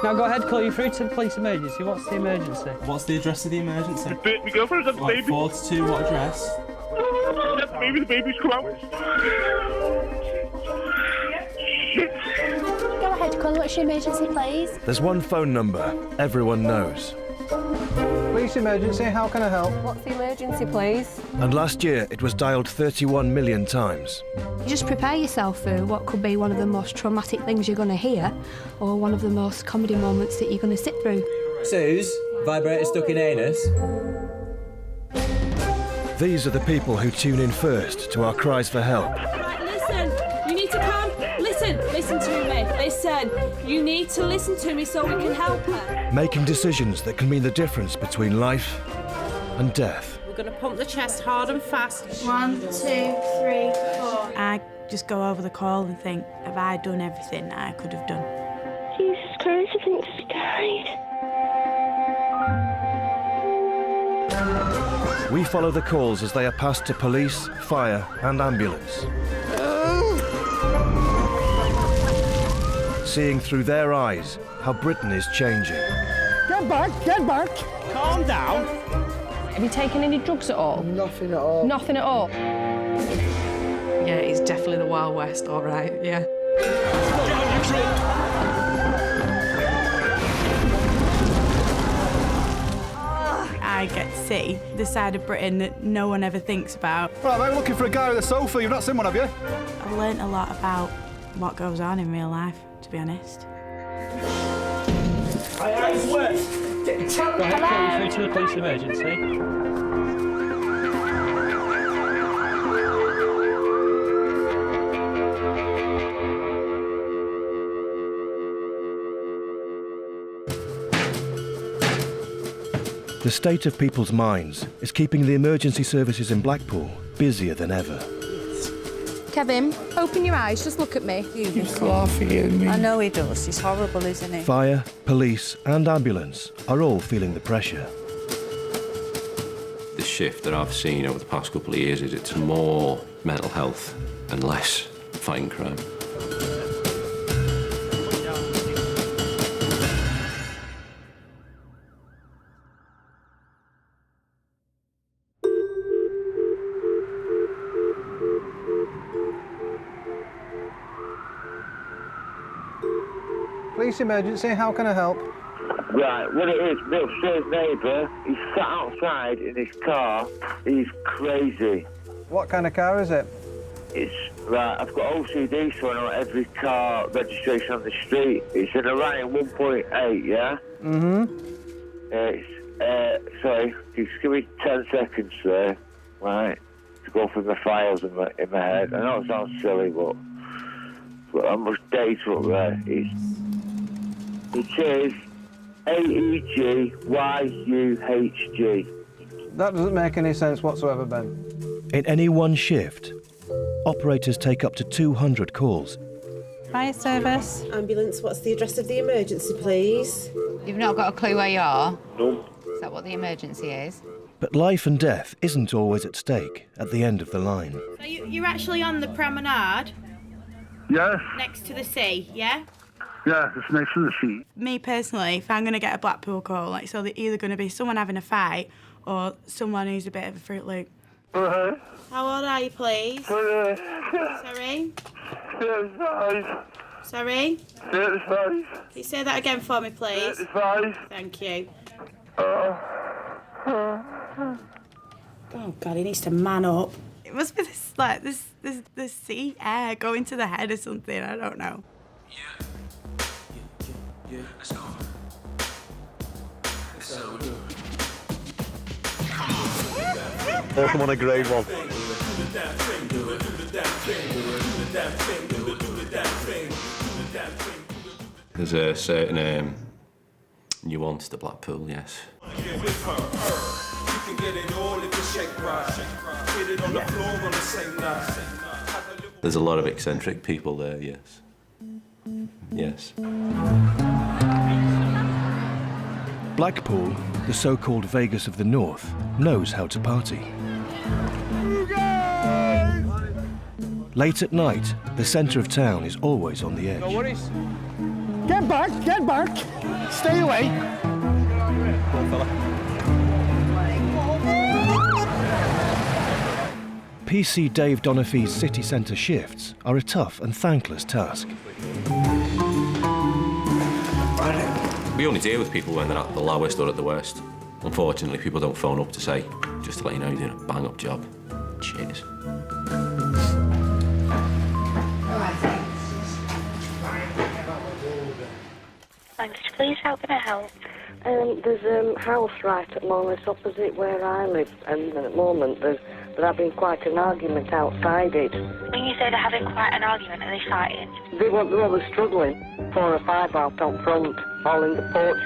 Now go ahead, call you through to the police emergency. What's the emergency? What's the address of the emergency? My girlfriend's had the baby. 42, what address? The baby's come out. Go ahead, call. What's your emergency, please? There's one phone number everyone knows. Police emergency, how can I help? What's the emergency, please? And last year it was dialed 31 million times. Just prepare yourself for what could be one of the most traumatic things you're going to hear, or one of the most comedy moments that you're going to sit through. Suze, vibrator stuck in anus. These are the people who tune in first to our cries for help. Right, listen, you need to come. Listen to me. Listen, you need to listen to me so we can help her. Making decisions that can mean the difference between life and death. We're going to pump the chest hard and fast. 1, 2, 3, 4. I just go over the call and think, have I done everything that I could have done? Jesus Christ, I think she died. We follow the calls as they are passed to police, fire and ambulance. Seeing through their eyes how Britain is changing. Get back, get back! Calm down. Have you taken any drugs at all? Nothing at all. Nothing at all? Yeah, it's definitely the Wild West, all right, yeah. I get to see the side of Britain that no one ever thinks about. Right, mate, we're looking for a guy with a sofa. You've not seen one, have you? I've learnt a lot about what goes on in real life, to be honest. Go ahead, call you through to the police emergency. The state of people's minds is keeping the emergency services in Blackpool busier than ever. Kevin, open your eyes, just look at me. He's laughing at me. I know he does. He's horrible, isn't he? Fire, police and ambulance are all feeling the pressure. The shift that I've seen over the past couple of years is it's more mental health and less fighting crime. Police emergency, how can I help? Right, what it is, my upstairs neighbour, he's sat outside in his car. He's crazy. What kind of car is it? It's, right, I've got OCD, so I know every car registration on the street. It's an Orion 1.8, yeah? Mm-hmm. Sorry, just give me 10 seconds, sir. Right, to go through my files in my head. I know it sounds silly, but how much data up there? It is AEGYUHG. That doesn't make any sense whatsoever, Ben. In any one shift, operators take up to 200 calls. Fire service. Ambulance, what's the address of the emergency, please? You've not got a clue where you are? No. Is that what the emergency is? But life and death isn't always at stake at the end of the line. So you're actually on the promenade? Yes. Next to the sea, yeah? Yeah, it's next to the sea. Me personally, if I'm going to get a Blackpool call, like, so they're either going to be someone having a fight or someone who's a bit of a Fruit Loop. Uh-huh. How old are you, please? Sorry? 35. Sorry? 35. Can you say that again for me, please? 35. Thank you. Oh, God, he needs to man up. It must be this, like, this sea air going to the head or something, I don't know. Yeah, let's go. So Welcome on a grade one. there's a certain nuance to Blackpool, yes. There's a lot of eccentric people there, yes. Yes. Blackpool, the so-called Vegas of the North, knows how to party. Late at night, the centre of town is always on the edge. No worries. Get back, get back. Stay away. Go on, fella. PC Dave Donafhy's city centre shifts are a tough and thankless task. We only deal with people when they're at the lowest or at the worst. Unfortunately, people don't phone up to say, just to let you know you're doing a bang-up job. Cheers. Thanks, please, how can I help? There's a house right at the moment, it's opposite where I live, and at the moment they're having quite an argument outside it. When you say they're having quite an argument, are they fighting? They're struggling. 4 or 5 out on front, all in the porch.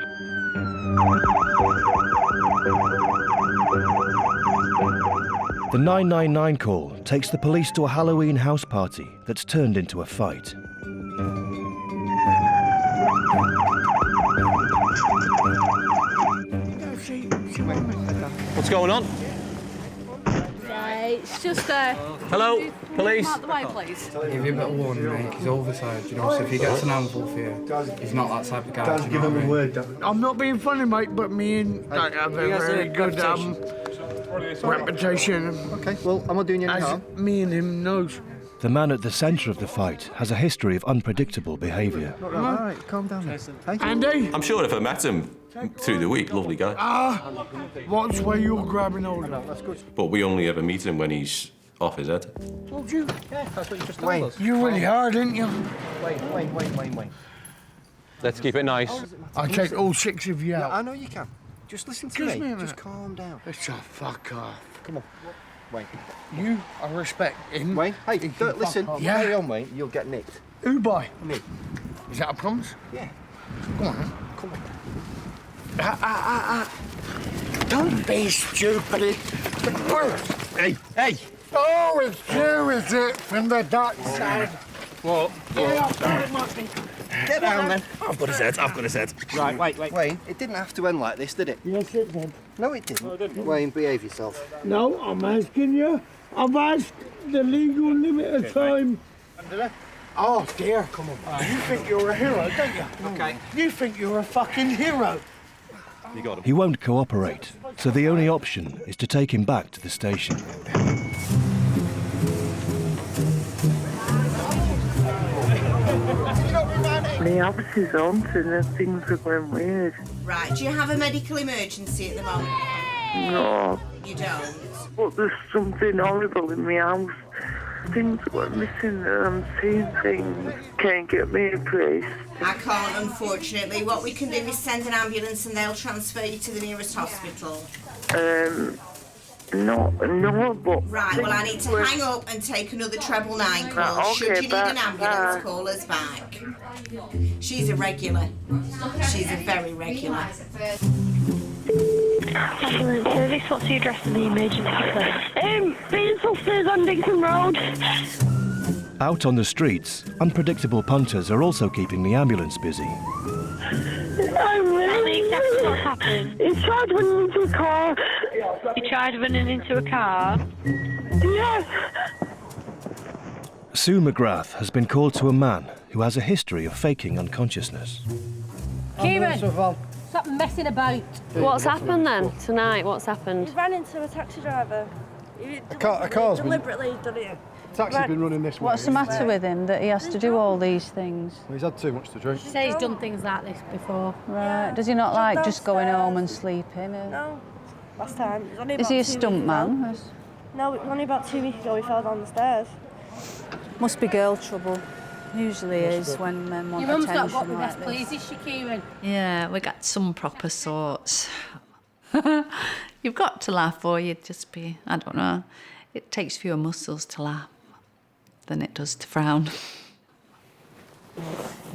The 999 call takes the police to a Halloween house party that's turned into a fight. What's going on? It's just Hello, police. Out the way, please. I'll give you a bit of warning, mate. He's oversized, you know, so if he gets an handful for you, he's not that type of guy. Don't give him a word. I'm not being funny, mate, but me and Dad have a very good reputation. Okay, well, I'm not doing you any harm. Me and him knows. The man at the centre of the fight has a history of unpredictable behaviour. All right, calm down. Hey. Andy? I'm sure if I met him through the week, lovely guy. What's where you're grabbing hold of? That's good. But we only ever meet him when he's off his head. Told you. Yeah, that's what you just told us. You're really hard, aren't you? Wayne. Let's keep it nice. I'll take all 6 of you out. I know you can. Just listen to me. Just calm down. It's a fuck off. Come on. Wayne. You are respecting. Wayne, hey, don't listen. Yeah. Carry on, Wayne. You'll get nicked. Who by? Me. Is that a promise? Yeah. Go on, then. Come on. Don't be stupid. Hey. Oh, it's you, is it? From the dark side. What? Get down, then. I've got his head. Right, wait. Wayne, it didn't have to end like this, did it? Yes, it did. No, it didn't. Wayne, behave yourself. No, I'm asking you. I've asked the legal limit of time. Oh, dear. Come on. You think you're a hero, don't you? Okay. You think you're a fucking hero. You got him. He won't cooperate, so the only option is to take him back to the station. The house is haunted and things are going weird. Right, do you have a medical emergency at the moment? No. You don't? But there's something horrible in my house. Things were missing and I'm seeing things. Can't get me a place. I can't, unfortunately. What we can do is send an ambulance and they'll transfer you to the nearest hospital. No, but... Right, well, I need to hang up and take another treble 9 call. Right, Should you need an ambulance, bye. call us back. She's a regular. She's a very regular. Ambulance service, what's the address of the emergency service? Beansford on Dixon Road. Out on the streets, unpredictable punters are also keeping the ambulance busy. Tell me exactly what's happened. He tried running into a car. He tried running into a car? Yes. Sue McGrath has been called to a man who has a history of faking unconsciousness. Kieran, stop messing about. What's happened then tonight? What's happened? He ran into a taxi driver. A car's been... Deliberately done it. Taxi's been running this way. What's the matter with him that he has to do all these things? Well, he's had too much to drink. Say he's done things like this before. Right. Does he not like just going home and sleeping? No. Last time. It was only Is he a about 2 stunt weeks man? ago. No, it was only about 2 weeks ago he fell down the stairs. Must be girl trouble. Usually is when men want Your mum's attention not got me like best, this. please, is she, Kieran? Yeah, we got some proper sorts. You've got to laugh or you'd just be, I don't know. It takes fewer muscles to laugh than it does to frown.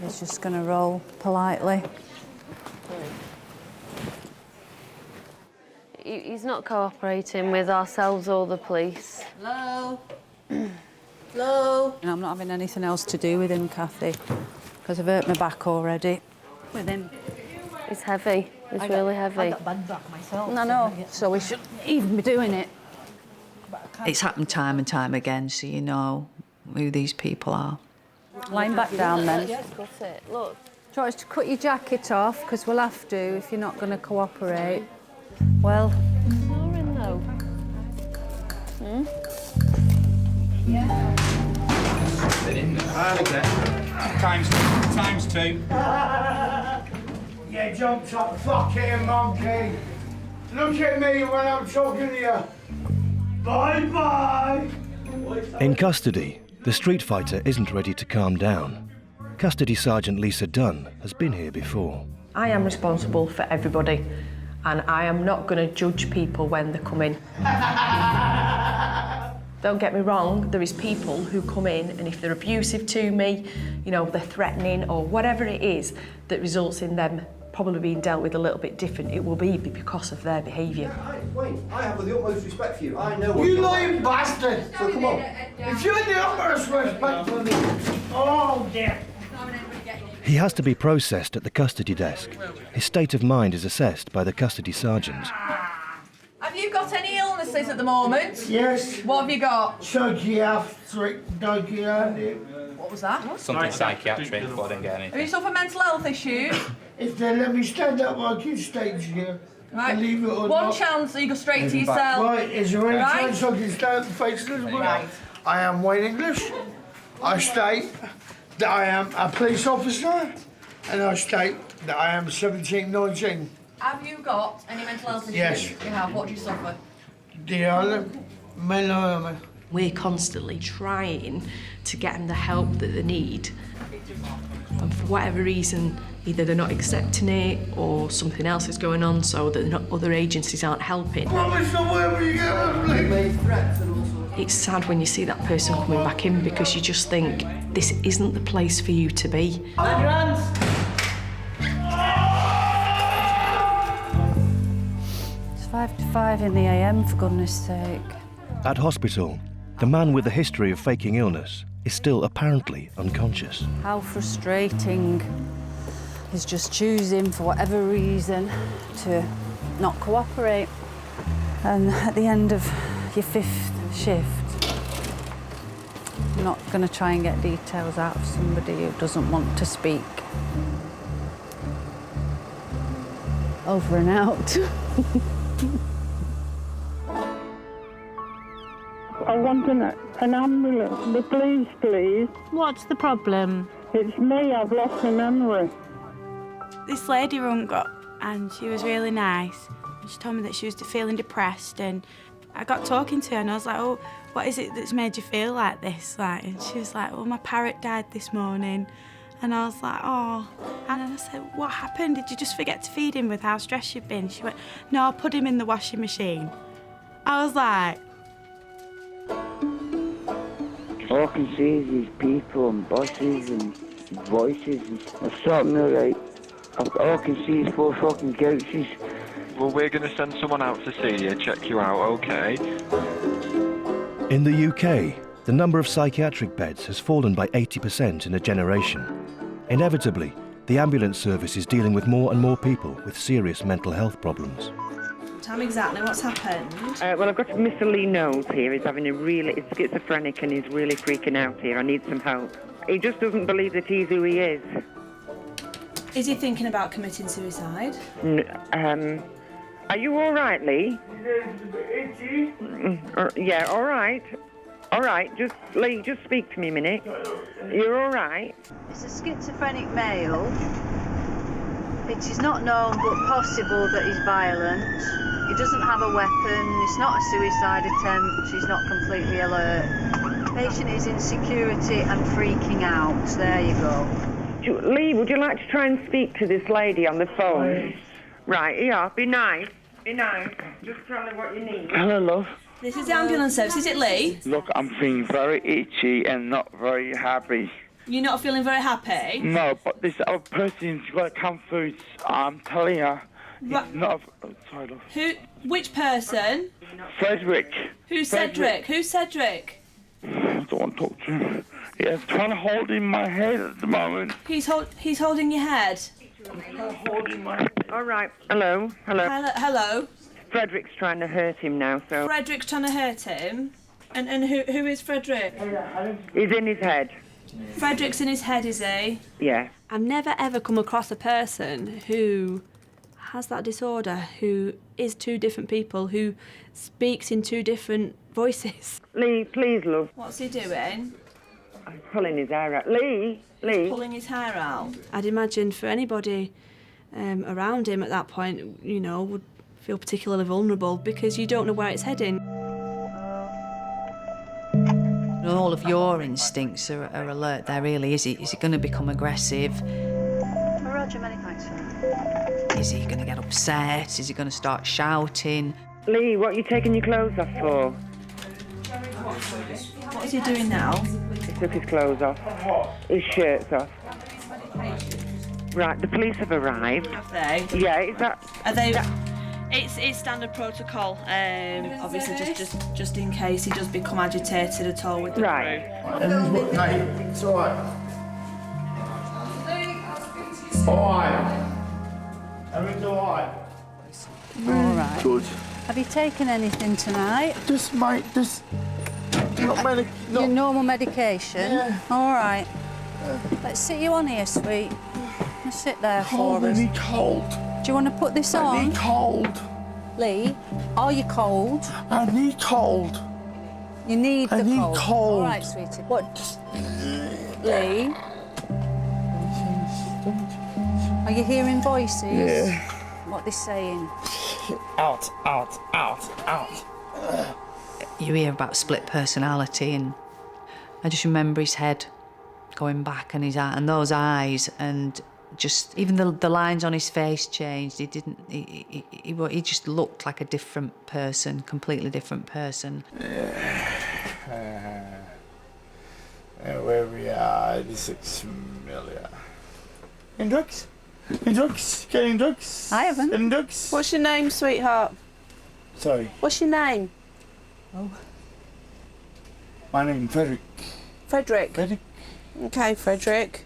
He's just going to roll politely. He's not cooperating with ourselves or the police. Hello? Hello? I'm not having anything else to do with him, Kathy, because I've hurt my back already. With him. It's heavy. It's really heavy. I got bad back myself. I know, so we shouldn't even be doing it. It's happened time and time again, so you know who these people are. Lying back down then. Yes, got it. Look. you want us to cut your jacket off? Because we'll have to if you're not going to cooperate. Well... Snoring, though. Yeah. Times two. You jumped up fucking monkey. Look at me when I'm talking to you. Bye-bye. In custody, the street fighter isn't ready to calm down. Custody Sergeant Lisa Dunn has been here before. I am responsible for everybody, and I am not going to judge people when they come in. Don't get me wrong, there is people who come in, and if they're abusive to me, you know, they're threatening or whatever it is that results in them probably being dealt with a little bit different, it will be because of their behaviour. Wait, I have the utmost respect for you. I know what You you're lying like. bastard! So come on. If you had the utmost respect for me... Oh, dear. He has to be processed at the custody desk. His state of mind is assessed by the custody sergeant. Have you got any illnesses at the moment? Yes. What have you got? Psychiatric, What was that? Something psychiatric, but I didn't get Have anything. you suffered mental health issues? If they let me stand up, I can stage here. Right. Believe it or One not. chance so you go straight to your cell. Right, is there any Right. chance I can stand face this way? Right. I am Wayne English. I state that I am a police officer, and I state that I am 1719. Have you got any mental health issues? Yes. You have. What do you suffer? We're constantly trying to get them the help that they need. And for whatever reason, either they're not accepting it or something else is going on so that other agencies aren't helping. It's sad when you see that person coming back in because you just think, this isn't the place for you to be. Hand your hands. It's 5 to 5 in the AM, for goodness sake. At hospital, the man with a history of faking illness is still apparently unconscious. How frustrating is just choosing, for whatever reason, to not cooperate. And at the end of your 5th shift, I'm not going to try and get details out of somebody who doesn't want to speak. Over and out. I want an ambulance. The police, please. What's the problem? It's me. I've lost my memory. This lady rung up and she was really nice. She told me that she was feeling depressed, and I got talking to her and I was like, oh, what is it that's made you feel like this? And she was like, well, my parrot died this morning. And I was like, oh. And then I said, what happened? Did you just forget to feed him with how stressed you've been? She went, no, I put him in the washing machine. I was like... All I can see is these people and bosses and voices and something like... All I can see is 4 fucking couches. Well, we're going to send someone out to see you, check you out, OK? In the UK, the number of psychiatric beds has fallen by 80% in a generation. Inevitably, the ambulance service is dealing with more and more people with serious mental health problems. Tell me exactly what's happened. Well, I've got Mr. Lee Knowles here. He's he's schizophrenic and he's really freaking out here. I need some help. He just doesn't believe that he's who he is. Is he thinking about committing suicide? Are you all right, Lee? Yeah, all right. All right, Lee, just speak to me a minute. You're all right? It's a schizophrenic male. It is not known but possible that he's violent. He doesn't have a weapon. It's not a suicide attempt. He's not completely alert. The patient is in security and freaking out. There you go. Lee, would you like to try and speak to this lady on the phone? Right, yeah, be nice. Be nice. Just tell her what you need. Hello, love. This is the ambulance service. Is it Lee? Look, I'm feeling very itchy and not very happy. You're not feeling very happy? No, but this other person's got to come through. I'm telling you. Right. He's not... sorry, love. Which person? Frederick. Who's Cedric? Who's Cedric? I don't want to talk to him. Yeah, I'm trying to hold in my head at the moment. He's holding your head. Holding my head. All right. Hello. Hello. Frederick's trying to hurt him now, so... Frederick's trying to hurt him? And who is Frederick? He's in his head. Frederick's in his head, is he? Yeah. I've never ever come across a person who has that disorder, who is two different people, who speaks in two different voices. Lee, please, love. What's he doing? I'm pulling his hair out. Lee. Pulling his hair out. I'd imagine for anybody around him at that point, you know, would feel particularly vulnerable because you don't know where it's heading. All of your instincts are alert there, really. Is he going to become aggressive? Roger, many thanks for that. Is he going to get upset? Is he going to start shouting? Lee, what are you taking your clothes off for? What is he doing now? He took his clothes off. His shirt's off. Right, the police have arrived. Have they? Yeah, is that... Are they... It's standard protocol, obviously just in case he does become agitated at all with the Right. It's all right. All right. Everything's all right. All right. Good. Have you taken anything tonight? Just, mate, just... Your normal medication? Yeah. All right. Let's sit you on here, sweet. Let's sit there for us. I need cold. Do you want to put this on? I need cold. Lee, are you cold? I need cold. You need the I need cold. cold. All right, sweetie. What? Lee? Are you hearing voices? Yeah. What they're saying? Out. You hear about split personality, and I just remember his head going back and his and those eyes, and just even the lines on his face changed. He didn't. He just looked like a different person, completely different person. Where we are, this looks familiar. In drugs? Getting drugs? I haven't. Getting drugs? What's your name, sweetheart? Sorry. What's your name? Oh. My name's Frederick. Frederick? Okay, Frederick.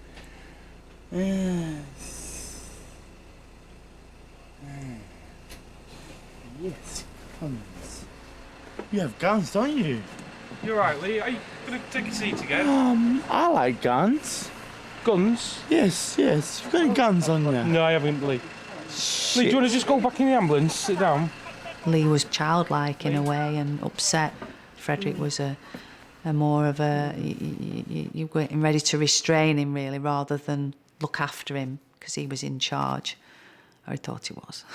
Yes. Yes, guns. You have guns, don't you? You're right, Lee. Are you going to take a seat again? I like guns. Guns? Yes. You've got any guns on you? No, I haven't, Lee. Shit. Lee, do you want to just go back in the ambulance? Sit down. Lee was childlike in a way and upset. Frederick was a more of a... You were getting ready to restrain him, really, rather than look after him, because he was in charge. Or he thought he was.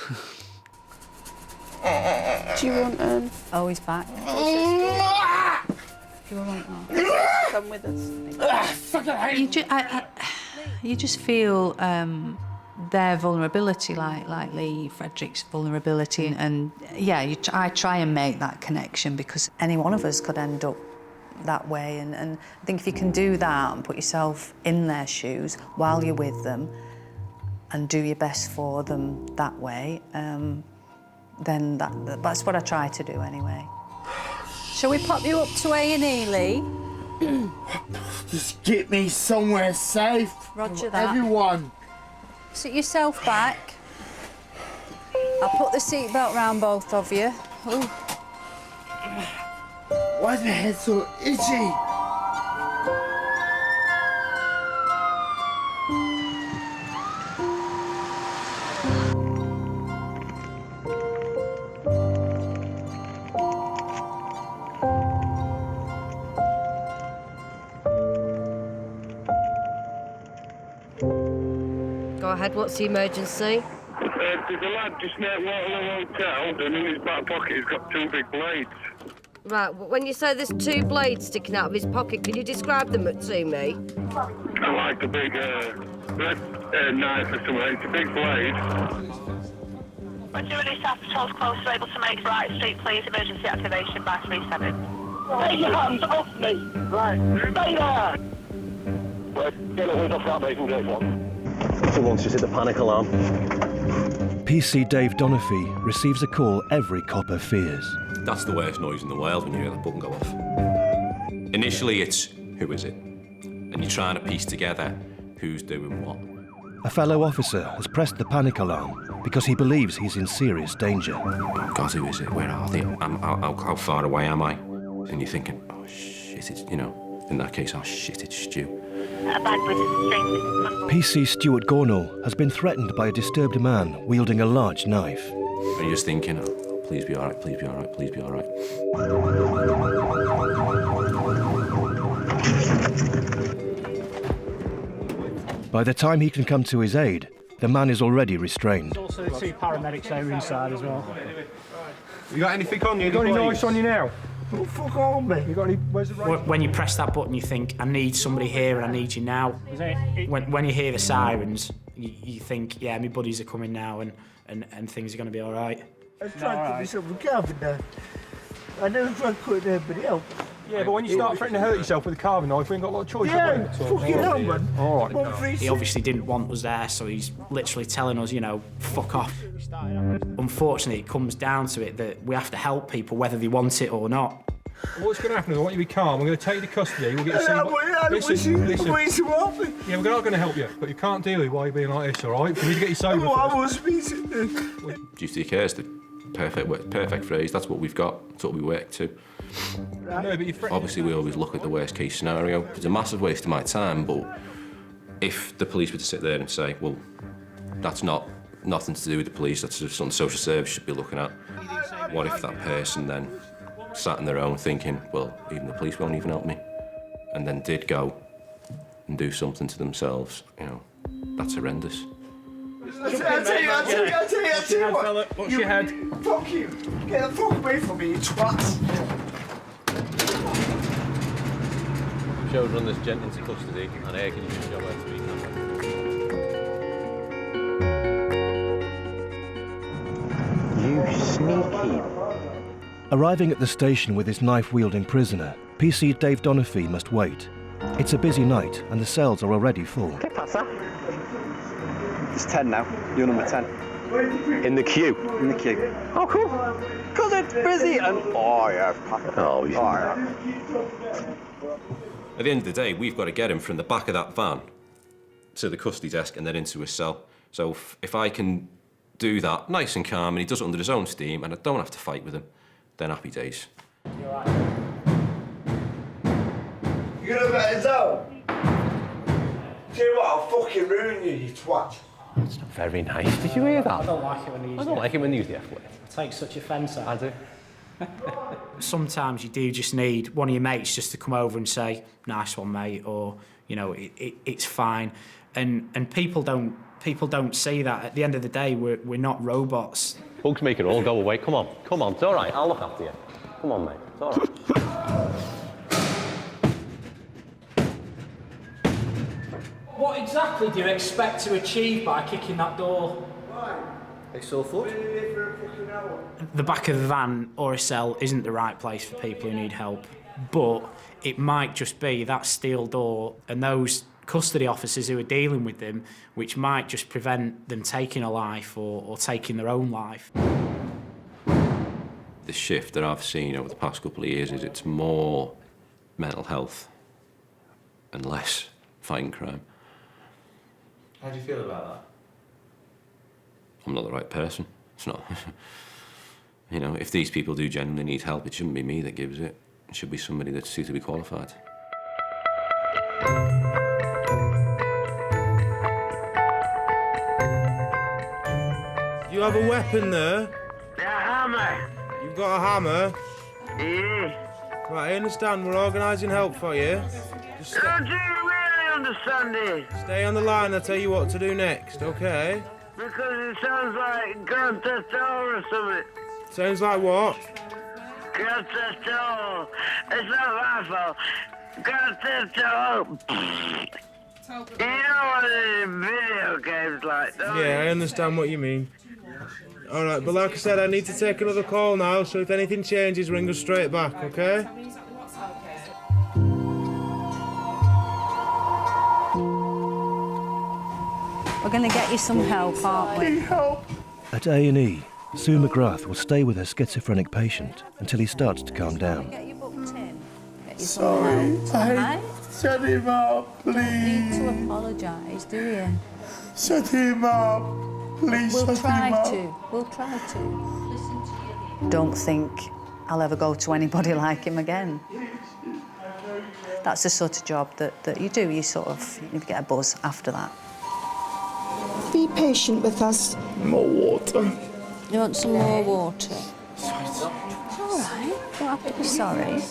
Do you want Oh, he's back. Do you want come with us? You just feel their vulnerability, like Lee, Frederick's vulnerability, and yeah, I try and make that connection because any one of us could end up that way, and I think if you can do that and put yourself in their shoes while you're with them and do your best for them that way, then that's what I try to do anyway. Shall we pop you up to A&E, Lee? Just get me somewhere safe. Roger that. Everyone. Sit yourself back. I'll put the seatbelt round both of you. Ooh. Why is my head so itchy? Go ahead, what's the emergency? There's a lad just near Waterloo Hotel, and in his back pocket he's got two big blades. Right, when you say there's two blades sticking out of his pocket, can you describe them to me? I like a big red knife or something. It's a big blade. When you release after 12 close, you're able to make right street, please. Emergency activation by 37. Take your hands off me! Right, stay there! Well, get a hold off that, mate, and get one. For once, you hit the panic alarm. PC Dave Donofrey receives a call every copper fears. That's the worst noise in the world when you hear that button go off. Initially, it's who is it? And you're trying to piece together who's doing what. A fellow officer has pressed the panic alarm because he believes he's in serious danger. God, who is it? Where are they? How far away am I? And you're thinking, oh shit, it's, in that case, oh shit, it's Stu. a bag with strings. PC Stuart Gornall has been threatened by a disturbed man wielding a large knife. And you're just thinking, oh, please be all right, please be all right, please be all right. By the time he can come to his aid, the man is already restrained. There's also 2 paramedics over inside as well. You got anything on you? You got any knives on you now? Oh, fuck on me. You got any? Where's the right? When you press that button, you think, I need somebody here and I need you now. When you hear the sirens, you think, yeah, my buddies are coming now and things are going to be all right. I was trying to put myself in carving now. I never tried putting anybody else. Yeah, but when you start threatening to hurt yourself with a carving knife, we ain't got a lot of choice. Yeah, fucking hell, man. All right. He obviously didn't want us there, so he's literally telling us, you know, fuck off. Unfortunately, it comes down to it that we have to help people whether they want it or not. What's going to happen is I want you to be calm. I'm going to take you to custody. We'll get you seen. Listen. Yeah, we're not going to help you, but you can't deal with why you're being like this, all right? We need to get you sober first. Duty of care is the perfect phrase. That's what we've got. That's what we work to. No, but obviously, we always look at the worst case scenario. It's a massive waste of my time, but if the police were to sit there and say, well, that's nothing to do with the police, that's something social service should be looking at. What if that person then sat on their own thinking, well, even the police won't even help me, and then did go and do something to themselves, you know, that's horrendous. I'll tell you what. What's your head? Fuck you. Get the fuck away from me, you twats. Joe's run this gent into custody, and here, can you just show her to camera? You sneaky. Arriving at the station with his knife-wielding prisoner, PC Dave Donofrey must wait. It's a busy night, and the cells are already full. It's 10 now. You're number 10. In the queue. In the queue. Oh, cool. Because it's busy and... Oh, yeah. Oh, yeah. At the end of the day, we've got to get him from the back of that van to the custody desk and then into his cell. So if I can do that nice and calm and he does it under his own steam and I don't have to fight with him, then happy days. You're right. You're gonna let us out? Tell you what, I'll fucking ruin you, you twat. That's not very nice. Did you hear that? I don't like it when you use I don't like it when you use the F word. I take such offence at it. I do. Sometimes you do just need one of your mates just to come over and say, nice one, mate, or, you know, it's fine. And people don't see that. At the end of the day, we're not robots. Bugs make it all go away. Come on, it's all right. I'll look after you. Come on, mate. It's all right. What exactly do you expect to achieve by kicking that door? A sore foot? The back of the van or a cell isn't the right place for people who need help, but it might just be that steel door and those custody officers who are dealing with them, which might just prevent them taking a life or taking their own life. The shift that I've seen over the past couple of years is it's more mental health and less fighting crime. How do you feel about that? I'm not the right person. It's not. You know, if these people do genuinely need help, it shouldn't be me that gives it. It should be somebody that's suitably qualified. You have a weapon there? A hammer. You've got a hammer? Yeah. Right, I understand. We're organising help for you. Just Don't you really understand it? stay on the line, I'll tell you what to do next, okay? Because it sounds like Grand Theft Auto or something. Sounds like what? Grand Theft Auto. It's not my fault. Grand Theft Auto. You know what it is in video games like, don't Yeah, I you? understand what you mean. All right, but like I said, I need to take another call now, so if anything changes, ring us straight back, okay? We're going to get you some help, aren't we? At A&E, Sue McGrath will stay with her schizophrenic patient until he starts to calm down. Get you booked in. Get you Sorry, some help, all right? set him up, please. Need to apologise, do you? Set him up, please. We'll set try him up. to. We'll try to. Don't think I'll ever go to anybody like him again. That's the sort of job that you do. You get a buzz after that. Be patient with us. More water. You want some more water? It's all right. You don't have to be sorry.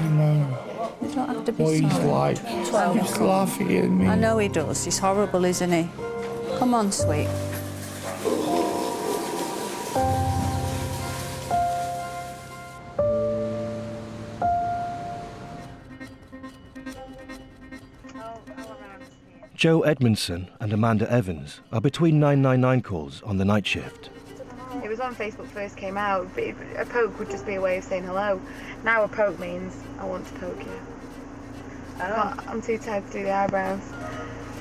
No. You don't have to be What sorry. he's like. He's laughing at me. I know he does. He's horrible, isn't he? Come on, sweet. Joe Edmondson and Amanda Evans are between 999 calls on the night shift. It was on Facebook first came out, but a poke would just be a way of saying hello. Now a poke means I want to poke you. I'm too tired to do the eyebrows.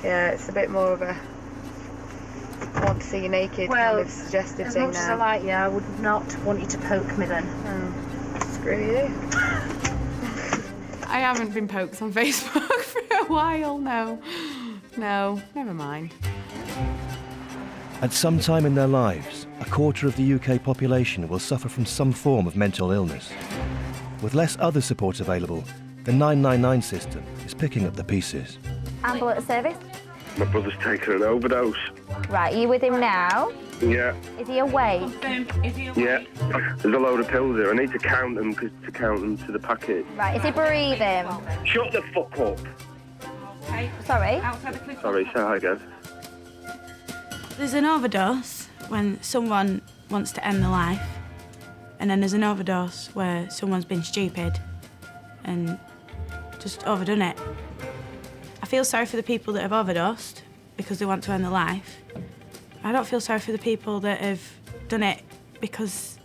Yeah, it's a bit more of a I want to see you naked kind of suggestive thing now. As much as I like you, I would not want you to poke me then. Oh, screw you. I haven't been poked on Facebook for a while, no. No, never mind. At some time in their lives, a quarter of the UK population will suffer from some form of mental illness. With less other support available, the 999 system is picking up the pieces. Ambulance service? My brother's taken an overdose. Right, are you with him now? Yeah. Is he awake? Yeah. There's a load of pills here. I need to count them to the packet. Right, is he breathing? Shut the fuck up. Sorry? Sorry, say hi again. There's an overdose when someone wants to end their life, and then there's an overdose where someone's been stupid and just overdone it. I feel sorry for the people that have overdosed because they want to end their life. I don't feel sorry for the people that have done it because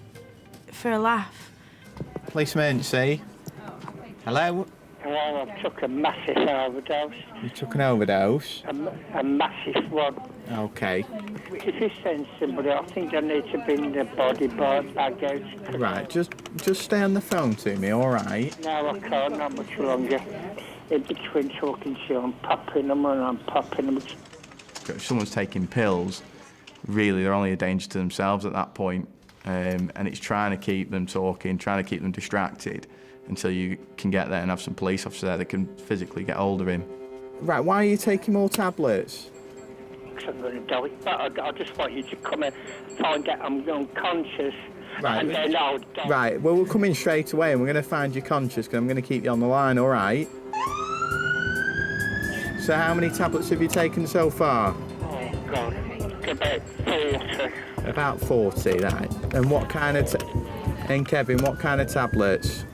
for a laugh. Police emergency. Hello? Well, I took a massive overdose. You took an overdose? A massive one. Okay. If you send somebody, I think I need to bring the body bag out. Right, just stay on the phone to me, all right? No, I can't, not much longer. In between talking to you, I'm popping them and I'm popping them. If someone's taking pills, really, they're only a danger to themselves at that point. And it's trying to keep them talking, trying to keep them distracted until you can get there and have some police officers there that can physically get hold of him. Right, why are you taking more tablets? Because I'm going to do it, but I just want you to come and find out I'm unconscious. Right. And then I'll die. Right, well, we'll come in straight away and we're going to find you conscious because I'm going to keep you on the line, all right? So how many tablets have you taken so far? Oh, God, about 40. About 40, right. And what kind of... And Kevin, what kind of tablets?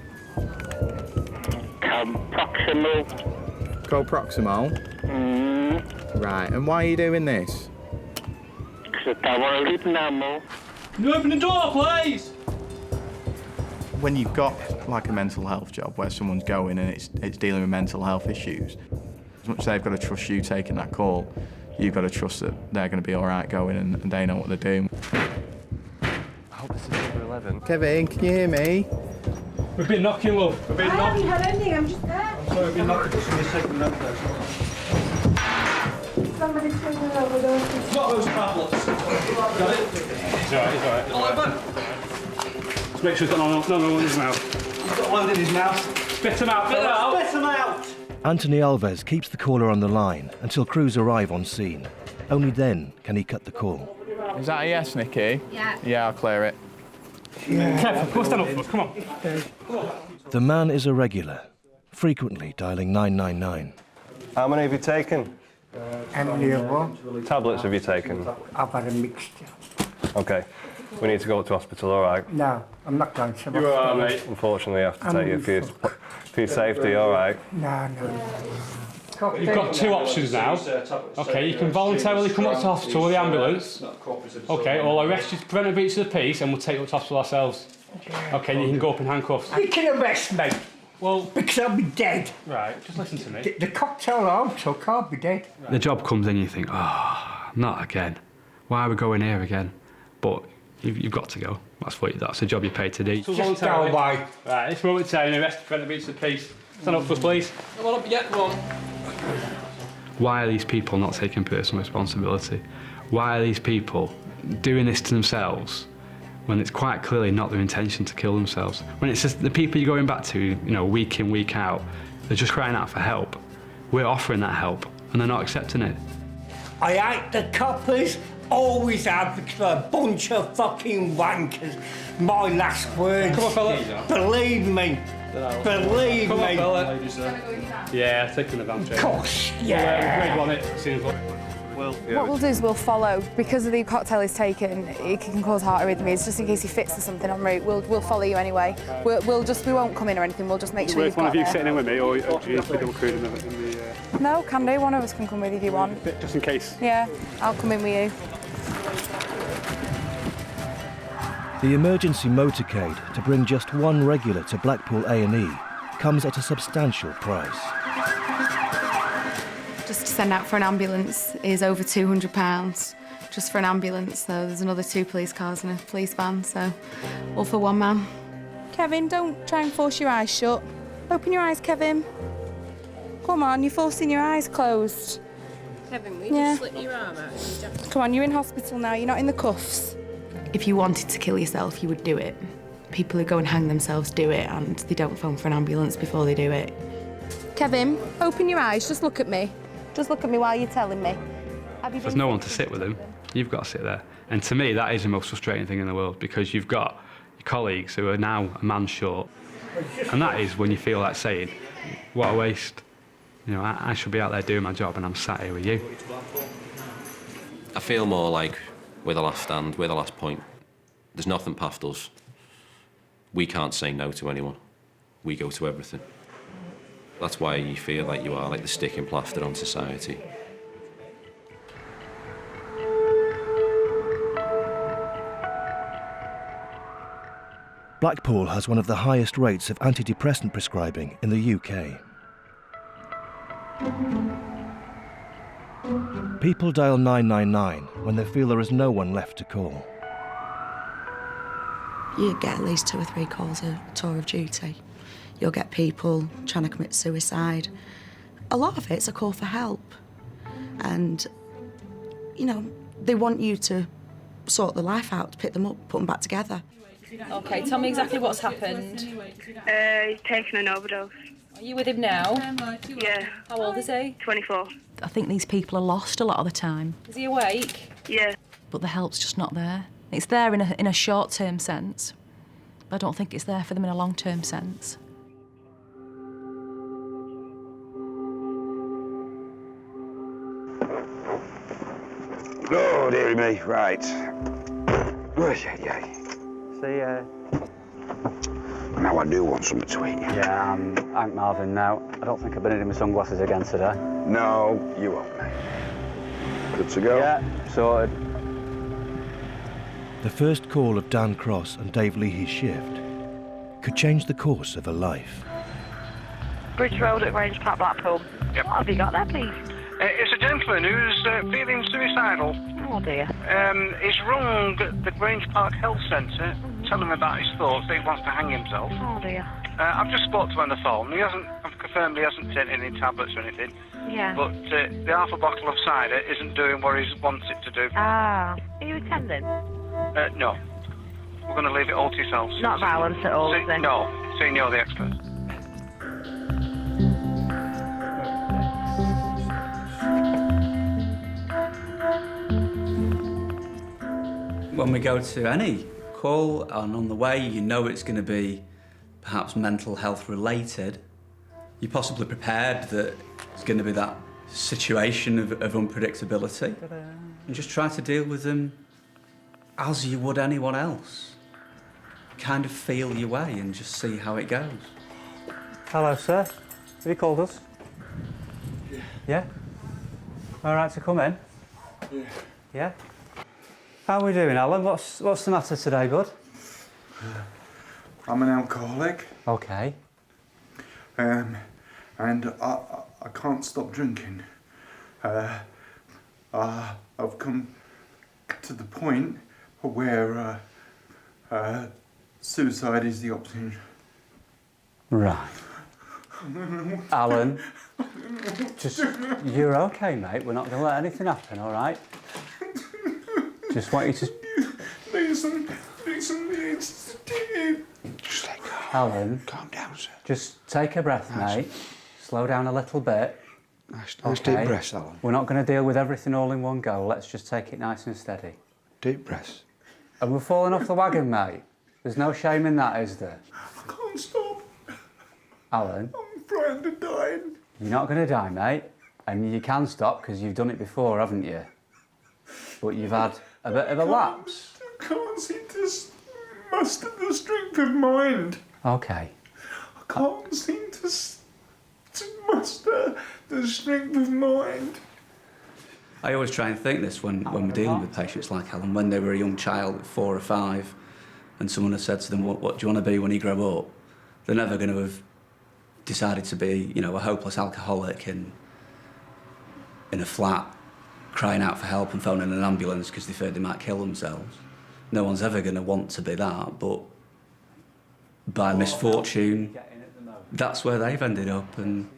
Proximal. Coproximal? Right, and why are you doing this? Because I don't want to live no more. Can you open the door, please? When you've got like a mental health job where someone's going and it's dealing with mental health issues, as much as they've got to trust you taking that call, you've got to trust that they're going to be all right going and they know what they're doing. I hope this is number 11. Kevin, can you hear me? We've been knocking, love. We've been I knocking. haven't had anything, I'm just there. I'm sorry, we've been knocking, but somebody's taken them there. Somebody's taking an overdose. It's not those tablets. Got it? It's all right. Let's make sure he's got no in his mouth. He's got one in his mouth. Spit him out, Spit him out! Anthony Alves keeps the caller on the line until crews arrive on scene. Only then can he cut the call. Is that a yes, Nikki? Yeah. Yeah, I'll clear it. Kev, come on, stand up for us, come on. The man is a regular, frequently dialing 999. How many have you taken? Any of what? Tablets have you taken? I've had a mixture. Okay. We need to go to hospital, all right? No, I'm not going to. You are, mate. Unfortunately, I have to take you for your safety, all right? No. You've got two options now. Okay, you can voluntarily come up to hospital with the ambulance. Okay, or arrest you to prevent a breach of the peace and we'll take you up to hospital ourselves. Okay, you can go up in handcuffs. You can arrest me. Well, because I'll be dead. Right, just listen to me. The cocktail I took, I'll be dead. The job comes in, you think, oh, not again. Why are we going here again? But you've got to go. That's the job you're paid to do. Just go away. Right, this moment in time, arrest to prevent a breach of the peace. Stand up for us, please. Come on up, yeah, come on. Why are these people not taking personal responsibility? Why are these people doing this to themselves when it's quite clearly not their intention to kill themselves? When it's just the people you're going back to, week in, week out, They're just crying out for help. We're offering that help, and they're not accepting it. I hate the coppers, always have, because they're a bunch of fucking wankers. My last words. Come on, fella. Believe me. Believe Come me. on, fella. Yeah, taking the van. Of course, yeah. We'll grade 1 it. Seems like. What we'll do is we'll follow, because the cocktail is taken, it can cause heart arrhythmias, just in case he fits to something en route. We'll follow you anyway. We won't come in or anything, we'll just make sure you've got one of you there. sitting in with me, or do you need to be double crewed in the No, can do, one of us can come with you if you want. just in case? Yeah, I'll come in with you. The emergency motorcade to bring just one regular to Blackpool A&E comes at a substantial price. Just to send out for an ambulance is over £200, just for an ambulance. So there's another 2 police cars and a police van, so all for one man. Kevin, don't try and force your eyes shut. Open your eyes, Kevin. Come on, you're forcing your eyes closed. Kevin, will you just slip your arm out of your jacket? Come on, you're in hospital now, you're not in the cuffs. If you wanted to kill yourself, you would do it. People who go and hang themselves do it, and they don't phone for an ambulance before they do it. Kevin, open your eyes, just look at me. Just look at me while you're telling me. There's no one to sit with him. You've got to sit there. And to me, that is the most frustrating thing in the world, because you've got your colleagues who are now a man short. And that is when you feel like saying, what a waste. You know, I should be out there doing my job and I'm sat here with you. I feel more like we're the last stand, we're the last point. There's nothing past us. We can't say no to anyone. We go to everything. That's why you feel like you are like the sticking plaster on society. Blackpool has one of the highest rates of antidepressant prescribing in the UK. People dial 999 when they feel there is no one left to call. You get at least 2 or 3 calls a tour of duty. You'll get people trying to commit suicide. A lot of it's a call for help. And, you know, they want you to sort their life out, pick them up, put them back together. OK, tell me exactly what's happened. He's taken an overdose. Are you with him now? Yeah. How old is he? 24. I think these people are lost a lot of the time. Is he awake? Yeah. But the help's just not there. It's there in a short-term sense, but I don't think it's there for them in a long-term sense. Oh, dearie me, right. See, now I do want something to eat. yeah, I'm Hank Marvin now. I don't think I've been in my sunglasses again today. No, you won't, mate. Good to go? Yeah, sorted. The first call of Dan Cross and Dave Leahy's shift could change the course of a life. Bridge Road at Grange Park, Blackpool. Yep. What have you got there, please? It's a gentleman who's feeling suicidal. Oh, dear. He's rung the Grange Park Health Centre, telling him about his thoughts, that he wants to hang himself. Oh, dear. I've just spoke to him on the phone. I've confirmed he hasn't taken any tablets or anything. Yeah. But the half a bottle of cider isn't doing what he wants it to do. Ah. Are you attending? No. We're going to leave it all to yourselves. Not violence at all, is it? No. Seeing you're the expert. When we go to any call and on the way you know it's going to be perhaps mental health related, you're possibly prepared that it's going to be that situation of unpredictability, and just try to deal with them as you would anyone else. Kind of feel your way and just see how it goes. Hello, sir. Have you called us? Yeah? All right to come in? Yeah. Yeah? How are we doing, Alan? What's the matter today, bud? I'm an alcoholic. Okay. And I can't stop drinking. I've come to the point where suicide is the option. Right. Alan, you're okay, mate. We're not going to let anything happen, all right? Just want you to... Listen. Alan. Calm down, sir. Just take a breath, mate. Slow down a little bit. Nice deep breaths, Alan. We're not going to deal with everything all in one go. Let's just take it nice and steady. Deep breaths. And we're falling off the wagon, mate. There's no shame in that, is there? I can't stop. Alan, I'm frightened of dying. you're not going to die, mate. And you can stop because you've done it before, haven't you? But you've had a bit of a lapse. I can't seem to muster the strength of mind. Okay. I can't seem to muster the strength of mind. I always try and think this when we're dealing with patients like Alan, when they were a young child, 4 or 5, and someone has said to them, what do you want to be when you grow up? They're never going to have decided to be, you know, a hopeless alcoholic in a flat, crying out for help and phoning an ambulance because they feared they might kill themselves. No one's ever going to want to be that, but by misfortune, that's where they've ended up, and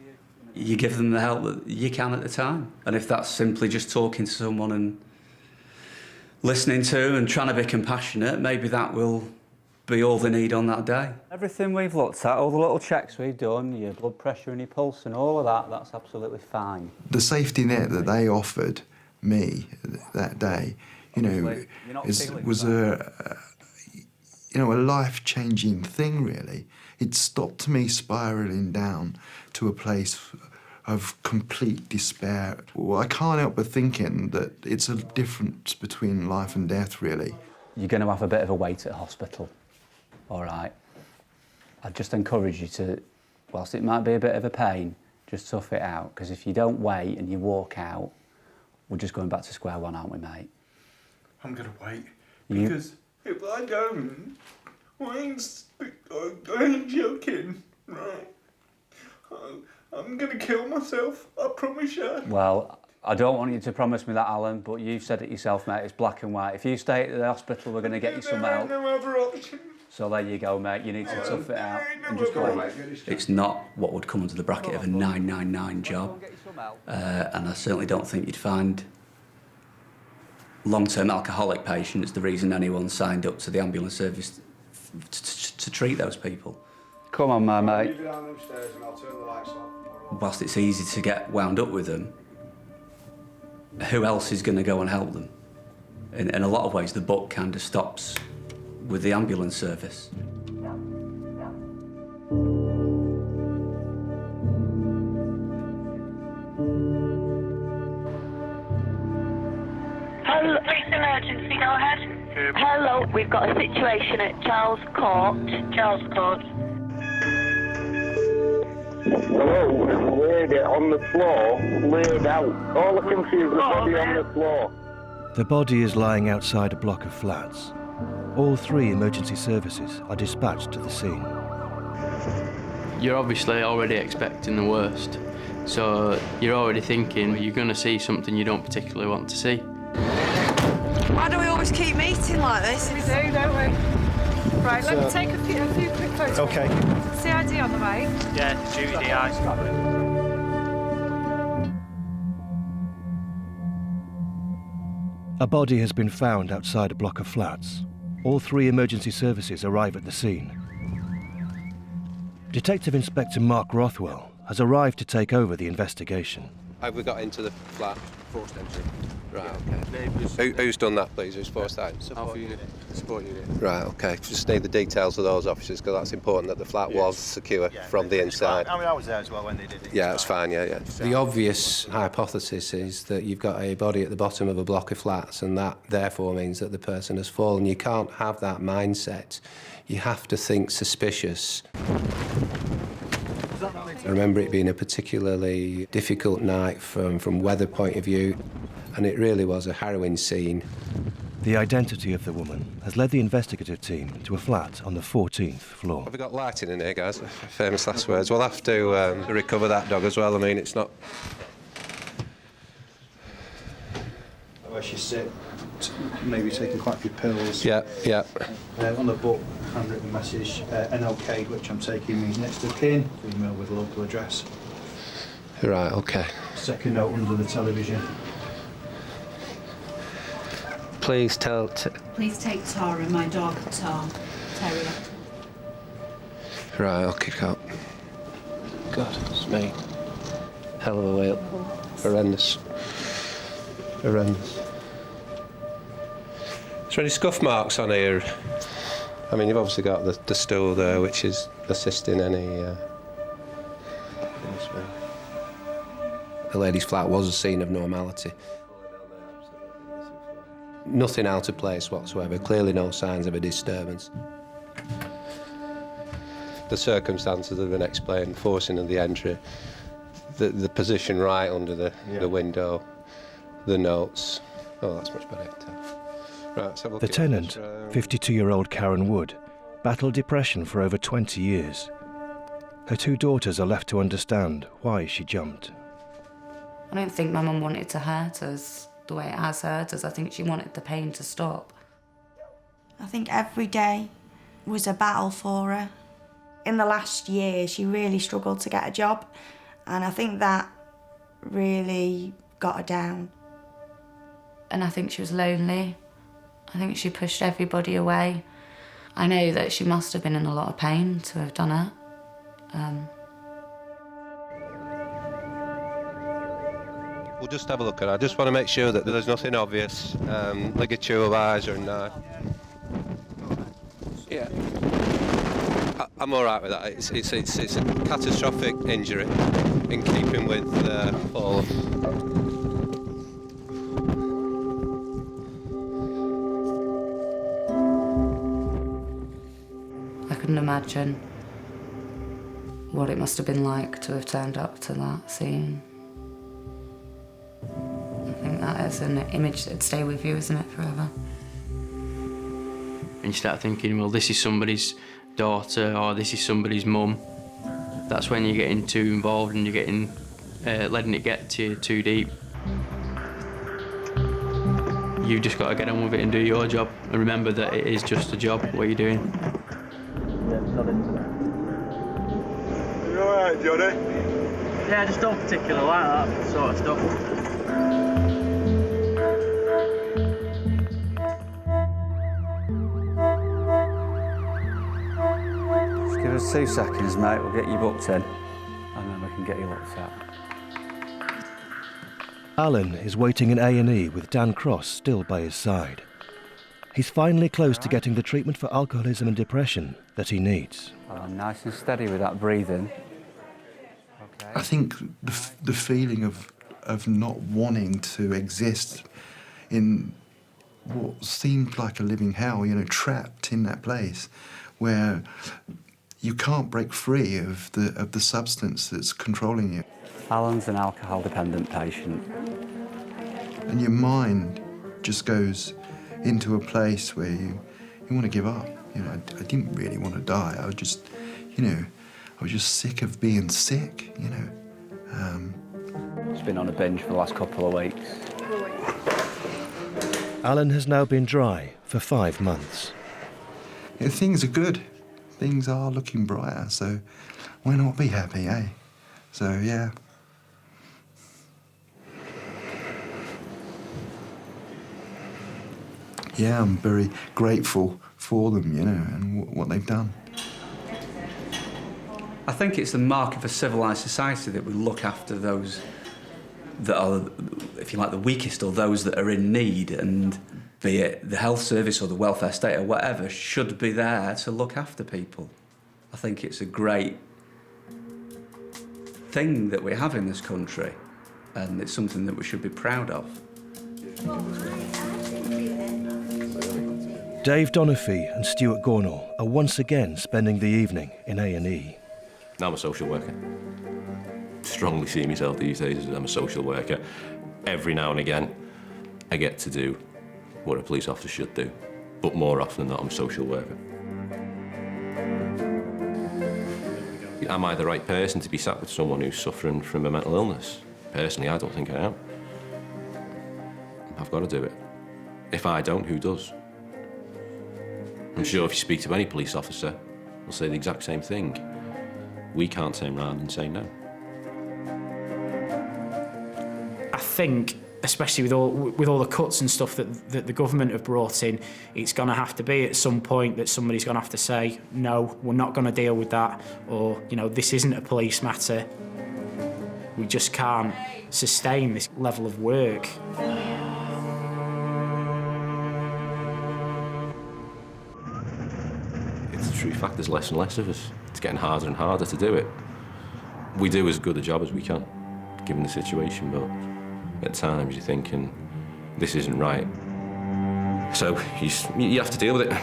you give them the help that you can at the time. And if that's simply just talking to someone and listening to and trying to be compassionate, maybe that will be all they need on that day. Everything we've looked at, all the little checks we've done, your blood pressure and your pulse and all of that, that's absolutely fine. The safety net that they offered me that day, you know, was a life-changing thing, really. It stopped me spiralling down to a place of complete despair. Well, I can't help but thinking that it's a difference between life and death, really. You're going to have a bit of a wait at hospital, all right? I'd just encourage you to, whilst it might be a bit of a pain, just tough it out, because if you don't wait and you walk out, we're just going back to square one, aren't we, mate? I'm going to wait, because if I don't, I ain't joking, right? I'm going to kill myself, I promise you. Well, I don't want you to promise me that, Alan, but you've said it yourself, mate, it's black and white. If you stay at the hospital, we're going to get you some help. There ain't no other option. So there you go, mate, you need to tough it out and just wait. It's not what would come under the bracket of a 999 job, and I certainly don't think you'd find long-term alcoholic patients the reason anyone signed up to the ambulance service to treat those people. Come on, my mate. You go down them stairs and I'll turn the lights off. Whilst it's easy to get wound up with them, who else is going to go and help them? In a lot of ways, the buck kind of stops with the ambulance service. Hello, police emergency, go ahead. Hello, we've got a situation at Charles Court. Charles Court. Hello, lady on the floor, laid out. All I can see is the body on the floor. The body is lying outside a block of flats. All 3 emergency services are dispatched to the scene. You're obviously already expecting the worst, so you're already thinking you're going to see something you don't particularly want to see. Why do we always keep meeting like this? We do, don't we? Right, let me take a few quick photos. Okay. CID on the way. Yeah, Judy, A body has been found outside a block of flats. All 3 emergency services arrive at the scene. Detective Inspector Mark Rothwell has arrived to take over the investigation. Have we got into the flat? Forced entry. Right, okay. Who's done that, please? Who's forced out? Support unit. Support unit. Right, okay. Just need the details of those officers, because that's important that the flat was secure from the inside. I mean, I was there as well when they did it. Yeah, that's fine, yeah. The obvious hypothesis is that you've got a body at the bottom of a block of flats, and that therefore means that the person has fallen. You can't have that mindset. You have to think suspicious. I remember it being a particularly difficult night from weather point of view, and it really was a harrowing scene. The identity of the woman has led the investigative team to a flat on the 14th floor. Have we got lighting in here, guys? Famous last words. We'll have to recover that dog as well. I mean, it's not... Where she's sick, maybe taking quite a few pills. Yeah. On the book, handwritten message, NLK, which I'm taking means next of kin, female with local address. Right, okay. Second note under the television. Please take Tara, my dog, Tar, Terrier. Right, I'll kick out. God, it's me. hell of a way up. Horrendous. Horrendous. Is there any scuff marks on here? I mean, you've obviously got the stool there, which is assisting any... The lady's flat was a scene of normality. Nothing out of place whatsoever, clearly no signs of a disturbance. The circumstances have been explained, forcing of the entry, the position right under the window, the notes. Oh, that's much better. Right, let's have a look The at tenant, this round. 52-year-old Karen Wood, battled depression for over 20 years. Her 2 daughters are left to understand why she jumped. I don't think my mum wanted to hurt us the way it has hurt us. I think she wanted the pain to stop. I think every day was a battle for her. In the last year, she really struggled to get a job, and I think that really got her down. And I think she was lonely. I think she pushed everybody away. I know that she must have been in a lot of pain to have done it. We'll just have a look at it. I just want to make sure that there's nothing obvious, ligature of eyes or a knife. Yeah. I'm all right with that. It's a catastrophic injury in keeping with fall. I couldn't imagine what it must have been like to have turned up to that scene. I think that is an image that'd stay with you, isn't it, forever? And you start thinking, well, this is somebody's daughter or this is somebody's mum. That's when you're getting too involved and you're getting letting it get to you too deep. You've just got to get on with it and do your job and remember that it is just a job, what you're doing. You alright, Johnny? Yeah, I just don't particularly like that sort of stuff. Just give us 2 seconds, mate. We'll get you booked in, and then we can get you looked at. Alan is waiting in A&E with Dan Cross still by his side. He's finally close to getting the treatment for alcoholism and depression that he needs. Nice and steady with that breathing. Okay. I think the feeling of not wanting to exist in what seemed like a living hell, you know, trapped in that place where you can't break free of the substance that's controlling you. Alan's an alcohol-dependent patient. And your mind just goes into a place where you want to give up. You know, I didn't really want to die. I was just, you know, I was just sick of being sick, you know. He's been on a binge for the last couple of weeks. Alan has now been dry for 5 months. Yeah, things are good. Things are looking brighter, so why not be happy, eh? So, yeah. Yeah, I'm very grateful for them, you know, and what they've done. I think it's the mark of a civilised society that we look after those that are, if you like, the weakest or those that are in need, and be it the health service or the welfare state or whatever, should be there to look after people. I think it's a great thing that we have in this country, and it's something that we should be proud of. Dave Donofrey and Stuart Gornall are once again spending the evening in A&E. Now I'm a social worker. Strongly see myself these days as I'm a social worker. Every now and again, I get to do what a police officer should do, but more often than not, I'm a social worker. Am I the right person to be sat with someone who's suffering from a mental illness? Personally, I don't think I am. I've got to do it. If I don't, who does? I'm sure if you speak to any police officer, they'll say the exact same thing. We can't turn around and say no. I think, especially with all the cuts and stuff that the government have brought in, it's going to have to be at some point that somebody's going to have to say, no, we're not going to deal with that, or, you know, this isn't a police matter. We just can't sustain this level of work. It's a true fact, there's less and less of us. It's getting harder and harder to do it. We do as good a job as we can, given the situation, but at times you're thinking, this isn't right. So you have to deal with it.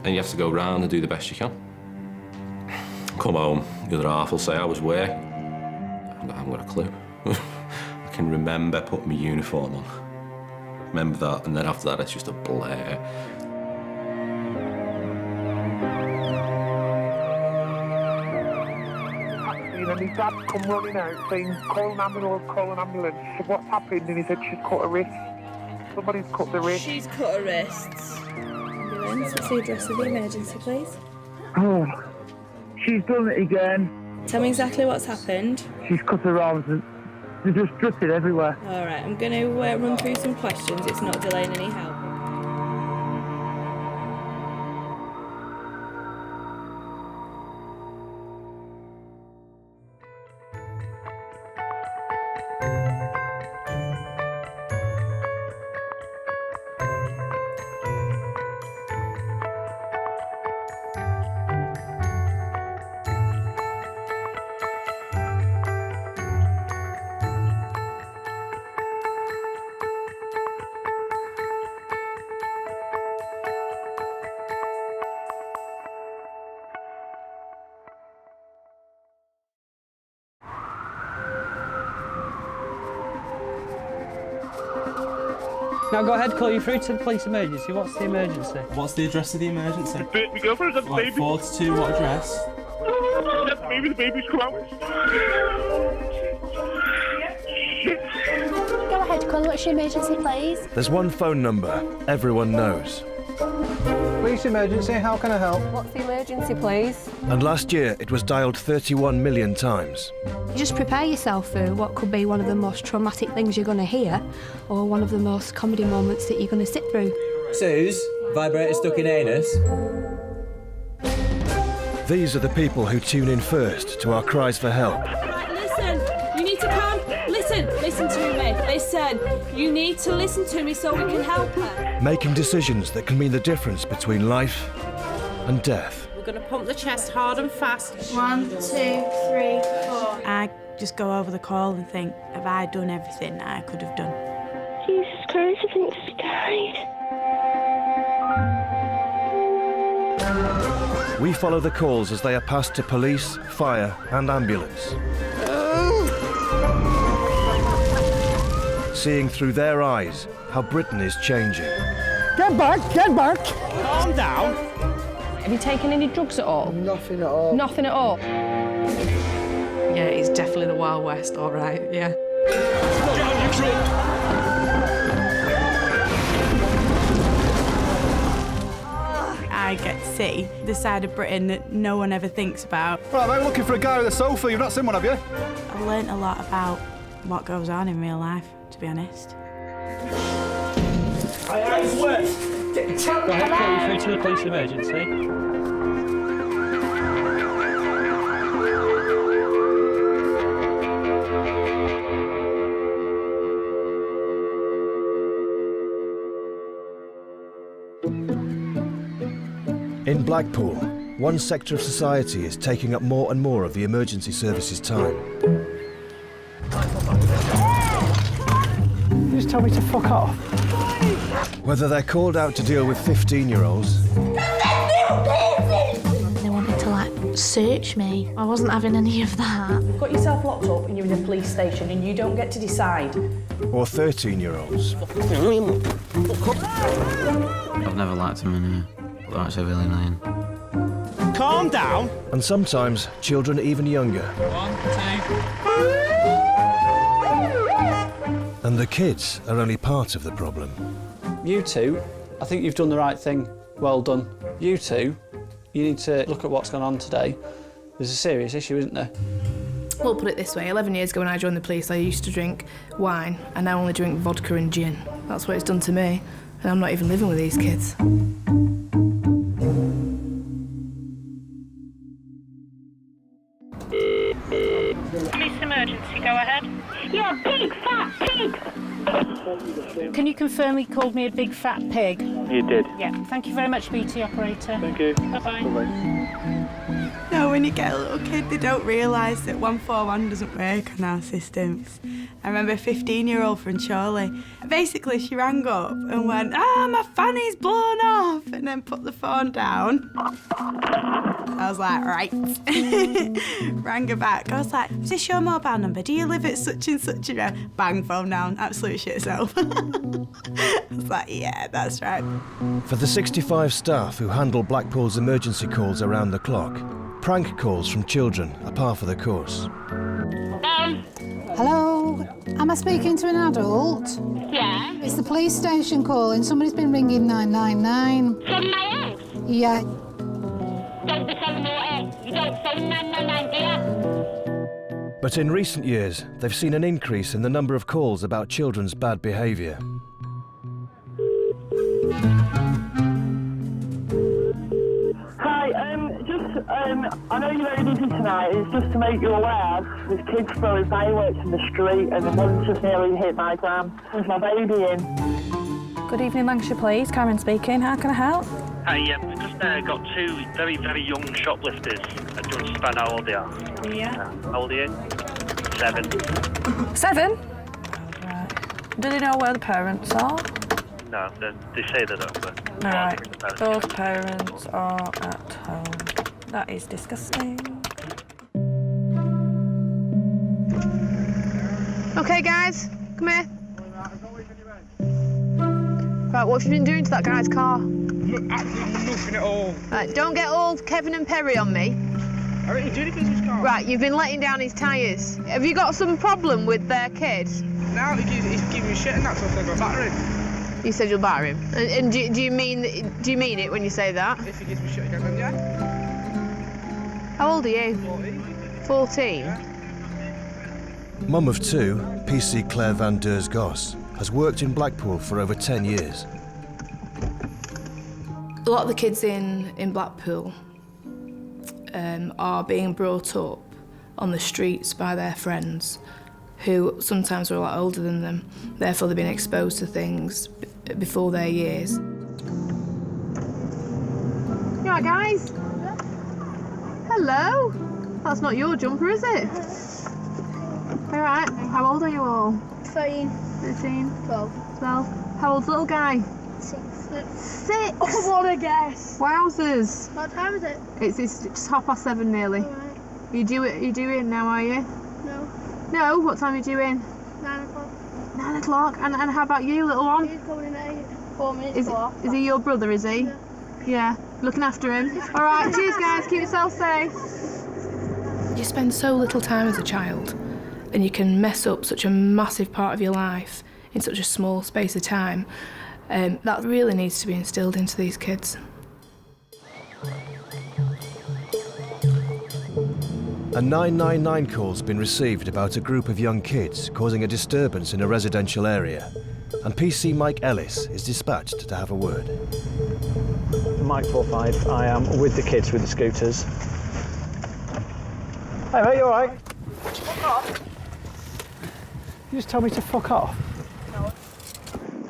And you have to go round and do the best you can. Come home, the other half will say, "I was where?" I haven't got a clue. I can remember putting my uniform on. Remember that, and then after that it's just a blur. And his dad come running out saying, call an ambulance. What's happened? And he said, she's cut her wrist. Somebody's cut the wrist. She's cut her wrists. Ambulance, what's the address of the emergency, please? Oh, she's done it again. Tell me exactly what's happened. She's cut her arms and they're just drifted everywhere. All right, I'm going to run through some questions. It's not delaying any help. Now go ahead, call you through to the police emergency. What's the emergency? What's the address of the emergency? My girlfriend's got the baby. 42, what address? The baby's come out. Go ahead, call. What's your emergency, please? There's one phone number everyone knows. Police emergency, how can I help? What's the emergency, please? And last year it was dialled 31 million times. Just prepare yourself for what could be one of the most traumatic things you're going to hear, or one of the most comedy moments that you're going to sit through. Suze, vibrator stuck in anus. These are the people who tune in first to our cries for help. Right, listen, you need to calm. Listen to me. Listen, you need to listen to me so we can help her. Making decisions that can mean the difference between life and death. We're going to pump the chest hard and fast. 1, 2, 3, 4. I just go over the call and think, have I done everything that I could have done? Jesus Christ, I think she died. We follow the calls as they are passed to police, fire and ambulance. Seeing through their eyes how Britain is changing. Get back, get back! Calm down. Have you taken any drugs at all? Nothing at all. Nothing at all? Yeah, it's definitely the Wild West, all right, yeah. I get to see the side of Britain that no one ever thinks about. Right, mate, we're looking for a guy with a sofa. You've not seen one, have you? I've learnt a lot about what goes on in real life, to be honest. Go ahead, call you through to the police emergency. In Blackpool, one sector of society is taking up more and more of the emergency services time. You just tell me to fuck off. Whether they're called out to deal with 15-year-olds They wanted to, search me. I wasn't having any of that. You've got yourself locked up and you're in a police station and you don't get to decide. or 13-year-olds. I've never liked him in but that's really annoying. Calm down. And sometimes children even younger. 1, 2. And the kids are only part of the problem. You two, I think you've done the right thing. Well done. You two, you need to look at what's gone on today. There's a serious issue, isn't there? Well, put it this way, 11 years ago when I joined the police, I used to drink wine, and I only drink vodka and gin. That's what it's done to me, and I'm not even living with these kids. Police emergency. Can you confirm he called me a big fat pig? You did. Yeah. Thank you very much, BT operator. Thank you. Bye-bye. No, when you get a little kid, they don't realise that 141 doesn't work on our systems. I remember a 15-year-old from Chorley. Basically, she rang up and went, my fanny's blown off, and then put the phone down. I was like, right. Rang her back. I was like, is this your mobile number? Do you live at such and such a road? Bang, phone down. Absolute shit self. I was like, yeah, that's right. For the 65 staff who handle Blackpool's emergency calls around the clock, prank calls from children are par for the course. Hello, am I speaking to an adult? Yeah. It's the police station calling. Somebody's been ringing 999. From my house? Yeah. Don't be so naughty. You don't phone 999, do you? But in recent years, they've seen an increase in the number of calls about children's bad behaviour. Hi, I know you're very busy tonight. It's just to make you aware, there's kids throwing fireworks in the street and the one's just nearly hit my gram. There's my baby in. Good evening, Lancashire Police. Karen speaking. How can I help? Hi, we've just got two very, very young shoplifters. Do you understand how old they are? Yeah. How old are you? 7. 7? Right. Do they know where the parents are? No, they say they don't, but... All right. Both parents are at home. That is disgusting. Okay, guys, come here. Right, what have you been doing to that guy's car? Absolutely nothing at all. Right, don't get all Kevin and Perry on me. I already did it with his car. Right, you've been letting down his tyres. Have you got some problem with their kids? Now he's giving me shit and that's what I got batter him. You said you'll batter him. And do you mean it when you say that? If he gives me shit again, then yeah. How old are you? 14. Mum of 2, PC Claire van Deurs Goss, has worked in Blackpool for over 10 years. A lot of the kids in Blackpool are being brought up on the streets by their friends who sometimes are a lot older than them. Therefore, they've been exposed to things before their years. You alright, guys? Hello? That's not your jumper, is it? Alright, how old are you all? 13. 13? 12. 12. How old's the little guy? 6. 6? Oh, what a guess. Wowzers. What time is it? It's just 7:30 nearly. Alright. You do in now, are you? No. No? What time are you due in? 9 o'clock. 9 o'clock? And how about you, little one? He's coming in at 4 minutes Is he your brother, is he? Yeah. Looking after him? Alright, cheers guys, keep yourself safe. You spend so little time as a child and you can mess up such a massive part of your life in such a small space of time. That really needs to be instilled into these kids. A 999 call's been received about a group of young kids causing a disturbance in a residential area, and PC Mike Ellis is dispatched to have a word. Mike 45, I am with the kids with the scooters. Hey mate, you alright? Fuck off. You just told me to fuck off. No.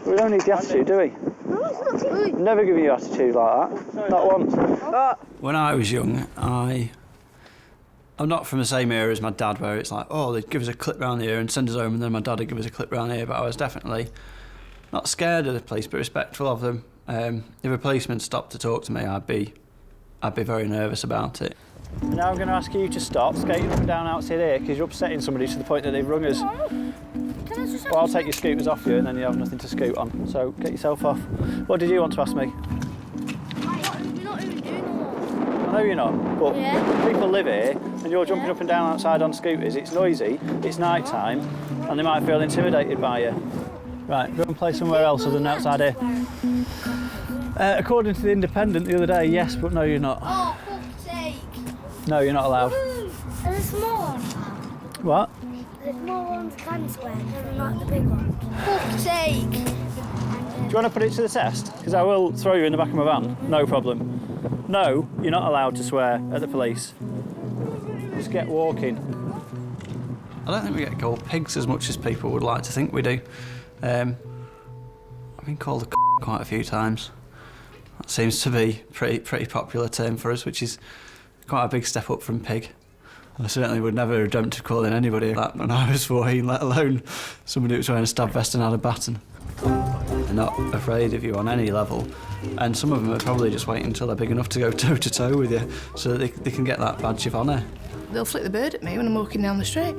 We don't need the attitude, do we? No, it's not too. Never give you attitude like that. Not once. When I was young, I'm not from the same era as my dad, where it's like, oh, they'd give us a clip round the ear and send us home, and then my dad would give us a clip round the ear. But I was definitely not scared of the police, but respectful of them. If a policeman stopped to talk to me, I'd be very nervous about it. Now I'm going to ask you to stop skating up and down outside here because you're upsetting somebody to the point that they've rung us. Well, I'll take your scooters off you and then you have nothing to scoot on. So get yourself off. What did you want to ask me? You're not even doing all. I know you're not, but people live here and you're jumping up and down outside on scooters. It's noisy, it's night time, and they might feel intimidated by you. Right, go and play somewhere else other than outside here. According to the Independent the other day, yes, but no, you're not. Oh, fuck's sake. No, you're not allowed. Are the small ones? What? The small ones can swear, they're not the big ones. Fuck's sake. Do you want to put it to the test? Because I will throw you in the back of my van, no problem. No, you're not allowed to swear at the police. Just get walking. I don't think we get called pigs as much as people would like to think we do. I've been called a quite a few times. That seems to be a pretty popular term for us, which is quite a big step up from pig. I certainly would never have dreamt of calling anybody that when I was 14, let alone somebody who was wearing a stab vest and had a baton. They're not afraid of you on any level, and some of them are probably just waiting until they're big enough to go toe-to-toe with you so that they can get that badge of honour. They'll flick the bird at me when I'm walking down the street.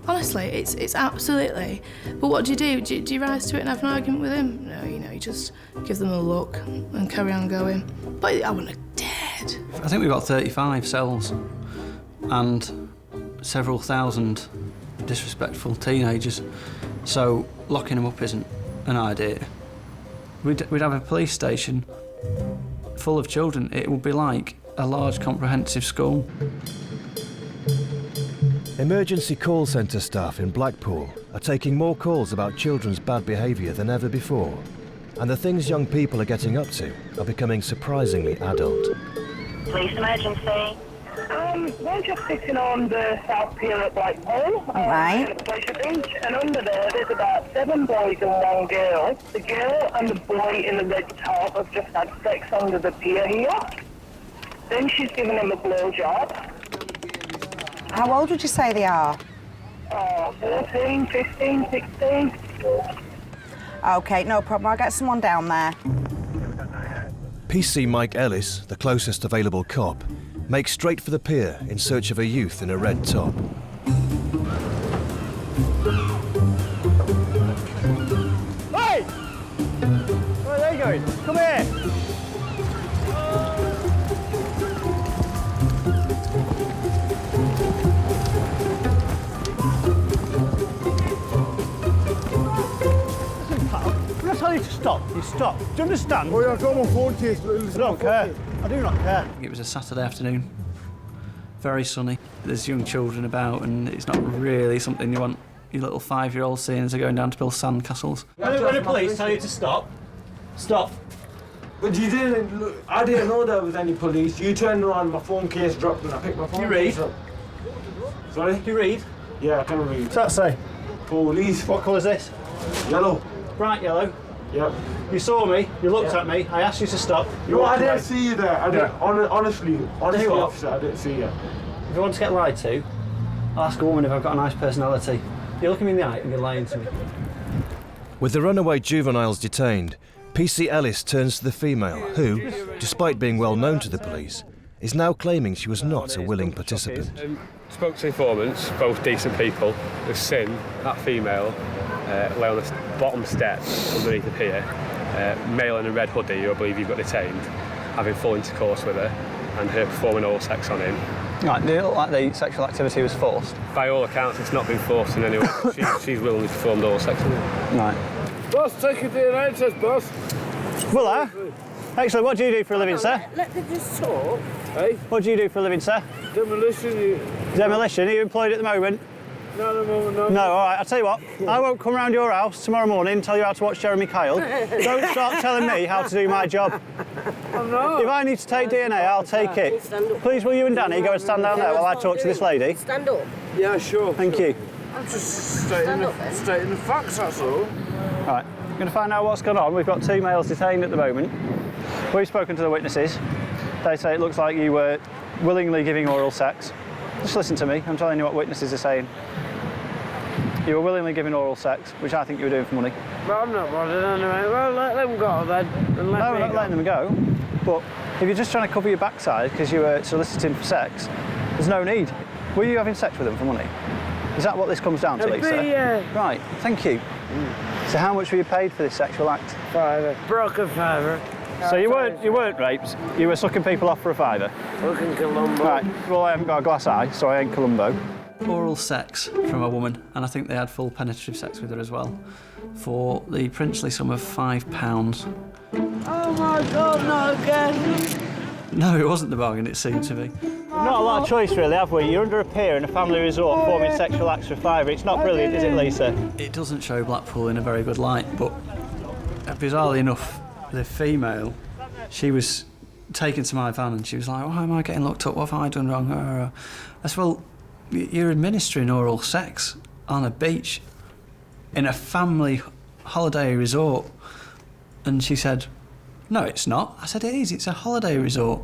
Honestly, it's absolutely... But what do? Do you rise to it and have an argument with him? No, you just give them a look and carry on going. But I wouldn't have dared. I think we've got 35 cells and several thousand disrespectful teenagers, so locking them up isn't an idea. We'd have a police station full of children. It would be like a large comprehensive school. Emergency call centre staff in Blackpool are taking more calls about children's bad behaviour than ever before, and the things young people are getting up to are becoming surprisingly adult. Police emergency. We're just sitting on the South Pier at Blackpool. Right. At the Pleasure Beach, and under there's about 7 boys and 1 girl. The girl and the boy in the red top have just had sex under the pier here. Then she's given him a blowjob. How old would you say they are? 14, 15, 16. OK, no problem. I'll get someone down there. PC Mike Ellis, the closest available cop, makes straight for the pier in search of a youth in a red top. Hey! Where are they going? Come here! Listen, pal, when I tell you to stop, you stop. Do you understand? Oh, yeah, I've got my phone case. I don't care. I do not care. It was a Saturday afternoon, very sunny. There's young children about, and it's not really something you want your little 5-year-olds seeing as they're going down to build sandcastles. When the police tell you to stop, stop. But you didn't look, I didn't know there was any police. You turned around, my phone case dropped, and I picked my phone case up. Sorry? Do you read? Yeah, I can read. What's that say? Police. What colour is this? Yellow. Bright yellow. Yep. You saw me, you looked at me, I asked you to stop. No, I didn't see you there. I didn't, honestly, Tell you what, officer, I didn't see you. If you want to get lied to, I'll ask a woman if I've got a nice personality. You look me in the eye and you're lying to me. With the runaway juveniles detained, PC Ellis turns to the female who, despite being well known to the police, is now claiming she was not a willing participant. Spoke to informants, both decent people, who've seen that female lay on the bottom steps underneath the pier, male in a red hoodie, who I believe you've got detained, having full intercourse with her, and her performing oral sex on him. Right, do you look like the sexual activity was forced? By all accounts, it's not been forced in any way. She's willingly performed oral sex on him. Right. Boss, take a DNA test, boss. Will I? Excellent. What do you do for a living, sir? Let them just talk. Hey? What do you do for a living, sir? Demolition. Demolition? Are you employed at the moment? No, no, no. No, all right, I'll tell you what. I won't come round your house tomorrow morning and tell you how to watch Jeremy Kyle. Don't start telling me how to do my job. I'm not. If I need to take DNA, I'll take it. Please, will you and Danny go and stand down there while I talk to this lady? Stand up. Yeah, sure. Thank you. I'm just stating the facts, that's all. All right, we're going to find out what's gone on. We've got 2 males detained at the moment. We've spoken to the witnesses. They say it looks like you were willingly giving oral sex. Just listen to me, I'm telling you what witnesses are saying. You were willingly giving oral sex, which I think you were doing for money. But I'm not bothered anyway. Well, let them go then. And let no, me we're not go. letting them go. But if you're just trying to cover your backside because you were soliciting for sex, there's no need. Were you having sex with them for money? Is that what this comes down to, Lisa? Yeah. Right, thank you. So how much were you paid for this sexual act? £5. Broke a £5. So you weren't raped, you were sucking people off for a £5? Fucking Columbo. Right, well I haven't got a glass eye, so I ain't Columbo. Oral sex from a woman, and I think they had full penetrative sex with her as well, for the princely sum of £5. Oh my God, not again. No, it wasn't the bargain, it seemed to be. Not a lot of choice really, have we? You're under a pier in a family resort performing sexual acts for £5. It's not brilliant, is it, Lisa? It doesn't show Blackpool in a very good light, but bizarrely enough, the female, she was taken to my van and she was like, why am I getting locked up? What have I done wrong? I said, well, you're administering oral sex on a beach in a family holiday resort. And she said, no, it's not. I said, it is, it's a holiday resort.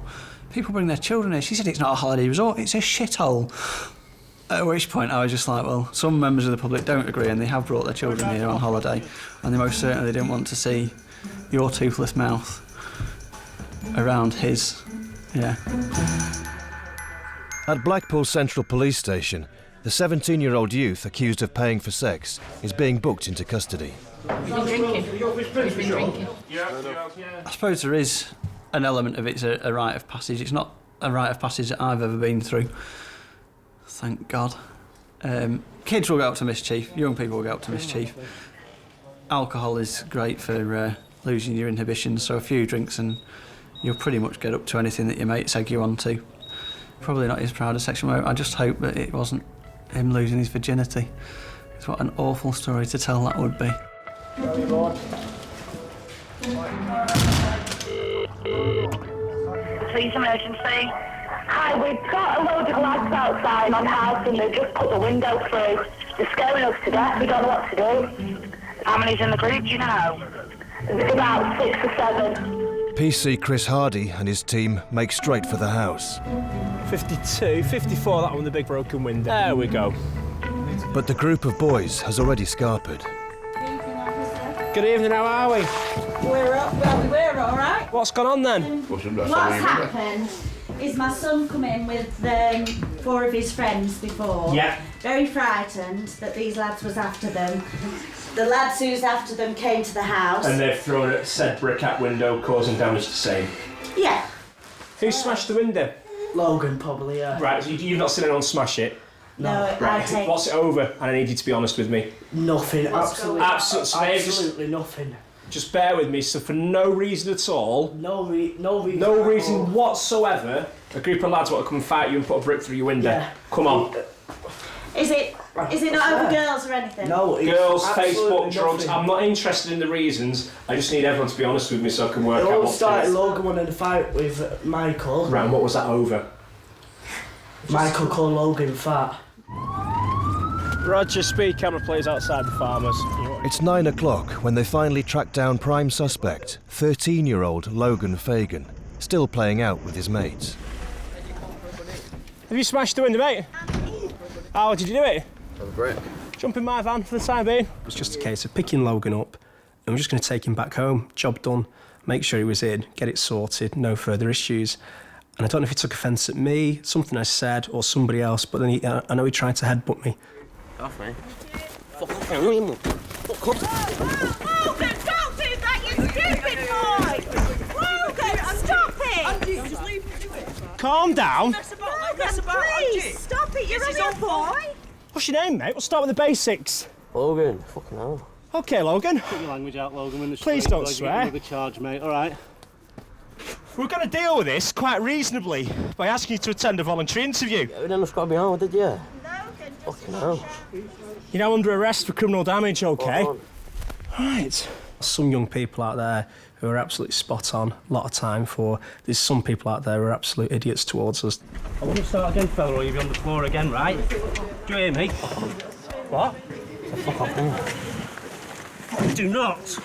People bring their children here. She said, it's not a holiday resort, it's a shithole. At which point I was just like, well, some members of the public don't agree and they have brought their children here on holiday and they most certainly didn't want to see your toothless mouth around his, yeah. At Blackpool Central Police Station, the 17-year-old youth accused of paying for sex is being booked into custody. We've been drinking. I suppose there is an element of it's a rite of passage. It's not a rite of passage that I've ever been through. Thank God. Kids will get up to mischief, young people will get up to mischief. Alcohol is great for losing your inhibitions, so a few drinks and you'll pretty much get up to anything that your mates egg you on to. Probably not his proudest sexual moment. I just hope that it wasn't him losing his virginity. It's what an awful story to tell that would be. Police emergency. Hi, we've got a load of lads outside on house and they've just put the window through. They're scaring us to death, we don't know what to do. How many's in the group, do you know? There's about 6 or 7. PC Chris Hardy and his team make straight for the house. 52, 54, that one, the big broken window. There we go. But the group of boys has already scarpered. Good evening, how are we? We're all right. What's gone on then? What's happened is my son come in with 4 of his friends before. Yeah. Very frightened that these lads was after them. The lads who's after them came to the house. And they've thrown a said brick out window, causing damage to same. Yeah. Who smashed the window? Logan, probably, yeah. Right, so you've not seen anyone smash it? No, Right, what's it over? And I need you to be honest with me. Nothing, absolutely nothing. Just bear with me. So for no reason at all, no reason whatsoever, a group of lads want to come and fight you and put a brick through your window. Yeah. Come on. Is it not over girls or anything? No, it's girls, absolutely Facebook, drugs. nothing. I'm not interested in the reasons. I just need everyone to be honest with me so I can work It out all what's started Logan wanting to fight with Michael. Right, and what was that over? Michael called Logan fat. Roger, speed camera plays outside the farmers. It's 9 o'clock when they finally track down prime suspect, 13-year-old Logan Fagan, still playing out with his mates. Have you smashed the window, mate? How did you do it? Over brick. Jump in my van for the time being. It's just a case of picking Logan up and we're just going to take him back home. Job done. Make sure he was in, get it sorted, no further issues. And I don't know if he took offence at me, something I said, or somebody else, but then I know he tried to headbutt me. Off, mate. Fuck off. Logan, don't do that, you stupid boy! Logan, stop it! Calm down. Logan, please, stop it, you're only a boy. What's your name, mate? We'll start with the basics. Logan, fucking hell. OK, Logan. Put your language out, Logan, in the Please street, don't swear. Another charge, mate, all right? We're going to deal with this quite reasonably by asking you to attend a voluntary interview. Yeah, we didn't have to be on, did you? Fucking hell. You're now under arrest for criminal damage, OK? Right. Some young people out there who are absolutely spot on, a lot of time for. There's some people out there who are absolute idiots towards us. I want to start again, fella, or you'll be on the floor again, right? Do you hear me? What? Fuck off, man. Do not.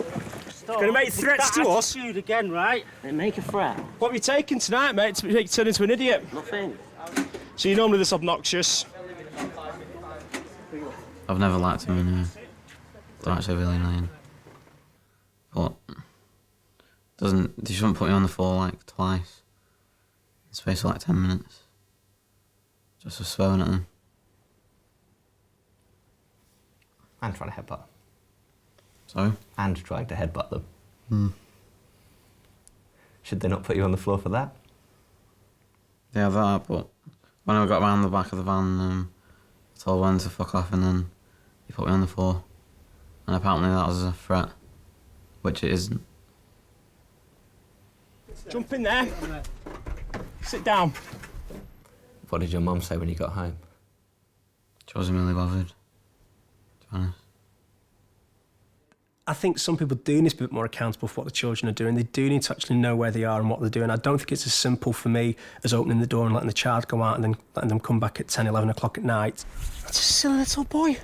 Going to make threats to us? Attitude again, right? They make a threat. What have you taken tonight, mate, to make you turn into an idiot? Nothing. So you're normally this obnoxious? I've never liked him anyway. They're actually really annoying. But they shouldn't put me on the floor like twice. In space of like 10 minutes. Just for swearing at them. And trying to headbutt. Sorry? And trying to headbutt them. Hmm. Should they not put you on the floor for that? Yeah, that, but when I got round the back of the van, I told one to fuck off and then he put me on the floor. And apparently that was a threat, which it isn't. Jump in there. Sit down. What did your mum say when you got home? She wasn't really bothered, to be honest. I think some people do need to be a bit more accountable for what the children are doing. They do need to actually know where they are and what they're doing. I don't think it's as simple for me as opening the door and letting the child go out and then letting them come back at 10, 11 o'clock at night. That's a silly little boy.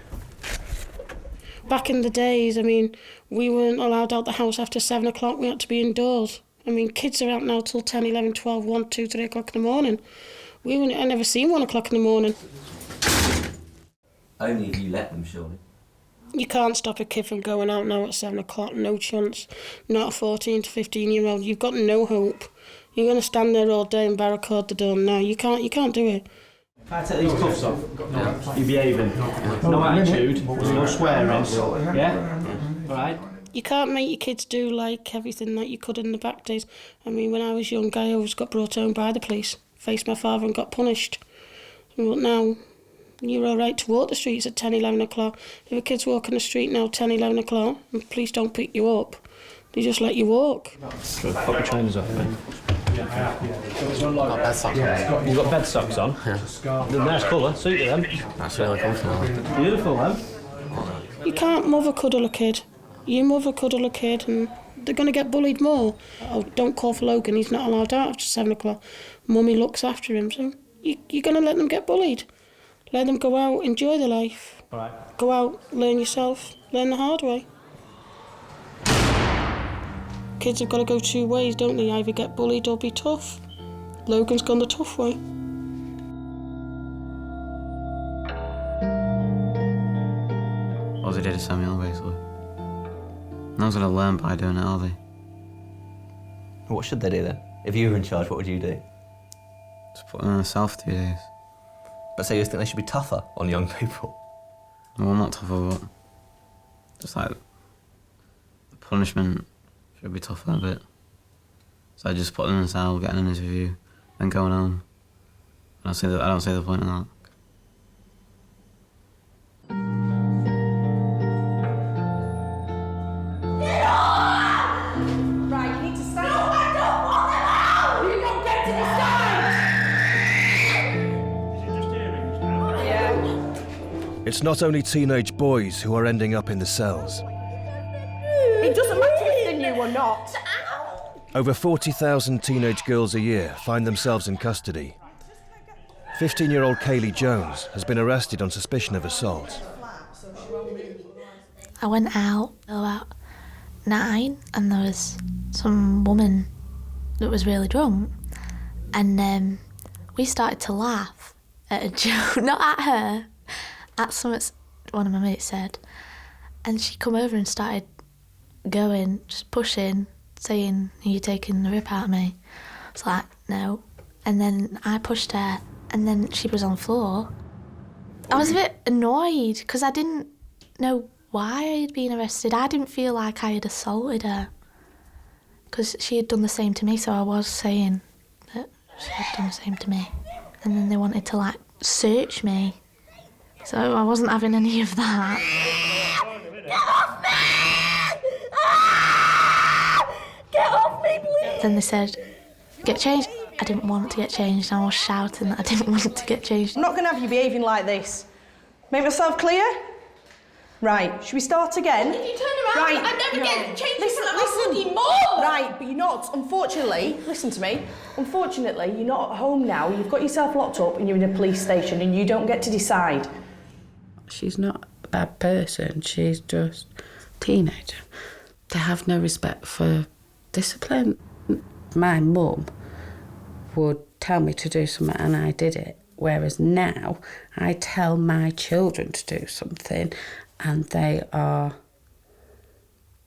Back in the days, I mean, we weren't allowed out the house after 7 o'clock. We had to be indoors. I mean, kids are out now till 10, 11, 12, 1, 2, 3 o'clock in the morning. I never seen 1 o'clock in the morning. Only if you let them, surely. You can't stop a kid from going out now at 7 o'clock, no chance. Not a 14 to 15-year-old, you've got no hope. You're going to stand there all day and barricade the door. No, you can't do it. If I take these cuffs off, you're behaving. No attitude, no swearing. Yeah? All right? You can't make your kids do like everything that you could in the back days. I mean, when I was young, I always got brought home by the police, faced my father and got punished. But now, you're all right to walk the streets at 10, 11 o'clock. If a kid's walking the street now 10, 11 o'clock and the police don't pick you up, they just let you walk. Good, put your trainers off, mate. Got bed socks on. You've got bed socks on? Yeah. The nice colour, suit you them. That's really comfortable. Beautiful, them. You can't mother cuddle a kid. You mother cuddle a kid and they're going to get bullied more. Oh, don't call for Logan, he's not allowed out after 7 o'clock. Mummy looks after him, so you're going to let them get bullied. Let them go out, enjoy their life. All right. Go out, learn yourself, learn the hard way. Kids have got to go 2 ways, don't they? Either get bullied or be tough. Logan's gone the tough way. All they did is Samuel, basically. No one's going to learn by doing it, are they? What should they do then? If you were in charge, what would you do? Just put them in a cell for 2 days. But so you think they should be tougher on young people? Well, not tougher, but just like the punishment should be tougher a bit. So I just put them in a cell, getting an interview, then going home. I don't see the point in that. Right, you need to stand. No, I don't want them out! You don't get to decide! Yeah. It's not only teenage boys who are ending up in the cells. It doesn't matter if they're new or not. Over 40,000 teenage girls a year find themselves in custody. 15-year-old Kaylee Jones has been arrested on suspicion of assault. I went out about 9 and there was some woman that was really drunk and we started to laugh at a joke, not at her, at something one of my mates said, and she come over and started going, just pushing, saying, "Are you taking the rip out of me?" I was like, "No." And then I pushed her and then she was on the floor. I was a bit annoyed because I didn't know why I had been arrested. I didn't feel like I had assaulted her because she had done the same to me, so I was saying that she had done the same to me. And then they wanted to like search me, so I wasn't having any of that. Get off me! Ah! Get off me, please! Then they said, "Get changed." I didn't want to get changed. I was shouting that I didn't want to get changed. I'm not going to have you behaving like this. Make myself clear? Right, should we start again? If you turn around, right. I never get changed in front of my bloody mum! Right, but you're not, unfortunately, listen to me, unfortunately, you're not at home now, you've got yourself locked up and you're in a police station and you don't get to decide. She's not a bad person, she's just a teenager. They have no respect for discipline. My mum would tell me to do something and I did it, whereas now I tell my children to do something and they are,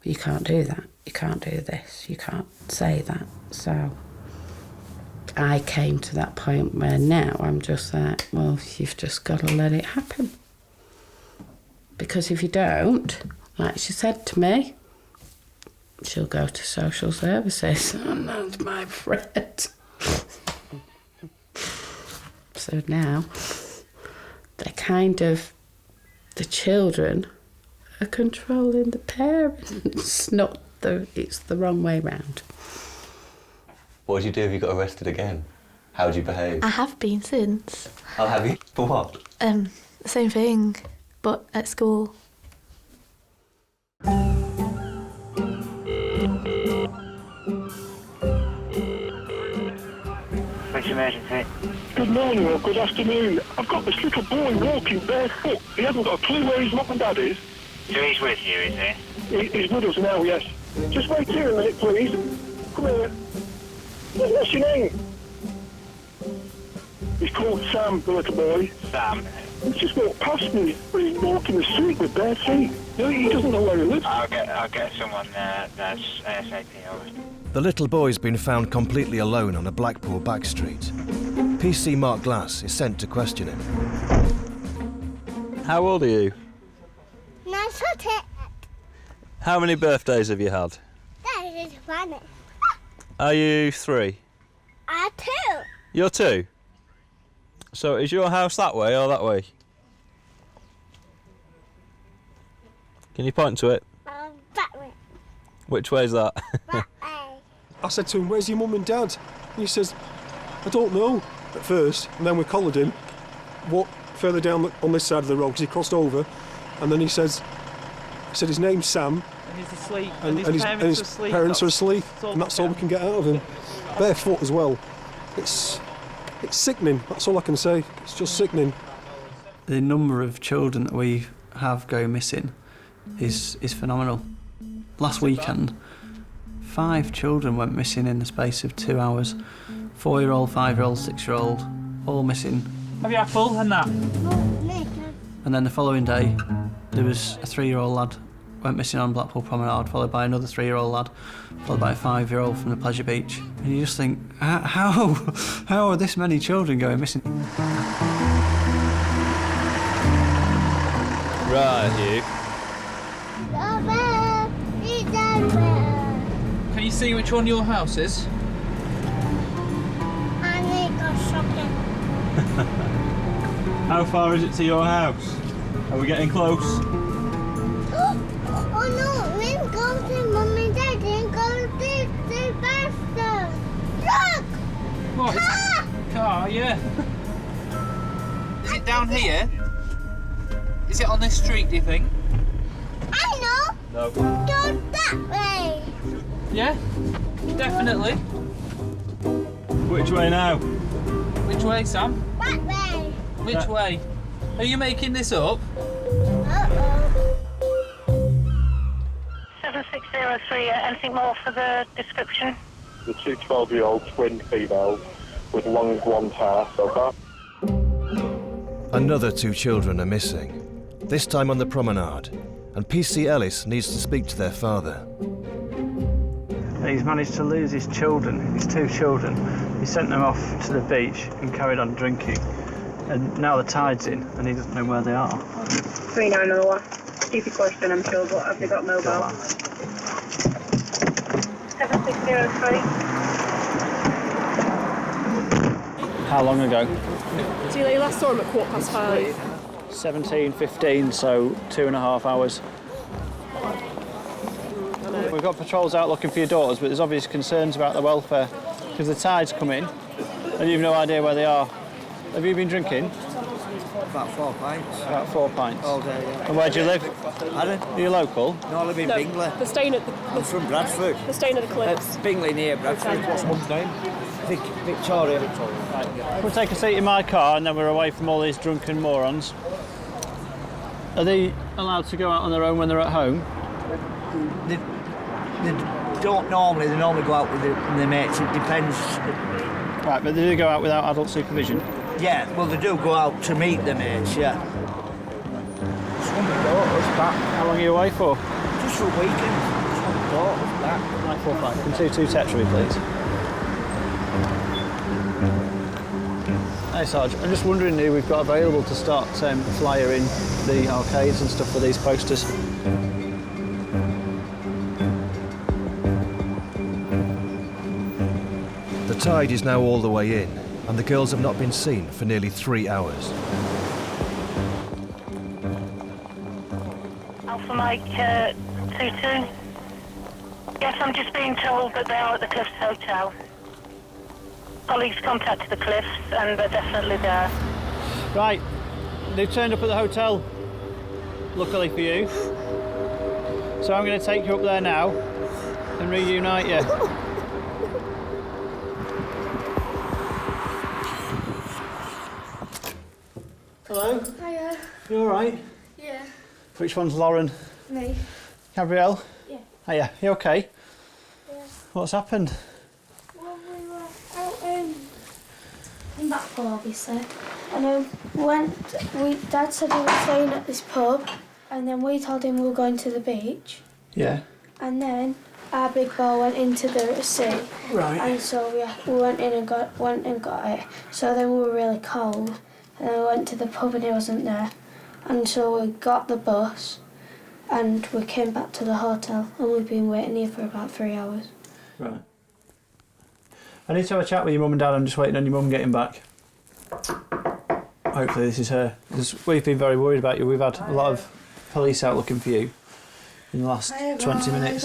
"You can't do that, you can't do this, you can't say that." So I came to that point where now I'm just like, well, you've just got to let it happen. Because if you don't, like she said to me, she'll go to social services. And that's my friend. So now, they're kind of, the children are controlling the parents. It's the wrong way round. What would you do if you got arrested again? How would you behave? I have been since. Oh, have you? For what? The same thing, but at school. Which emergency? Good morning or good afternoon. I've got this little boy walking barefoot. He hasn't got a clue where his mum and dad is. So he's with you, is he? He's with us now, yes. Just wait here a minute, please. Come here. What's your name? He's called Sam, the little boy. Sam. He's just walked past me. He's walking the street with bare feet. He doesn't know where he lives. I'll get someone that's ASAP over. The little boy's been found completely alone on a Blackpool back street. PC Mark Glass is sent to question him. How old are you? Nice to How many birthdays have you had? That is funny. Are you 3? I too. You're 2? So is your house that way or that way? Can you point to it? That way. Which way is that? I said to him, where's your mum and dad? And he says, I don't know, at first. And then we collared him, walked further down on this side of the road because he crossed over. And then he said his name's Sam. And he's asleep. And his parents are asleep. And that's all we can get out of him. Barefoot as well. It's sickening, that's all I can say. It's just sickening. The number of children that we have go missing is phenomenal. Last weekend, 5 children went missing in the space of 2 hours. 4-year-old, 5-year-old, 6-year-old, all missing. Have you apple and that? And then the following day, there was a 3-year-old lad went missing on Blackpool Promenade, followed by another 3-year-old lad, followed by a 5-year-old from the Pleasure Beach. And you just think, how are this many children going missing? Right, you. Can you see which one your house is? I need to go shopping. How far is it to your house? Are we getting close? Oh no, we didn't go to Mum and Dad, didn't go to the bathroom. Look! What? Car, yeah. Is it down here? Is it on this street, do you think? I know! No. Go that way! Yeah, definitely. Which way now? Which way, Sam? That way! Which way? Are you making this up? 7603, anything more for the description? The 2 12-year-old twin females with long blonde hair, so far. Another 2 children are missing, this time on the promenade, and PC Ellis needs to speak to their father. He's managed to lose his children, his 2 children. He sent them off to the beach and carried on drinking. And now the tide's in and he doesn't know where they are. 3901. Stupid question, I'm sure, but have they got mobile? 7603. How long ago? So you last saw him at 5:15. 17:15, so 2.5 hours. We've got patrols out looking for your daughters, but there's obvious concerns about their welfare because the tide's come in and you've no idea where they are. Have you been drinking? About 4 pints. About 4 pints. All day, yeah. And where do you live? Pardon? Are you local? No, I live in Bingley. They're staying at I'm from Bradford. They're staying at the cliffs. Bingley near Bradford. What's mum's name? Victoria. Right. We'll take a seat in my car and then we're away from all these drunken morons. Are they allowed to go out on their own when they're at home? They don't normally. They normally go out with their mates. It depends. Right, but they do go out without adult supervision? Yeah, well, they do go out to meet their mates, yeah. Some daughters back. How long are you away for? Just for a weekend. Some daughters back. 945. Can 2 Tetra, please? Hey, Sarge, I'm just wondering who we've got available to start flyering the arcades and stuff for these posters. The tide is now all the way in, and the girls have not been seen for nearly 3 hours. Alpha Mike 22. Yes, I'm just being told that they are at the Cliffs Hotel. Colleagues contacted the Cliffs and they're definitely there. Right, they've turned up at the hotel, luckily for you. So I'm going to take you up there now, and reunite you. Hello? Hiya. You alright? Yeah. Which one's Lauren? Me. Gabrielle? Yeah. Hiya, you okay? Yeah. What's happened? Well, we were out in Blackpool, obviously. And Dad said he was staying at this pub, and then we told him we were going to the beach. Yeah. And then our big ball went into the sea. Right. And so we went in and got it. So then we were really cold. And then we went to the pub and he wasn't there. And so we got the bus and we came back to the hotel and we've been waiting here for about 3 hours. Right. I need to have a chat with your mum and dad. I'm just waiting on your mum getting back. Hopefully this is her. Because we've been very worried about you. We've had a lot of police out looking for you in the last 20 minutes.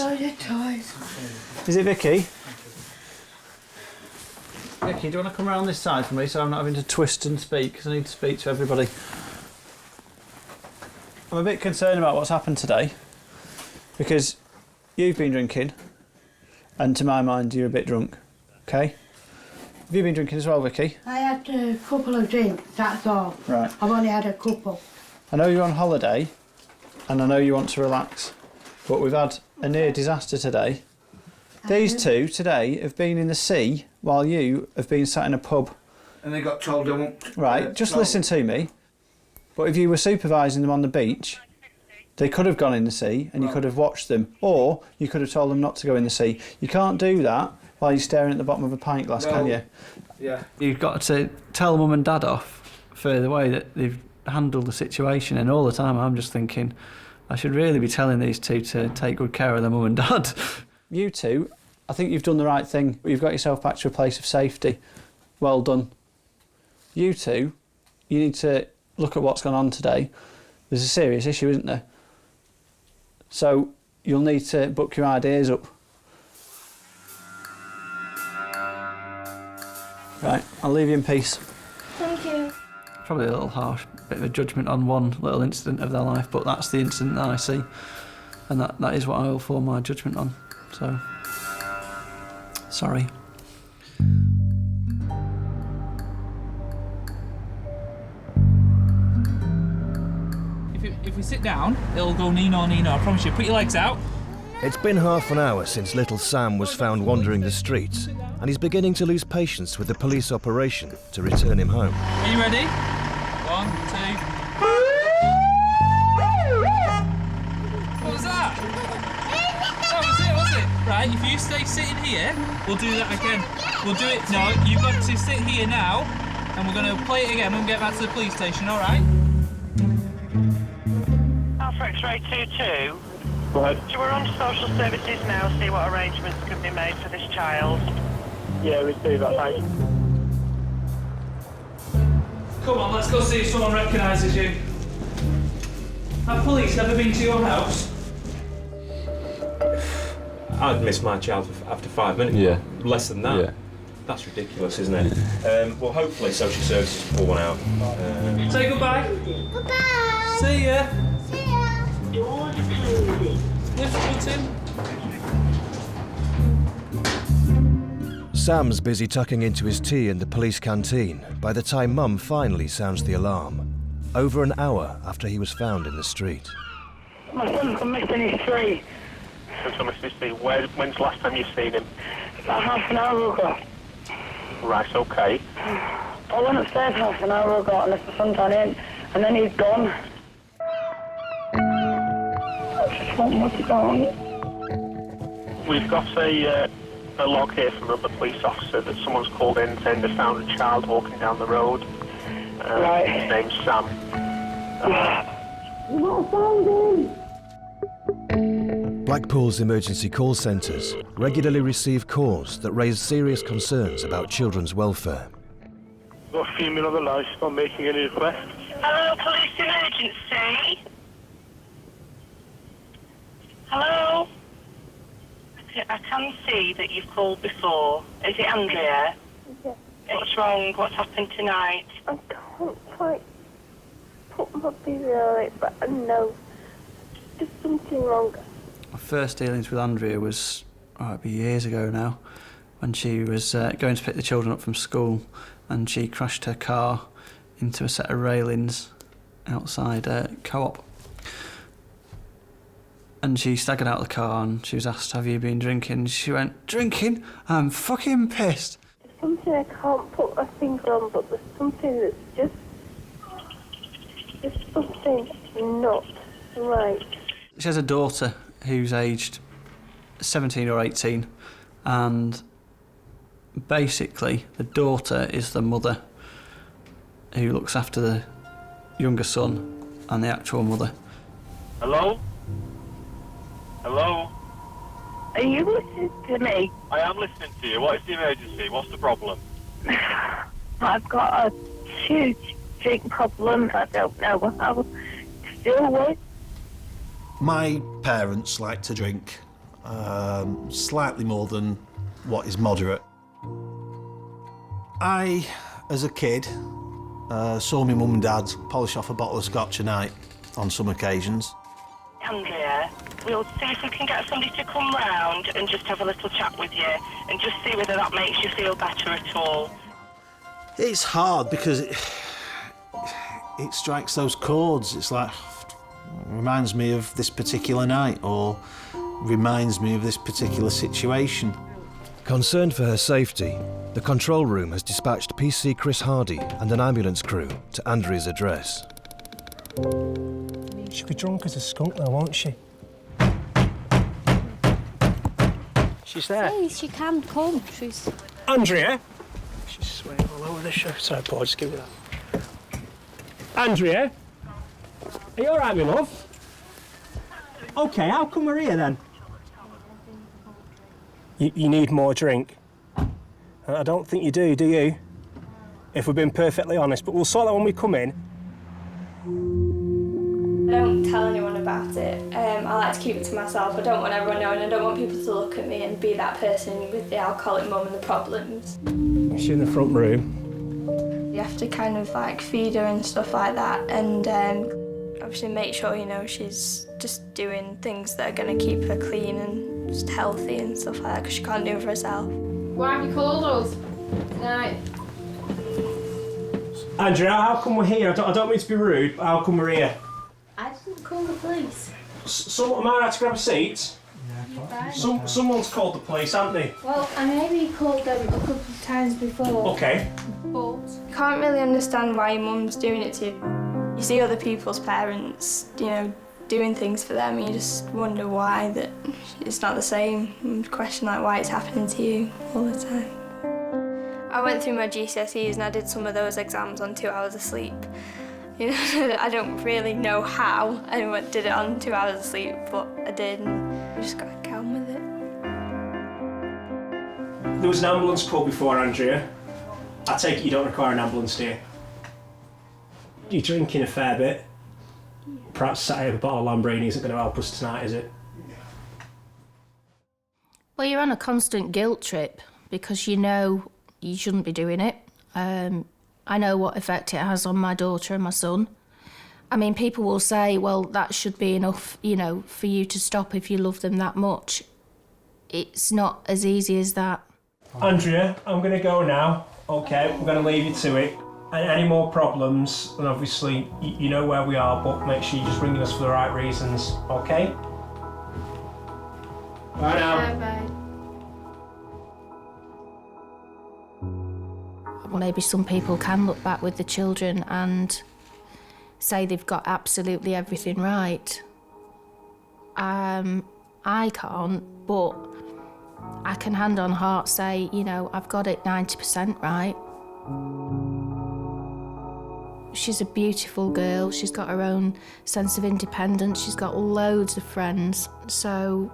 Is it Vicky? Vicky, do you want to come around this side for me so I'm not having to twist and speak, because I need to speak to everybody. I'm a bit concerned about what's happened today, because you've been drinking, and to my mind you're a bit drunk, okay? Have you been drinking as well, Vicky? I had a couple of drinks, that's all. Right. I've only had a couple. I know you're on holiday, and I know you want to relax, but we've had a near disaster today. These two today have been in the sea while you have been sat in a pub. And they got told they won't... Right, just listen to me. But if you were supervising them on the beach, they could have gone in the sea and you could have watched them, or you could have told them not to go in the sea. You can't do that while you're staring at the bottom of a pint glass, can you? Yeah. You've got to tell mum and dad off for the way that they've handled the situation, and all the time I'm just thinking, I should really be telling these two to take good care of their mum and dad. You two, I think you've done the right thing. You've got yourself back to a place of safety. Well done. You two, you need to look at what's gone on today. There's a serious issue, isn't there? So you'll need to book your ideas up. Right, I'll leave you in peace. Thank you. Probably a little harsh, bit of a judgment on one little incident of their life, but that's the incident that I see, and that is what I will form my judgment on. So, sorry. If we sit down, it'll go Nino, Nino, I promise you. Put your legs out. It's been half an hour since little Sam was found wandering the streets, and he's beginning to lose patience with the police operation to return him home. Are you ready? 1, 2... What was that? That was it, was it? Right, if you stay sitting here, we'll do that again. We'll do it... No, you've got to sit here now, and we're going to play it again when we get back to the police station, all right? Alpha X-ray 22. Go ahead. So we're on to social services now, see what arrangements can be made for this child. Yeah, we do that, thanks. Come on, let's go see if someone recognises you. Have police ever been to your house? I'd miss my child after 5 minutes. Yeah. Less than that. Yeah. That's ridiculous, isn't it? Well, hopefully social services pull one out. Say goodbye. Goodbye. See ya. See ya. Lift foot in. Sam's busy tucking into his tea in the police canteen by the time Mum finally sounds the alarm, over an hour after he was found in the street. My son's gone missing. He's 3. Since I'm missing, when's the last time you've seen him? About half an hour ago. Right, okay. I went upstairs half an hour ago and left my son down in, and then he's gone. I just want him to go on. We've got a log here from another police officer that someone's called in saying they found a child walking down the road. Right. His name's Sam. You've not found him! Blackpool's emergency call centres regularly receive calls that raise serious concerns about children's welfare. Got a female on the line, she's not making any requests. Hello, police emergency? Hello? I can see that you've called before. Is it Andrea? Yeah. What's wrong? What's happened tonight? I can't quite put my finger on it, but I know there's something wrong. My first dealings with Andrea was it'd be years ago now, when she was going to pick the children up from school, and she crashed her car into a set of railings outside Co-op. And she staggered out of the car and she was asked, "Have you been drinking?" She went, "Drinking? I'm fucking pissed." There's something I can't put my finger on, but there's something that's just something not right. She has a daughter who's aged 17 or 18, and basically the daughter is the mother who looks after the younger son and the actual mother. Hello? Hello? Are you listening to me? I am listening to you. What is the emergency? What's the problem? I've got a huge drink problem I don't know how to deal with. My parents like to drink, slightly more than what is moderate. I, as a kid, saw my mum and dad polish off a bottle of scotch a night on some occasions. Andrea, we'll see if we can get somebody to come round and just have a little chat with you and just see whether that makes you feel better at all. It's hard because it strikes those chords. It's like, reminds me of this particular night or reminds me of this particular situation. Concerned for her safety, the control room has dispatched PC Chris Hardy and an ambulance crew to Andrea's address. She'll be drunk as a skunk though, won't she? She's there. Please, she can come. She's... Andrea? She's swaying all over the show. Sorry, Paul, just give me that. Andrea? Are you all right, my love? OK, how come we're here, then? You need more drink? I don't think you do you? If we're being perfectly honest, but we'll sort that when we come in. I don't tell anyone about it. I like to keep it to myself. I don't want everyone knowing. I don't want people to look at me and be that person with the alcoholic mum and the problems. She's in the front room. You have to kind of like feed her and stuff like that, and obviously make sure, you know, she's just doing things that are going to keep her clean and just healthy and stuff like that, because she can't do it for herself. Why have you called us tonight? Andrea, how come we're here? I don't mean to be rude, but how come we're here? I didn't call the police. Am I right to grab a seat? Yeah. Someone's called the police, haven't they? Well, I maybe called them a couple of times before. OK. But you can't really understand why your mum's doing it to you. You see other people's parents, you know, doing things for them, and you just wonder why that it's not the same. And question like why it's happening to you all the time. I went through my GCSEs and I did some of those exams on 2 hours of sleep. You know, I don't really know how I did it on 2 hours of sleep, but I did, and I just got to get on with it. There was an ambulance call before, Andrea. I take it you don't require an ambulance, do you? You're drinking a fair bit. Perhaps Saturday a bottle of Lambrini isn't going to help us tonight, is it? Well, you're on a constant guilt trip because you know you shouldn't be doing it. I know what effect it has on my daughter and my son. I mean, people will say, well, that should be enough, you know, for you to stop if you love them that much. It's not as easy as that. Andrea, I'm going to go now. OK, we're going to leave you to it. And any more problems, and obviously you know where we are, but make sure you're just ringing us for the right reasons, OK? Bye now. Bye-bye. Maybe some people can look back with the children and say they've got absolutely everything right. I can't, but I can hand on heart say, you know, I've got it 90% right. She's a beautiful girl. She's got her own sense of independence. She's got loads of friends. So,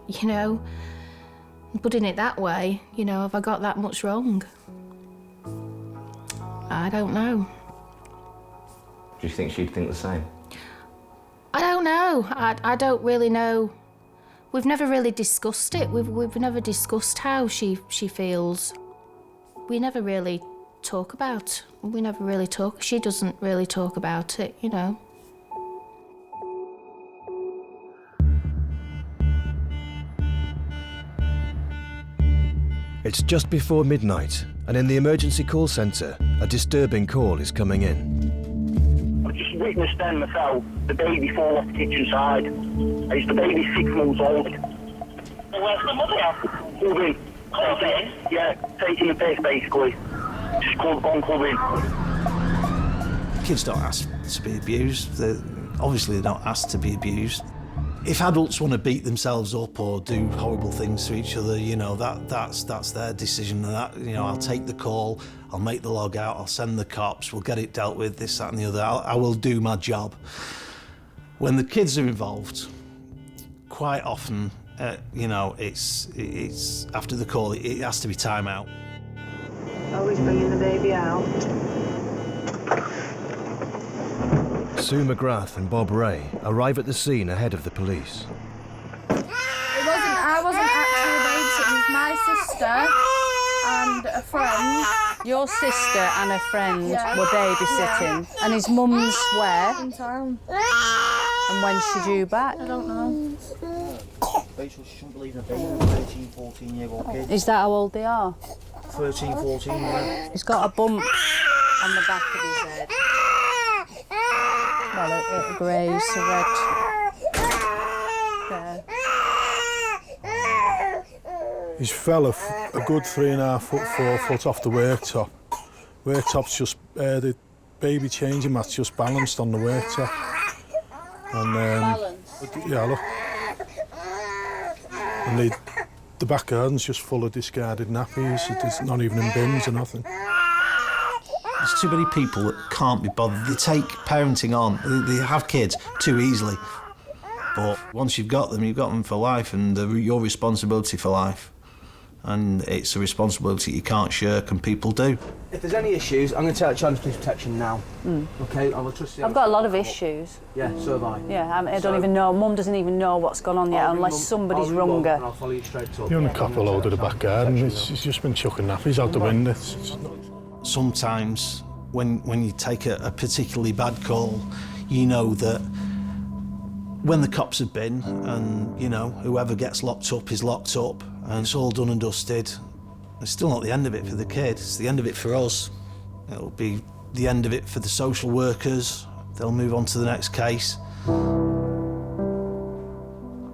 you know, putting it that way, you know, have I got that much wrong? I don't know. Do you think she'd think the same? I don't know. I don't really know. We've never really discussed it. We've never discussed how she feels. We never really talk about. We never really talk. She doesn't really talk about it, you know. It's just before midnight, and in the emergency call centre, a disturbing call is coming in. I just witnessed then myself, the baby fall off the kitchen side. It's the baby 6 months old. Where's the mother? Clubbing. Clubbing? Yeah, taking the piss basically. Just gone clubbing. Kids don't ask to be abused. Obviously, they don't ask to be abused. If adults want to beat themselves up or do horrible things to each other, you know, that's their decision. And that, you know, I'll take the call, I'll make the log out, I'll send the cops, we'll get it dealt with, this, that and the other. I will do my job. When the kids are involved, quite often, you know, it's after the call, it has to be time out. Always bringing the baby out. Sue McGrath and Bob Ray arrive at the scene ahead of the police. I wasn't actually babysitting, it was my sister and a friend. Your sister and a friend were babysitting, and his mum's where? In town. And when's she due back? I don't know. Rachel, she shouldn't believe in a baby, 13, 14-year-old kid. Is that how old they are? 13, 14, yeah. He's got a bump on the back of his head. Well, a graze, a red. There. He's fell a good 3.5 foot, 4 foot off the worktop. Worktop's just, the baby changing mat's just balanced on the worktop. And, yeah, look. And the back garden's just full of discarded nappies. It's not even in bins or nothing. There's too many people that can't be bothered. They take parenting on. They have kids too easily. But once you've got them for life, and they're your responsibility for life. And it's a responsibility you can't shirk, and people do. If there's any issues, I'm going to take Children's Police Protection now. OK, I will trust you. I've got a lot of issues. Yeah, so have I. Yeah, I don't even know. Mum doesn't even know what's gone on yet unless somebody's rung her. And I'll follow you straight up. The only couple load of the back garden. It's just been chucking nappies out the window. Sometimes when you take a particularly bad call, you know that when the cops have been, and you know whoever gets locked up is locked up, and it's all done and dusted, it's still not the end of it for the kid. It's the end of it for us. It'll be the end of it for the social workers. They'll move on to the next case.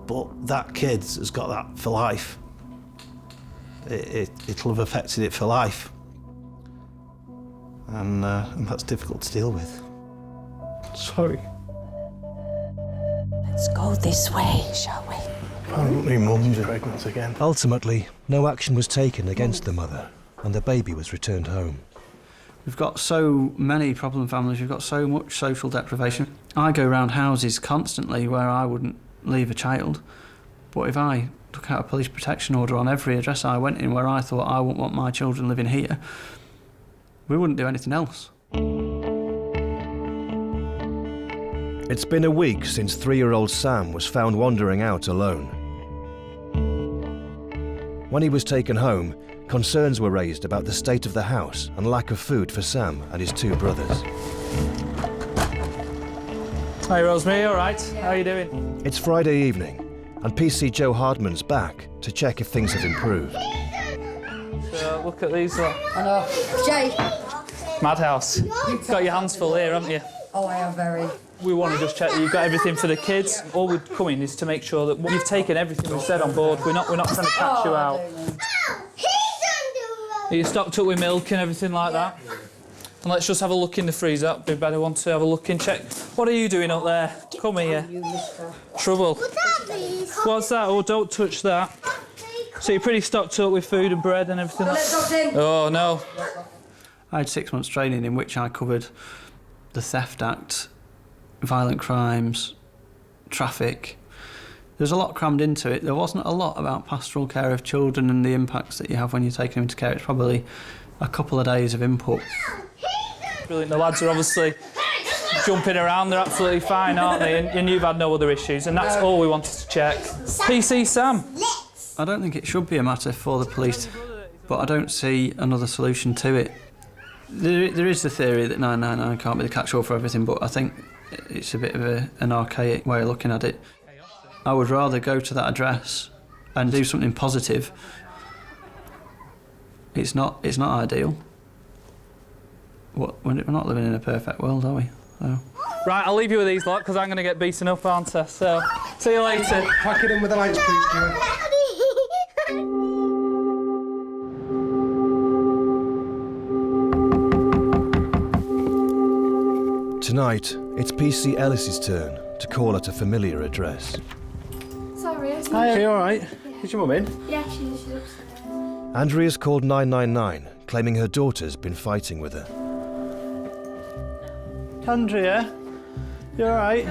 But that kid has got that for life. It'll have affected it for life. And that's difficult to deal with. Sorry. Let's go this way, shall we? Apparently Mum's pregnant again. Ultimately, no action was taken against the mother, and the baby was returned home. We've got so many problem families, we've got so much social deprivation. I go around houses constantly where I wouldn't leave a child, but if I took out a police protection order on every address I went in where I thought I wouldn't want my children living here, we wouldn't do anything else. It's been a week since 3-year-old Sam was found wandering out alone. When he was taken home, concerns were raised about the state of the house and lack of food for Sam and his 2 brothers. Hi, Rosemary, all right? How are you doing? It's Friday evening, and PC Joe Hardman's back to check if things have improved. So, look at these. I know. Jay! Madhouse. You've got your hands full here, haven't you? Oh, I am very. We want to just check that you've got everything for the kids. All we're coming is to make sure that you've taken everything we've said on board. We're not trying to catch you out. Are you stocked up with milk and everything like that? And let's just have a look in the freezer. That'd be better one to have a look and check. What are you doing up there? Come here. Trouble. What's that? Oh, don't touch that. So you're pretty stocked up with food and bread and everything. Oh, no. I had 6 months training in which I covered the Theft Act, violent crimes, traffic. There's a lot crammed into it. There wasn't a lot about pastoral care of children and the impacts that you have when you're taking them into care. It's probably a couple of days of input. Brilliant. The lads are obviously jumping around. They're absolutely fine, aren't they? And you've had no other issues, and that's all we wanted to check. PC Sam? I don't think it should be a matter for the police, but I don't see another solution to it. There is the theory that 999 can't be the catch-all for everything, but I think it's a bit of an archaic way of looking at it. I would rather go to that address and do something positive it's not ideal. We're not living in a perfect world, are we? So. Right, I'll leave you with these lot because I'm going to get beaten up, aren't I? So, see you later. Pack it in with the lights, please, Stuart. Tonight, it's PC Ellis's turn to call at a familiar address. Sorry, it's Hi, are you all right? Is your mum in? Yeah, she's upstairs. Andrea's called 999, claiming her daughter's been fighting with her. Andrea, you all right?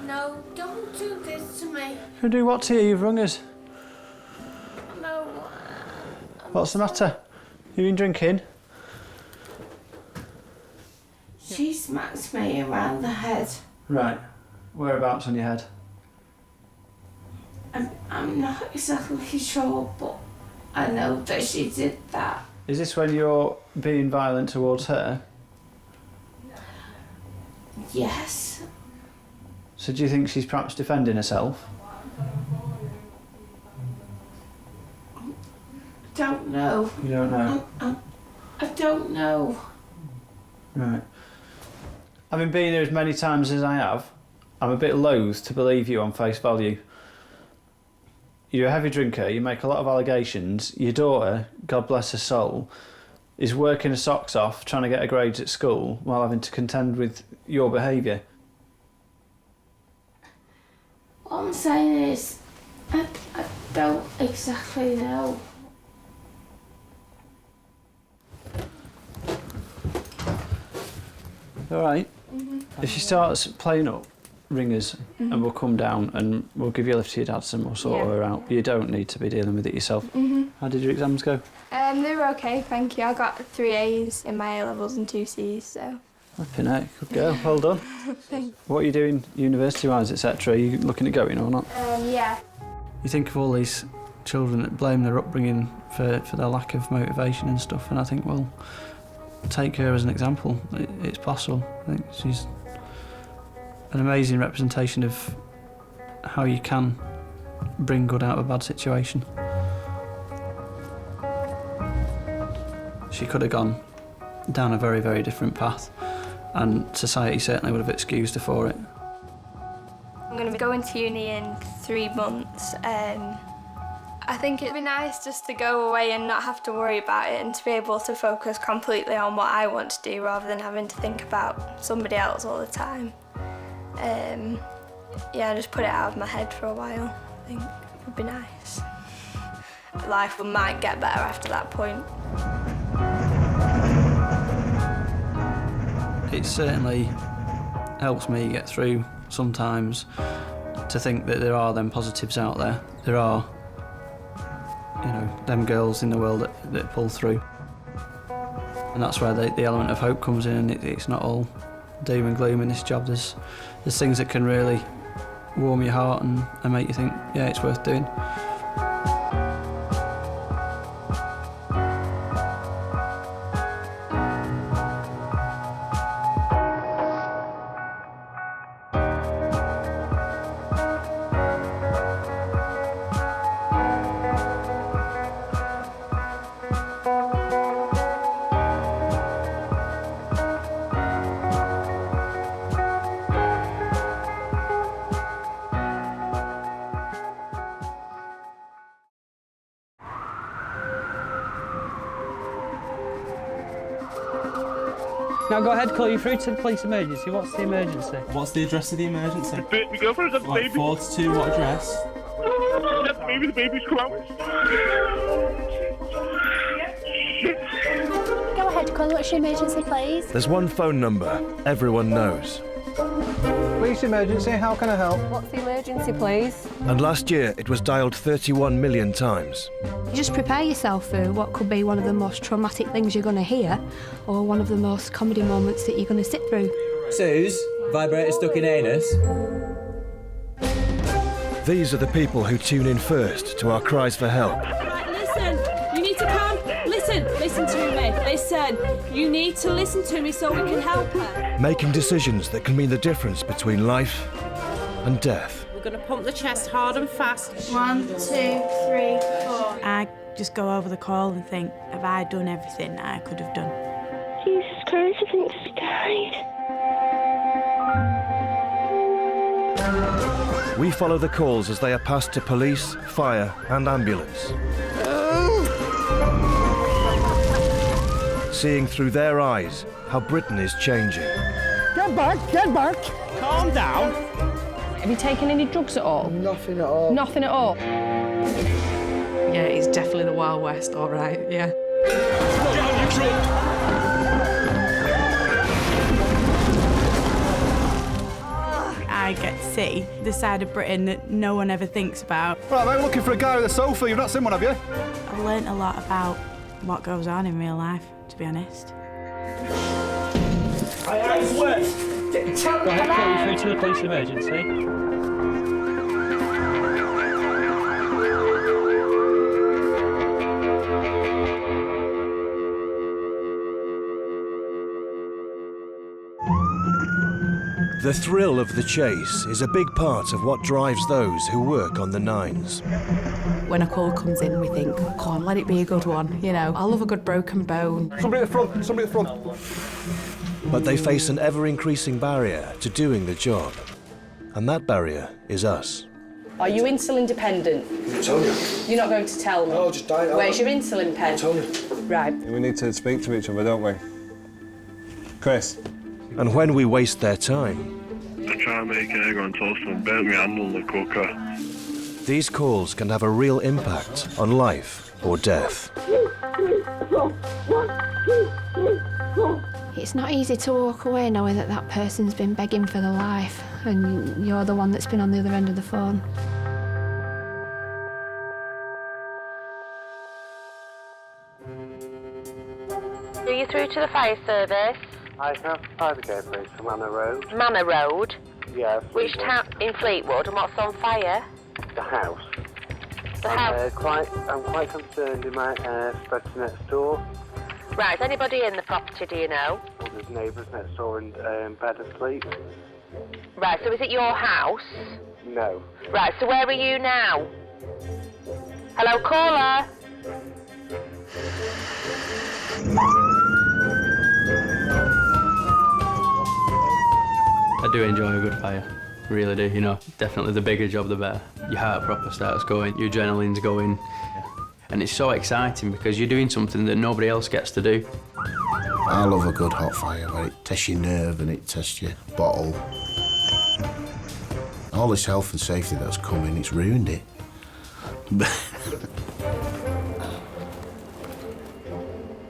No, don't do this to me. Can do what to you? You've rung us. No. What's the matter? You been drinking? She smacks me around the head. Right. Whereabouts on your head? I'm not exactly sure, but I know that she did that. Is this when you're being violent towards her? Yes. So do you think she's perhaps defending herself? Don't know. You don't know? I don't know. Right. Having been here as many times as I have, I'm a bit loath to believe you on face value. You're a heavy drinker, you make a lot of allegations. Your daughter, God bless her soul, is working her socks off trying to get her grades at school while having to contend with your behaviour. What I'm saying is, I don't exactly know. All right. If she starts playing up, ring us and we'll come down and we'll give you a lift to your dad's and we'll sort her out. You don't need to be dealing with it yourself. How did your exams go? They were okay, thank you. I got 3 A's in my A-levels and 2 C's, so... Flipping heck, good girl, well done. What are you doing university-wise, etc.? Are you looking at going or not? Yeah. You think of all these children that blame their upbringing for their lack of motivation and stuff, and I think, well, take her as an example. It's possible. I think she's an amazing representation of how you can bring good out of a bad situation. She could have gone down a very, very different path, and society certainly would have excused her for it. I'm going to be going to uni in 3 months. I think it'd be nice just to go away and not have to worry about it and to be able to focus completely on what I want to do rather than having to think about somebody else all the time. Yeah, just put it out of my head for a while. I think it would be nice. Life might get better after that point. It certainly helps me get through sometimes to think that there are them positives out there. There are, you know, them girls in the world that pull through. And that's where the element of hope comes in, and it's not all doom and gloom in this job. There's things that can really warm your heart and make you think, yeah, it's worth doing. Now go ahead, call you through to the police emergency. What's the emergency? What's the address of the emergency? My girlfriend's got the Like baby. 42, what address? The baby's come out. Go ahead, call. What's your emergency, please? There's one phone number everyone knows. Police emergency, how can I help? What's the emergency, please? And last year it was dialed 31 million times. Just prepare yourself for what could be one of the most traumatic things you're going to hear, or one of the most comedy moments that you're going to sit through. Suze, vibrator stuck in anus. These are the people who tune in first to our cries for help. Right, listen, you need to come. Listen to me. Listen, you need to listen to me so we can help her. Making decisions that can mean the difference between life and death. We're going to pump the chest hard and fast. 1, 2, 3, 4. I just go over the call and think, have I done everything I could have done? Jesus Christ, I think she died. We follow the calls as they are passed to police, fire and ambulance. Seeing through their eyes how Britain is changing. Get back, get back! Calm down. Have you taken any drugs at all? Nothing at all. Nothing at all? Yeah, it's definitely the Wild West, all right, yeah. I get to see the side of Britain that no one ever thinks about. Right, mate, we're looking for a guy with a sofa. You've not seen one, have you? I've learnt a lot about what goes on in real life, to be honest. Right, put you through to the police emergency. The thrill of the chase is a big part of what drives those who work on the nines. When a call comes in, we think, come on, let it be a good one. You know, I love a good broken bone. Somebody at the front, somebody at the front. But they face an ever-increasing barrier to doing the job. And that barrier is us. Are you insulin dependent? I told you. You're not going to tell me? No, just die. Where's your insulin pen? I told you. Right. We need to speak to each other, don't we? Chris. And when we waste their time, I try and make an egg on toast and burnt my hand on the cooker. these calls can have a real impact on life or death. It's not easy to walk away knowing that that person's been begging for their life and you're the one that's been on the other end of the phone. Are you through to the fire service? I can fire brigade, please, from Manor Road. Manor Road? Yes. Which town? In Fleetwood, and what's on fire? The house. The house? I'm quite concerned. It might spread to next door. Right, is anybody in the property, do you know? Well, there's neighbours next door in bed asleep. Right, so is it your house? No. Right, so where are you now? Hello, caller? I do enjoy a good fire, really do, you know. Definitely the bigger job, the better. Your heart proper starts going, your adrenaline's going. And it's so exciting because you're doing something that nobody else gets to do. I love a good hot fire where it tests your nerve and it tests your bottle. All this health and safety that's coming, it's ruined it.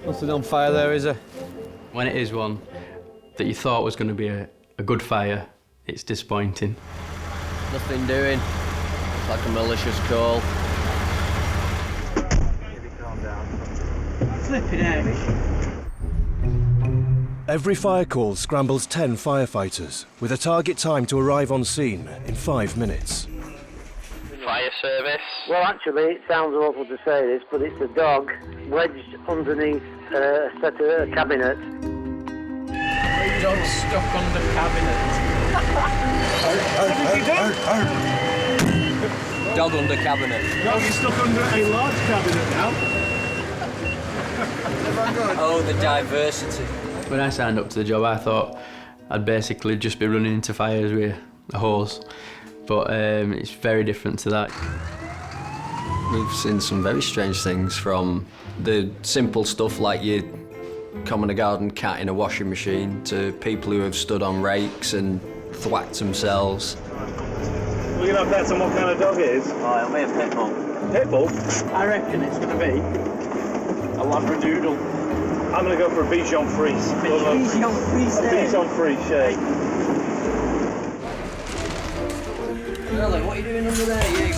Nothing on fire there, is there? When it is one that you thought was going to be a good fire, it's disappointing. Nothing doing. It's like a malicious call. Flipping out. Every fire call scrambles 10 firefighters with a target time to arrive on scene in 5 minutes. Fire service. Well, actually, it sounds awful to say this, but it's a dog wedged underneath a set of cabinets. Dog stuck under cabinet. Dog under cabinet. Dog is stuck under a large cabinet now. Oh, the diversity. When I signed up to the job, I thought I'd basically just be running into fires with a hose. But it's very different to that. We've seen some very strange things, from the simple stuff like you common a garden cat in a washing machine to people who have stood on rakes and thwacked themselves. We're gonna bet on what kind of dog it is. Oh, it'll be a pit bull. Pit bull? I reckon it's gonna be a Labradoodle. I'm gonna go for a Bichon Frise. Bichon Frise. A Bichon Frise, yeah. Really, what are you doing under there, you?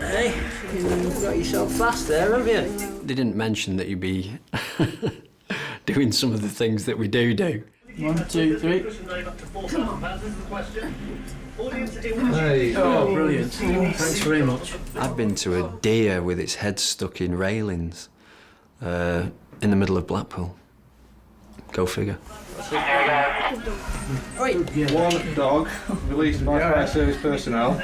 Hey, you've got yourself fast there, haven't you? They didn't mention that you'd be doing some of the things that we do. 1, 2, 3. Hey. Oh, brilliant. Thanks very much. I've been to a deer with its head stuck in railings in the middle of Blackpool. Go figure. One dog released by fire service personnel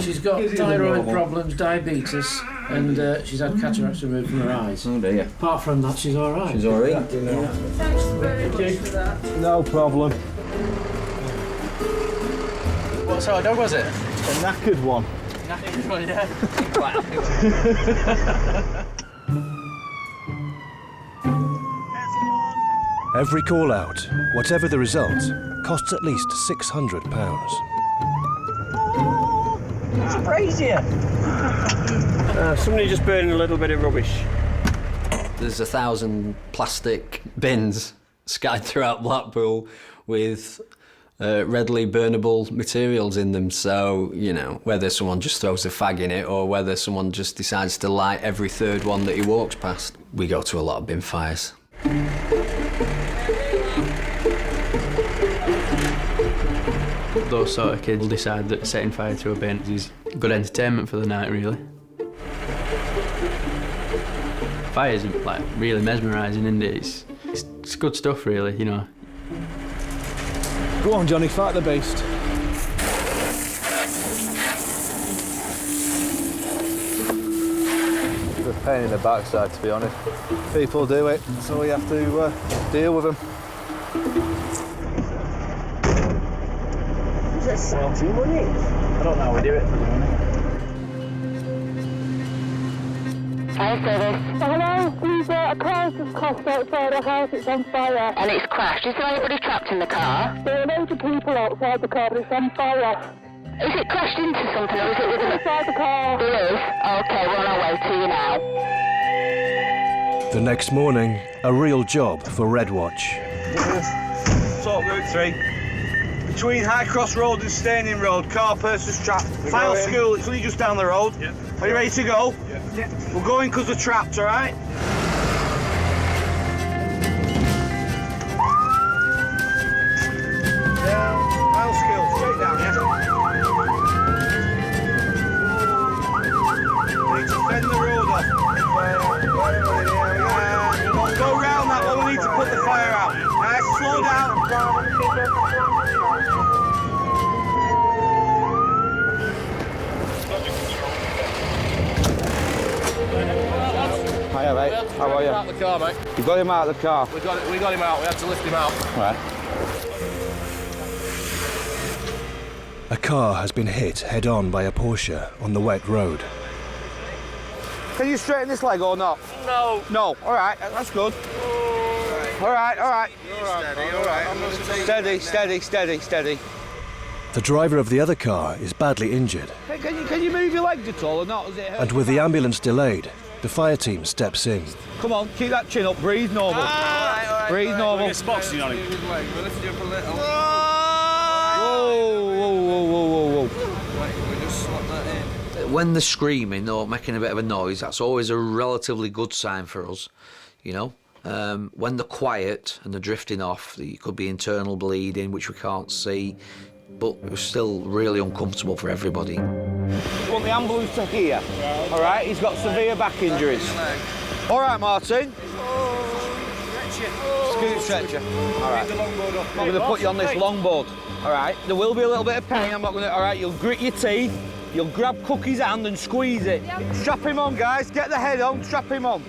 She's got thyroid problems, diabetes, and she's had cataracts removed from her eyes. Oh dear. Apart from that, she's all right. She's all right. Thanks very much for that. No problem. What sort of dog was it? A knackered one. Knackered one, yeah. Every call out, whatever the result, costs at least £600. It's crazy. Somebody just burning a little bit of rubbish. There's 1,000 plastic bins scattered throughout Blackpool with readily burnable materials in them, so, you know, whether someone just throws a fag in it or whether someone just decides to light every third one that he walks past. We go to a lot of bin fires. Those sort of kids will decide that setting fire to a bin is good entertainment for the night, really. Fire's like really mesmerising, isn't it? It's good stuff, really, you know. Go on, Johnny, fight the beast. It's a pain in the backside, to be honest. People do it, so we have to deal with them. Is that salty money? I don't know how we do it for the money. Fire service. Hello, we've a car just crossed outside our house, it's on fire. And it's crashed. Is there anybody trapped in the car? There are loads of people outside the car, but it's on fire. Is it crashed into something or is it within inside the car? There is? Okay, we're on our way to you now. The next morning, a real job for Red Watch. Sort Route 3. Between High Cross Road and Staining Road, car person's trapped. File school, it's only just down the road. Yeah. Are you ready to go? Yeah. We're going because they're trapped, alright? Down, file school, straight down, yeah? We need to fend the road off. Go round that one, we need to put the fire out. Alright, slow down. Hiya, mate. How are you? Out the car, mate. You got him out of the car? We got him out. We had to lift him out. Right. A car has been hit head-on by a Porsche on the wet road. Can you straighten this leg or not? No. No. All right. That's good. All right. All right. Steady. All right. Steady. The driver of the other car is badly injured, Hey, can you move your legs at all or not? Does it hurt? and with the ambulance delayed, the fire team steps in. Come on, keep that chin up. Breathe normal. All right. Breathe normal. We're boxing on him. Whoa. When they're screaming or making a bit of a noise, that's always a relatively good sign for us, you know. When they're quiet and they're drifting off, it could be internal bleeding, which we can't see, but it was still really uncomfortable for everybody. We want the ambulance to here. All right, he's got severe back injuries. All right, Martin. Scoot stretcher. All right. I'm going to put you on this longboard. All right. There will be a little bit of pain. I'm not going to. All right. You'll grit your teeth. You'll grab Cookie's hand and squeeze it. Yep. Strap him on, guys. Get the head on. Strap him on.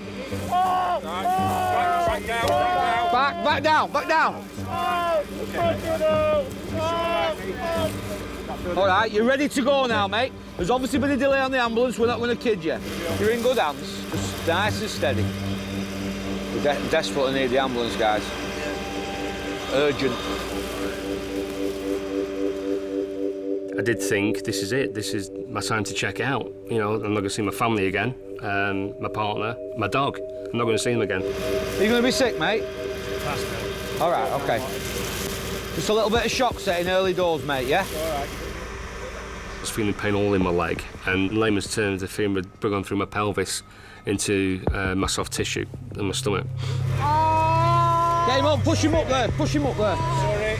Back down. All right, you're ready to go now, mate. There's obviously been a delay on the ambulance. We're not going to kid you. You're in good hands. Just nice and steady. We desperately need the ambulance, guys. Urgent. I did think, this is it. This is my time to check out. You know, I'm not going to see my family again, my partner, my dog. I'm not going to see him again. Are you going to be sick, mate? All right, OK. Just a little bit of shock setting early doors, mate, yeah? All right. I was feeling pain all in my leg, and in layman's terms, the feeling had gone through my pelvis into my soft tissue and my stomach. Get him on, push him up there. Sorry.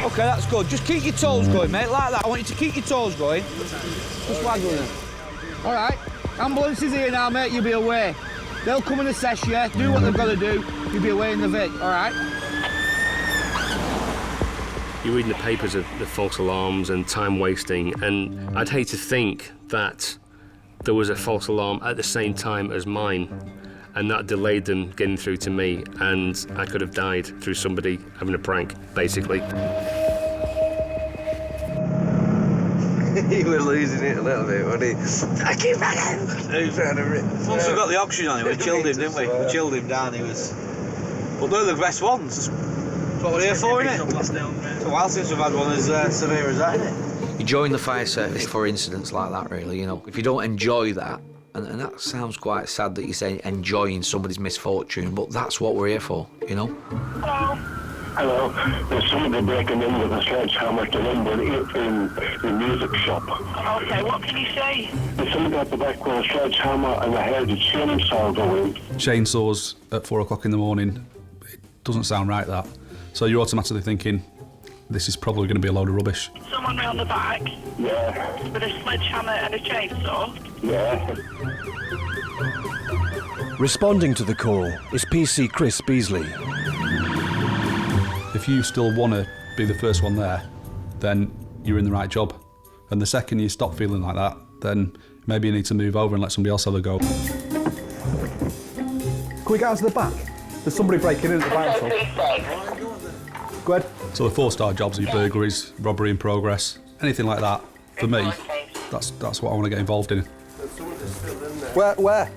OK, that's good. Just keep your toes going, mate, like that. I want you to keep your toes going. Just waggling them. All right, ambulance is here now, mate. You'll be away. They'll come and assess you, do what they've got to do. You'll be away in the Vic, all right? You're reading the papers of the false alarms and time wasting, and I'd hate to think that there was a false alarm at the same time as mine, and that delayed them getting through to me, and I could have died through somebody having a prank, basically. He was losing it a little bit, wasn't he? I keep running! Once we got the oxygen on him, we chilled him, didn't we? We chilled him down, he was... But they're the best ones. That's what we're here for, innit? It's a while since we've had one as severe as that, innit? You join the fire service for incidents like that, really, you know. If you don't enjoy that, and that sounds quite sad that you say enjoying somebody's misfortune, but that's what we're here for, you know? Hello. There's somebody breaking in with a sledgehammer to lumber in the music shop. Okay, what can you say? There's somebody at the back with a sledgehammer and I heard a chainsaw going. Chainsaws at 4 o'clock in the morning, it doesn't sound right, that. So you're automatically thinking, this is probably going to be a load of rubbish. Someone round the back? Yeah. With a sledgehammer and a chainsaw? Yeah. Responding to the call is PC Chris Beasley. If you still want to be the first one there, then you're in the right job. And the second you stop feeling like that, then maybe you need to move over and let somebody else have a go. Can we get out to the back? There's somebody breaking in at the back. Go ahead. So the 4-star jobs are your burglaries, robbery in progress, anything like that. For me, that's what I want to get involved in. Where?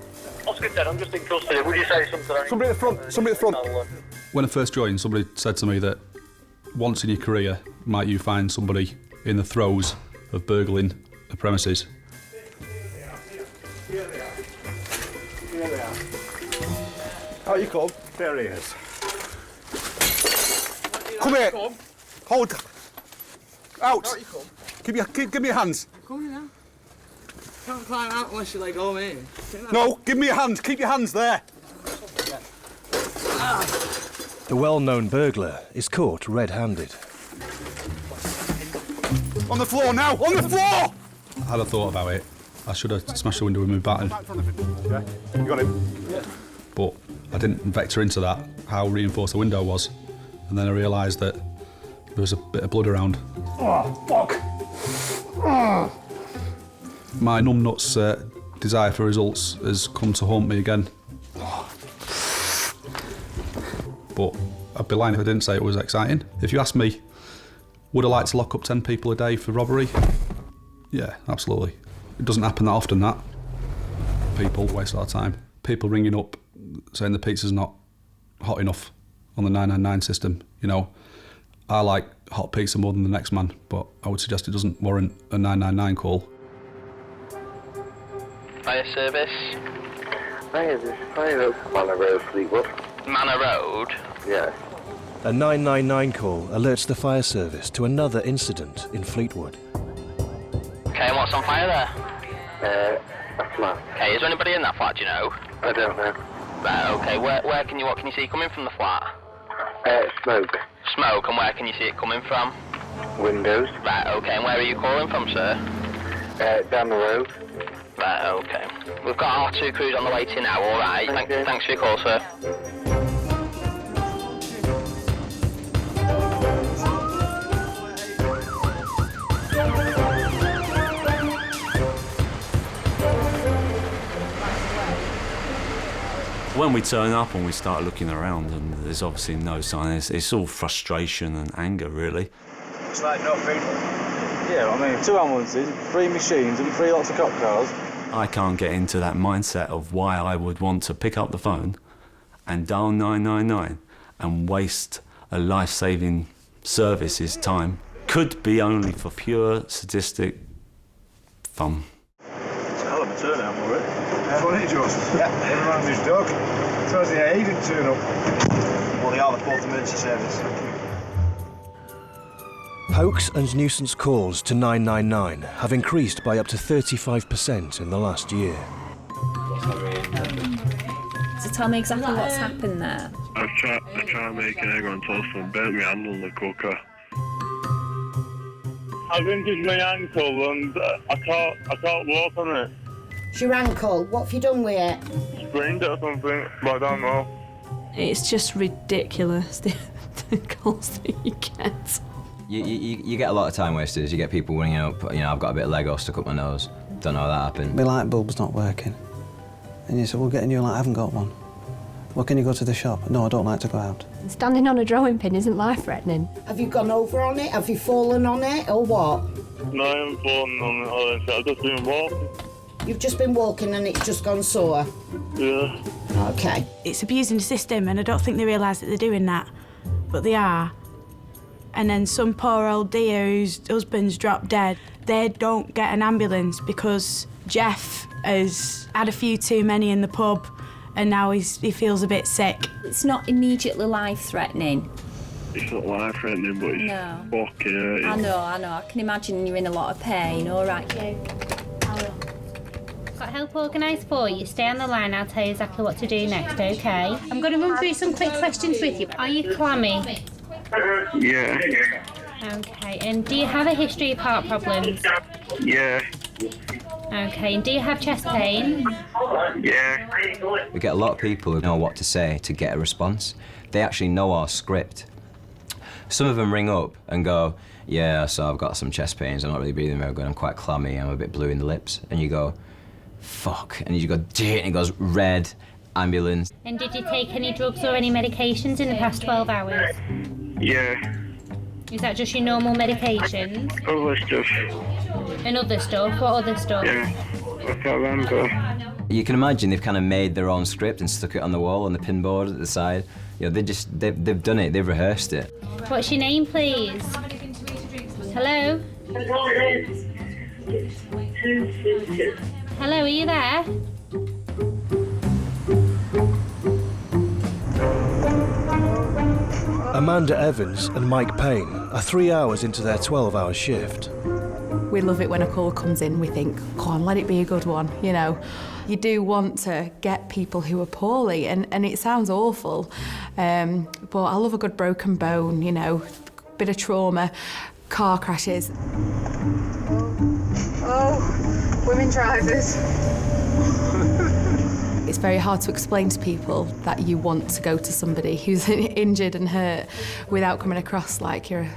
Oscar said, I'm just in custody. Would you say something? Somebody at the front. When I first joined, somebody said to me that once in your career, might you find somebody in the throes of burgling a premises. How you come? There he is. Come here. Hold. Out. Give me your hands. Come here now. Can't climb out unless you let go of me. No, give me your hand. Keep your hands there. The well-known burglar is caught red-handed. On the floor now! On the floor! Had I thought about it, I should have smashed the window with my baton. Yeah, you got him. Yeah. But I didn't vector into that, how reinforced the window was. And then I realised that there was a bit of blood around. Oh, fuck! Oh. My numbnuts desire for results has come to haunt me again. But I'd be lying if I didn't say it was exciting. If you ask me, would I like to lock up 10 people a day for robbery? Yeah, absolutely. It doesn't happen that often, that. People waste a lot of time. People ringing up saying the pizza's not hot enough on the 999 system, you know. I like hot pizza more than the next man, but I would suggest it doesn't warrant a 999 call. Fire service. Hiya, this fire at Manor Road, Fleetwood. Manor Road? Yeah. A 999 call alerts the fire service to another incident in Fleetwood. Okay, and what's on fire there? A flat. Okay, is there anybody in that flat, do you know? I don't know. Right, okay, what can you see coming from the flat? Smoke. Smoke, and where can you see it coming from? Windows. Right, okay, and where are you calling from, sir? Down the road. Right, okay. We've got our 2 crews on the way to you now, alright? Thanks for your call, sir. When we turn up and we start looking around and there's obviously no sign, it's all frustration and anger, really. It's like no people. Yeah, I mean, 2 ambulances, 3 machines and 3 lots of cop cars. I can't get into that mindset of why I would want to pick up the phone and dial 999 and waste a life-saving service's time. Could be only for pure sadistic fun. It's a hell of a turnout for it. Funny, Josh. Yeah, everyone's his dog. Tells you he didn't turn up. Well, they are the 4th emergency service. Hoax and nuisance calls to 999 have increased by up to 35% in the last year. So tell me exactly what's happened there. I've tried to make an egg on toast and burnt my hand on the cooker. I've injured my ankle and I can't walk on it. It's your ankle. What have you done with it? Sprained it or something, but I don't know. It's just ridiculous, the calls that you get. You get a lot of time wasters. You get people ringing up, I've got a bit of Lego stuck up my nose. Don't know how that happened. My light bulb's not working. And you say, well, get a new light. I haven't got one. Well, can you go to the shop? No, I don't like to go out. Standing on a drawing pin isn't life-threatening. Have you gone over on it? Have you fallen on it, or what? No, I haven't fallen on it, honestly. I've just been walking. You've just been walking and it's just gone sore? Yeah. OK. It's abusing the system, and I don't think they realise that they're doing that, but they are. And then some poor old dear whose husband's dropped dead, they don't get an ambulance because Jeff has had a few too many in the pub and now he feels a bit sick. It's not immediately life-threatening. It's not life-threatening, but it's fucking... I know. I can imagine you're in a lot of pain. All right, you. Got help organised for you. Stay on the line, I'll tell you exactly what to do next, OK? I'm going to run through some quick questions with you. Are you clammy? Yeah. OK, and do you have a history of heart problems? Yeah. OK, and do you have chest pain? Yeah. We get a lot of people who know what to say to get a response. They actually know our script. Some of them ring up and go, yeah, so I've got some chest pains, I'm not really breathing very good, I'm quite clammy, I'm a bit blue in the lips. And you go, fuck. And you go, and it goes, red, ambulance. And did you take any drugs or any medications in the past 12 hours? Yeah. Is that just your normal medications? Other stuff. And other stuff? What other stuff? Yeah. I can't remember. You can imagine they've kind of made their own script and stuck it on the wall on the pinboard at the side. They've done it, they've rehearsed it. What's your name, please? Hello? Hello, are you there? Amanda Evans and Mike Payne are 3 hours into their 12-hour shift. We love it when a call comes in, we think, come on, let it be a good one, You do want to get people who are poorly, and it sounds awful, but I love a good broken bone, bit of trauma, car crashes. Oh, women drivers. It's very hard to explain to people that you want to go to somebody who's injured and hurt without coming across like you're a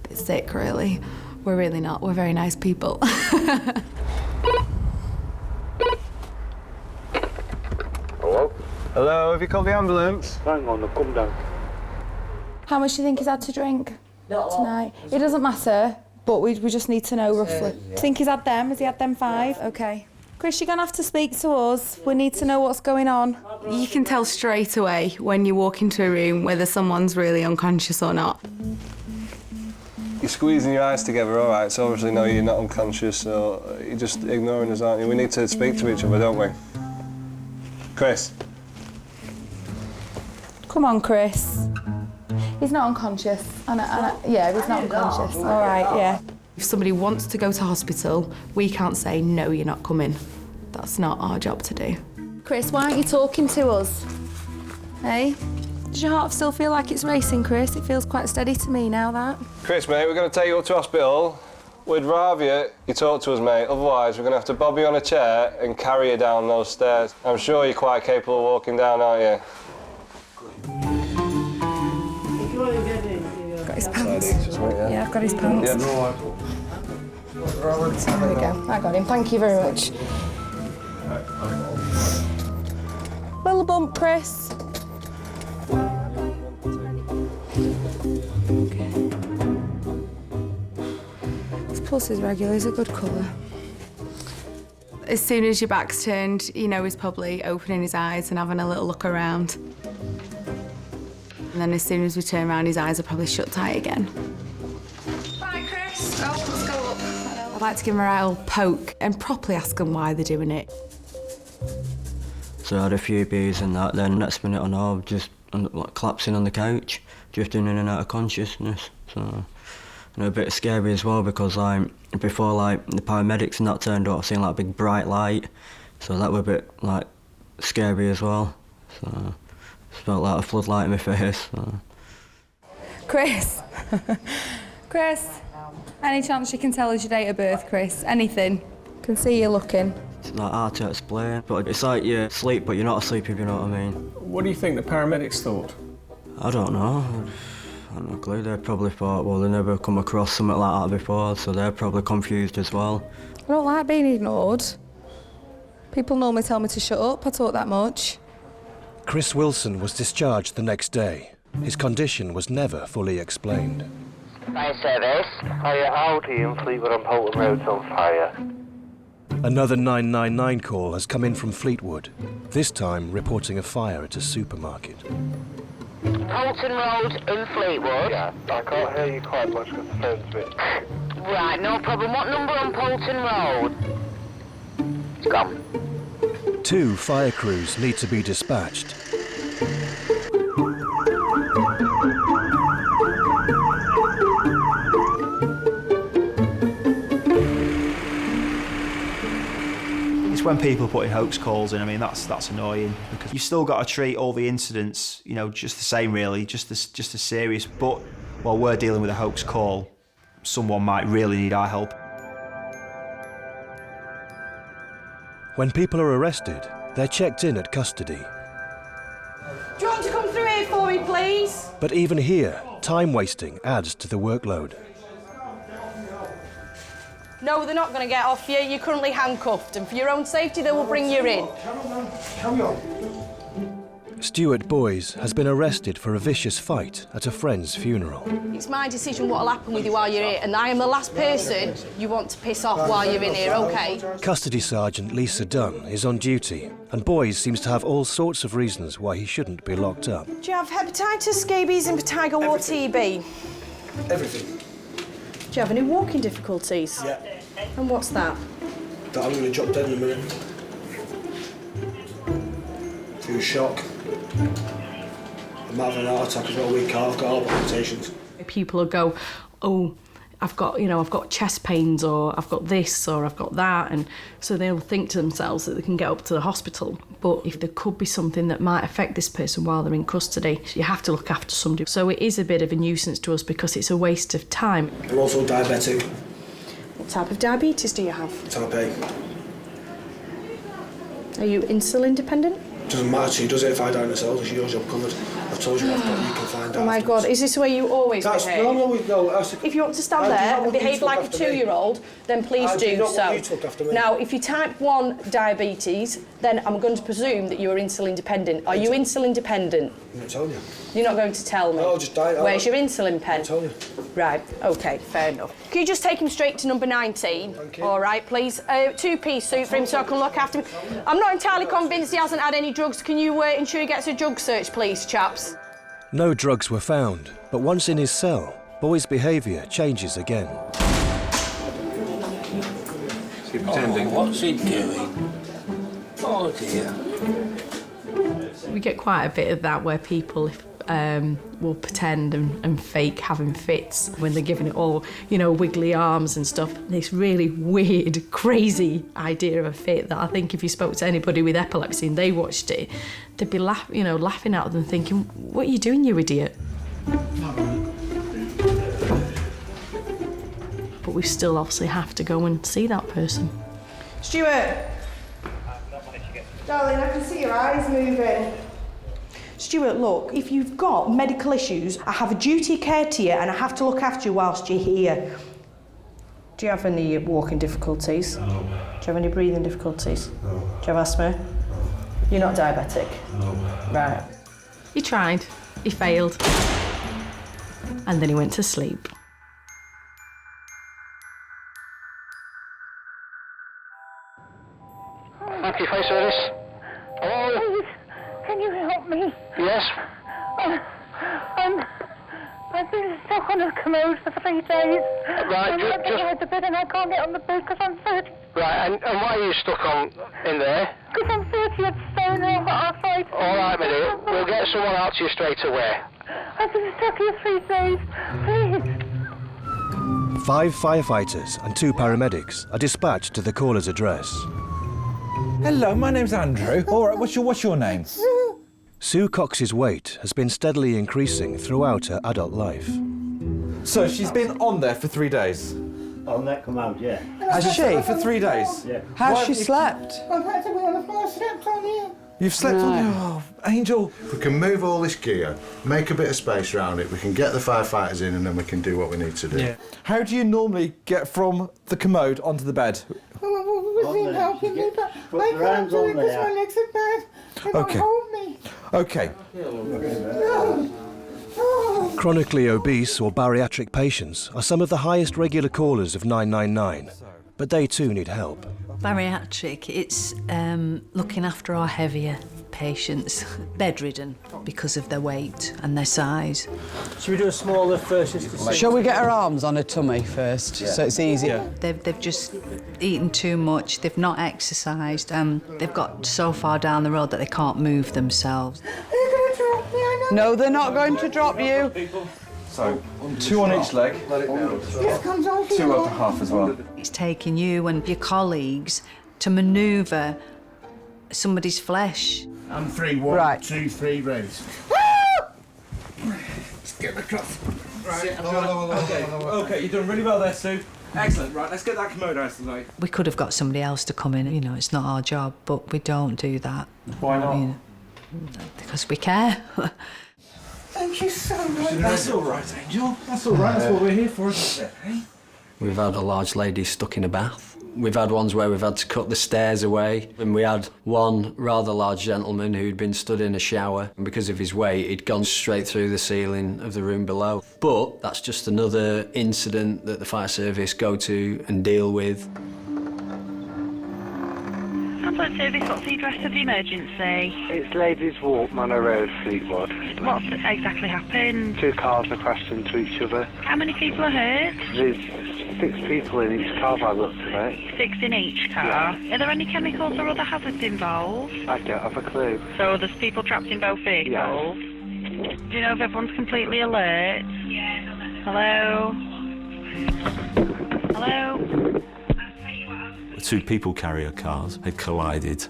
bit sick, really. We're really not. We're very nice people. Hello? Hello, have you called the ambulance? Hang on, I've come down. How much do you think he's had to drink tonight? It doesn't matter, but we just need to know roughly. Do you think he's had them? Has he had them 5? OK. Chris, you're going to have to speak to us. We need to know what's going on. You can tell straight away when you walk into a room whether someone's really unconscious or not. You're squeezing your eyes together, all right, so obviously no, you're not unconscious, so you're just ignoring us, aren't you? We need to speak to each other, don't we? Chris? Come on, Chris. He's not unconscious. Yeah, he's not unconscious. All right, yeah. If somebody wants to go to hospital, we can't say, no, you're not coming. That's not our job to do. Chris, why aren't you talking to us? Hey? Does your heart still feel like it's racing, Chris? It feels quite steady to me now, that. Chris, mate, we're going to take you up to hospital. We'd rather you talk to us, mate. Otherwise, we're going to have to bob you on a chair and carry you down those stairs. I'm sure you're quite capable of walking down, aren't you? Got his pants. Yeah, I've got his pants. Yeah. So there we go. I got him. Thank you very much. Little bump, Chris. His pulse is regular. He's a good colour. As soon as your back's turned, he's probably opening his eyes and having a little look around. And then as soon as we turn around, his eyes are probably shut tight again. Bye, Chris. Oh, let's go up. I'd like to give him a right old poke and properly ask them why they're doing it. So I had a few beers and that, then next minute I know, just collapsing on the couch, drifting in and out of consciousness. So, a bit scary as well because before the paramedics and that turned up, I seen a big bright light, so that was a bit scary as well. So. Felt like a floodlight in my face. So. Chris. Chris. Any chance you can tell us your date of birth, Chris? Anything? Can see you looking. It's hard to explain, but it's like you sleep, but you're not asleep, if you know what I mean. What do you think the paramedics thought? I don't know. I've no clue. They probably thought, well, they never come across something like that before, so they're probably confused as well. I don't like being ignored. People normally tell me to shut up, I talk that much. Chris Wilson was discharged the next day. His condition was never fully explained. Fire service. Fire Audi in Fleetwood on Polton Road's on fire. Another 999 call has come in from Fleetwood, this time reporting a fire at a supermarket. Polton Road in Fleetwood. Yeah, I can't hear you quite much because the phone's a bit... Right, no problem. What number on Polton Road? It's gone. 2 fire crews need to be dispatched. It's when people put in hoax calls in. I mean, that's annoying because you've still got to treat all the incidents, you know, just the same really, just as serious. But while we're dealing with a hoax call, someone might really need our help. When people are arrested, they're checked in at custody. Do you want to come through here for me, please? But even here, time wasting adds to the workload. No, they're not going to get off you. You're currently handcuffed, and for your own safety, they will bring you in. Carry on. Stuart Boys has been arrested for a vicious fight at a friend's funeral. It's my decision what will happen with you while you're here, and I am the last person you want to piss off while you're in here, OK? Custody Sergeant Lisa Dunn is on duty, and Boys seems to have all sorts of reasons why he shouldn't be locked up. Do you have hepatitis, scabies, impetigo or TB? Everything. Do you have any walking difficulties? Yeah. And what's that? That I'm going to drop dead in a minute. Through shock. I'm having an heart attack as well, weak heart, I've got heart palpitations. People will go, oh, I've got chest pains, or I've got this, or I've got that, and so they'll think to themselves that they can get up to the hospital. But if there could be something that might affect this person while they're in custody, you have to look after somebody. So it is a bit of a nuisance to us because it's a waste of time. I'm also diabetic. What type of diabetes do you have? Type A. Are you insulin dependent? Doesn't matter to you, does it, if I die myself? It's your job covered. I've told you what you can find out. Oh my God, is this the way you always behave? No. If you want to stand there and behave like a 2-year-old, then please do so. Now, if you type 1 diabetes, then I'm going to presume that you're insulin dependent. Are you insulin dependent? I'm not telling you. You're not going to tell me? No, I'll just die. Where's your insulin pen? I'll tell you. Right, OK, fair enough. Can you just take him straight to number 19? Thank you. All right, please. 2-piece suit for him so I can look after him. I'm not entirely convinced he hasn't had any drugs. Can you ensure he gets a drug search, please, chaps? No drugs were found, but once in his cell, Boy's behaviour changes again. Is he pretending? What's he doing? Oh dear. We get quite a bit of that where people will pretend and fake having fits when they're giving it all, you know, wiggly arms and stuff. This really weird, crazy idea of a fit that I think if you spoke to anybody with epilepsy and they watched it, they'd be laughing at them thinking, what are you doing, you idiot? But we still obviously have to go and see that person. Stuart! Darling, I can see your eyes moving. Stuart, look, if you've got medical issues, I have a duty of care to you and I have to look after you whilst you're here. Do you have any walking difficulties? No. Do you have any breathing difficulties? No. Do you have asthma? No. You're not diabetic? No. Right. He tried, he failed, and then he went to sleep. Thank you, fire service. Hello? Please, can you help me? Yes? I've been stuck on a commode for 3 days. Right, I'm not getting out of bed and I can't get on the bed because I'm 30. Right, and why are you stuck in there? Because I'm 30 stone and I've got arthritis. All right, my dear. We'll get someone out to you straight away. I've been stuck here 3 days. Please. 5 firefighters and 2 paramedics are dispatched to the caller's address. Hello, my name's Andrew. All right, what's your name? Sue Cox's weight has been steadily increasing throughout her adult life. So she's been on there for 3 days? On that commode, yeah. Has she? For 3 days? Yeah. How's Why she have you- slept? I've had to be on the floor, slept on here. You've slept on your... Oh, Angel. We can move all this gear, make a bit of space around it, we can get the firefighters in and then we can do what we need to do. Yeah. How do you normally get from the commode onto the bed? With him helping me, but I can't do it because my legs are bad. They won't hold me. OK. Chronically obese or bariatric patients are some of the highest regular callers of 999, but they too need help. Bariatric, it's looking after our heavier patients, bedridden because of their weight and their size. Should we do a smaller first? Just to see? Shall we get our arms on her tummy first, so it's easy? Yeah. They've just eaten too much, they've not exercised, they've got so far down the road that they can't move themselves. They're going to drop me, I know. No, they're not going to drop you. So, 2 on each leg. This comes off 2 at the half as well. It's taking you and your colleagues to manoeuvre somebody's flesh. I'm 3, 1, right. 2, 3, raise. Let's get across. Right. OK, you've done really well there, Sue. Excellent. Right, let's get that commode out of the way. We could have got somebody else to come in, you know, it's not our job, but we don't do that. Why not? I mean, because we care. Thank you so much. That's all right, Angel. That's all right. That's what we're here for, isn't it? Eh? We've had a large lady stuck in a bath. We've had ones where we've had to cut the stairs away. And we had one rather large gentleman who'd been stood in a shower, and because of his weight, he'd gone straight through the ceiling of the room below. But that's just another incident that the fire service go to and deal with. Ambulance service, what's the address of the emergency? It's Ladies Walk, Manor Road, Fleetwood. What's exactly happened? 2 cars have crashed into each other. How many people are hurt? There's 6 people in each car by the looks of it. 6 in each car. Yeah. Are there any chemicals or other hazards involved? I don't have a clue. So there's people trapped in both vehicles? Yes. Do you know if everyone's completely alert? Hello? Hello? 2 people carrier cars had collided.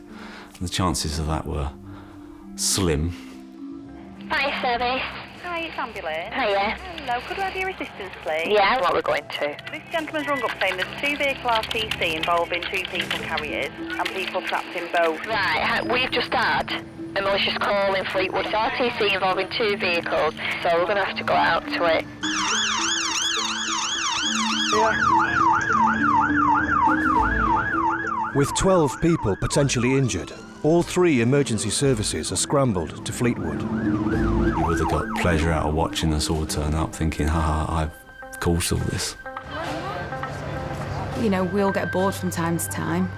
The chances of that were slim. Fire service. Hi, it's ambulance. Hiya. Hello, could I have your assistance, please? Yeah, what we're going to. This gentleman's rung up saying there's 2 vehicle RTC involving 2 people carriers and people trapped in both. Right, we've just had a malicious call in Fleetwood. It's RTC involving 2 vehicles, so we're going to have to go out to it. With 12 people potentially injured, all 3 emergency services are scrambled to Fleetwood. You would have got pleasure out of watching us all turn up thinking, I've caused all this. You know, we all get bored from time to time.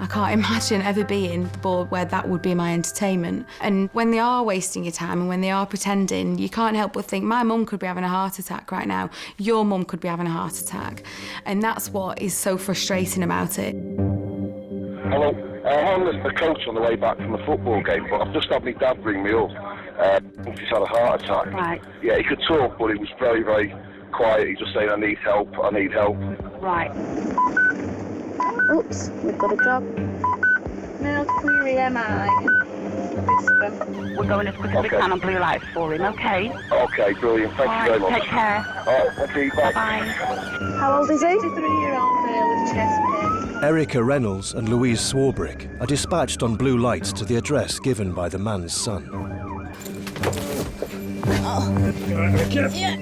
I can't imagine ever being bored where that would be my entertainment. And when they are wasting your time and when they are pretending, you can't help but think, my mum could be having a heart attack right now. Your mum could be having a heart attack. And that's what is so frustrating about it. Hello, I'm the coach on the way back from the football game, but I've just had my dad ring me up. He's had a heart attack. Right. Yeah, he could talk, but he was very, very quiet. He just saying, I need help, I need help. Right. Oops, we've got a job. No query, am I? We're going as quick as we can on blue lights for him, okay? Okay, brilliant. Thank you very much. Take care. All right, thank you. Bye. Bye. How old is he? He's a 3-year-old male with chest pain. Erica Reynolds and Louise Swarbrick are dispatched on blue lights to the address given by the man's son. Yeah.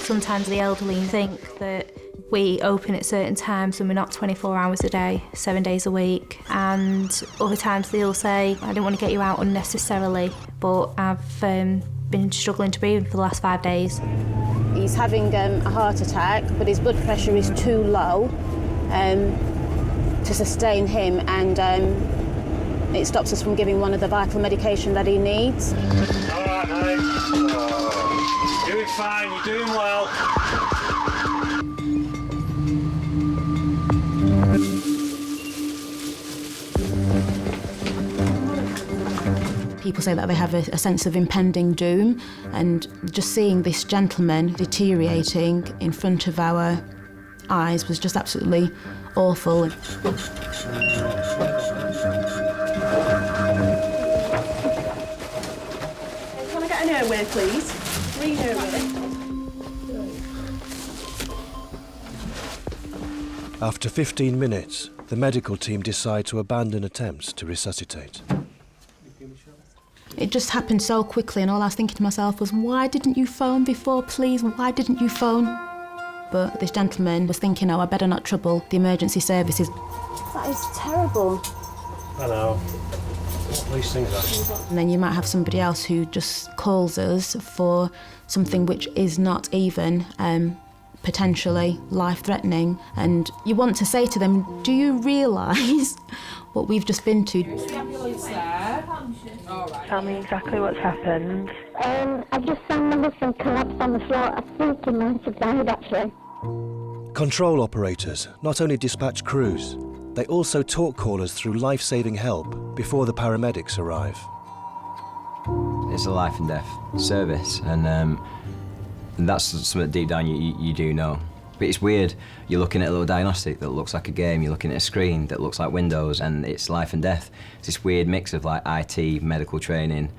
Sometimes the elderly think that we open at certain times and we're not 24 hours a day, 7 days a week. And other times they'll say, I don't want to get you out unnecessarily, but I've been struggling to breathe for the last 5 days. He's having a heart attack, but his blood pressure is too low to sustain him, and it stops us from giving one of the vital medication that he needs. All right, mate. You're doing fine, you're doing well. People say that they have a sense of impending doom, and just seeing this gentleman deteriorating in front of our eyes was just absolutely awful. Can I get an airway, please? 3 airway. After 15 minutes, the medical team decide to abandon attempts to resuscitate. It just happened so quickly, and all I was thinking to myself was, why didn't you phone before, please? Why didn't you phone? But this gentleman was thinking, oh, I better not trouble the emergency services. That is terrible. I know. What these things are. And then you might have somebody else who just calls us for something which is not even potentially life-threatening, and you want to say to them, do you realise what we've just been to? Tell me exactly what's happened. I've just found my husband collapsed on the floor. I think he might have died, actually. Control operators not only dispatch crews, they also talk callers through life-saving help before the paramedics arrive. It's a life and death service, and that's something deep down you do know. But it's weird, you're looking at a little diagnostic that looks like a game, you're looking at a screen that looks like Windows, and it's life and death. It's this weird mix of like IT, medical training,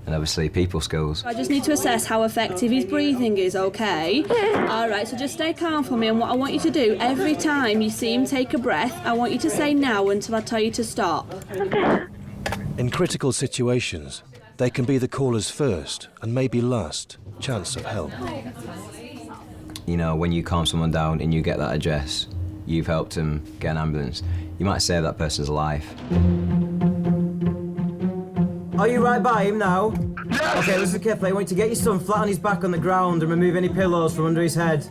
and obviously people skills. I just need to assess how effective his breathing is, okay? All right, so just stay calm for me, and what I want you to do, every time you see him take a breath, I want you to say now until I tell you to stop. In critical situations, they can be the caller's first and maybe last chance of help. You know, when you calm someone down and you get that address, you've helped them get an ambulance. You might save that person's life. Are you right by him now? Yes. Okay, listen carefully. I want you to get your son flat on his back on the ground and remove any pillows from under his head.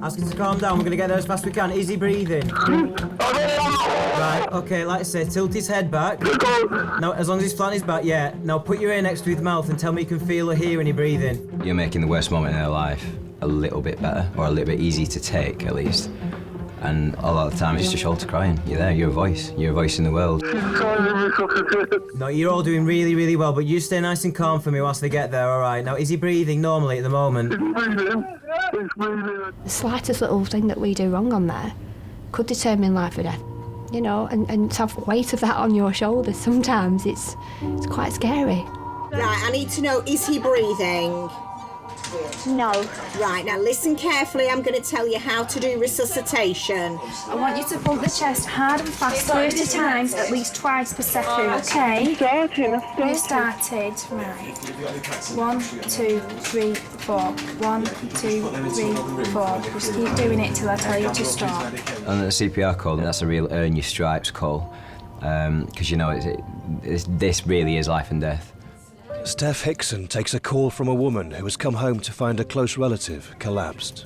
Ask him to calm down. We're going to get there as fast as we can. Is he breathing? Right, okay, like I say, tilt his head back. Now, as long as he's flat on his back, yeah. Now put your ear next to his mouth and tell me you can feel or hear any breathing. You're making the worst moment in their life a little bit better, or a little bit easy to take, at least. And a lot of the time, it's just shoulder crying. You're there, you're a voice in the world. No, you're all doing really, really well, but you stay nice and calm for me whilst they get there, all right? Now, is he breathing normally at the moment? The slightest little thing that we do wrong on there could determine life or death, you know, and to have weight of that on your shoulders sometimes, it's quite scary. Right, I need to know, is he breathing? No. Right, now listen carefully. I'm going to tell you how to do resuscitation. I want you to pump the chest hard and fast 30 times, at least twice per second, okay? You started, right. 1, 2, 3, 4. 1, 2, 3, 4. Just keep doing it till I tell you to stop. On the CPR call, that's a real earn your stripes call, because you know this really is life and death. Steph Hickson takes a call from a woman who has come home to find a close relative collapsed.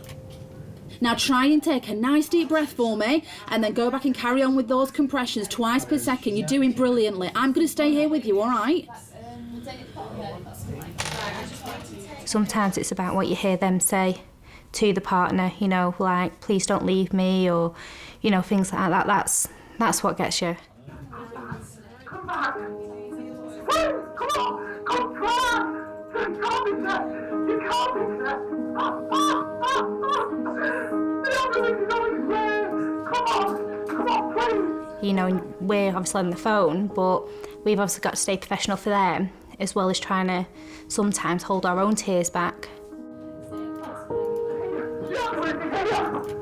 Now try and take a nice deep breath for me, and then go back and carry on with those compressions twice per second. You're doing brilliantly. I'm going to stay here with you, all right? Sometimes it's about what you hear them say to the partner, you know, like, please don't leave me, or, you know, things like that. That's what gets you. You know, we're obviously on the phone, but we've obviously got to stay professional for them, as well as trying to sometimes hold our own tears back.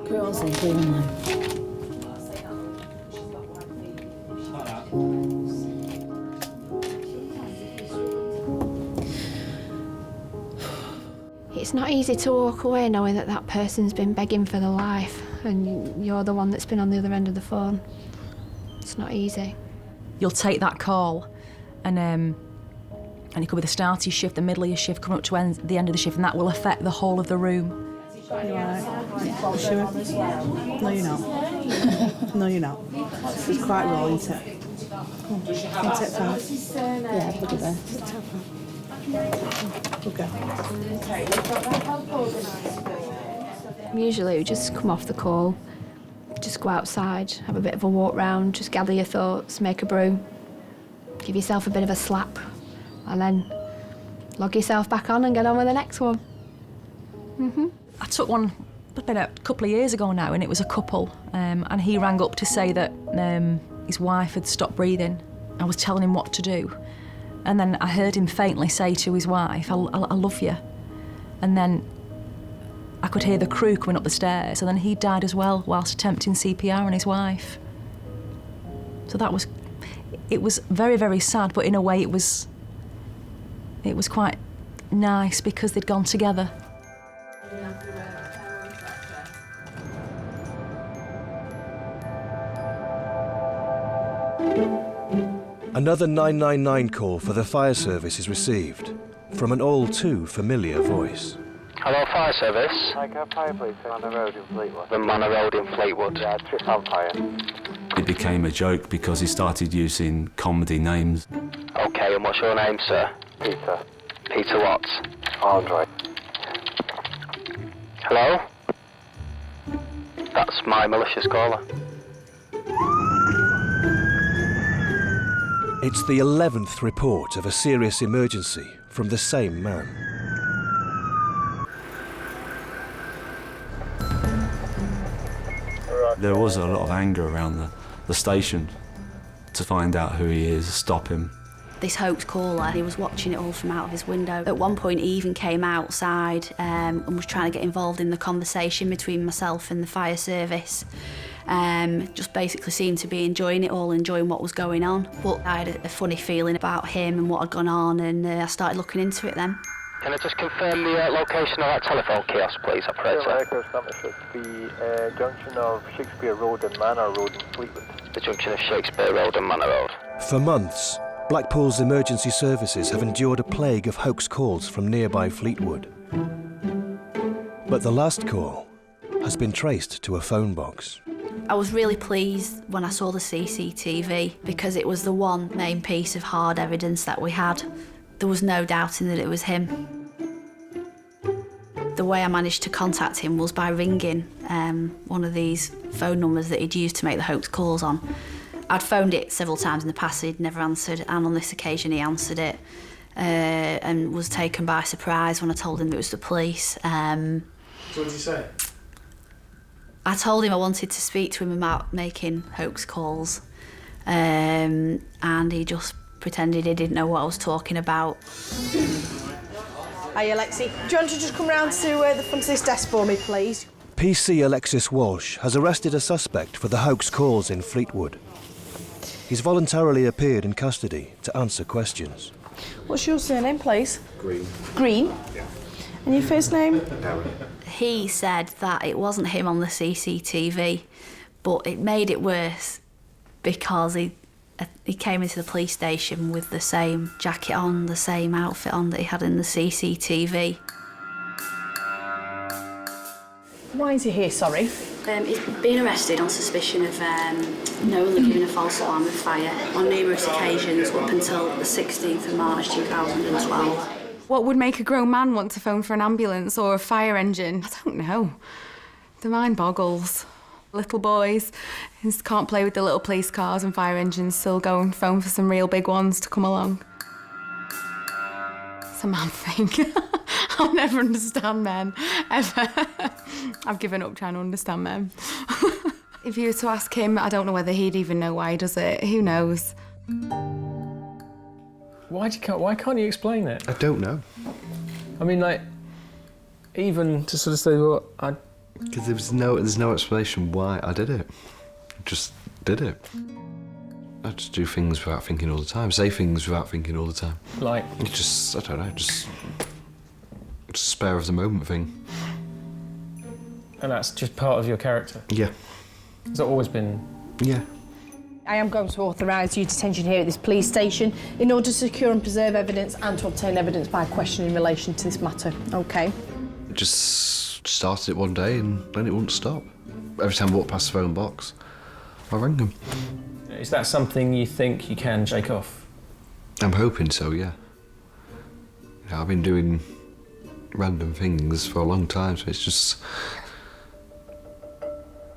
Girls are doing them. It's not easy to walk away knowing that that person's been begging for their life and you're the one that's been on the other end of the phone. It's not easy. You'll take that call and it could be the start of your shift, the middle of your shift, coming up to the end of the shift, and that will affect the whole of the room. You alright? Sure? No, you're not. No, you're not. It's quite raw, isn't it? Come on, take time. Yeah, put it there. Okay. Usually we just come off the call, just go outside, have a bit of a walk round, just gather your thoughts, make a brew, give yourself a bit of a slap, and then log yourself back on and get on with the next one. I took one about a couple of years ago now, and it was a couple, and he rang up to say that his wife had stopped breathing. I was telling him what to do, and then I heard him faintly say to his wife, I love you. And then I could hear the crew coming up the stairs, and then he died as well whilst attempting CPR on his wife. So it was very, very sad, but in a way it was quite nice because they'd gone together. Another 999 call for the fire service is received from an all too familiar voice. Hello, fire service. Hi, can I fire please? Manor Road in Fleetwood. The Manor Road in Fleetwood. Yeah, trip on fire. It became a joke because he started using comedy names. Okay, and what's your name, sir? Peter. Peter what? Andre. Hello? That's my malicious caller. It's the 11th report of a serious emergency from the same man. There was a lot of anger around the station to find out who he is, stop him. This hoax caller, he was watching it all from out of his window. At one point he even came outside and was trying to get involved in the conversation between myself and the fire service. Just basically seemed to be enjoying it all, enjoying what was going on. But I had a funny feeling about him and what had gone on, and I started looking into it then. Can I just confirm the location of that telephone kiosk, please, operator? The junction of Shakespeare Road and Manor Road in Fleetwood. The junction of Shakespeare Road and Manor Road. For months, Blackpool's emergency services have endured a plague of hoax calls from nearby Fleetwood. But the last call has been traced to a phone box. I was really pleased when I saw the CCTV because it was the one main piece of hard evidence that we had. There was no doubting that it was him. The way I managed to contact him was by ringing one of these phone numbers that he'd used to make the hoax calls on. I'd phoned it several times in the past, he'd never answered, and on this occasion he answered it and was taken by surprise when I told him it was the police. So what did you say? I told him I wanted to speak to him about making hoax calls, and he just pretended he didn't know what I was talking about. Hiya, Lexi. Do you want to just come round to the front of this desk for me, please? PC Alexis Walsh has arrested a suspect for the hoax calls in Fleetwood. He's voluntarily appeared in custody to answer questions. What's your surname, please? Green. Green? Yeah. And your first name? Darren. He said that it wasn't him on the CCTV, but it made it worse because he came into the police station with the same jacket on, the same outfit on that he had in the CCTV. Why is he here, sorry? He's been arrested on suspicion of knowingly giving a false alarm of fire on numerous occasions up until the 16th of March 2012. What would make a grown man want to phone for an ambulance or a fire engine? I don't know. The mind boggles. Little boys can't play with the little police cars and fire engines, still go and phone for some real big ones to come along. It's a man thing. I'll never understand men, ever. I've given up trying to understand men. If you were to ask him, I don't know whether he'd even know why he does it. Who knows? Why can't you explain it? I don't know. I mean, like, even to sort of say, well, Because there's no explanation why I did it. I just did it. I just do things without thinking all the time. Say things without thinking all the time. Like? I don't know, just spare of the moment thing. And that's just part of your character? Yeah. Has it always been? Yeah. I am going to authorise your detention here at this police station in order to secure and preserve evidence and to obtain evidence by question in relation to this matter. OK? Just started it one day and then it wouldn't stop. Every time I walked past the phone box, I rang them. Is that something you think you can shake off? I'm hoping so, yeah. You know, I've been doing random things for a long time, so it's just...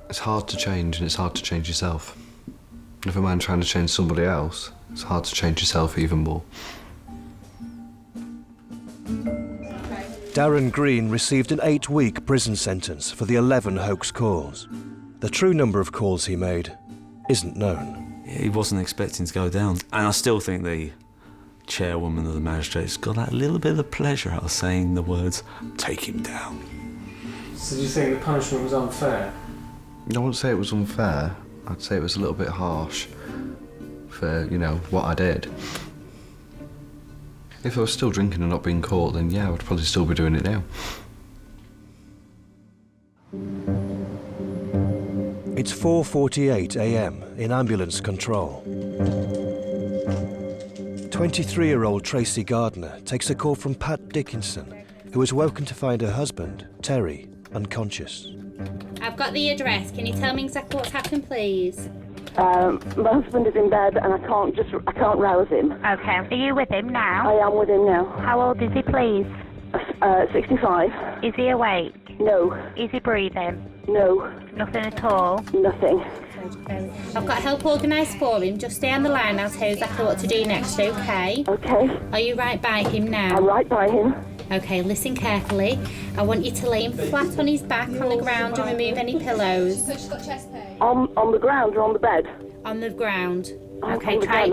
It's hard to change, and it's hard to change yourself. Never mind trying to change somebody else, it's hard to change yourself even more. Darren Green received an 8-week prison sentence for the 11 hoax calls. The true number of calls he made isn't known. He wasn't expecting to go down. And I still think the chairwoman of the magistrates got that little bit of pleasure out of saying the words, take him down. So do you think the punishment was unfair? I wouldn't say it was unfair. I'd say it was a little bit harsh for, you know, what I did. If I was still drinking and not being caught, then yeah, I would probably still be doing it now. It's 4:48 a.m. in ambulance control. 23-year-old Tracy Gardner takes a call from Pat Dickinson, who was woken to find her husband, Terry, unconscious. I've got the address. Can you tell me exactly what's happened, please? My husband is in bed and I can't rouse him. Okay. Are you with him now? I am with him now. How old is he, please? 65. Is he awake? No. Is he breathing? No. Nothing at all? Nothing. I've got help organised for him. Just stay on the line. I'll tell you exactly what to do next, okay? Okay. Are you right by him now? I'm right by him. Okay, listen carefully. I want you to lay him flat on his back on the ground and remove any pillows. On the ground or on the bed? On the ground. Okay, Okay, try.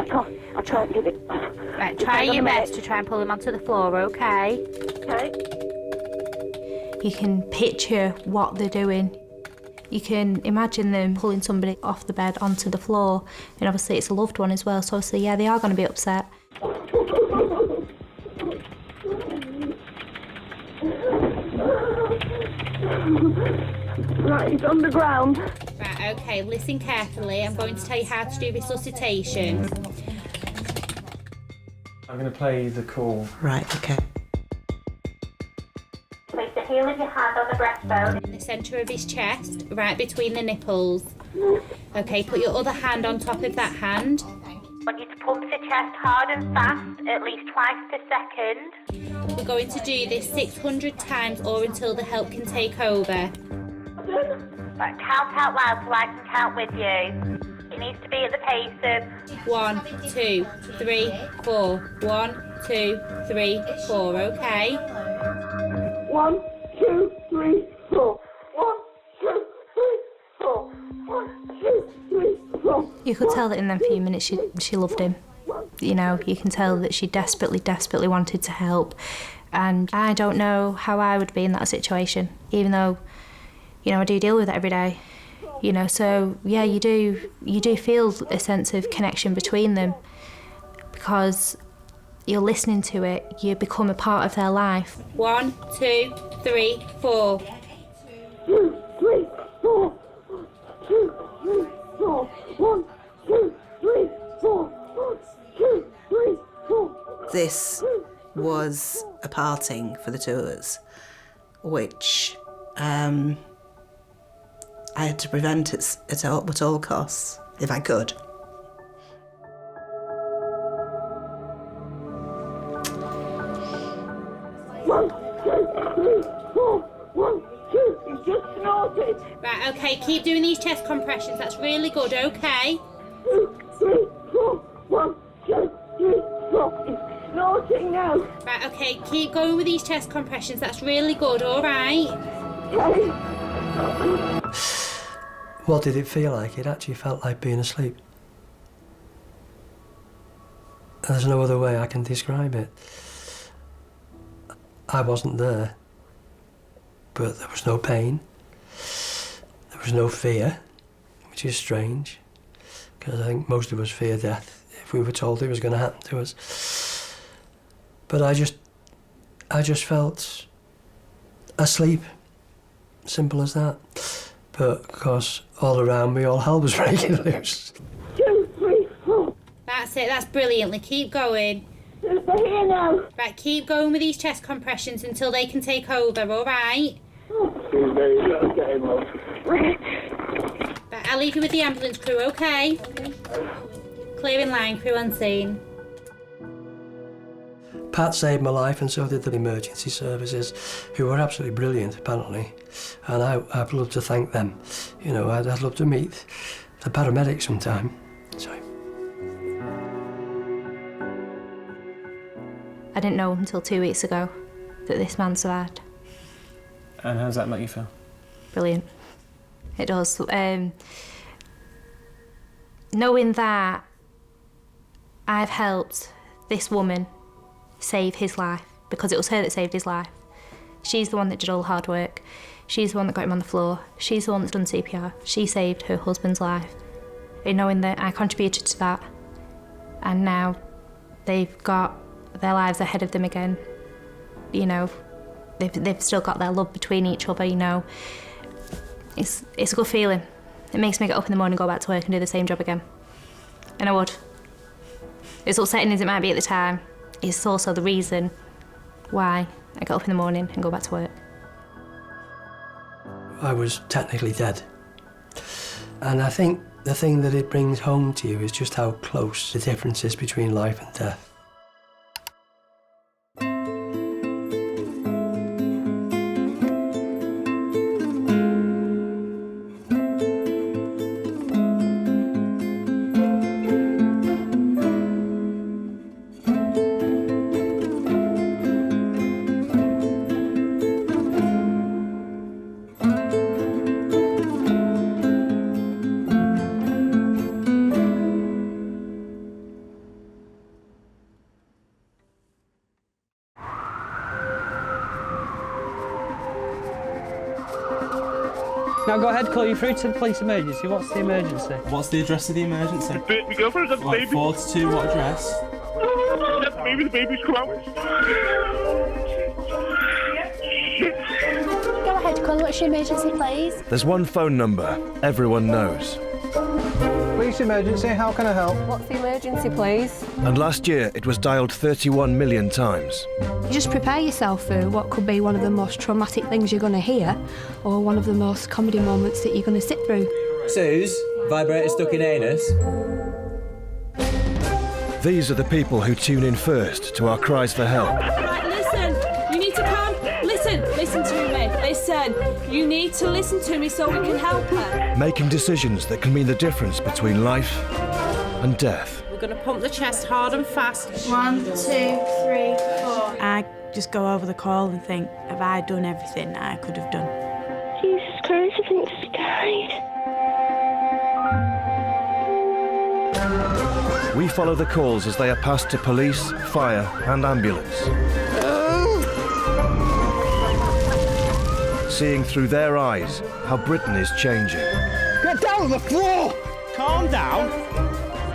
I can't get it. Right, try your best to try and pull him onto the floor, okay? Okay. You can picture what they're doing. You can imagine them pulling somebody off the bed onto the floor, and obviously it's a loved one as well, so obviously, yeah, they are going to be upset. Right, he's on the ground. Right, okay, listen carefully. I'm going to tell you how to do resuscitation. I'm going to play the call. Right, okay. Place the heel of your hand on the breastbone. In the centre of his chest, right between the nipples. Okay, put your other hand on top of that hand. I want you to pump the chest hard and fast, at least twice per second. We're going to do this 600 times or until the help can take over. Right, count out loud so I can count with you. It needs to be at the pace of 1, 2, 3, 4. 1, 2, 3, 4, okay? 1, 2, 3, 4. 1, 2, 3, 4. 1, 2, 3, 4. You could tell that in them few minutes she loved him. You know, you can tell that she desperately wanted to help. And I don't know how I would be in that situation, even though, you know, I do deal with it every day. You know, so yeah, you do feel a sense of connection between them because you're listening to it, you become a part of their life. 1, 2, 3, 4. 2, 3, 4. 2, 3, 4. 1, 2, 3, 4. 1, 2, 3, 4. This was a parting for the two of us, which I had to prevent at all costs, if I could. He's just snorted. Right, okay, keep doing these chest compressions. That's really good, okay? 2, 3, 4. 1, 2, 3, 4. He's snorting now. Right, okay, keep going with these chest compressions. That's really good, all right? Okay. What did it feel like? It actually felt like being asleep. There's no other way I can describe it. I wasn't there, but there was no pain. There was no fear, which is strange, because I think most of us fear death if we were told it was going to happen to us. But I just felt asleep, simple as that. But of course, all around me, all hell was breaking loose. 2, 3, 4. That's it, that's brilliantly. Keep going. They're here now. Right, keep going with these chest compressions until they can take over, all right? Right, I'll leave you with the ambulance crew, okay? Clearing line, crew on scene. Pat saved my life, and so did the emergency services, who were absolutely brilliant, apparently. And I'd love to thank them. You know, I'd love to meet the paramedics sometime. Sorry. I didn't know until 2 weeks ago that this man survived. And how does that make you feel? Brilliant. It does. Knowing that I've helped this woman save his life, because it was her that saved his life. She's the one that did all the hard work. She's the one that got him on the floor. She's the one that's done CPR. She saved her husband's life. And knowing that I contributed to that, and now they've got their lives ahead of them again. You know, they've still got their love between each other, you know. It's a good feeling. It makes me get up in the morning, go back to work and do the same job again. And I would. As upsetting as it might be at the time, it's also the reason why I get up in the morning and go back to work. I was technically dead. And I think the thing that it brings home to you is just how close the difference is between life and death. Now go ahead, call you through to the police emergency. What's the emergency? What's the address of the emergency? My girlfriend's got the baby. 42, what address? The baby's come out. Go ahead, call. What's your emergency, please? There's one phone number everyone knows. Police emergency, how can I help? What's the emergency, please? And last year it was dialed 31 million times. Just prepare yourself for what could be one of the most traumatic things you're going to hear, or one of the most comedy moments that you're going to sit through. Suze, vibrator stuck in anus. These are the people who tune in first to our cries for help. Right, listen. You need to calm. Listen to me. Listen. You need to listen to me so we can help her. Making decisions that can mean the difference between life and death. We're going to pump the chest hard and fast. 1, 2, 3, 4. I just go over the call and think, have I done everything that I could have done? Jesus Christ, I think she died. We follow the calls as they are passed to police, fire and ambulance. Seeing through their eyes how Britain is changing. Get down on the floor! Calm down.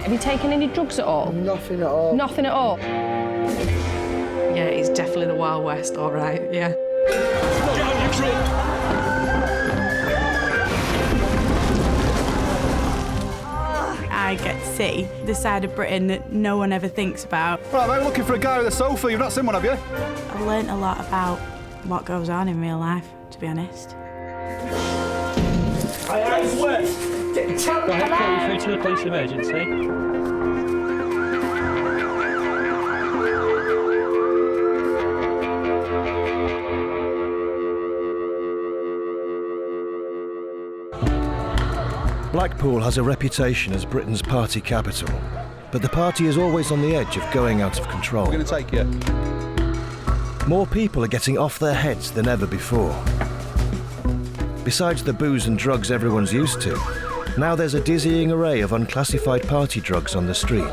Have you taken any drugs at all? Nothing at all. Nothing at all? Yeah, it's definitely the Wild West, all right, yeah. I get to see the side of Britain that no one ever thinks about. Right, mate, we're looking for a guy with a sofa. You've not seen one, have you? I've learnt a lot about what goes on in real life, to be honest. Go ahead, call you through to the police emergency. Blackpool has a reputation as Britain's party capital, but the party is always on the edge of going out of control. We're going to take you. More people are getting off their heads than ever before. Besides the booze and drugs everyone's used to, now there's a dizzying array of unclassified party drugs on the street.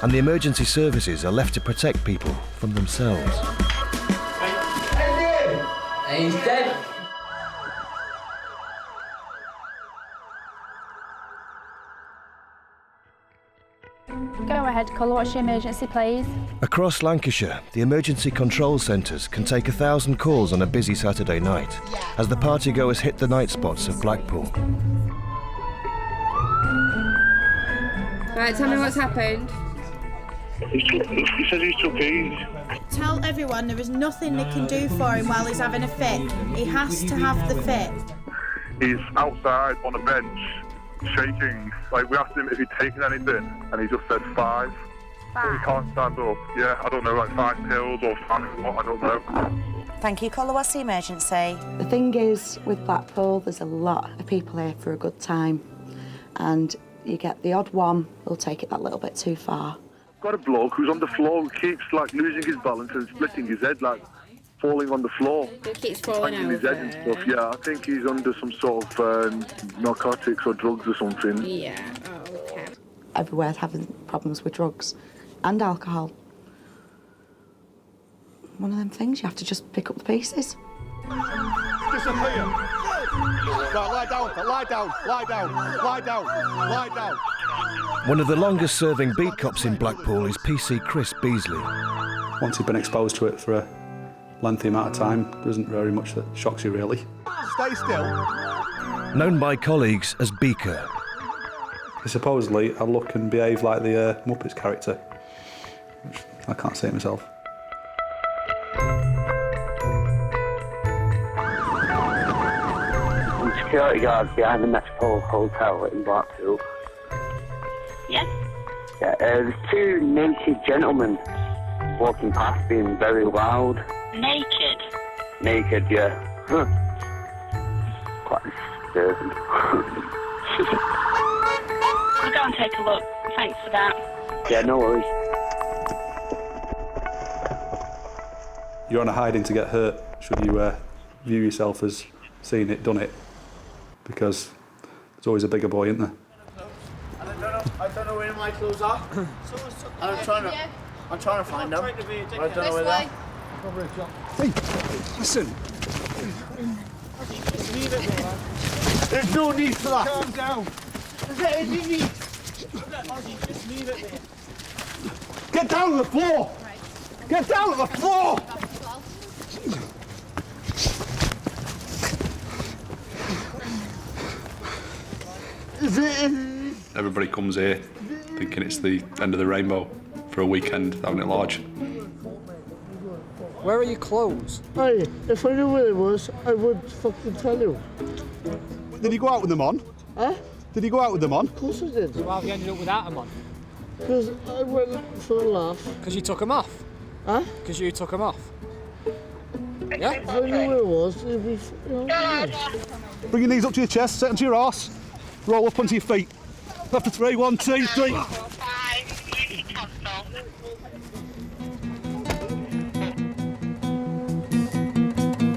And the emergency services are left to protect people from themselves. He's dead. Go ahead, call. What's your emergency, please? Across Lancashire, the emergency control centres can take 1,000 calls on a busy Saturday night as the partygoers hit the night spots of Blackpool. Right, tell me what's happened. He says he's took E's. Tell everyone there is nothing they can do for him while he's having a fit. He has to have the fit. He's outside on a bench, shaking. Like, we asked him if he'd taken anything, and he just said 5. But he can't stand up. Yeah, I don't know, like 5 pills or 5 what, I don't know. Thank you, caller. What's the emergency? The thing is, with Blackpool, there's a lot of people here for a good time. And you get the odd one who'll take it that little bit too far. Got a bloke who's on the floor who keeps, like, losing his balance and splitting his head, like, falling on the floor. He keeps falling over. His head and stuff, yeah. I think he's under some sort of narcotics or drugs or something. Yeah, oh, okay. Everywhere's having problems with drugs and alcohol. One of them things, you have to just pick up the pieces. disappear. Right, lie down, lie down, lie down, lie down, lie down. One of the longest serving beat cops in Blackpool is PC Chris Beasley. Once you've been exposed to it for a lengthy amount of time, there isn't very much that shocks you really. Stay still. Known by colleagues as Beaker. Supposedly, I look and behave like the Muppets character, which I can't say it myself. I'm security guard behind the Metropole Hotel in Blackpool. Yes? Yeah, there's two naked gentlemen walking past being very loud. Naked? Naked, yeah. Quite disturbing. I'll go and take a look. Thanks for that. Yeah, no worries. You're on a hiding to get hurt, should you view yourself as seen it, done it, because there's always a bigger boy, isn't there? I don't know where my clothes are. I'm trying to find them. I don't know where they are. Hey, listen. There's no need for that. Calm down. Is there any need? Just leave it there. Get down on the floor. Get down on the floor. Is it? Everybody comes here thinking it's the end of the rainbow for a weekend, having it large. Where are your clothes? Hey, if I knew where it was, I would fucking tell you. Did you go out with them on? Huh? Did you go out with them on? Of course I did. So why have you ended up without them on? Because I went for a laugh. Because you took them off? Huh? Because you took them off? Yeah? If I knew where it was, it'd be... Bring your knees up to your chest, sit onto your arse, roll up onto your feet. After 3, 1, 2, 3.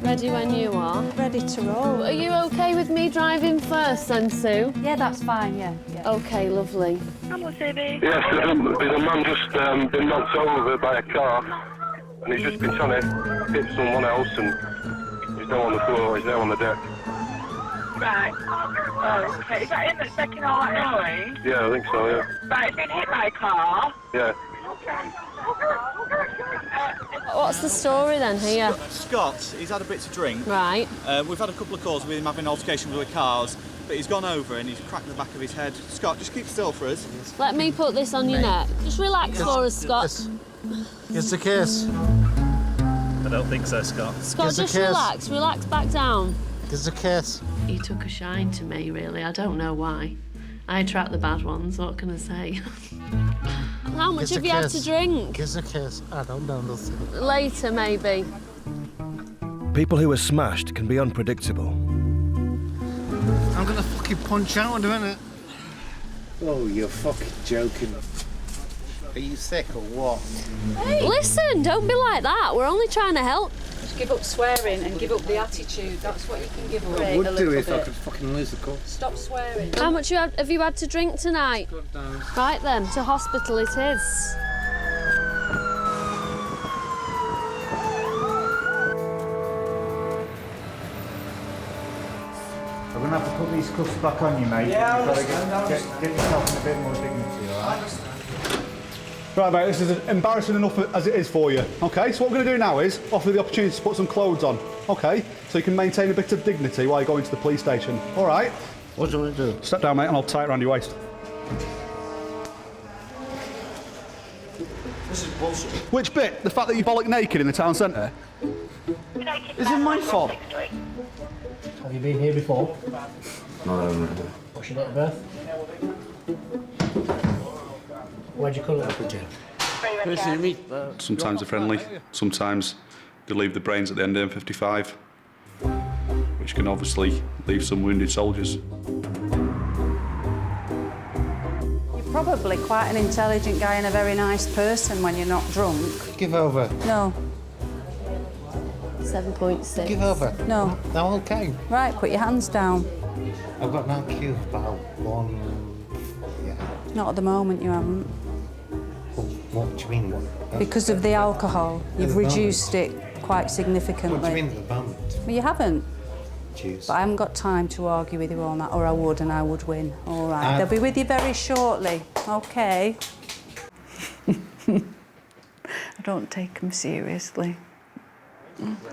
Ready when you are. Ready to roll. Are you okay with me driving first then, Sue? Yeah, that's fine, yeah. Okay, lovely. Hello, baby. Yes, there's a man just been knocked over by a car, and he's just been trying to hit someone else, and he's down on the floor, he's now on the deck. Right. Oh, okay. Is that him that's making all that noise? Yeah, I think so, yeah. Right, he's been hit by a car. Yeah. What's the story then here? Scott, he's had a bit to drink. Right. We've had a couple of calls with him having an altercation with the cars, but he's gone over and he's cracked the back of his head. Scott, just keep still for us. Let me put this on your neck. Just relax for us, Scott. It's a kiss. I don't think so, Scott. Scott, just relax. Relax back down. It's a kiss. He took a shine to me, really. I don't know why. I attract the bad ones, what can I say? How much have you had to drink? It's a kiss. I don't know nothing. Later, maybe. People who are smashed can be unpredictable. I'm gonna fucking punch out in a minute. Oh, you're fucking joking. Are you sick or what? Hey. Listen, don't be like that. We're only trying to help. Just give up swearing and give up the attitude. That's what you can give up. I would do if I could fucking lose the call. Stop swearing. How much have you had to drink tonight? Right then, to hospital it is. I'm gonna have to put these cuffs back on you, mate. Yeah, You've got to get yourself in a bit more dignity, all right? Right, mate, this is embarrassing enough as it is for you, OK? So what we're going to do now is offer you the opportunity to put some clothes on, OK? So you can maintain a bit of dignity while you go into the police station, all right? What do you want to do? Step down, mate, and I'll tie it around your waist. This is bullshit. Which bit? The fact that you bollock naked in the town centre? Is it my fault? Have you been here before? No, I haven't. What's your date of birth? Where'd you come up with, Jim? Sometimes they're friendly, sometimes they leave the brains at the end of M55, which can obviously leave some wounded soldiers. You're probably quite an intelligent guy and a very nice person when you're not drunk. Give over. No. 7.6. Give over. No. No, OK. Right, put your hands down. I've got an IQ of about 1... Yeah. Not at the moment, you haven't. What do you mean? Because of the alcohol, you've reduced it quite significantly. What do you mean at the moment? Well, you haven't. attitudes. But I haven't got time to argue with you all that, or I would, and I would win. All right, they'll be with you very shortly, OK? I don't take them seriously.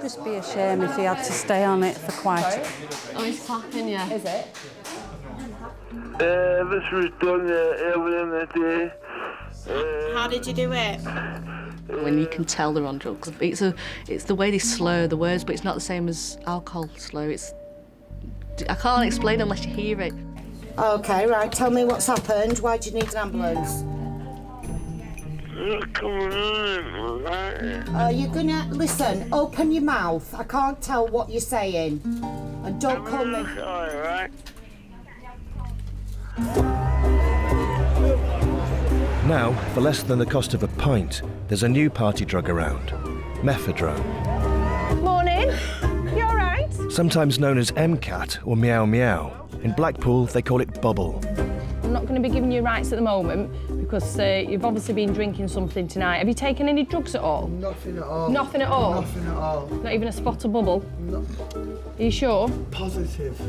Just be a shame if he had to stay on it for quite a... Oh, he's clapping you. Is it? This was done earlier in the day. How did you do it? When you can tell they're on drugs, it's the way they slur the words, but it's not the same as alcohol slur. I can't explain unless you hear it. OK, right, tell me what's happened. Why do you need an ambulance? You're gonna... Listen, open your mouth. I can't tell what you're saying. And don't call me... Now, for less than the cost of a pint, there's a new party drug around, mephedrone. Morning. You all right? Sometimes known as MCAT or Meow Meow. In Blackpool, they call it Bubble. I'm not going to be giving you rights at the moment because you've obviously been drinking something tonight. Have you taken any drugs at all? Nothing at all. Nothing at all? Nothing at all. Not even a spot of bubble? No. Are you sure? Positive.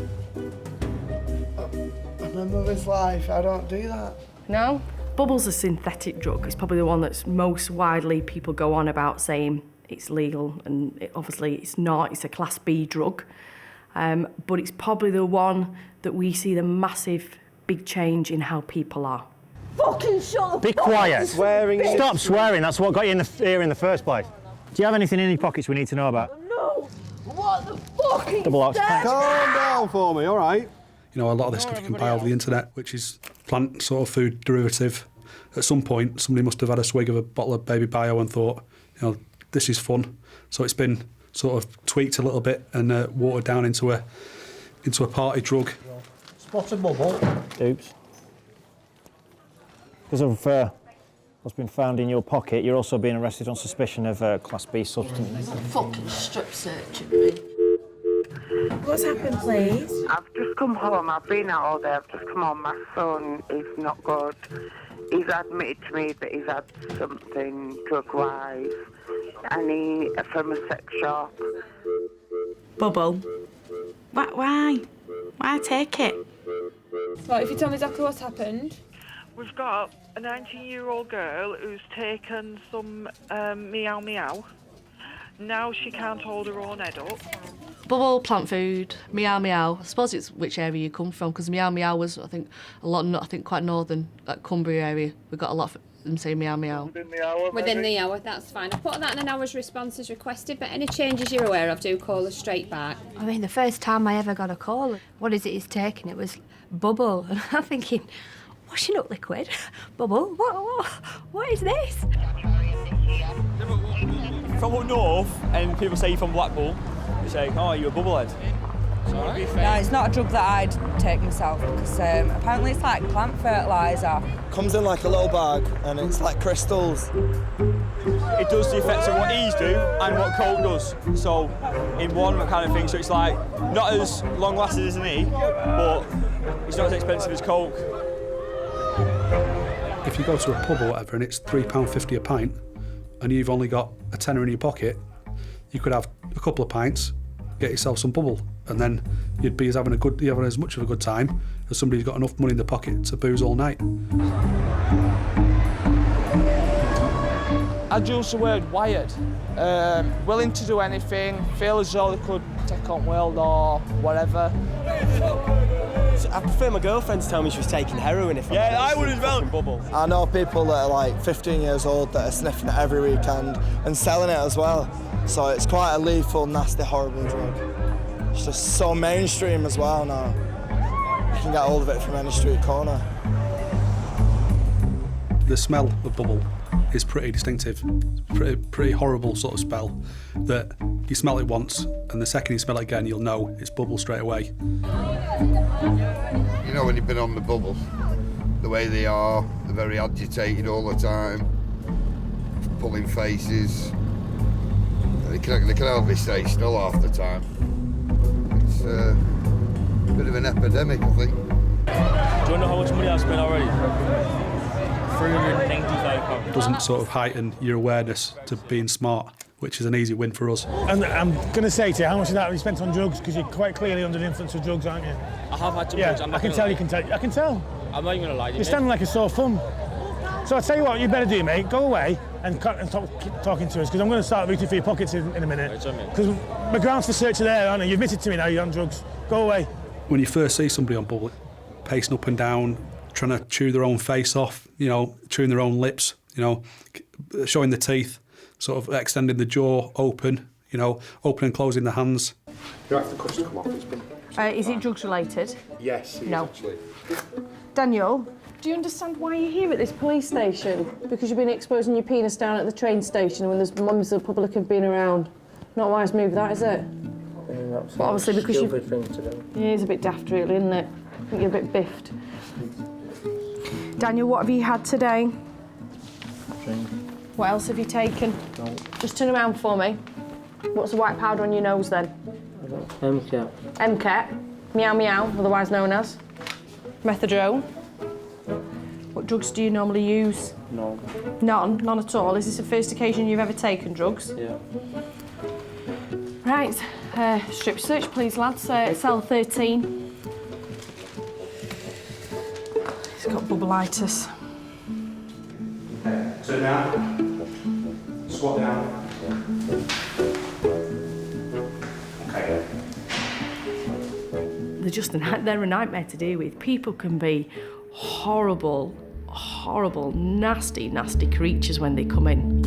On my mother's life, I don't do that. No? Bubble's a synthetic drug. It's probably the one that's most widely people go on about saying it's legal, and obviously it's not. It's a Class B drug. But it's probably the one that we see the massive, big change in how people are. Fucking shut up! Be quiet. Swearing. Stop swearing. That's what got you here in the first place. Do you have anything in your pockets we need to know about? No! What the fucking... Double ox. Calm down for me, all right? You know, a lot of this stuff you can buy over the internet, which is plant sort of food derivative. At some point, somebody must have had a swig of a bottle of Baby Bio and thought, you know, this is fun. So it's been sort of tweaked a little bit and watered down into a party drug. Spot a bubble. Oops. Because of what's been found in your pocket, you're also being arrested on suspicion of Class B substance. Fucking strip searching me. What's happened, please? I've just come home. I've been out all day. I've just come home. My son is not good. He's admitted to me that he's had something drug-wise, and from a sex shop. Bubble. Why? Why take it? Right, if you tell me exactly what's happened. We've got a 19-year-old girl who's taken some Meow Meow. Now she can't hold her own head up. Bubble, plant food, Meow Meow. I suppose it's which area you come from, because Meow Meow was, I think quite northern, like Cumbria area. We got a lot of them saying Meow Meow. Within the hour, that's fine. I'll put that in an hour's response as requested, but any changes you're aware of, do call us straight back. I mean, the first time I ever got a call, what is it he's taking? It was Bubble. And I'm thinking, washing up liquid? Bubble? What is this? From up north, and people say you're from Blackpool, they say, oh, you're a bubblehead. No, it's not a drug that I'd take myself because apparently it's like plant fertiliser. Comes in like a little bag and it's like crystals. It does the effects of what E's do and what Coke does. So, in one kind of thing, so it's like not as long lasting as an E, but it's not as expensive as Coke. If you go to a pub or whatever and it's £3.50 a pint and you've only got a tenner in your pocket, you could have a couple of pints, get yourself some bubble, and then you'd be having as much of a good time as somebody who's got enough money in their pocket to booze all night. I'd use the word wired. Willing to do anything, feel as though they could take on world or whatever. I prefer my girlfriend to tell me she was taking heroin if I would as well. Bubble. I know people that are like 15 years old that are sniffing it every weekend and selling it as well. So it's quite a lethal, nasty, horrible drug. It's just so mainstream as well now. You can get hold of it from any street corner. The smell of bubble is pretty distinctive. Pretty horrible sort of smell that you smell it once and the second you smell it again you'll know it's bubble straight away. You know when you've been on the bubble, the way they are, they're very agitated all the time, pulling faces. They can hardly stay still half the time. It's a bit of an epidemic, I think. Do you know how much money I've spent already? £395. It doesn't sort of heighten your awareness to being smart which is an easy win for us. And I'm going to say to you, how much of that have you spent on drugs? Because you're quite clearly under the influence of drugs, aren't you? I have had some yeah, drugs. I'm not I can gonna tell lie. you can tell. I can tell. I'm not even going to lie to you. You're standing like a sore thumb. So I'll tell you what you better do, mate. Go away and keep talking to us, because I'm going to start rooting for your pockets in a minute. Because my grounds for search are there, aren't they? You've admitted to me now you're on drugs. Go away. When you first see somebody on bubble, pacing up and down, trying to chew their own face off, you know, chewing their own lips, you know, showing the teeth, sort of extending the jaw open, you know, opening and closing the hands. You have the cuffs to come off. It's been... Is it drugs related? Yes, it is actually. Daniel, do you understand why you're here at this police station? Because you've been exposing your penis down at the train station when there's members of the public have been around. Not a wise move, that, is it? But obviously because you... thing to do. Yeah, it's a bit daft, really, isn't it? I think you're a bit biffed. Daniel, what have you had today? Drink. What else have you taken? No. Just turn around for me. What's the white powder on your nose, then? MCAT. MCAT. Meow meow, otherwise known as? Methadone. What drugs do you normally use? No. None? None at all? Is this the first occasion you've ever taken drugs? Yeah. Right, strip search please, lads. Cell 13. He's got bubblitis. Turn down. Squat down. Okay. They're a nightmare to deal with. People can be horrible, nasty, nasty creatures when they come in.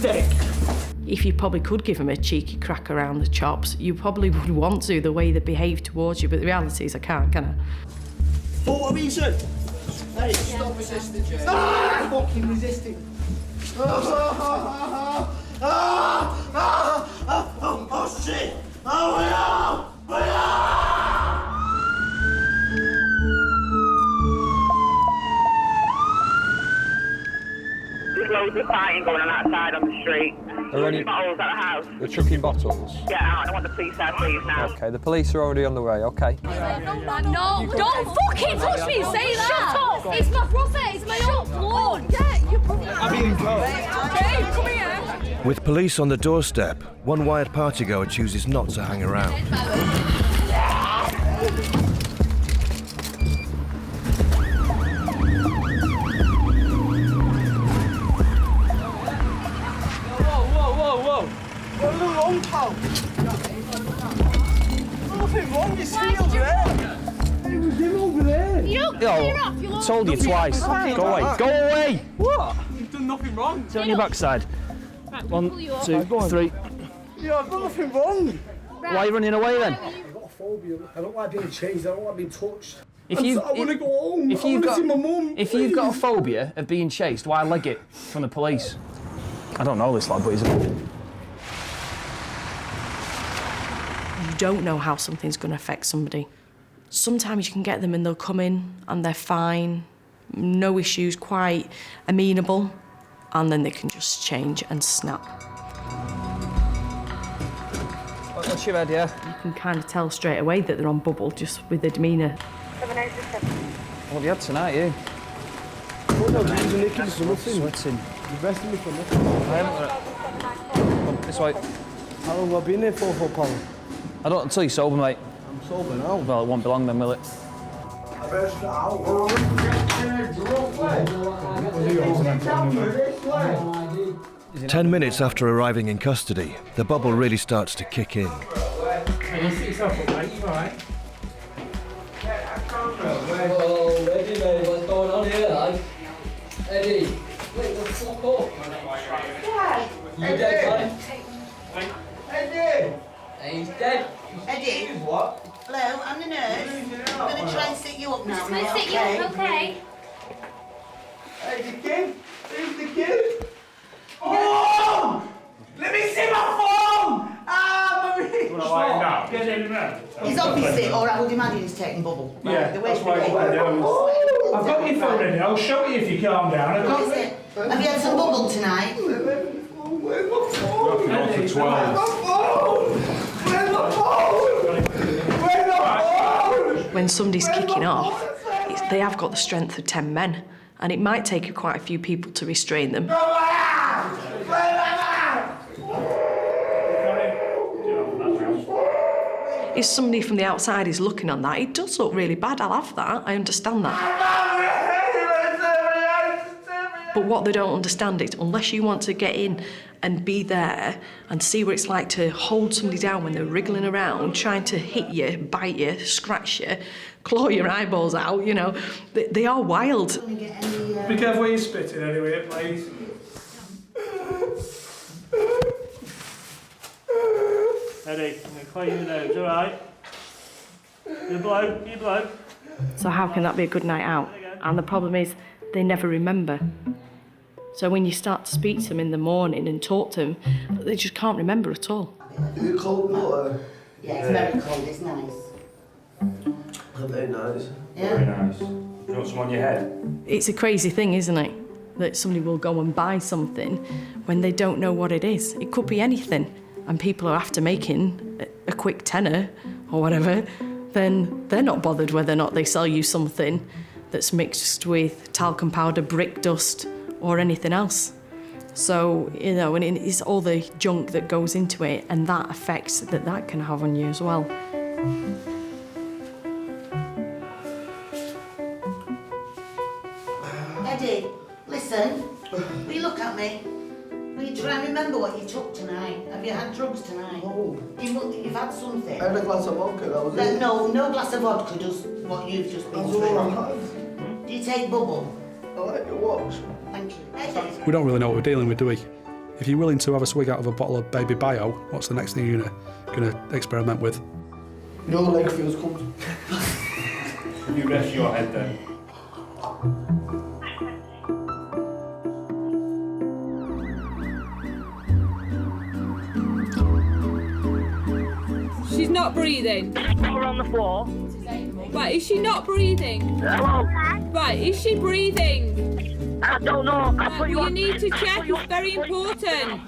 Dick. If you probably could give them a cheeky crack around the chops, you probably would want to, the way they behave towards you, but the reality is I can't, can I? For what reason? Hey, stop resisting, Jay. Stop fucking resisting. Oh shit! Oh no! There's loads of fighting going on outside on the street. Are any bottles at the house? They're chucking bottles? Get out, I want the police there, please, now. Okay, the police are already on the way, okay? No, don't fucking touch me and say that! Shut up! It's my brother, it's my own blood! Yeah, your brother. I'm being close. Jay, come here! With police on the doorstep, one wired partygoer chooses not to hang around. Whoa! There's nothing wrong, pal. Nothing wrong, he's sealed there. It was him over there. You don't clear off, you'll Told you twice. Go away. Go away! What? You've done nothing wrong. Sit on your backside. Right, 1, 2, 3. Yeah, I've done nothing wrong. Right. Why are you running away then? I've got a phobia. I don't like being chased. I don't like being touched. I want to go home. If I you've want to got, see my mum. if you've got a phobia of being chased, why leg it from the police? I don't know this lad, but he's a... You don't know how something's going to affect somebody. Sometimes you can get them and they'll come in and they're fine, no issues, quite amenable, and then they can just change and snap. What's your idea? You can kind of tell straight away that they're on bubble just with their demeanour. What have you had tonight, you? Oh no, he's a nicking for nothing. Sweating. You're arresting me for nothing. I haven't... Come, this way. How long have I been here for, pal? I don't until you're sober, mate. I'm sober now. Well, it won't be long then, will it? 10 minutes after arriving in custody, the bubble really starts to kick in. Hey, sit yourself up, mate. You all right? Whoa, Eddie, mate, what's going on here, lad? Eddie, wait, the fuck up. Yeah. You dead, man? Eddie! Hey, he's dead. Eddie. What? Hello, I'm the nurse. I'm going to try and sit you up now. I'm going to sit you up, okay? Hey, the kid? Who's the kid? Oh! Let me see my phone! Ah, Marie! Stop. Get in there. He's obviously, or I would imagine he's taking bubble. Yeah, the that's way what I do. I've got your phone ready. I'll show you if you calm down. What is it? Have you had some bubble tonight? Where's my phone? Where's my phone? Where's my phone? Where's my phone? When somebody's kicking off, they have got the strength of 10 men, and it might take quite a few people to restrain them. Where's if somebody from the outside is looking on that, it does look really bad. I'll have that. I understand that. But what they don't understand is, unless you want to get in and be there and see what it's like to hold somebody down when they're wriggling around, trying to hit you, bite you, scratch you, claw your eyeballs out, you know, they are wild. Be careful where you're spitting anyway, please. Eddie, I'm going to clean your nose, all right? You blow. So how can that be a good night out? And the problem is, they never remember. So when you start to speak to them in the morning and talk to them, they just can't remember at all. Is it cold water? Yeah, it's very cold, it's nice. Very nice. Yeah. Very nice. Do you want some on your head? It's a crazy thing, isn't it? That somebody will go and buy something when they don't know what it is. It could be anything. And people are after making a quick tenner or whatever, then they're not bothered whether or not they sell you something that's mixed with talcum powder, brick dust, or anything else. So, you know, and it's all the junk that goes into it, and that effects that can have on you as well. Eddie, listen, will you look at me? Will you try and remember what you took tonight? Have you had drugs tonight? No. You've had something? I had a glass of vodka, that was it. No glass of vodka does what you've just been through. Do you take bubble? I like your watch. Thank you. Eddie? We don't really know what we're dealing with, do we? If you're willing to have a swig out of a bottle of Baby Bio, what's the next thing you're gonna experiment with? You know the leg feels cold. You rest your head then. She's not breathing. Put her on the floor. Right, is she not breathing? Hello? Right, is she breathing? I don't know. You need to check, it's very important.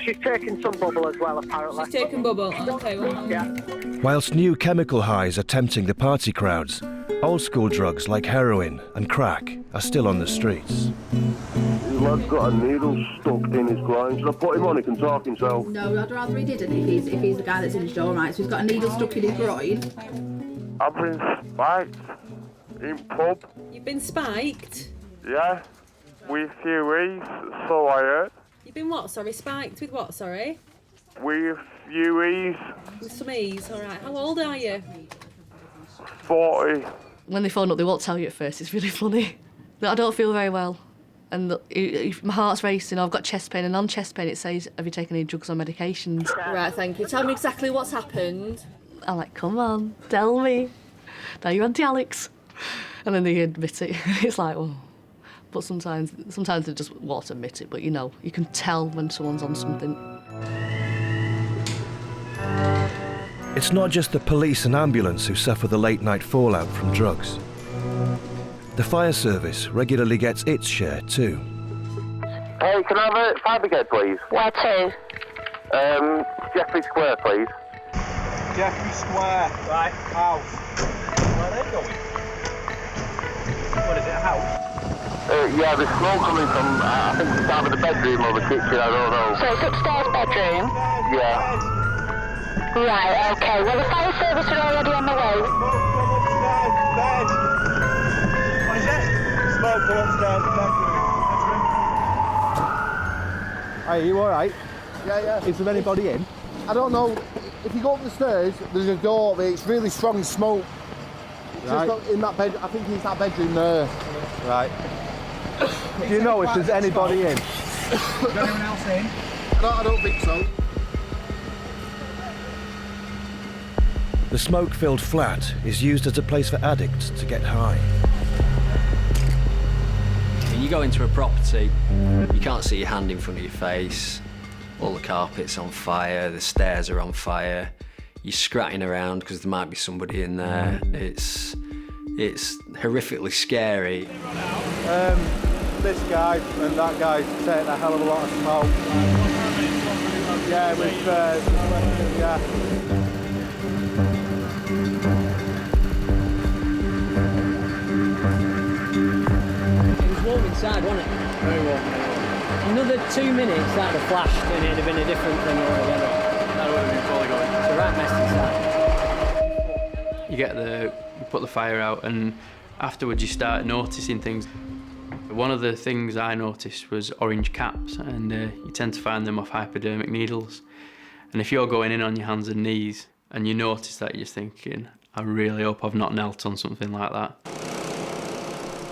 She's taking some bubble as well, apparently. She's taking bubble, okay, well. Yeah. Whilst new chemical highs are tempting the party crowds, old school drugs like heroin and crack are still on the streets. The lad's got a needle stuck in his groin. Should I put him on? He can talk himself. No, I'd rather he didn't if he's the guy that's in his jaw, right? So he's got a needle stuck in his groin. I've been spiked in pub. You've been spiked? Yeah, with UEs, so I heard. You've been what, sorry? Spiked with what, sorry? With UEs. With some E's, alright. How old are you? 40. When they phone up, they won't tell you at first. It's really funny. I don't feel very well. And my heart's racing. I've got chest pain, and on chest pain it says, have you taken any drugs or medications? Right, thank you. Tell me exactly what's happened. I'm like, come on, tell me. Now you're anti-Alex. And then they admit it. It's like, well... But sometimes they just won't admit it, but you know, you can tell when someone's on something. It's not just the police and ambulance who suffer the late-night fallout from drugs. The fire service regularly gets its share too. Hey, can I have a fire brigade, please? Where to? Jeffrey Square, please. Jeffrey Square. Right, house. Where are they going? What is it, a house? Yeah, there's smoke coming from, I think it's out of the bedroom or the kitchen, I don't know. So it's upstairs bedroom? Yeah. Right, okay. Well, the fire service are already on the way. Bed. What is it? Smoke from upstairs bedroom. Hey, are you alright? Yeah. Is there anybody in? I don't know. If you go up the stairs, there's a door, but it's really strong smoke. Right. Just in that bed, I think it's that bedroom there. Right. Do you know if there's anybody in? Is there anyone else in? I don't think so. The smoke-filled flat is used as a place for addicts to get high. When you go into a property, you can't see your hand in front of your face. All the carpet's on fire, the stairs are on fire. You're scratching around because there might be somebody in there. It's horrifically scary. This guy and that guy take a hell of a lot of smoke. Yeah, yeah. It was warm inside, wasn't it? Very warm. Another 2 minutes, that would have flashed and it'd have been a different thing altogether. That would have been fully going. It's a right mess inside. You put the fire out, and afterwards you start noticing things. One of the things I noticed was orange caps, and you tend to find them off hypodermic needles. And if you're going in on your hands and knees and you notice that, you're just thinking, I really hope I've not knelt on something like that.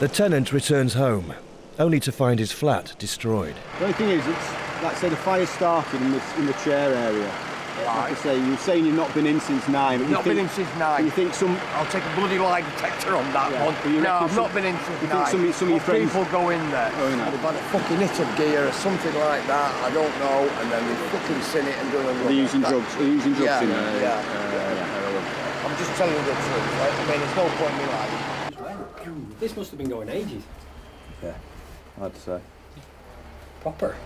The tenant returns home, only to find his flat destroyed. The only thing is, it's like I say, the fire started in the chair area. Like I say, you're saying you've not been in since 9. But Not been in since 9. You think some... I'll take a bloody lie detector on that one. No, I've not been in since 9. You think some of your friends... people go in there. Oh, no. They've had a fucking hit of gear or something like that, I don't know, and then they've fucking seen it and done a run. They're using drugs. They're using drugs in there. Yeah. I'm just telling you the truth. Right? I mean, there's no point in me lying. This must have been going ages. Yeah, I'd say. Proper.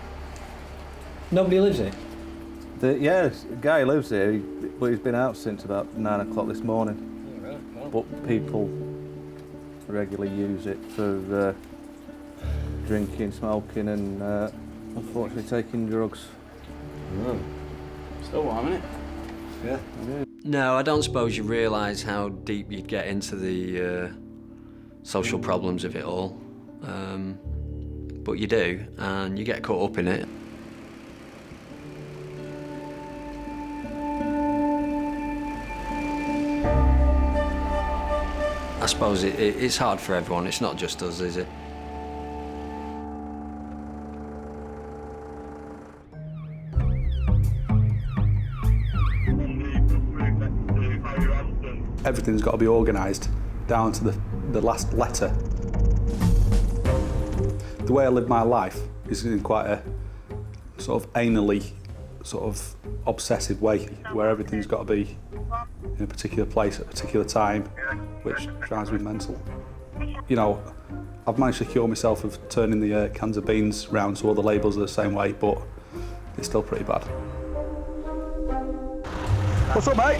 Nobody lives here? Yeah, the guy lives here, but he's been out since about 9 o'clock this morning. Oh, right. Well. But people regularly use it for drinking, smoking, and unfortunately taking drugs. Oh. Still warm, isn't it? Yeah. No, I don't suppose you realise how deep you'd get into the social problems of it all. But you do, and you get caught up in it. I suppose it's hard for everyone, it's not just us, is it? Everything's got to be organised down to the last letter. The way I live my life is in quite a sort of anally, sort of obsessive way, where everything's got to be in a particular place at a particular time, which drives me mental. You know, I've managed to cure myself of turning the cans of beans round so all the labels are the same way, but it's still pretty bad. What's up, mate?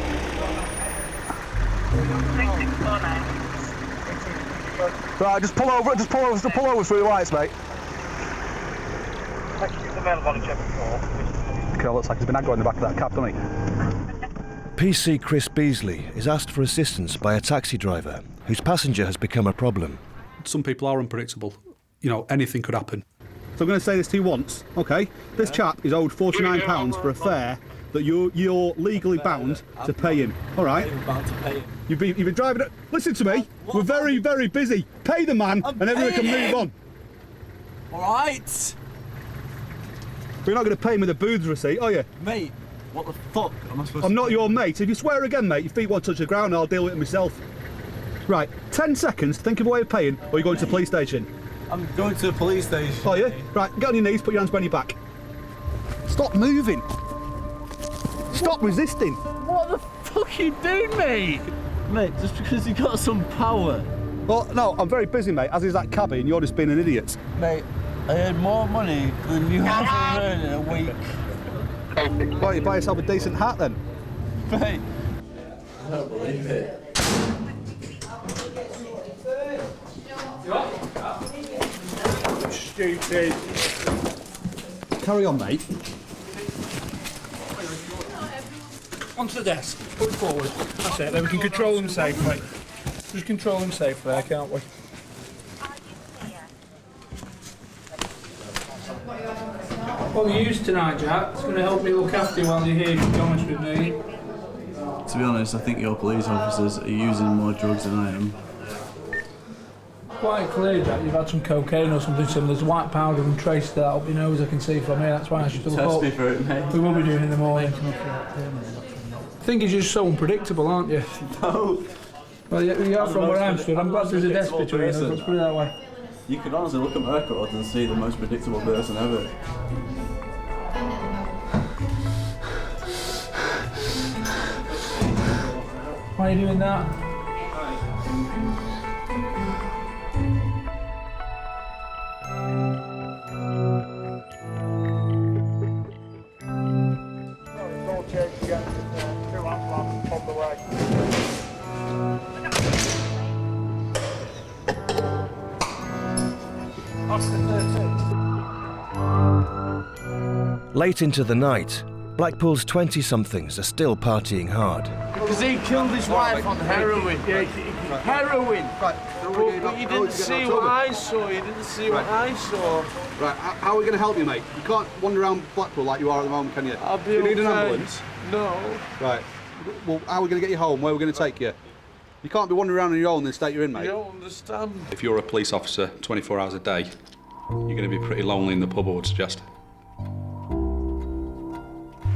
Right, just pull over through the lights, mate. Okay, looks like he's been aggro in the back of that cab, doesn't he? PC Chris Beasley is asked for assistance by a taxi driver whose passenger has become a problem. Some people are unpredictable. You know, anything could happen. So I'm going to say this to you once, okay? This chap is owed £49 for a fare that you're legally bound to pay him, all right? Bound to pay him. You've been driving it. Listen to me. We're very, very busy. Pay the man, and everyone can move on. All right. But you're not going to pay him with a booths receipt, are you? Mate, what the fuck am I supposed to do? I'm not your mate. If you swear again, mate, your feet won't touch the ground, I'll deal with it myself. Right, 10 seconds to think of a way of paying, or you're going to the police station. I'm going to the police station. Are you? Right, get on your knees, put your hands behind your back. Stop moving. Stop resisting. What the fuck are you doing, mate? Mate, just because you got some power. Well, no, I'm very busy, mate, as is that cabbie, and you're just being an idiot. Mate, I earn more money than you have earned in a week. Why, you buy yourself a decent hat, then? Mate. I don't believe it. Stupid. Carry on, mate. Onto the desk, put it forward. That's it, then we can control them safely. Just control them safely there, can't we? What are you used tonight, Jack? It's going to help me look after you while you're here, to be honest with me. To be honest, I think your police officers are using more drugs than I am. Quite clear, Jack, you've had some cocaine or something similar. There's white powder and trace that up your nose, I can see from here. That's why I should look up. Test me for it, mate. We will be doing in the morning. I think you're just so unpredictable, aren't you? No. Well, you are from where I'm stood. I'm glad there's a desk between us. Let's put it that way. You could honestly look at my records and see the most predictable person ever. Why are you doing that? Late into the night, Blackpool's 20-somethings are still partying hard. Because he killed his wife on heroin. Heroin. Right. But you didn't see what I saw. You didn't see what I saw. Right. How are we going to help you, mate? You can't wander around Blackpool like you are at the moment, can you? I'll be You need an okay. ambulance? No. Right. Well, how are we going to get you home? Where are we going to take you? You can't be wandering around on your own in the state you're in, mate. You don't understand. If you're a police officer 24 hours a day, you're going to be pretty lonely in the pub, I would suggest.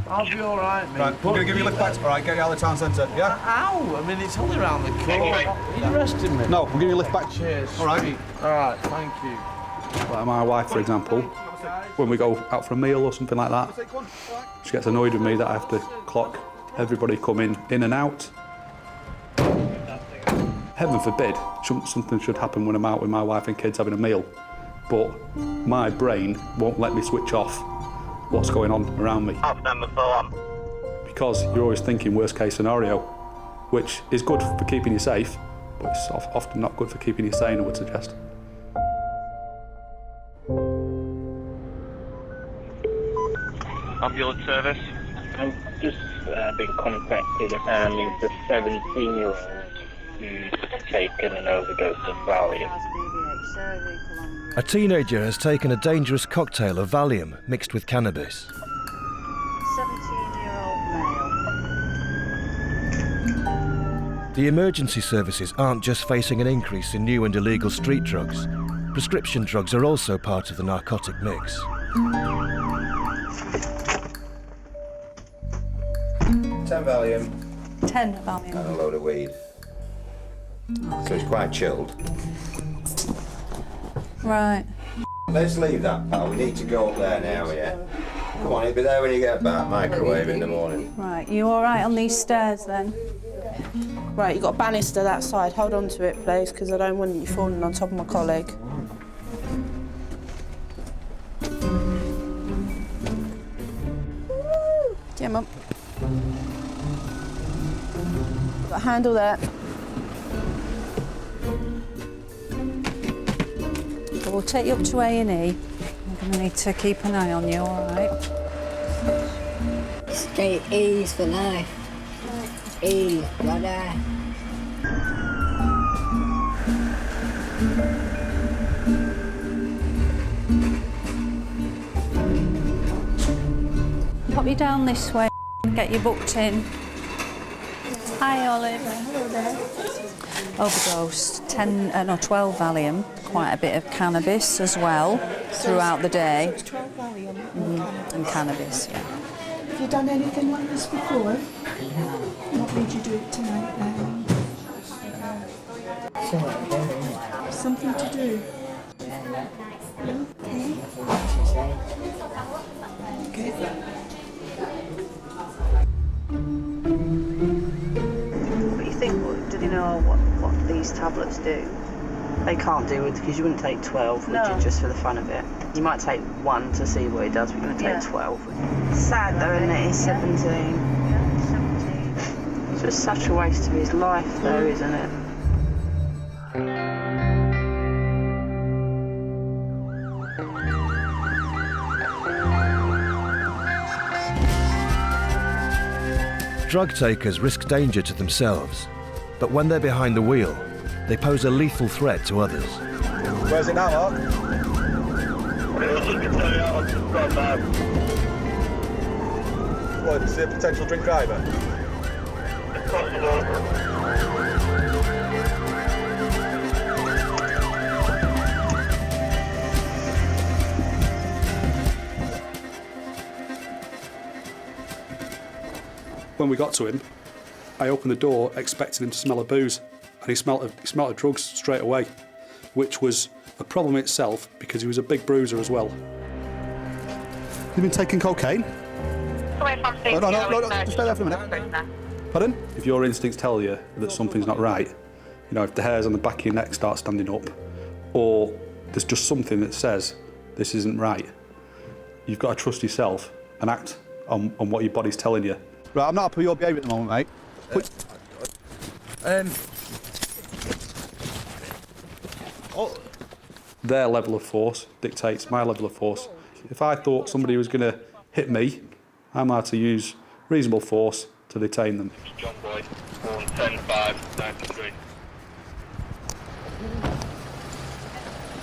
I'll be all right, mate. Right, we're going to give you a lift back. All right, get you out of the town centre, yeah? Ow! I mean, it's only round the corner. Are you arresting me? No, we'll give you a lift back. Cheers. All right. All right, thank you. Like my wife, for example, when we go out for a meal or something like that, she gets annoyed with me that I have to clock everybody coming in and out. Heaven forbid, something should happen when I'm out with my wife and kids having a meal, but my brain won't let me switch off what's going on around me. Because you're always thinking worst case scenario, which is good for keeping you safe, but it's often not good for keeping you sane, I would suggest. Ambulance service. I've just been contacted. It's a 17-year-old who's taken an overdose of Valium. A teenager has taken a dangerous cocktail of Valium mixed with cannabis. 17-year-old male. The emergency services aren't just facing an increase in new and illegal street drugs. Prescription drugs are also part of the narcotic mix. 10 Valium. 10 Valium. And a load of weed. Okay. So it's quite chilled. Right. Let's leave that, pal. We need to go up there now, yeah? Come on, it'll be there when you get back. Microwave in the morning. Right, you all right on these stairs then? Right, you've got a banister that side. Hold on to it, please, because I don't want you falling on top of my colleague. Yeah, Mum. Got a handle there. We'll take you up to A&E. I'm going to need to keep an eye on you, all right? Straight A's for life. A's, brother. Pop you down this way and get you booked in. Hi, Oliver. Hello there. Overdose, 12 Valium, quite a bit of cannabis as well throughout the day. 12 Valium. And cannabis, yeah. Have you done anything like this before? What made you do it tonight then? Something to do. Okay. But you think, do they know what these tablets do? They can't do it because you wouldn't take 12, would you, just for the fun of it? You might take one to see what it does, but you're going to take 12. Sad though, isn't it? He's 17. Yeah, 17. It's just such a waste of his life though, isn't it? Drug takers risk danger to themselves, but when they're behind the wheel, they pose a lethal threat to others. Where's it now, Mark? What, is it a potential drink driver? When we got to him, I opened the door expecting him to smell of booze, and he smelled of drugs straight away, which was a problem itself because he was a big bruiser as well. You've been taking cocaine? No, just stay there for a minute. Pardon? If your instincts tell you that something's not right, you know, if the hairs on the back of your neck start standing up, or there's just something that says this isn't right, you've got to trust yourself and act on what your body's telling you. Right, I'm not happy with your behaviour at the moment, mate. Their level of force dictates my level of force. If I thought somebody was going to hit me I'm allowed to use reasonable force to detain them. John Boyd, 110-5, 93.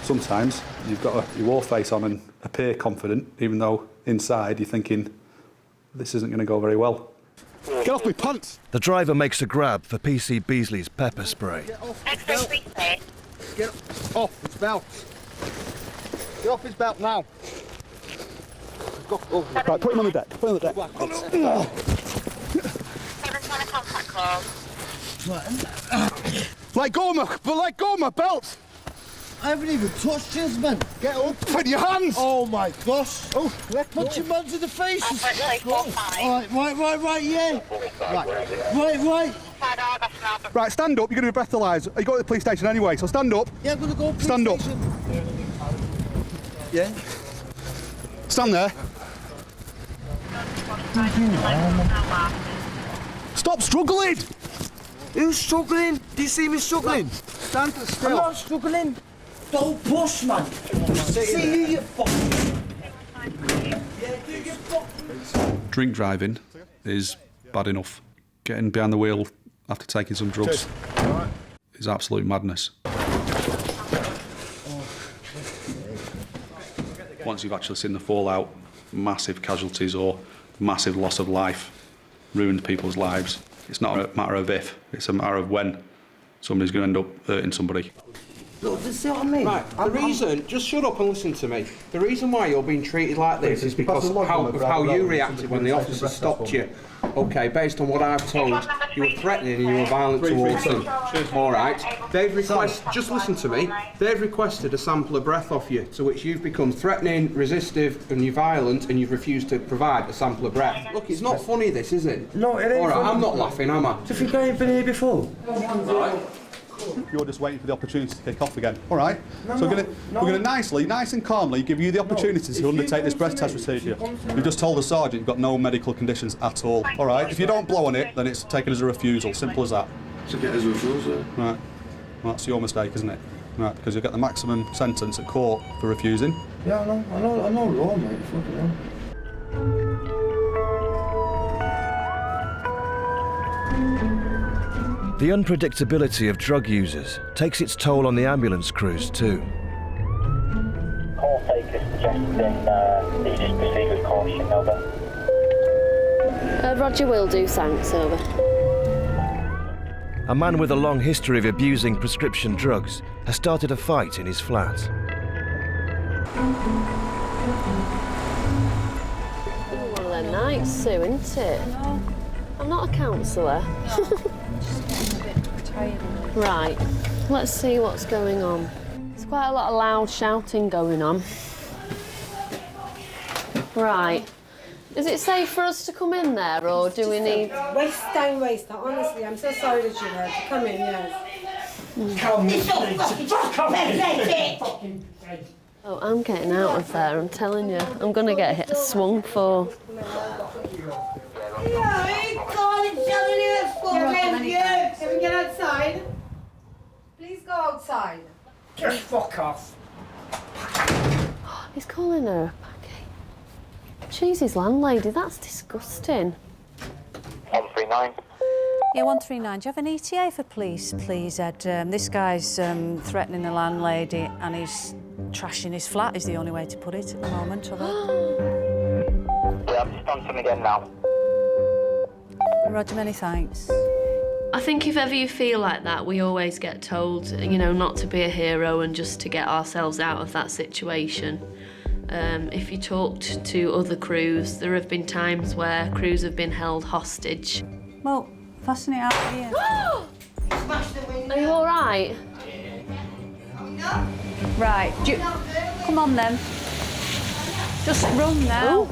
Sometimes you've got your war face on and appear confident, even though inside you're thinking, this isn't going to go very well. Get off my pants! The driver makes a grab for PC Beasley's pepper spray. Get off his belt! Get off his belt now! Right, put him on the deck. Put him on the deck. Let go of my belt! I haven't even touched you, man. Get up. Put your hands! Oh my gosh. Oh, punch your man to the face. Right, yeah. Right. Right, stand up. You're going to be breathalyzed. You go to the police station anyway, so stand up. Yeah, I'm going to go police Stand up. station. Yeah. Stand there. Stop struggling! Who's struggling? Do you see me struggling? Stand still. I'm not struggling. Don't push, man. See you fucking. Drink driving is bad enough. Getting behind the wheel after taking some drugs is absolute madness. Once you've actually seen the fallout, massive casualties or massive loss of life, ruined people's lives, it's not a matter of if, it's a matter of when somebody's going to end up hurting somebody. Look, see what I mean? Right, just shut up and listen to me. The reason why you're being treated like this is because of how you reacted when the officer stopped you. Okay, based on what I've told, you were threatening and you were violent towards them. All right. They've requested, just listen to me, they've requested a sample of breath off you, to which you've become threatening, resistive, and you're violent, and you've refused to provide a sample of breath. Look, it's not funny, this, is it? No, it ain't. All right, funny. I'm not laughing, am I? Do you think I ain't been here before? Right. You're just waiting for the opportunity to kick off again. All right? So we're going to nice and calmly give you the opportunity to undertake this breath test procedure. You've just told the sergeant you've got no medical conditions at all. All right? If you don't blow on it, then it's taken as a refusal. Simple as that. To get as a refusal? Right. Well, that's your mistake, isn't it? Right, because you'll get the maximum sentence at court for refusing. Yeah, I know law, mate. Fucking hell. The unpredictability of drug users takes its toll on the ambulance crews too. Call taker suggesting that you just proceed with caution, over. Roger, will do, thanks, over. A man with a long history of abusing prescription drugs has started a fight in his flat. One of them nights, Sue, isn't it? No. I'm not a counsellor. Right, let's see what's going on. There's quite a lot of loud shouting going on. Right. Is it safe for us to come in there, or do we need... Waste time, honestly. I'm so sorry that you had to come in, yes. Oh, I'm getting out of there, I'm telling you. I'm going to get swung for. Can we get outside? Please go outside. Just fuck off. He's calling her a packy. She's his landlady, that's disgusting. 139. Yeah, 139. Do you have an ETA for police, please, Ed? This guy's threatening the landlady and he's trashing his flat, is the only way to put it at the moment. Yeah, I'm just on to him again now. Roger, many thanks. I think if ever you feel like that, we always get told, you know, not to be a hero and just to get ourselves out of that situation. If you talked to other crews, there have been times where crews have been held hostage. Well, fasten it out here. Are you all right? Right, come on then. Just run now. Ooh.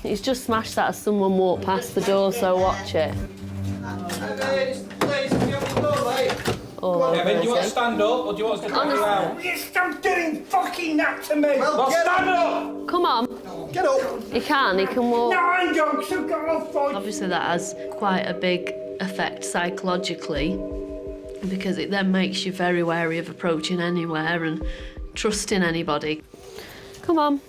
He's just smashed that as someone walked past the door, so watch it. Kevin, do you want to stand up or do you want us to take you out? You stop doing fucking that to me! Well, stand up! Come on. Get up! He can walk. No, I don't, so go off. Obviously that has quite a big effect psychologically, because it then makes you very wary of approaching anywhere and trusting anybody. Come on.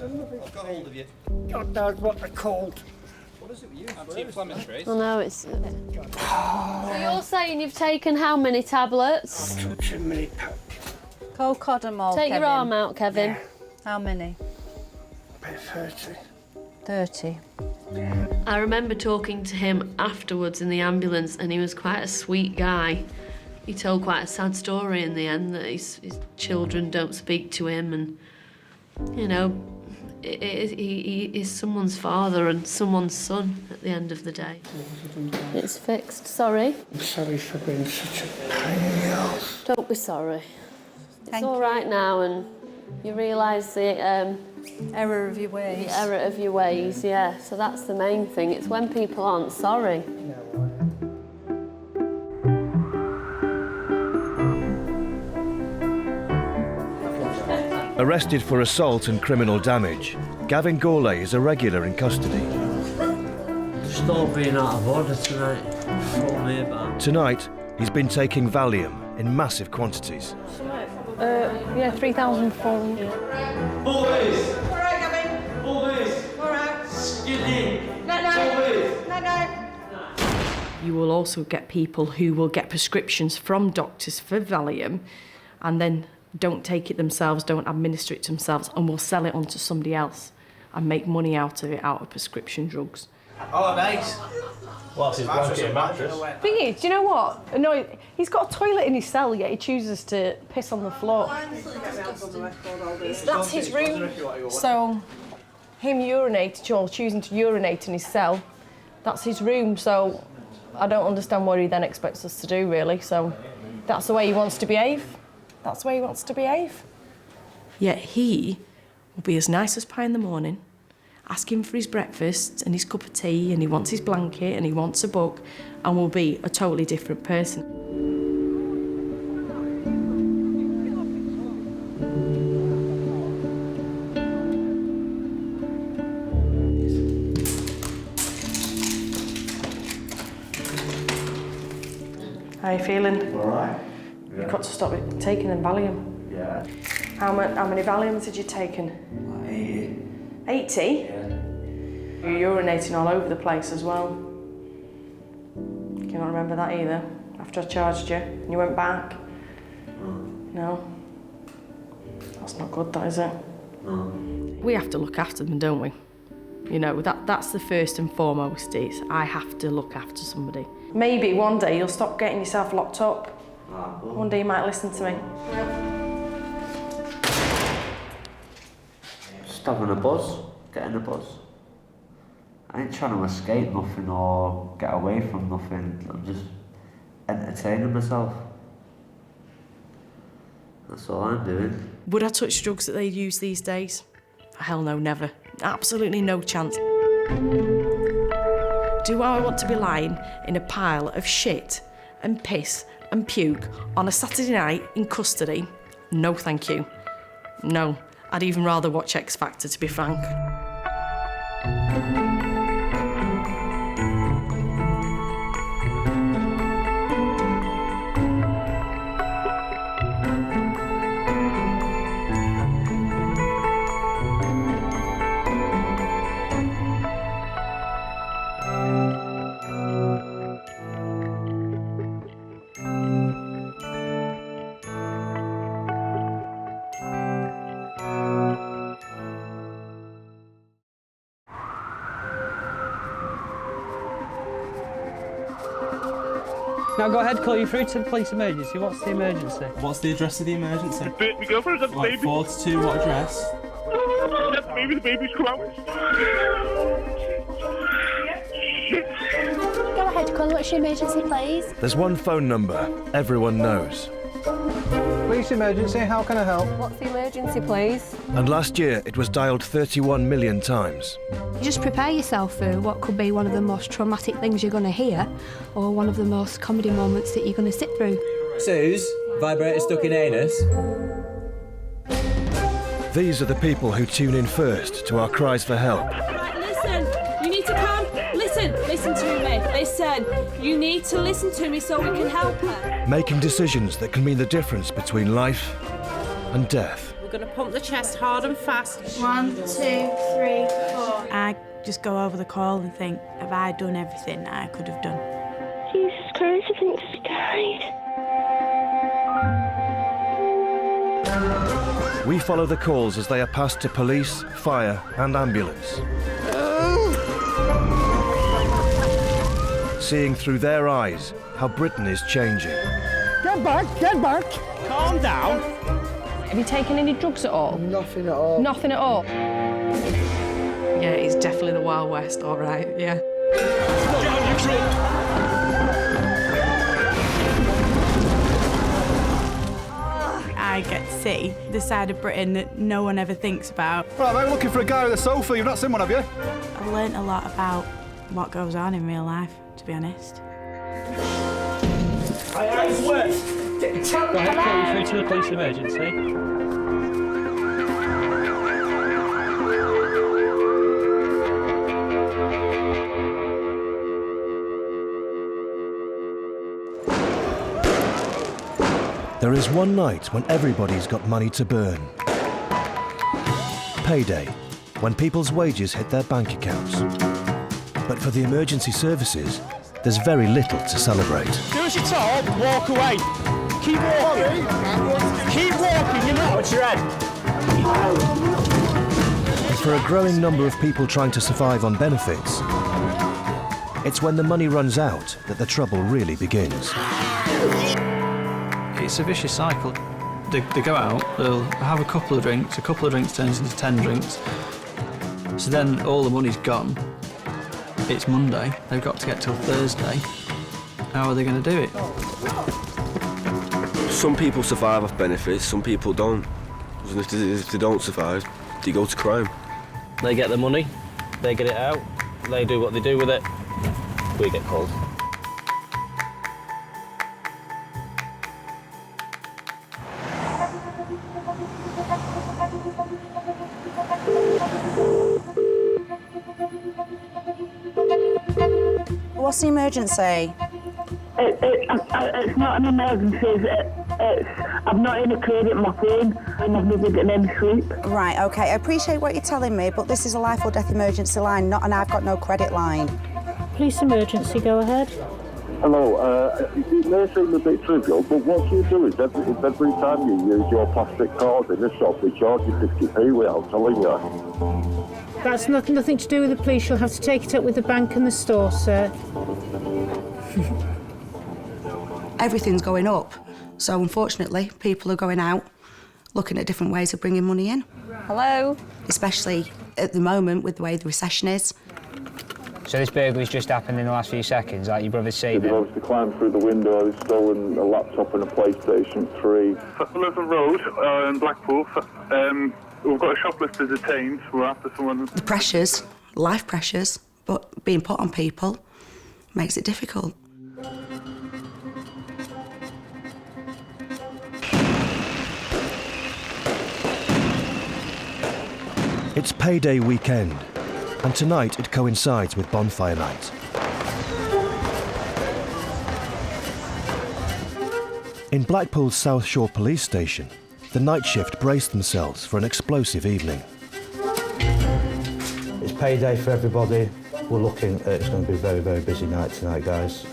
I've got hold of you. God knows what they're called. What is it with you? Anti-inflammatories? I know, it's... So you're saying you've taken how many tablets? Too many. Cocodamol, Take Kevin. your arm out, Kevin. How many? About 30. 30. I remember talking to him afterwards in the ambulance, and he was quite a sweet guy. He told quite a sad story in the end, that his children don't speak to him, and, you know, he is someone's father and someone's son at the end of the day. It's fixed, sorry. I'm sorry for being such a pain in the arse. Don't be sorry. Thank It's all right now, and you realise the error of your ways. The error of your ways, yeah. So that's the main thing. It's when people aren't sorry. Arrested for assault and criminal damage, Gavin Gourlay is a regular in custody. Stop being out of order tonight. Fuck me about. Tonight, he's been taking Valium in massive quantities. Yeah, 3,400. Boys! All right, Gavin. Boys! All right. Skinny! No. You will also get people who will get prescriptions from doctors for Valium and then don't take it themselves, don't administer it to themselves, and will sell it on to somebody else and make money out of it, out of prescription drugs. Oh, nice. Well, it's his blanket mattress. Thing is, do you know what? No, he's got a toilet in his cell, yet he chooses to piss on the floor. That's his room. So, him urinating, or choosing to urinate in his cell, that's his room. So, I don't understand what he then expects us to do, really. So, that's the way he wants to behave. That's the way he wants to behave. Yet he will be as nice as pie in the morning, ask him for his breakfast and his cup of tea, and he wants his blanket and he wants a book, and will be a totally different person. How are you feeling? All right. You've got to stop taking them Valium. Yeah. How many Valiums had you taken? 80. 80? Yeah. You're urinating all over the place as well. Cannot remember that either. After I charged you, and you went back. No. That's not good, that is it? No. We have to look after them, don't we? You know, that's the first and foremost is I have to look after somebody. Maybe one day you'll stop getting yourself locked up. One day you might listen to me. Just having a buzz, getting a buzz. I ain't trying to escape nothing or get away from nothing. I'm just entertaining myself. That's all I'm doing. Would I touch drugs that they use these days? Hell no, never. Absolutely no chance. Do I want to be lying in a pile of shit and piss and puke on a Saturday night in custody? No, thank you. No, I'd even rather watch X Factor, to be frank. Now go ahead, call you through to the police emergency. What's the emergency? What's the address of the emergency? My girlfriend's got the Like baby. 42, what address? The baby's come out. Go ahead, call. What's your emergency, please? There's one phone number everyone knows. Police emergency, how can I help? What's the emergency, please? And last year it was dialed 31 million times. Just prepare yourself for what could be one of the most traumatic things you're going to hear, or one of the most comedy moments that you're going to sit through. Suze, vibrator stuck in anus. These are the people who tune in first to our cries for help. Right, listen, you need to calm. Listen to me. Listen, you need to listen to me so we can help her. Making decisions that can mean the difference between life and death. We're going to pump the chest hard and fast. 1, 2, 3, 4. I just go over the call and think, have I done everything that I could have done? Jesus Christ, I think she died. We follow the calls as they are passed to police, fire and ambulance. Seeing through their eyes how Britain is changing. Get back, get back! Calm down. Have you taken any drugs at all? Nothing at all. Nothing at all? Yeah, it's definitely the Wild West, all right, yeah. I get to see the side of Britain that no one ever thinks about. Right, mate, we're looking for a guy with a sofa. You've not seen one, have you? I've learnt a lot about what goes on in real life, to be honest. Right, put you through to the police emergency. There is one night when everybody's got money to burn. Payday, when people's wages hit their bank accounts. But for the emergency services, there's very little to celebrate. Do as you're told, walk away. Keep walking. Keep walking, you're not. What's your head? And for a growing number of people trying to survive on benefits, it's when the money runs out that the trouble really begins. It's a vicious cycle. They go out, they'll have a couple of drinks turns into 10 drinks. So then all the money's gone. It's Monday, they've got to get till Thursday. How are they going to do it? Some people survive off benefits, some people don't. And if they don't survive, they go to crime. They get the money, they get it out, they do what they do with it, we get called. What's the emergency? It's not an emergency. I'm not in a credit my phone and I've never got any sleep. Right, OK, I appreciate what you're telling me, but this is a life or death emergency line, not and I've got no credit line. Police emergency, go ahead. Hello, it may seem a bit trivial, but what you do is every time you use your plastic card in the shop, they charge you 50p without telling you. That's nothing to do with the police. You'll have to take it up with the bank and the store, sir. Everything's going up, so unfortunately people are going out looking at different ways of bringing money in. Hello? Especially at the moment with the way the recession is. So this burglary's just happened in the last few seconds, like your brother's seen They've obviously climbed through the window, they've stolen a laptop and a PlayStation 3. Pleasant Road in Blackpool. We've got a shoplifter detained. We're after someone. The pressures, life pressures, but being put on people makes it difficult. It's Payday weekend, and tonight it coincides with bonfire night. In Blackpool's South Shore Police Station, the night shift braced themselves for an explosive evening. It's payday for everybody. We're looking at it's going to be a very, very busy night tonight, guys.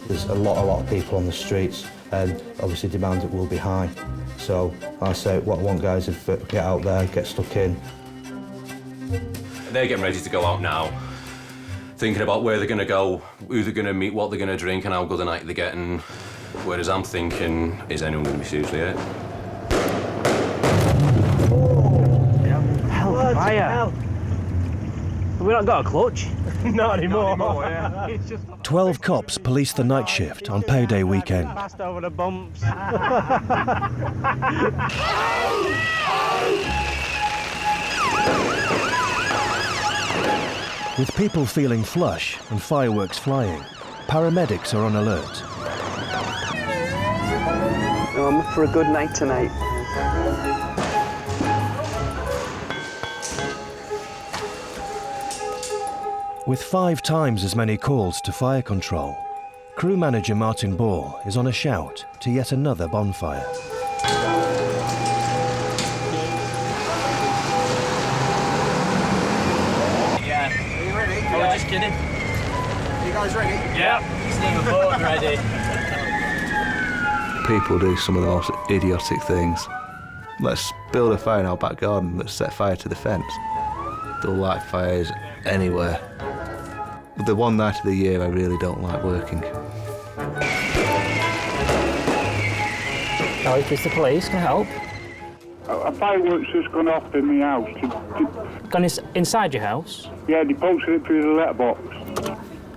There's a lot of people on the streets, and obviously demand it will be high. So I say what I want, guys, is get out there, get stuck in. They're getting ready to go out now, thinking about where they're going to go, who they're going to meet, what they're going to drink, and how good a night they're getting. Whereas I'm thinking, is anyone going to be seriously hurt? Hell, fire! We've not got a clutch. Not anymore. 12 cops police the night shift on Payday weekend. Passed over the bumps. With people feeling flush and fireworks flying, paramedics are on alert. I'm up for a good night tonight. With 5 times as many calls to fire control, crew manager Martin Ball is on a shout to yet another bonfire. kidding. You guys ready? Yeah. He's never bored ready. People do some of the most idiotic things. Let's build a fire in our back garden, let's set fire to the fence. They'll light fires anywhere. But the one night of the year I really don't like working. Oh, if it's the police, can I help? A fireworks has gone off in the house. Gone inside your house? Yeah, they posted it through the letterbox.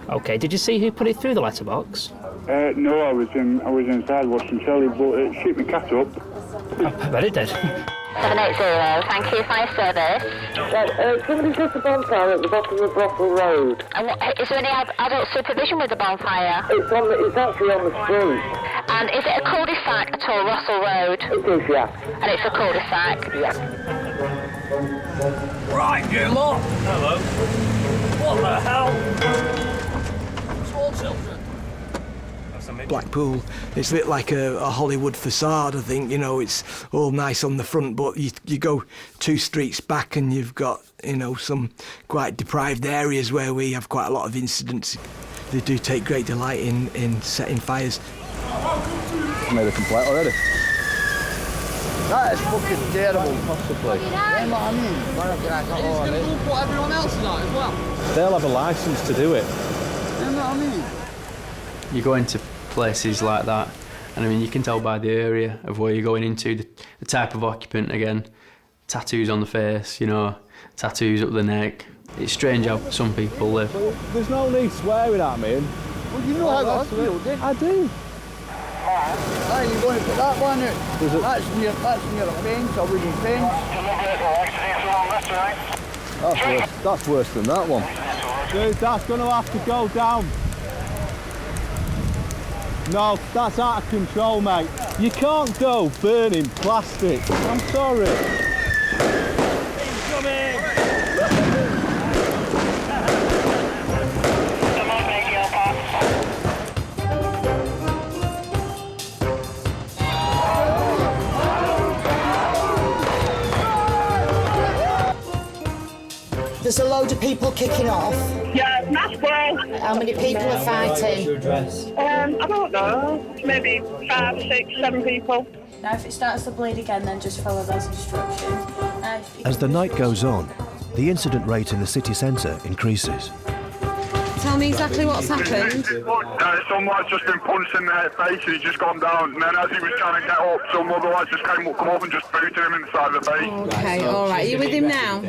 Okay, did you see who put it through the letterbox? No, I was inside watching telly, but it shoot my cat up. I bet it did. 780, thank you, fire service. Somebody's got a bonfire at the bottom of Blackpool Road. And is there any adult supervision with the bonfire? It's actually on the street. And is it a cul-de-sac at all, Russell Road? It is, yeah. And it's a cul-de-sac? Yeah. Right, you lot. Hello. What the hell? Small children. Blackpool, it's a bit like a Hollywood facade, I think. You know, it's all nice on the front, but you go 2 streets back and you've got, you know, some quite deprived areas where we have quite a lot of incidents. They do take great delight in setting fires. I made a complaint already. That is fucking terrible. Possibly. You know what I mean? He's going to put everyone else in as well. They'll have a licence to do it. You know what I mean? You go into places like that, and I mean, you can tell by the area of where you're going into, the type of occupant again, tattoos on the face, you know, tattoos up the neck. It's strange how some people live. Well, there's no need swearing at me. Well, you know how I feel, don't you? I do. Hey, you're going to put that one out. That's near a fence, or with your fence. That's worse than that one. Dude, that's going to have to go down. No, that's out of control, mate. You can't go burning plastic. I'm sorry. Incoming! There's a load of people kicking off. Yeah, Maxwell. How many people are fighting? I don't know. Maybe 5, 6, 7 people. Now, if it starts to bleed again, then just follow those instructions. As the night goes on, the incident rate in the city centre increases. Tell me exactly what's happened. Someone's just been punched in the face and he's just gone down. And then as he was trying to get up, some other lads just come up and just booted him in the side of the face. Okay, all right. Are you with him now?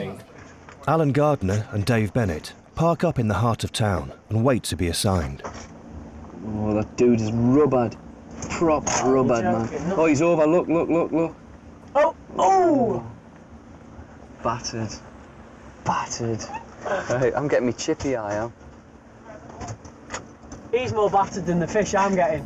Alan Gardner and Dave Bennett park up in the heart of town and wait to be assigned. Oh, that dude is rubbered. Proper rubbered, man. Oh, he's over. Look. Oh! Battered. Right, I'm getting me chippy eye, am. He's more battered than the fish I'm getting.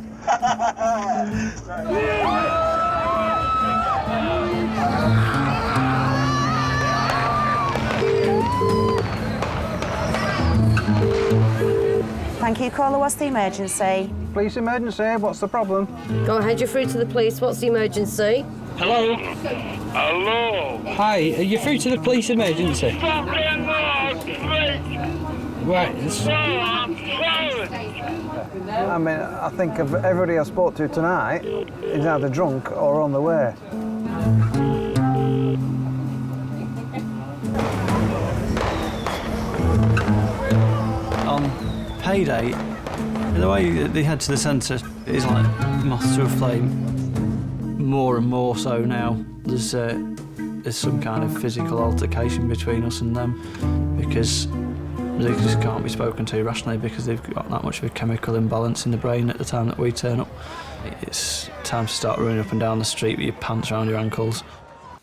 Thank you, caller. What's the emergency? Police emergency, what's the problem? Go ahead, you're through to the police. What's the emergency? Hello? Hello? Hi, are you through to the police emergency? Right. I mean, I think of everybody I spoke to tonight is either drunk or on the way. On Payday, the way they head to the centre is like moth to a flame. More and more so now. There's some kind of physical altercation between us and them because they just can't be spoken to rationally because they've got that much of a chemical imbalance in the brain at the time that we turn up. It's time to start running up and down the street with your pants around your ankles.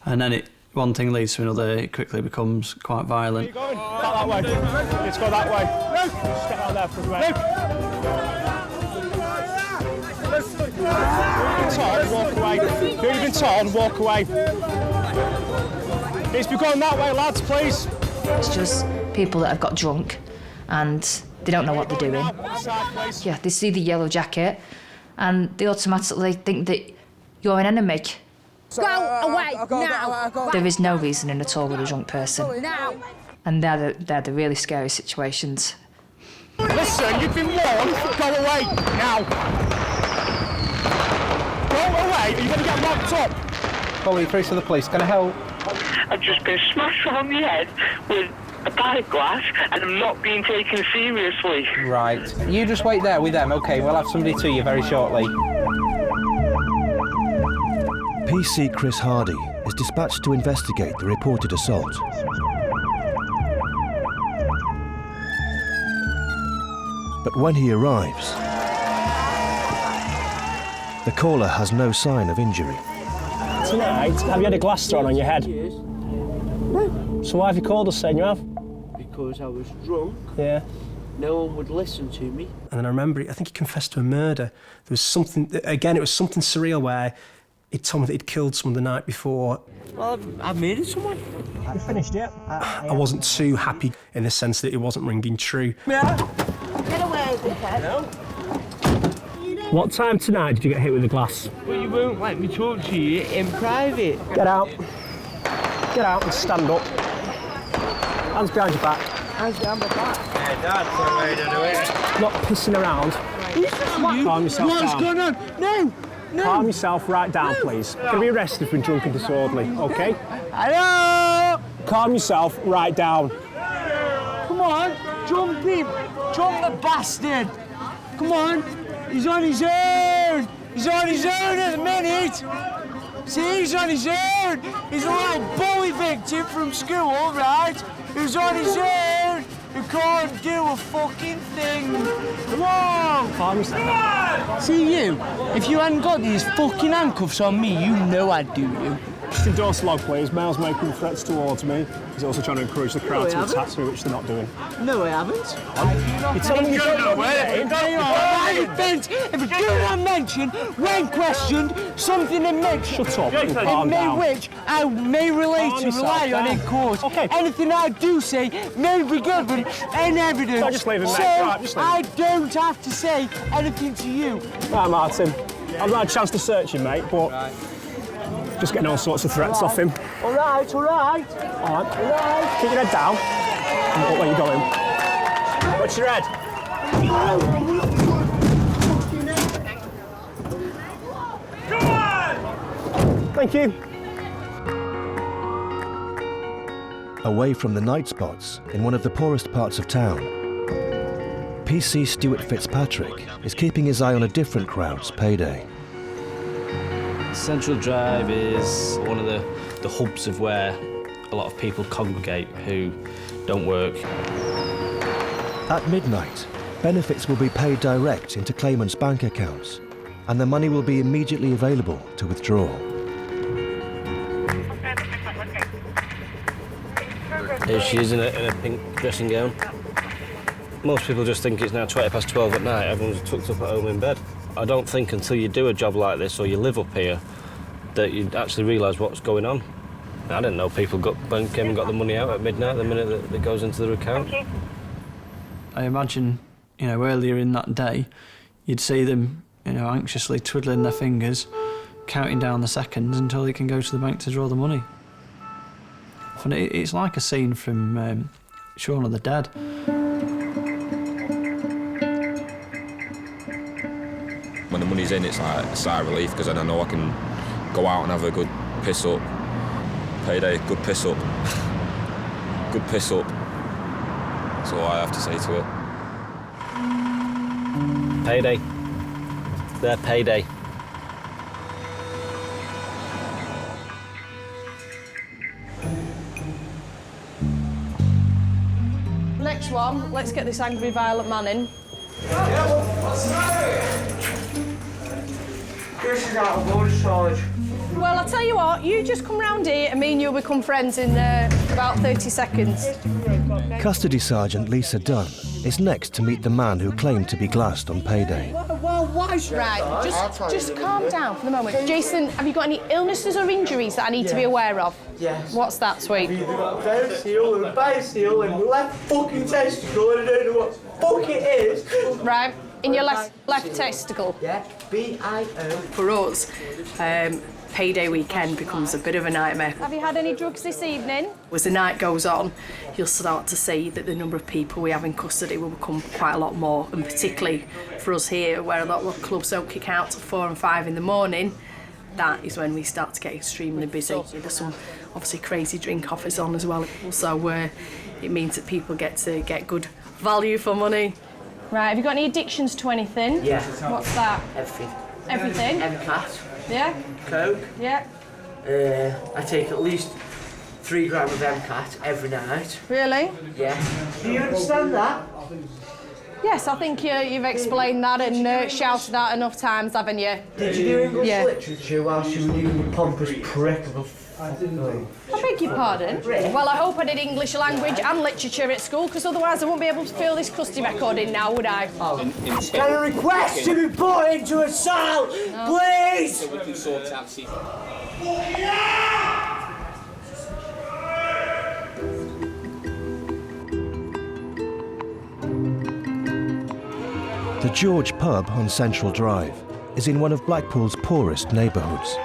And then one thing leads to another, it quickly becomes quite violent. Go that way. Let's go that way. Step out there for a minute. Walk away. Who you've been told, walk away. It's been going that way, lads, please. It's just people that have got drunk and they don't know what they're doing. Yeah, they see the yellow jacket and they automatically think that you're an enemy. Go away now. There is no reasoning at all with a drunk person. And they're the really scary situations Listen, you've been warned. Go away, now. Go away, or you're going to get locked up. Calling through to the police, can I help? I've just been smashed on the head with a pipe glass and I'm not being taken seriously. Right. You just wait there with them, OK? We'll have somebody to you very shortly. PC Chris Hardy is dispatched to investigate the reported assault. But when he arrives, the caller has no sign of injury. Tonight, have you had a glass thrown on your head? No. So why have you called us saying you have? Because I was drunk. Yeah. No one would listen to me. And then I remember, I think he confessed to a murder. There was something, again, it was something surreal where he'd told me that he'd killed someone the night before. Well, I've murdered someone. You finished yet? I wasn't too happy in the sense that it wasn't ringing true. Yeah. Get away, dickhead. No. What time tonight did you get hit with a glass? Well, you won't let me talk to you in private. Get out. Get out and stand up. Hands behind your back. Hands behind my back. Yeah, that's the way to do it. Not pissing around. Calm yourself What's down. going on? No. No. Calm yourself right down, please. You're going to be arrested for drunk and disorderly, OK? Hello! Calm yourself right down. Come on, jump him. Jump the bastard. Come on. He's on his own. He's on his own at the minute. See, he's on his own. He's a little bully victim from school, right? He's on his own. He can't do a fucking thing. Come on. Calm yourself. See you, if you hadn't got these fucking handcuffs on me, you know I'd do you. Just endorse log, please. Male's making threats towards me. He's also trying to encourage the crowd to attack me, which they're not doing. No, I haven't. You're telling me you don't know where? If you do not mention, when questioned, something in which... Shut up and calm down. Which I may relate to rely on in court. Okay. Anything I do say may be given in evidence. No, just leave him, mate. So Right, just leave him. I don't have to say anything to you. Right, Martin. I've not had a chance to search him, mate, but... Just getting all sorts of threats off him. All right. All right. Keep your head down. And look where you're going. What's your head? Come on! Thank you. Away from the night spots in one of the poorest parts of town, PC Stuart Fitzpatrick is keeping his eye on a different crowd's payday. Central Drive is one of the hubs of where a lot of people congregate who don't work. At midnight, benefits will be paid direct into claimants' bank accounts, and the money will be immediately available to withdraw. Here she is in a pink dressing gown. Most people just think it's now 12:20 at night, everyone's tucked up at home in bed. I don't think until you do a job like this or you live up here that you actually realise what's going on. I didn't know people came and got the money out at midnight the minute that it goes into their account. I imagine, earlier in that day, you'd see them, anxiously twiddling their fingers, counting down the seconds until they can go to the bank to draw the money. And it's like a scene from Shaun of the Dead. When the money's in, it's like a sigh of relief because then I know I can go out and have a good piss up. Payday, good piss up. Good piss up. That's all I have to say to it. Payday. Their payday. Next one, let's get this angry, violent man in. This is out of order, Sarge. Well, I'll tell you what, you just come round here and me and you'll become friends in about 30 seconds. Custody Sergeant Lisa Dunn is next to meet the man who claimed to be glassed on payday. Well, why should Right, just calm down for the moment. Jason, have you got any illnesses or injuries that I need to be aware of? Yes. What's that, sweet? We've got a variceal and a biceal and left fucking testicle and I don't know what fuck it is. Right, in your left testicle? Yeah, B-I-O. For us, Payday weekend becomes a bit of a nightmare. Have you had any drugs this evening? As the night goes on, you'll start to see that the number of people we have in custody will become quite a lot more, and particularly for us here, where a lot of clubs don't kick out till 4 and 5 in the morning, that is when we start to get extremely busy. There's some obviously crazy drink offers on as well, so it means that people get to get good value for money. Right, have you got any addictions to anything? Yeah. What's that? Everything. Everything? MCAT. Yeah? Coke. Yeah. I take at least 3 grams of MCAT every night. Really? Yeah. Do you understand that? Yes, I think you've explained that and shouted that enough times, haven't you? Did you do English literature whilst you were doing the pompous prick of a... I beg your pardon? Well, I hope I did English language and literature at school, because otherwise I wouldn't be able to fill this custody record in now, would I? Can I request to be put into a cell, please? So we can sort out... The George Pub on Central Drive is in one of Blackpool's poorest neighbourhoods.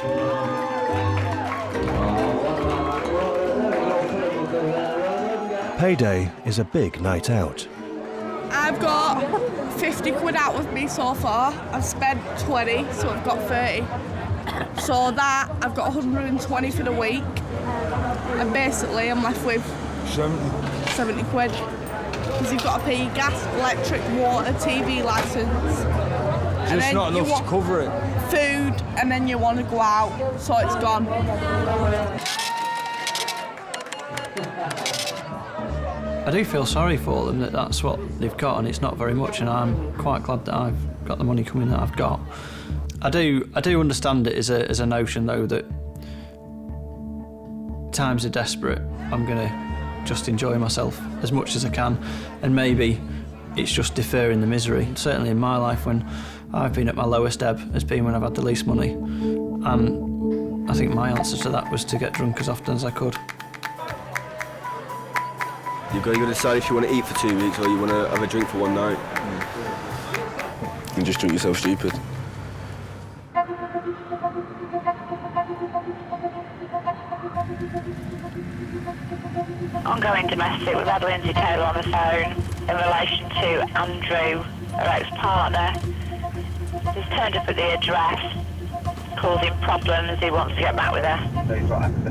Payday is a big night out. I've got 50 quid out with me so far. I've spent 20, so I've got 30. So that, I've got 120 for the week. And basically I'm left with 70 quid. Because you've got to pay your gas, electric, water, TV licence. Just not enough to cover it. Food, and then you want to go out, so it's gone. I do feel sorry for them that that's what they've got, and it's not very much, and I'm quite glad that I've got the money coming that I've got. I do understand it as a notion though that times are desperate. I'm gonna just enjoy myself as much as I can, and maybe it's just deferring the misery. Certainly in my life, when I've been at my lowest ebb, has been when I've had the least money, and I think my answer to that was to get drunk as often as I could. You've got to decide if you want to eat for 2 weeks or you want to have a drink for one night. And just drink yourself stupid. Ongoing domestic, we've had Lindsay Taylor on the phone in relation to Andrew, her ex-partner. He's turned up at the address, causing problems, he wants to get back with her.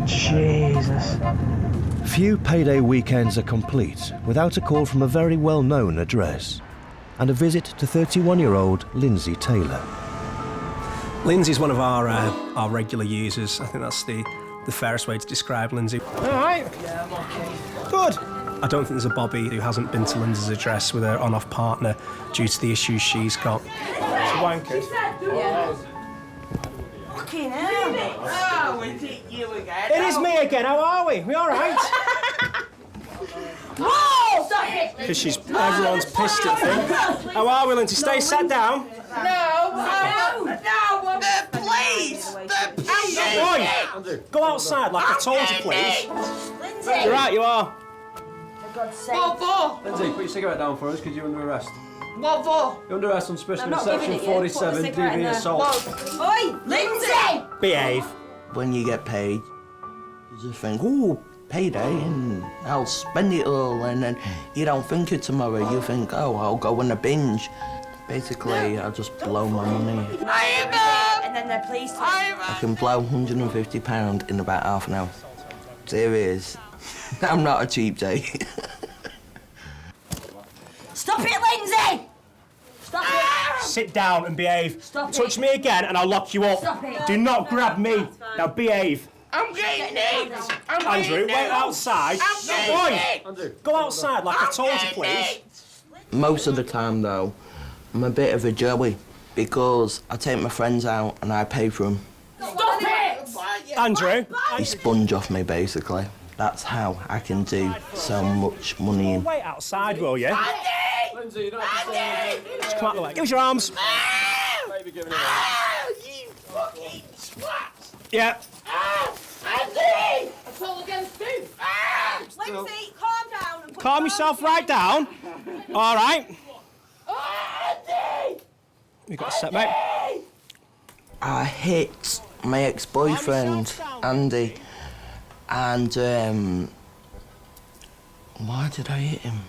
Jesus. Few Payday weekends are complete without a call from a very well-known address and a visit to 31-year-old Lindsay Taylor. Lindsay's one of our regular users. I think that's the fairest way to describe Lindsay. All right. Yeah, I'm okay. Good. I don't think there's a Bobby who hasn't been to Lindsay's address with her on-off partner due to the issues she's got. It's wankered. Yeah. Fucking hell. Oh, is it you again? It is me again. How are we? We all right? Whoa! Stop it! Because everyone's pissed at them. How are we, Lindsay? Stay sat down. No! Please! Oi! Go outside like I told you, please. Lindsay! You're right, you are. What for? Lindsay, put your cigarette down for us because you're under arrest. What for? You're under arrest on suspicion I'm of not section giving it you. 47, Put the cigarette in DV there. assault. Oi! Lindsay! Behave. When you get paid, you just think, ooh, payday, and I'll spend it all, and then you don't think of tomorrow, you think, oh, I'll go on a binge. Basically, I'll just blow my money. And then they're pleased to. I can blow £150 in about half an hour. Serious. I'm not a cheap date. Stop it, Lindsay! Stop it! Sit down and behave. Stop Touch it. me again and I'll lock you up. Stop it. Do not grab me. Now behave. I'm getting it! Andrew, wait outside. Oi! Go outside like I told you, please. Most of the time, though, I'm a bit of a joey because I take my friends out and I pay for them. Stop it! Andrew? They sponge off me, basically. That's how I can do so much money in. Wait outside, will you? Lindsay, you don't have to say Just come out the way. Give us your arms. Maybe giving it You fucking swat! Yeah. Andy! That's all against you! Lindsay, calm down and put Calm yourself right down. All right. Andy! You got a set, mate? I hit my ex-boyfriend, Andy, and why did I hit him?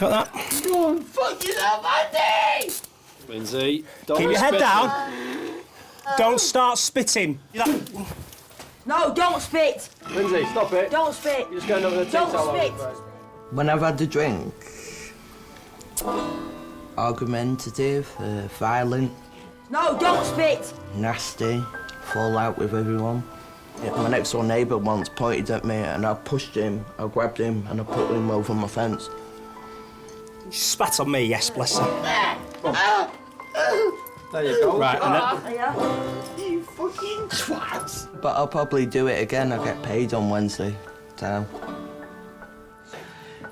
Got that? Don't fucking up, Andy! Lindsay, don't Keep be your head spitting. down. Don't start spitting. No, don't spit. Lindsay, stop it. Don't spit. You're just going over the Don't TikTok spit. When I've had a drink, argumentative, violent, No, don't spit. nasty, fall out with everyone. My next door neighbour once pointed at me and I pushed him, I grabbed him and I put him over my fence. She spat on me, yes, bless her. There you go. Right, and You fucking twat! But I'll probably do it again, I get paid on Wednesday. So.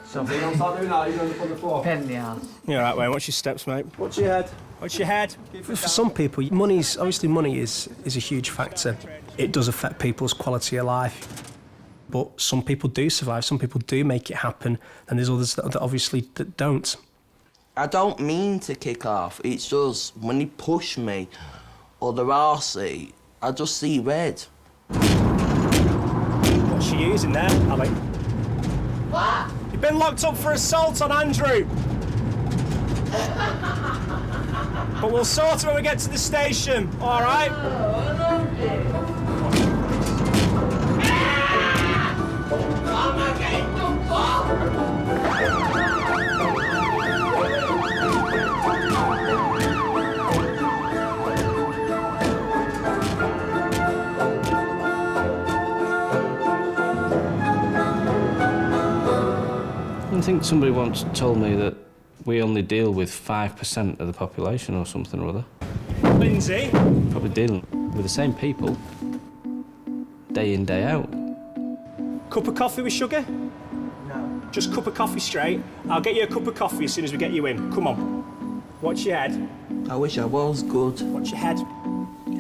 Something don't start doing that, you're going to the floor. Pen in the ass. You're right, Wayne. What's your steps, mate? What's your head? What's your head? For some people, money is a huge factor. It does affect people's quality of life. But some people do survive, some people do make it happen, and there's others that obviously that don't. I don't mean to kick off, it's just when you push me or the arsey, I just see red. What's she using there, Ali? What? You've been locked up for assault on Andrew. But we'll sort it when we get to the station, all right? I think somebody once told me that we only deal with 5% of the population or something or other. Lindsay? Probably dealing with the same people, day in, day out. Cup of coffee with sugar? No. Just cup of coffee straight. I'll get you a cup of coffee as soon as we get you in. Come on. Watch your head. I wish I was good. Watch your head.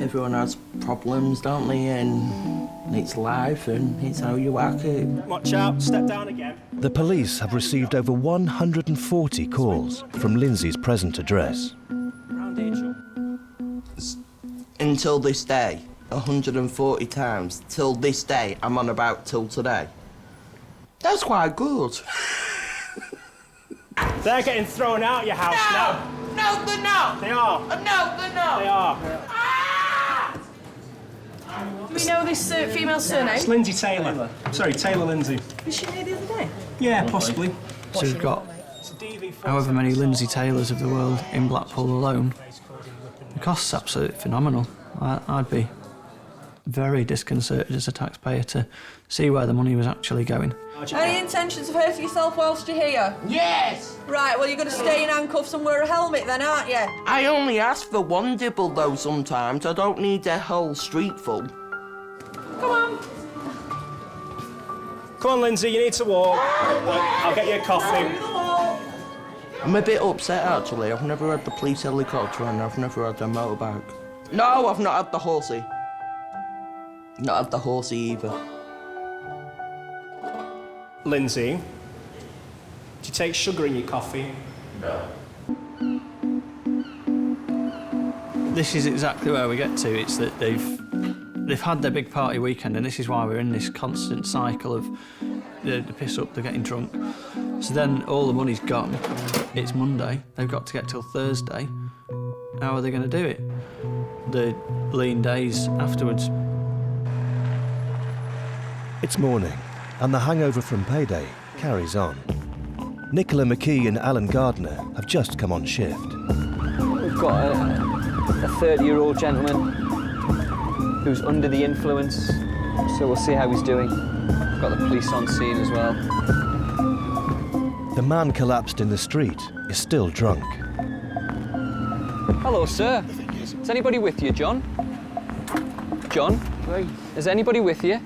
Everyone has problems, don't they? And it's life and it's how you act it. Watch out, step down again. The police have received over 140 calls from Lindsay's present address. Until this day, 140 times. Till this day, I'm on about till today. That's quite good. They're getting thrown out your house now. No, they're not. They are. No, they're not. They are. Do we know this female's surname? It's Lindsay Taylor. Sorry, Taylor Lindsay. Was she here the other day? Yeah, possibly. So we've got however many Lindsay Taylors of the world in Blackpool alone. The cost's absolutely phenomenal. I'd be very disconcerted as a taxpayer to see where the money was actually going. Any intentions of hurting yourself whilst you're here? Yes! Right, well, you're going to stay in handcuffs and wear a helmet then, aren't you? I only ask for one dibble, though, sometimes. I don't need a whole street full. Come on. Come on, Lindsay, you need to walk. I'll get you a coffee. I'm a bit upset, actually. I've never had the police helicopter and I've never had a motorbike. No, I've not had the horsey. Not had the horsey either. Lindsay, do you take sugar in your coffee? No. This is exactly where we get to. It's that they've had their big party weekend, and this is why we're in this constant cycle of the piss up, they're getting drunk. So then all the money's gone. It's Monday. They've got to get till Thursday. How are they going to do it? The lean days afterwards. It's morning, and the hangover from Payday carries on. Nicola McKee and Alan Gardner have just come on shift. We've got a 30-year-old gentleman who's under the influence, so we'll see how he's doing. We've got the police on scene as well. The man collapsed in the street is still drunk. Hello, sir. Is anybody with you, John? John? Is anybody with you?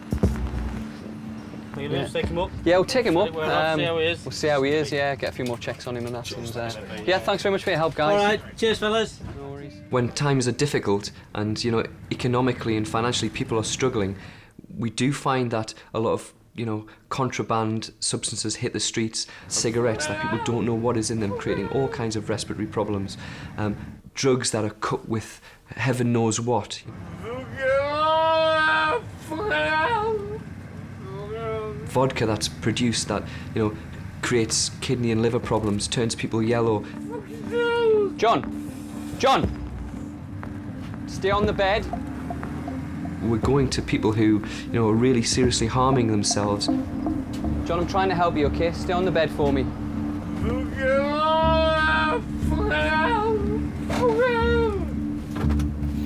You just take him up? Yeah, we'll take him up. See how he is. We'll see how he is, yeah, get a few more checks on him and that. Yeah, thanks very much for your help, guys. All right, cheers, fellas. No worries. When times are difficult and, you know, economically and financially people are struggling, we do find that a lot of, you know, contraband substances hit the streets, cigarettes that people don't know what is in them, creating all kinds of respiratory problems. drugs that are cut with heaven knows what. Vodka that's produced that, you know, creates kidney and liver problems, turns people yellow. John! John! Stay on the bed. We're going to people who, you know, are really seriously harming themselves. John, I'm trying to help you, okay? Stay on the bed for me.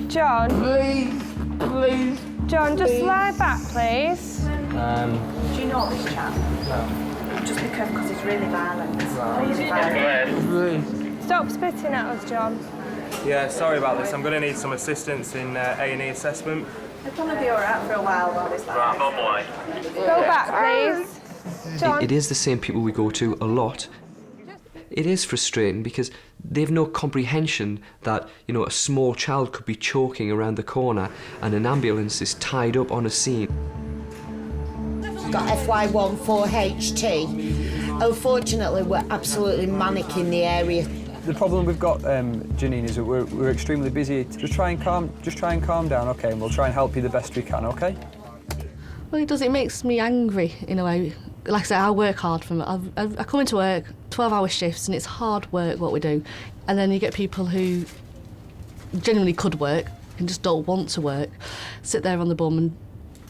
John? Please. John, just lie back, please. Do you know this chap? No. Just be careful because he's really violent. Stop spitting at us, John. Yeah, sorry about this. I'm going to need some assistance in A&E assessment. They're going to be all right for a while, though, is that? Right, Go back, please. John. It is the same people we go to a lot. It is frustrating because they've no comprehension that, you know, a small child could be choking around the corner and an ambulance is tied up on a scene. Got FY14HT. Unfortunately, we're absolutely manic in the area. The problem we've got, Janine, is that we're extremely busy. Just try and calm down, okay, and we'll try and help you the best we can, okay? Well, it makes me angry in a way. Like I said, I work hard for it. I come into work, 12-hour shifts, and it's hard work what we do. And then you get people who genuinely could work and just don't want to work, sit there on the bum and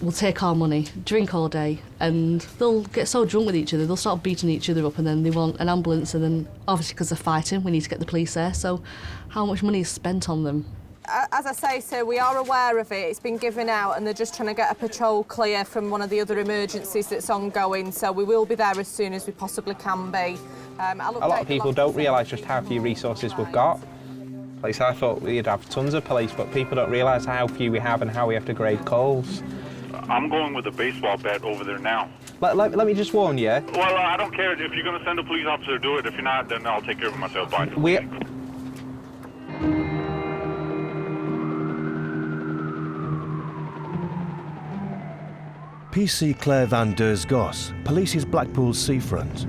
will take our money, drink all day, and they'll get so drunk with each other, they'll start beating each other up, and then they want an ambulance, and then obviously because they're fighting, we need to get the police there. So how much money is spent on them? As I say, sir, we are aware of it. It's been given out and they're just trying to get a patrol clear from one of the other emergencies that's ongoing, so we will be there as soon as we possibly can be. A lot of people don't realise just how few resources we've got. At least I thought we'd have tons of police, but people don't realise how few we have and how we have to grade calls. I'm going with a baseball bat over there now. Let me just warn you. Well, I don't care. If you're going to send a police officer, do it. If you're not, then I'll take care of it myself. Bye. PC Claire van Deurs Goss polices Blackpool's seafront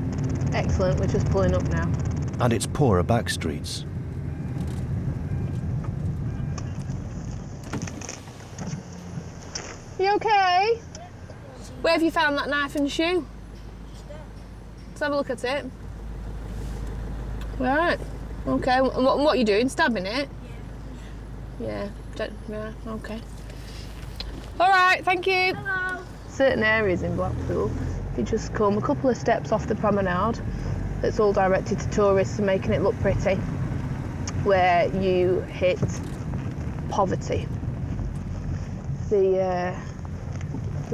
Excellent, we're just pulling up now. and its poorer back streets. You okay? Where have you found that knife and shoe? Let's have a look at it. Right. Okay. And what are you doing? Stabbing it? Yeah. Yeah. Okay. All right. Thank you. Hello. Certain areas in Blackpool, if you just come a couple of steps off the promenade, it's all directed to tourists and making it look pretty, where you hit poverty. The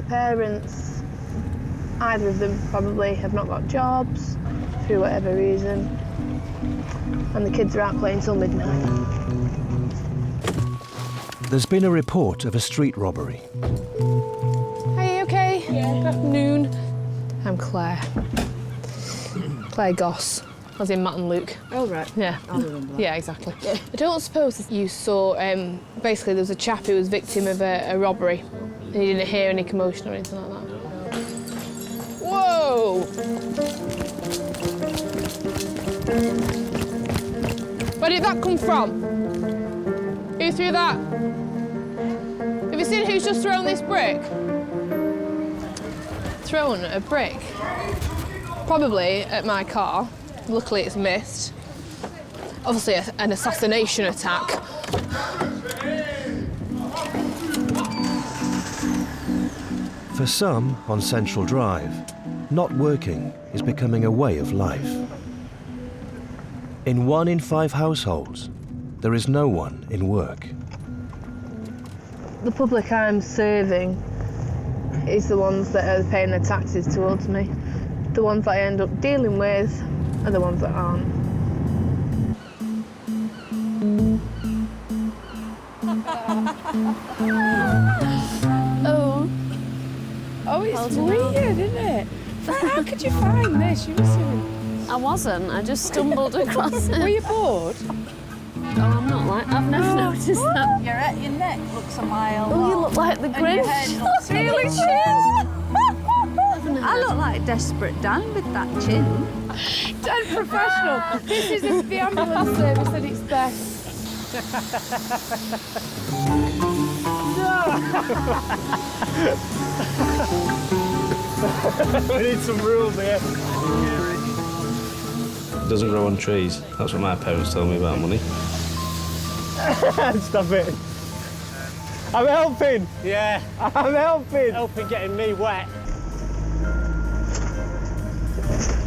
parents, either of them probably have not got jobs through whatever reason, and the kids are out playing till midnight. There's been a report of a street robbery. Are you okay? Yeah. Good afternoon. I'm Claire. Claire Goss, as in Matt and Luke. Oh, right. Yeah. I remember that. Yeah, exactly. Yeah. I don't suppose you saw, basically there was a chap who was victim of a robbery and you didn't hear any commotion or anything like that. Whoa! Where did that come from? Who threw that? Have you seen who's just thrown this brick? Thrown a brick? Probably at my car. Luckily it's missed. Obviously an assassination attack. For some on Central Drive, not working is becoming a way of life. In 1 in 5 households, there is no one in work. The public I'm serving is the ones that are paying their taxes towards me. The ones that I end up dealing with are the ones that aren't. Oh, it's weird, isn't it? How could you find this? You I wasn't. I just stumbled across it. Were you bored? Oh, I'm not like. I've never noticed that. Your neck looks a mile Oh, you long. look like the And your head Grinch. looks really chin. I look like Desperate Dan with that chin. Dead professional. This is the ambulance service at its best. We need some rules here. It doesn't grow on trees. That's what my parents told me about money. Stop it. I'm helping. Yeah. I'm helping. Helping getting me wet.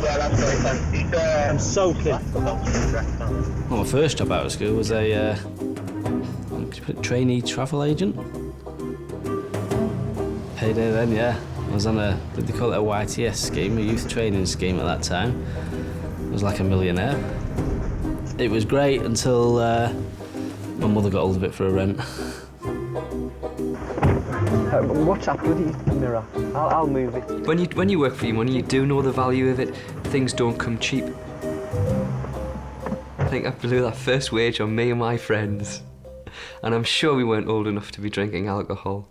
I'm soaking. Well, my first job out of school was a trainee travel agent. Payday then, yeah. I was on they call it a YTS scheme, a youth training scheme at that time. I was like a millionaire. It was great until my mother got hold of it for a rent. Watch that bloody mirror. I'll move it. When you work for your money, you do know the value of it. Things don't come cheap. I think I blew that first wage on me and my friends. And I'm sure we weren't old enough to be drinking alcohol.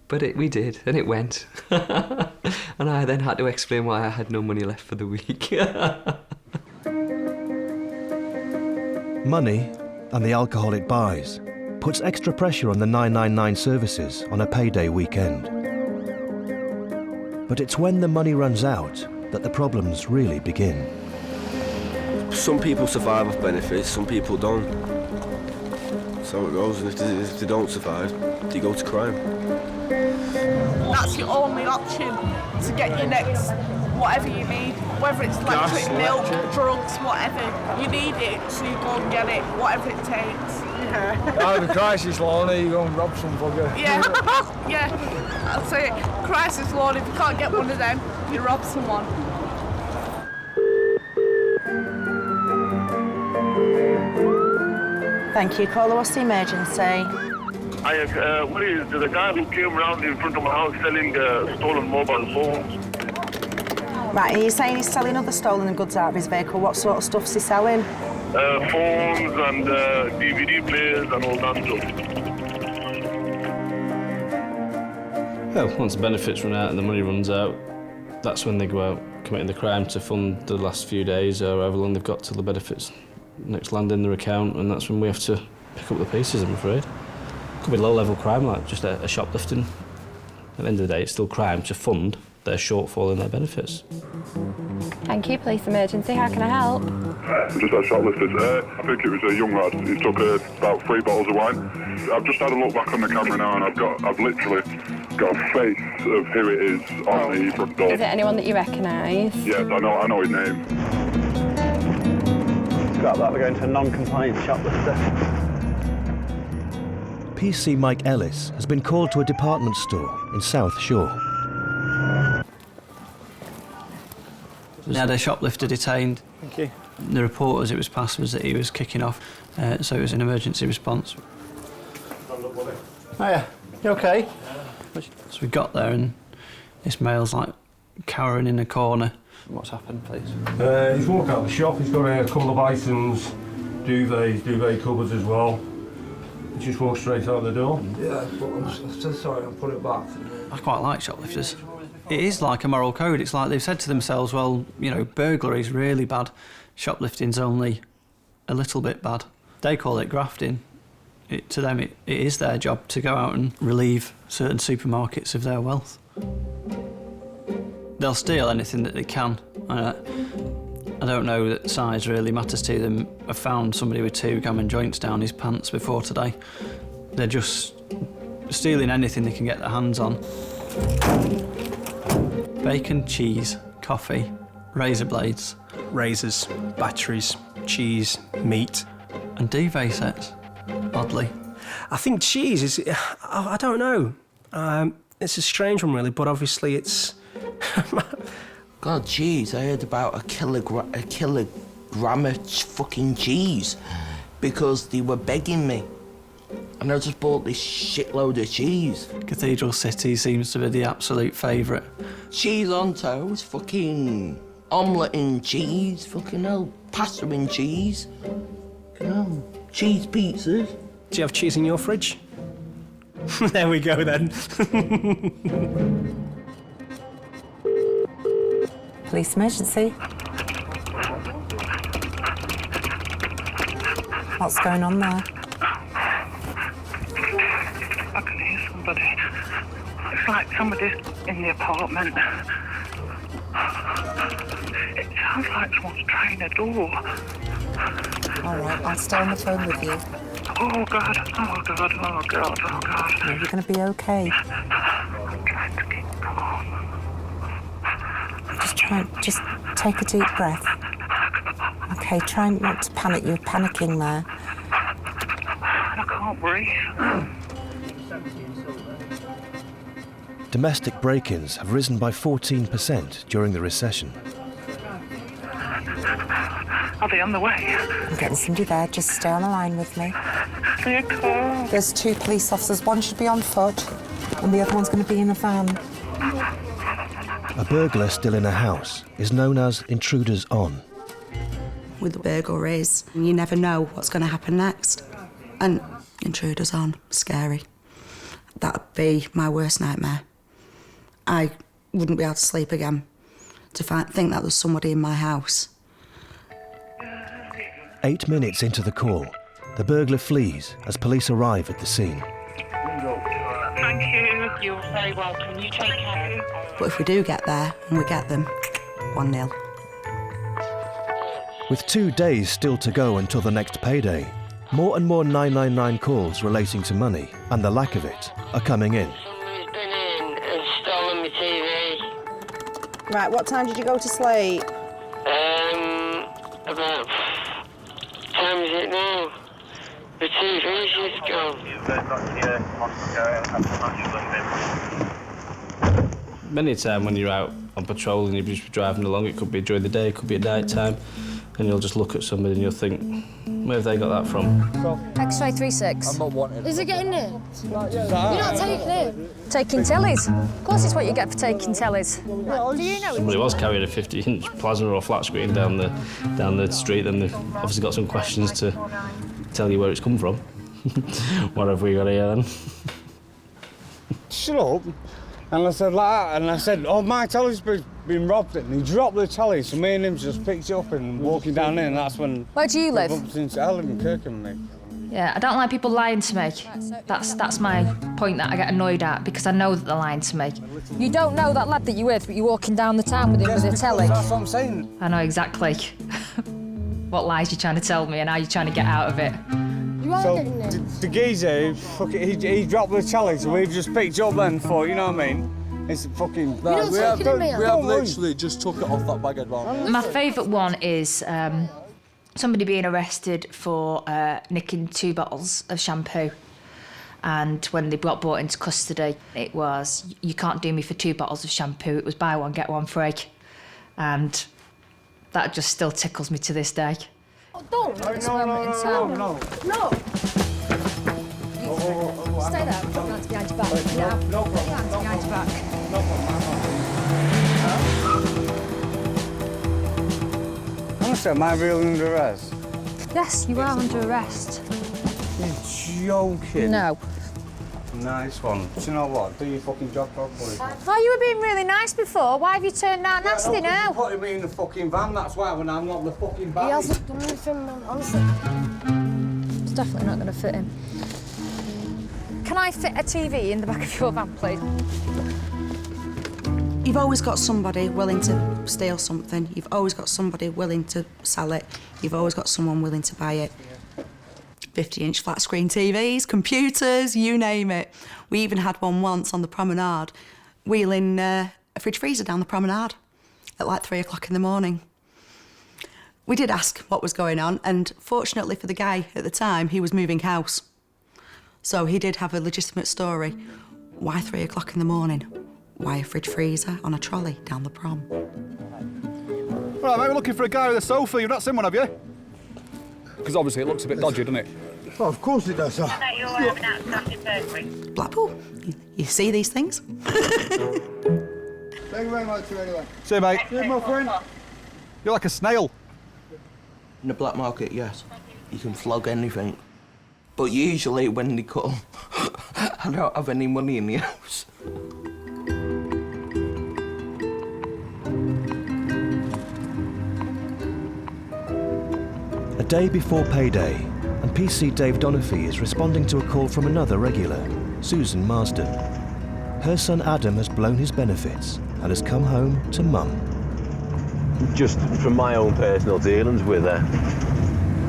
But we did, and it went. And I then had to explain why I had no money left for the week. Money, and the alcohol it buys, puts extra pressure on the 999 services on a payday weekend. But it's when the money runs out that the problems really begin. Some people survive off benefits, some people don't. So it goes, and if they don't survive, they go to crime. That's your only option to get your next whatever you need, whether it's electric, milk, drugs, whatever. You need it, so you go and get it, whatever it takes. Out of the crisis, Lorna, you go and rob some bugger. Yeah, yeah, I'll say it. Crisis loan, if you can't get one of them, you rob someone. Thank you. Caller, what's the emergency? What is there's a guy who came around in front of my house selling stolen mobile phones. Right, are you saying he's selling other stolen goods out of his vehicle? What sort of stuff's he selling? Phones and DVD players and all that stuff. Well, once the benefits run out and the money runs out, that's when they go out committing the crime to fund the last few days or however long they've got till the benefits next land in their account, and that's when we have to pick up the pieces, I'm afraid. Could be low-level crime, like just a shoplifting. At the end of the day, it's still crime to fund their shortfall in their benefits. Thank you, police emergency. How can I help? Just had shoplifters. I think it was a young lad. He took about 3 bottles of wine. I've just had a look back on the camera now, and I've literally got a face of who it is on the front door. Is it anyone that you recognise? Yes, I know his name. Scrap that, we're going to a non-compliant shoplifter. PC Mike Ellis has been called to a department store in South Shore. They had a shoplifter detained. Thank you. The report as it was passed was that he was kicking off, so it was an emergency response. Hiya, you okay? So we got there and this male's like cowering in a corner. What's happened, please? He's walked out of the shop. He's got a couple of items, duvets, duvet cupboards as well. He just walked straight out the door. Yeah, but I'm so sorry, I'll put it back. I quite like shoplifters. It is like a moral code. It's like they've said to themselves, well, you know, burglary's really bad, shoplifting's only a little bit bad. They call it grafting. To them, it is their job to go out and relieve certain supermarkets of their wealth. They'll steal anything that they can. I don't know that size really matters to them. I found somebody with 2 gammon joints down his pants before today. They're just stealing anything they can get their hands on. Bacon, cheese, coffee, razor blades. Razors, batteries, cheese, meat. And duvet sets, oddly. I think cheese is... I don't know. It's a strange one, really, but obviously it's... God, cheese, I heard about a kilogram of fucking cheese because they were begging me. And I just bought this shitload of cheese. Cathedral City seems to be the absolute favourite. Cheese on toast, fucking omelette and cheese, fucking hell, pasta and cheese. You know, cheese pizzas. Do you have cheese in your fridge? There we go, then. Police emergency. What's going on there? I can hear somebody. It's like somebody's in the apartment. It sounds like someone's trying a door. All right, I'll stay on the phone with you. Oh, God. Oh, God. Oh, God. Oh, God. No, you're going to be okay. I'm trying to keep calm. Just take a deep breath. Okay, try not to panic. You're panicking there. I can't breathe. Domestic break-ins have risen by 14% during the recession. Are they on the way? I'm getting somebody there. Just stay on the line with me. They're cold. There's 2 police officers. One should be on foot, and the other one's going to be in a van. A burglar still in a house is known as intruders on. With the burglaries, you never know what's going to happen next. And intruders on, scary. That'd be my worst nightmare. I wouldn't be able to sleep again to think that there's somebody in my house. 8 minutes into the call, the burglar flees as police arrive at the scene. Thank you. You're very welcome. You take care. But if we do get there, and we get them, 1-0. With 2 days still to go until the next payday, more and more 999 calls relating to money, and the lack of it, are coming in. Somebody's been in and stolen my TV. Right, what time did you go to sleep? About... time is it now? The TV's just gone. Many a time when you're out on patrol and you're just driving along, it could be during the day, it could be at night time, and you'll just look at somebody and you'll think, where have they got that from? X-ray 36. I'm not wanted. Is it getting in? You're not taking it? Taking tellies. Of course it's what you get for taking tellies. Do you know? Somebody was carrying a 50-inch plasma or flat screen down the street, then they've obviously got some questions to tell you where it's come from. What have we got here then? Shut up. And I said like that, and I said, oh, my telly's been robbed, and he dropped the telly, so me and him just picked it up and walking down there, and that's when... Where do you live? I live in Kirkham, mate. Yeah, I don't like people lying to me. That's my point that I get annoyed at, because I know that they're lying to me. You don't know that lad that you're with, but you're walking down the town with him with a telly. That's what I'm saying. I know exactly what lies you're trying to tell me and how you're trying to get out of it. So the geezer, he dropped the telly, so we've just picked it up and thought, you know what I mean? It's fucking... Right, we have literally just took it off that bag of advance. My favourite one is somebody being arrested for nicking 2 bottles of shampoo. And when they got brought into custody, it was, you can't do me for 2 bottles of shampoo. It was buy one, get one free. And that just still tickles me to this day. Don't. No. Stay there. Put your hands behind your back. No problem. Put your hands behind your back. No problem. Honestly, am I really under arrest? Yes, you are under arrest. You're joking. No. Nice one. Do you know what? Do your fucking job properly. Oh, you were being really nice before. Why have you turned out nasty now? Putting me in the fucking van, that's why, when I'm not the fucking van. He hasn't done anything, man, honestly. It's definitely not going to fit him. Can I fit a TV in the back of your van, please? You've always got somebody willing to steal something. You've always got somebody willing to sell it. You've always got someone willing to buy it. 50-inch flat screen TVs, computers, you name it. We even had one once on the promenade, wheeling a fridge freezer down the promenade at like 3 o'clock in the morning. We did ask what was going on, and fortunately for the guy at the time, he was moving house. So he did have a legitimate story. Why 3 o'clock in the morning? Why a fridge freezer on a trolley down the prom? Right, mate, we're looking for a guy with a sofa. You've not seen one, have you? Because obviously it looks a bit dodgy, doesn't it? Well, of course it does, sir. Blackpool, you see these things? Thank you very much, anyway. See you, mate. See you, my friend. You're like a snail. In the black market, yes. You can flog anything. But usually when they come, I don't have any money in the house. A day before payday, and PC Dave Donofrey is responding to a call from another regular, Susan Marsden. Her son Adam has blown his benefits and has come home to Mum. Just from my own personal dealings with her,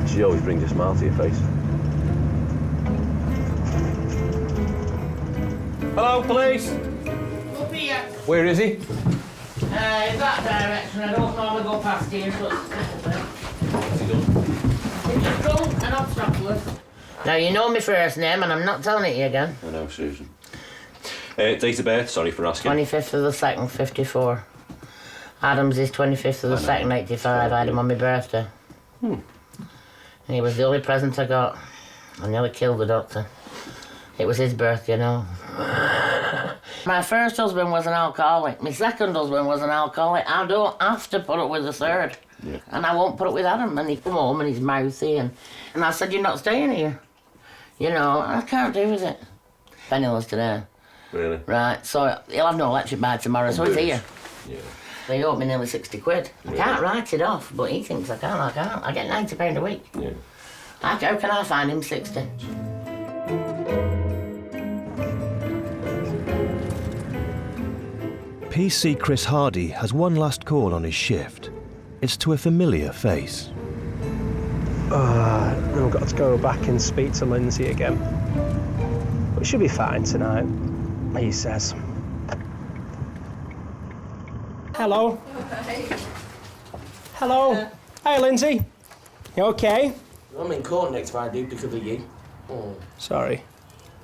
she always brings a smile to your face. Hello, police. Up here. Where is he? In that direction. I don't normally go past here, so it's a little bit. What's he done? He's just drunk and obstacles. Now, you know my first name, and I'm not telling it you again. I know, Susan. Date of birth, sorry for asking. 25th of the 2nd, 54. Adam's is 25th of the 2nd, 85. I had him on my birthday. And he was the only present I got. I nearly killed the doctor. It was his birthday, you know. My first husband was an alcoholic. My second husband was an alcoholic. I don't have to put up with the third. Yeah. And I won't put up with Adam. And he come home and he's mouthy. And I said, you're not staying here. You know, I can't do with it. Penniless today. Really? Right, so he'll have no electric by tomorrow, so he's here. Yeah. They owe me nearly 60 quid. I can't write it off, but he thinks I can. I can't. I get £90 a week. Yeah. How can I find him 60? PC Chris Hardy has one last call on his shift. It's to a familiar face. I've got to go back and speak to Lindsay again. But she'll be fine tonight, he says. Hello. Hello. Hey, Lindsay. You okay? I'm in court next Friday because of you. Oh. Sorry.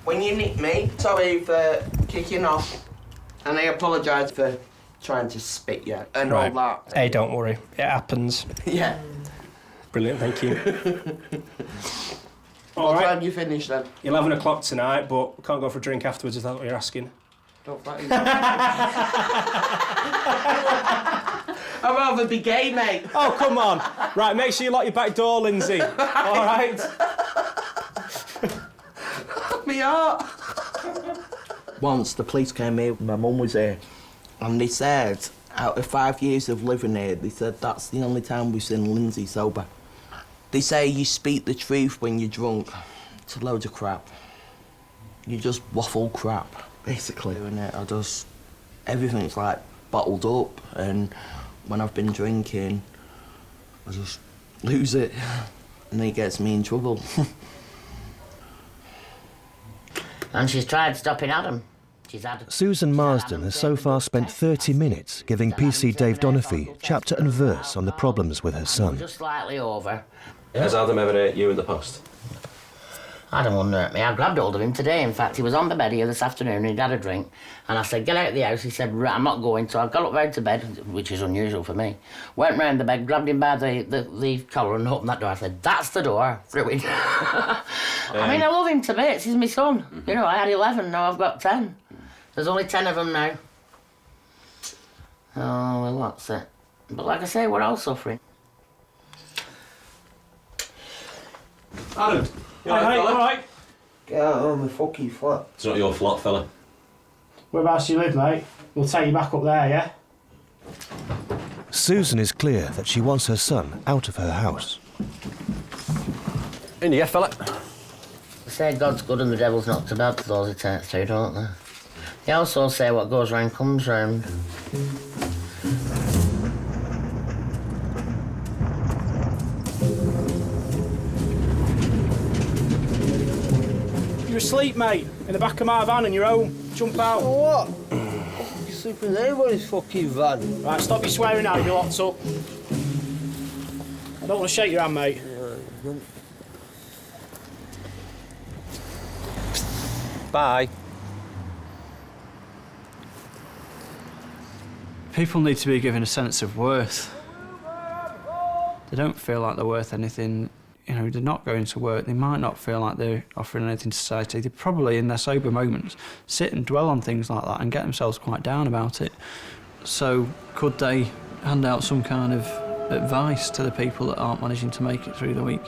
When you nicked me, sorry for kicking off. And I apologise for trying to spit you and all that. Hey, don't worry. It happens. Yeah. Brilliant, thank you. What time do you finish then? 11 o'clock tonight, but we can't go for a drink afterwards, is that what you're asking? Don't I'd rather be gay, mate. Oh, come on. Right, make sure you lock your back door, Lindsay. All right? Me heart. Once the police came here, my mum was here, and they said, out of 5 years of living here, they said that's the only time we've seen Lindsay sober. They say you speak the truth when you're drunk. It's a load of crap. You just waffle crap, basically. Everything's like bottled up, and when I've been drinking, I just lose it, and it gets me in trouble. And she's tried stopping Adam. Susan Marsden has so far spent 30 minutes giving PC Dave Donofrey chapter and verse on the problems with her son. Just slightly over. Has Adam ever hurt you in the past? Adam wouldn't hurt me. I grabbed hold of him today. In fact, he was on the bed here this afternoon and he'd had a drink. And I said, get out of the house. He said, right, I'm not going. So I got up round to bed, which is unusual for me. Went round the bed, grabbed him by the collar and opened that door. I said, that's the door. Threw it. I mean, I love him to bits. He's my son. Mm-hmm. You know, I had 11, now I've got 10. There's only 10 of them now. Oh, well, what's it? But like I say, we're all suffering. Adam, you all right? Get out of my fucking flat. It's not your flat, fella. Whereabouts do you live, mate? We'll take you back up there, yeah? Susan is clear that she wants her son out of her house. In here, fella. They say God's good and the devil's not so bad to those he takes to, don't they? They also say what goes round comes round. You're asleep, mate, in the back of my van and you're home. Jump out. So what? You sleep in anybody's fucking van. Right, stop your swearing out, you're locked up. I don't want to shake your hand, mate. Bye. People need to be given a sense of worth. They don't feel like they're worth anything. You know, they're not going to work. They might not feel like they're offering anything to society. They probably, in their sober moments, sit and dwell on things like that and get themselves quite down about it. So could they hand out some kind of advice to the people that aren't managing to make it through the week?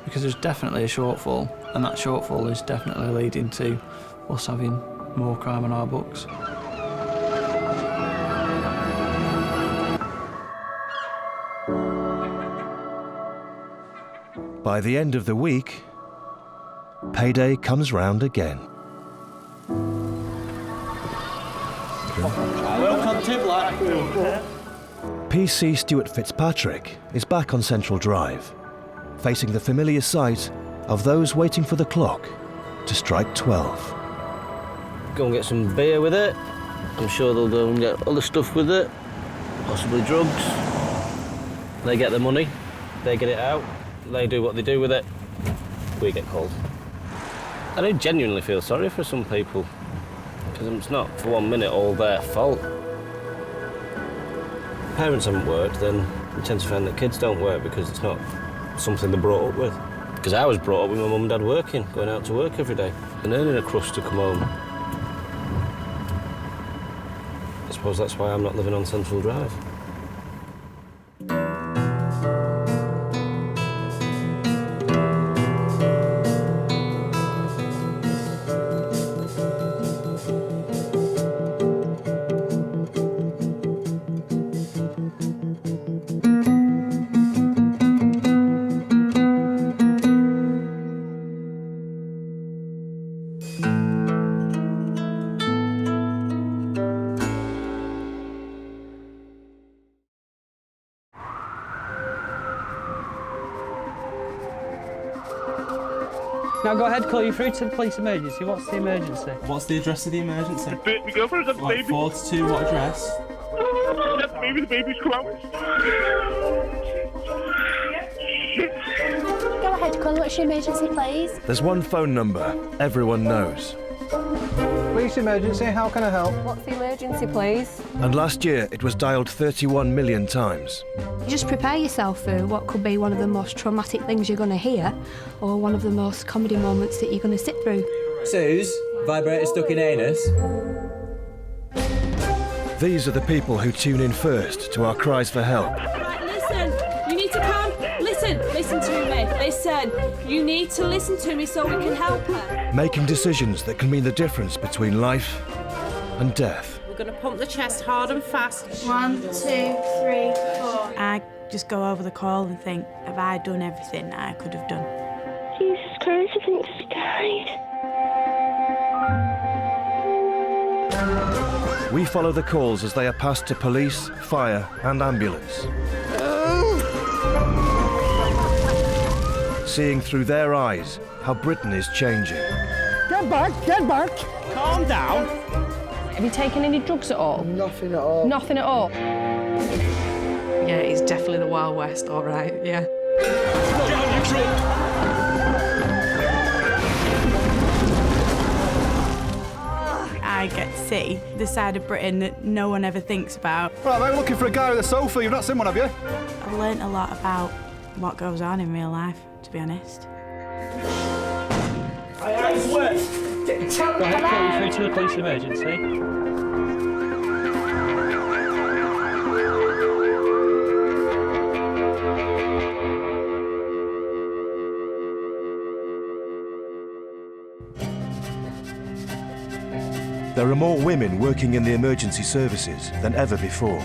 Because there's definitely a shortfall, and that shortfall is definitely leading to us having more crime on our books. By the end of the week, Payday comes round again. Welcome to Blackpool. PC Stuart Fitzpatrick is back on Central Drive, facing the familiar sight of those waiting for the clock to strike 12. Go and get some beer with it. I'm sure they'll go and get other stuff with it, possibly drugs. They get the money, they get it out, they do what they do with it, we get called. I do genuinely feel sorry for some people, because it's not for 1 minute all their fault. If parents haven't worked, then we tend to find that kids don't work because it's not something they're brought up with. Because I was brought up with my mum and dad working, going out to work every day, and earning a crust to come home. I suppose that's why I'm not living on Central Drive. Now go ahead, call you through to the police emergency. What's the emergency? What's the address of the emergency? My girlfriend's got the Like baby. 42, what address? The baby's come out. Go ahead, call. What's your emergency, please? There's one phone number everyone knows. Police emergency, how can I help? What's the emergency, please? And last year it was dialed 31 million times. Just prepare yourself for what could be one of the most traumatic things you're going to hear, or one of the most comedy moments that you're going to sit through. Suze, vibrator stuck in anus. These are the people who tune in first to our cries for help. Right, listen, you need to come. Listen to me. Listen, you need to listen to me so we can help her. Making decisions that can mean the difference between life and death. We're going to pump the chest hard and fast. 1, 2, 3, 4. I just go over the call and think, have I done everything that I could have done? Jesus Christ, I think she died. We follow the calls as they are passed to police, fire and ambulance. Seeing through their eyes how Britain is changing. Get back, get back! Calm down. Have you taken any drugs at all? Nothing at all. Nothing at all? Yeah, it's definitely the Wild West, all right, yeah. Get on your truck. I get to see the side of Britain that no one ever thinks about. Right, mate, we're looking for a guy with a sofa. You've not seen one, have you? I've learnt a lot about what goes on in real life, to be honest. Go ahead, call you through to the police emergency. There are more women working in the emergency services than ever before.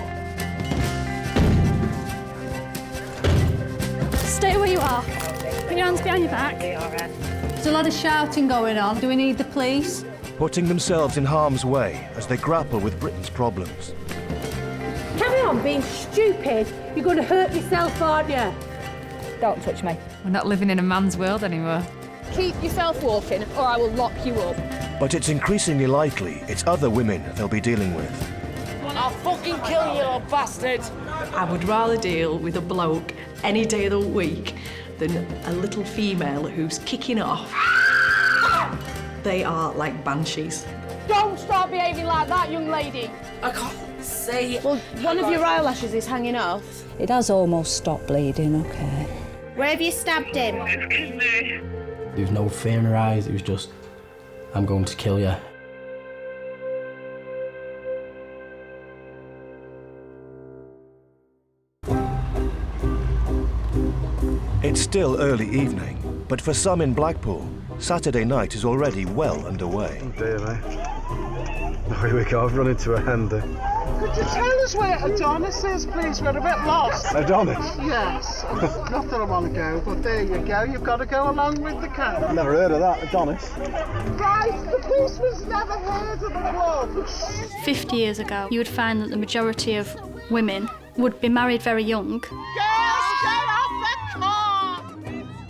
Stay where you are. Put your hands behind your back. There's a lot of shouting going on. Do we need the police? Putting themselves in harm's way as they grapple with Britain's problems. Carry on being stupid. You're going to hurt yourself, aren't you? Don't touch me. We're not living in a man's world anymore. Keep yourself walking, or I will lock you up. But it's increasingly likely it's other women they'll be dealing with. I'll fucking kill you, little bastard. I would rather deal with a bloke any day of the week than a little female who's kicking off. They are like banshees. Don't start behaving like that, young lady. I can't say. Well, one of your eyelashes is hanging off. It has almost stopped bleeding, okay. Where have you stabbed him? There was no fear in her eyes, it was just, I'm going to kill you. It's still early evening, but for some in Blackpool, Saturday night is already well underway. Oh dear, mate. Oh, here we go, I've run into a hander. Could you tell us where Adonis is, please? We're a bit lost. Adonis? Yes. Not that I want to go, but there you go. You've got to go along with the camp. I've never heard of that, Adonis. Guys, the policeman's never heard of the club. 50 years ago, you would find that the majority of women would be married very young. Girls, get off the car!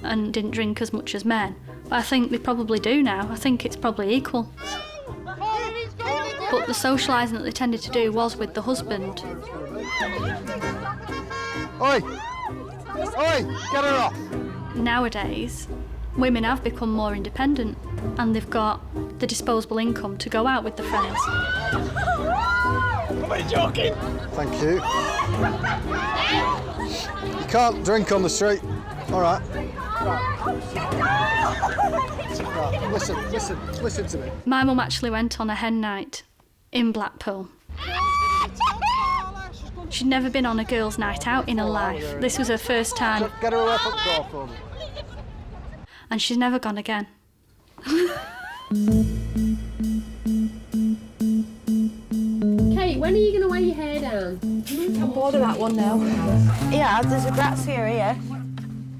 And didn't drink as much as men. But I think they probably do now. I think it's probably equal. But the socialising that they tended to do was with the husband. Oi! Oi! Get her off! Nowadays, women have become more independent and they've got the disposable income to go out with their friends. Am I joking? Thank you. You can't drink on the street. All right. Right. Listen to me. My mum actually went on a hen night in Blackpool. She'd never been on a girls' night out in her life. This was her first time. Get her away from the door for me. And she's never gone again. Kate, when are you going to wear your hair down? I'm bored of that one now. Yeah, there's a grazier here.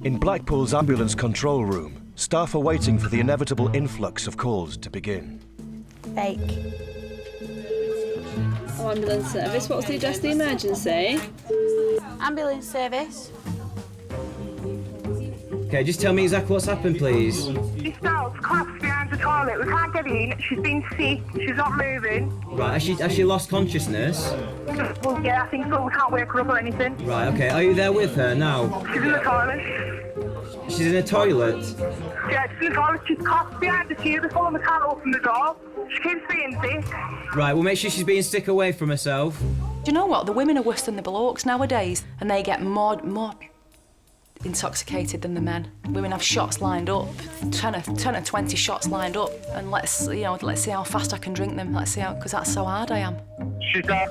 In Blackpool's ambulance control room, staff are waiting for the inevitable influx of calls to begin. Fake. Oh, ambulance service. What's the address of the emergency? Ambulance service. Okay, just tell me exactly what's happened, please. This girl's collapsed behind the toilet. We can't get in. She's been sick. She's not moving. Right, has she lost consciousness? Well, yeah, I think so. We can't wake her up or anything. Right, okay. Are you there with her now? She's in the toilet. She's in a toilet? Yeah, she's in the toilet. She's collapsed behind the cubicle and we can't open the door. She keeps being sick. Right, we'll make sure she's being sick away from herself. Do you know what? The women are worse than the blokes nowadays, and they get more intoxicated than the men. Women have shots lined up, 10 or 20 shots lined up, and let's see how fast I can drink them. Let's see how, because that's so hard I am. She's got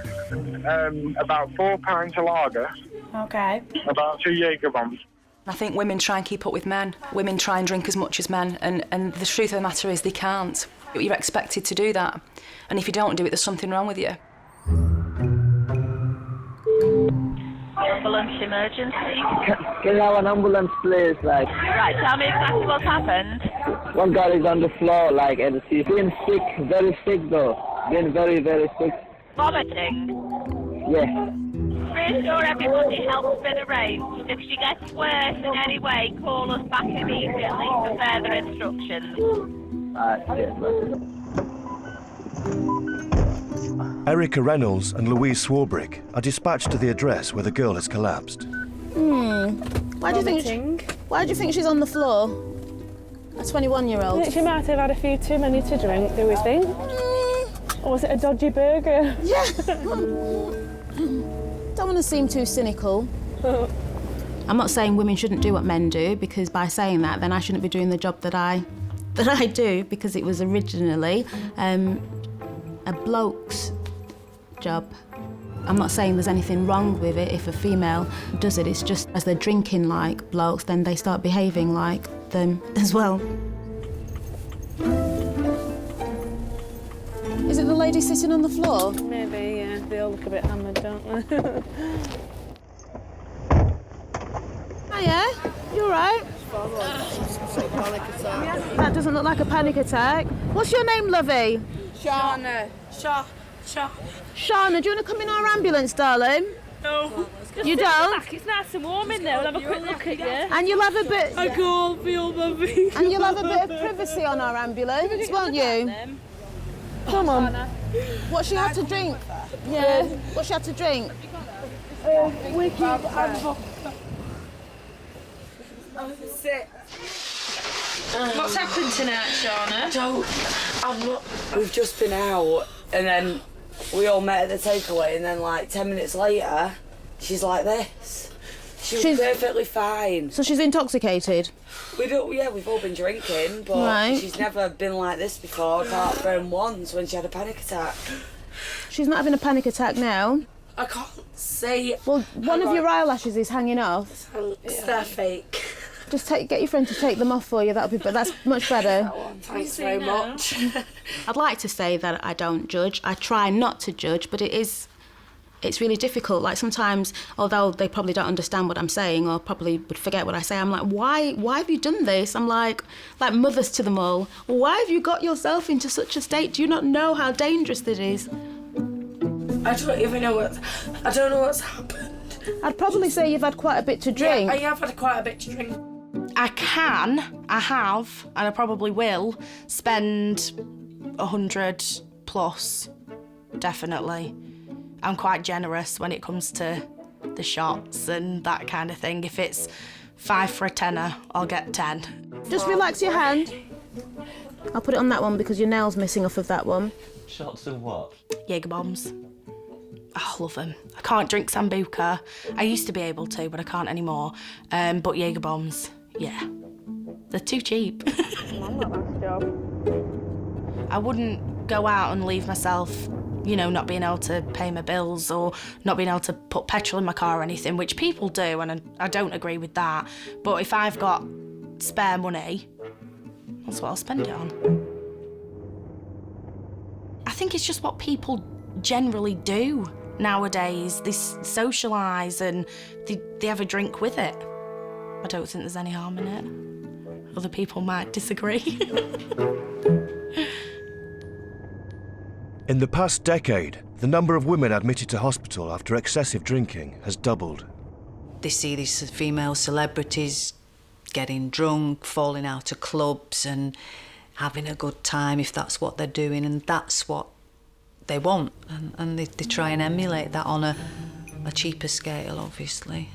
about 4 pints of lager. Okay. About 2 Jaeger bombs. I think women try and keep up with men. Women try and drink as much as men, and the truth of the matter is they can't. You're expected to do that, and if you don't do it, there's something wrong with you. Ambulance emergency. Can I have an ambulance, please? Like. Right, tell me exactly what's happened. One girl is on the floor, like, and she's been sick, very sick though. Been very, very sick. Vomiting. Yeah. Reassure everybody, help's been arranged. If she gets worse in any way, call us back immediately for further instructions. Erica Reynolds and Louise Swarbrick are dispatched to the address where the girl has collapsed. Why do you think she's on the floor? A 21-year-old. I think she might have had a few too many to drink, do we think? Or was it a dodgy burger? Yeah. Don't want to seem too cynical. I'm not saying women shouldn't do what men do, because by saying that, then I shouldn't be doing the job that I do, because it was originally a bloke's job. I'm not saying there's anything wrong with it if a female does it. It's just as they're drinking like blokes, then they start behaving like them as well. Is it the lady sitting on the floor? Maybe, yeah. They all look a bit hammered, don't they? Hiya, you all right? That doesn't look like a panic attack. What's your name, lovey? Shana. Shana, do you want to come in our ambulance, darling? No. You don't? Back. It's nice and warm in there. We'll have a quick look at you. And you'll have a bit... I can't feel my feet. And you'll have a bit of privacy on our ambulance, won't you? Come on. What she had to drink? Yeah. What she had to drink? Wicked and sick. What's happened tonight, Shauna? I'm not. We've just been out, and then we all met at the takeaway, and then like 10 minutes later, she's like this. She's perfectly fine. So she's intoxicated? We've all been drinking, but Right. she's never been like this before, apart from once when she had a panic attack. She's not having a panic attack now. I can't see. Well, one of your eyelashes is hanging off. They're fake. Just get your friend to take them off for you. That's much better. Thanks very much. I'd like to say that I don't judge. I try not to judge, but it is it's really difficult. Like sometimes, although they probably don't understand what I'm saying or probably would forget what I say, I'm like, why have you done this? I'm like mothers to them all. Why have you got yourself into such a state? Do you not know how dangerous it is? I don't even know I don't know what's happened. I'd probably say you've had quite a bit to drink. Yeah, I have had quite a bit to drink. I have, and I probably will, spend 100 plus, definitely. I'm quite generous when it comes to the shots and that kind of thing. If it's 5 for a tenner, I'll get 10. Just relax your hand. I'll put it on that one because your nail's missing off of that one. Shots of what? Jaeger bombs. I love them. I can't drink Sambuca. I used to be able to, but I can't anymore. But Jaeger bombs, yeah. They're too cheap. I wouldn't go out and leave myself, you know, not being able to pay my bills or not being able to put petrol in my car or anything, which people do, and I don't agree with that. But if I've got spare money, that's what I'll spend it on. I think it's just what people generally do nowadays. They socialise and they have a drink with it. I don't think there's any harm in it. Other people might disagree. In the past decade, the number of women admitted to hospital after excessive drinking has doubled. They see these female celebrities getting drunk, falling out of clubs and having a good time if that's what they're doing, and that's what they want. And they try and emulate that on a cheaper scale, obviously.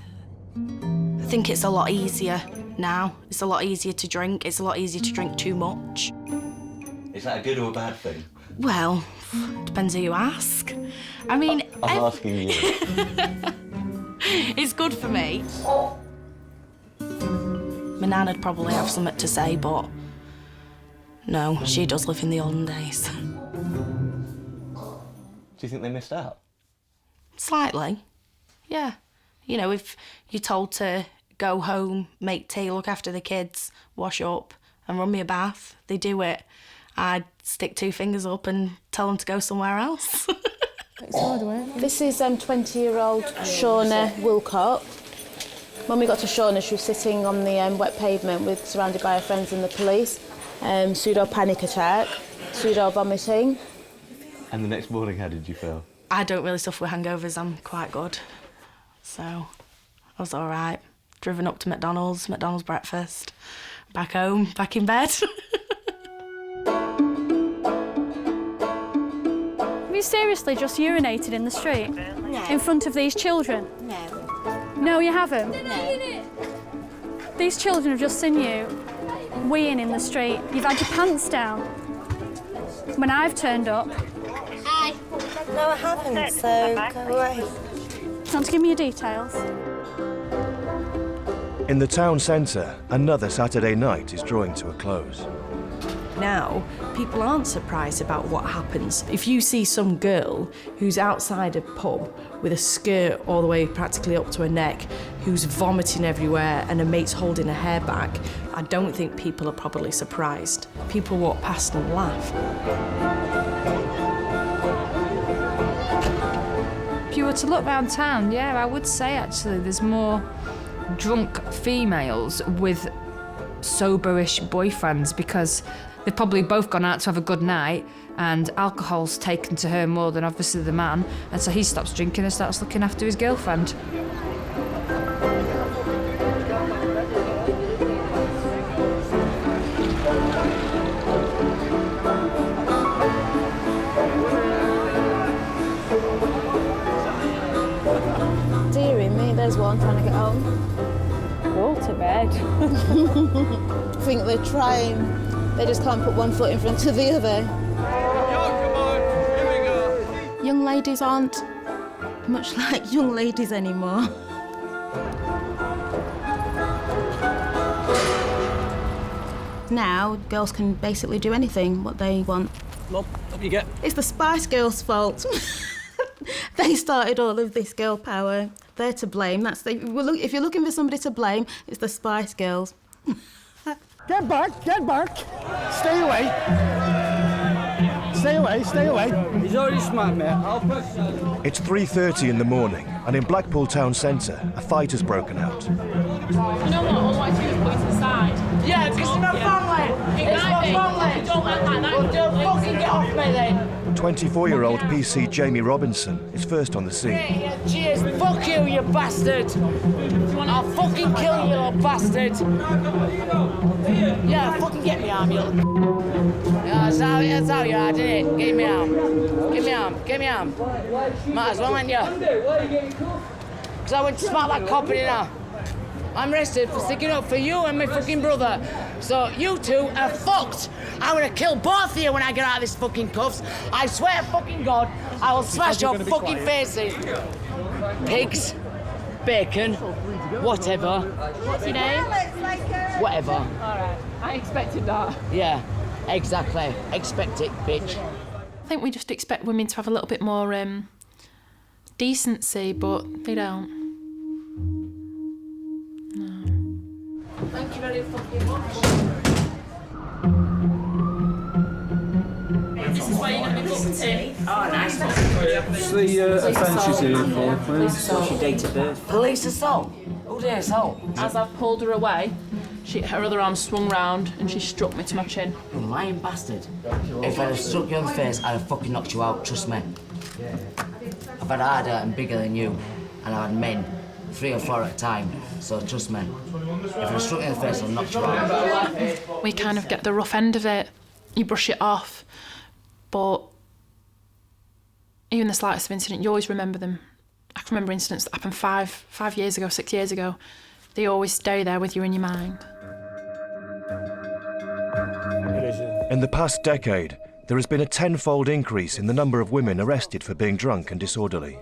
I think it's a lot easier now. It's a lot easier to drink. It's a lot easier to drink too much. Is that a good or a bad thing? Well, depends who you ask. I mean... I'm asking you. It's good for me. My nan would probably have something to say, but no, she does live in the olden days. Do you think they missed out? Slightly, yeah. You know, if you're told to go home, make tea, look after the kids, wash up and run me a bath, they do it. I'd stick 2 fingers up and tell them to go somewhere else. It's hard work. This is 20-year-old Shauna Wilcott. When we got to Shauna, she was sitting on the wet pavement surrounded by her friends and the police. Pseudo panic attack, pseudo vomiting. And the next morning, how did you feel? I don't really suffer with hangovers, I'm quite good. So I was all right. Driven up to McDonald's breakfast, back home, back in bed. Have you seriously just urinated in the street? No. In front of these children? No. No, you haven't? No. These children have just seen you weeing in the street. You've had your pants down. When I've turned up... Hi. No, I haven't, so go away. Do you want to give me your details? In the town centre, another Saturday night is drawing to a close. Now, people aren't surprised about what happens. If you see some girl who's outside a pub with a skirt all the way practically up to her neck, who's vomiting everywhere and her mate's holding her hair back, I don't think people are probably surprised. People walk past and laugh. If you were to look round town, yeah, I would say actually there's more drunk females with soberish boyfriends because they've probably both gone out to have a good night and alcohol's taken to her more than obviously the man, and so he stops drinking and starts looking after his girlfriend. Dearie me, there's one trying to get home. Go to bed. I think they're trying. They just can't put one foot in front of the other. Young ladies aren't much like young ladies anymore. Now, girls can basically do anything, what they want. Look, up you get. It's the Spice Girls' fault. They started all of this girl power. They're to blame. If you're looking for somebody to blame, it's the Spice Girls. Get back, get back. Stay away. stay away, stay away. He's already smacked me. It's 3:30 in the morning, and in Blackpool town centre, a fight has broken out. You know what? All I do is go to the side. Yeah, because it's my family. It's my family. Don't act like that. Well, don't fucking get off me then. 24-year-old PC Jamie Robinson is first on the scene. Yeah, cheers. Fuck you bastard. I'll fucking kill you, little bastard. Yeah, fucking get me arm, you. Yeah, that's how you are, isn't it? Give me arm. Give me arm. Give me arm. Might as well, ain't you? Because I went to smack that cop in here. I'm arrested for sticking up for you and my fucking brother. So you two are fucked. I'm gonna kill both of you when I get out of this fucking cuffs. I swear to fucking God, I will smash your fucking faces. Pigs, bacon, whatever. What's your name? Whatever. All right. I expected that. Yeah, exactly. Expect it, bitch. I think we just expect women to have a little bit more decency, but they don't. Thank you very fucking much. This is where you're going to be booked in. Oh, nice. What's the offences here for, please? What's your date of birth? Police assault? Who did assault? As I've pulled her away, her other arm swung round and she struck me to my chin. You lying bastard. If I'd have struck you on the face, I'd have fucking knocked you out, trust me. I've had harder and bigger than you, and I've had men 3 or 4 at a time, so trust me. If I struck you in the face, I'll knock you out. We kind of get the rough end of it. You brush it off, but even the slightest of incident, you always remember them. I can remember incidents that happened 5 years ago, 6 years ago. They always stay there with you in your mind. In the past decade, there has been a 10-fold increase in the number of women arrested for being drunk and disorderly.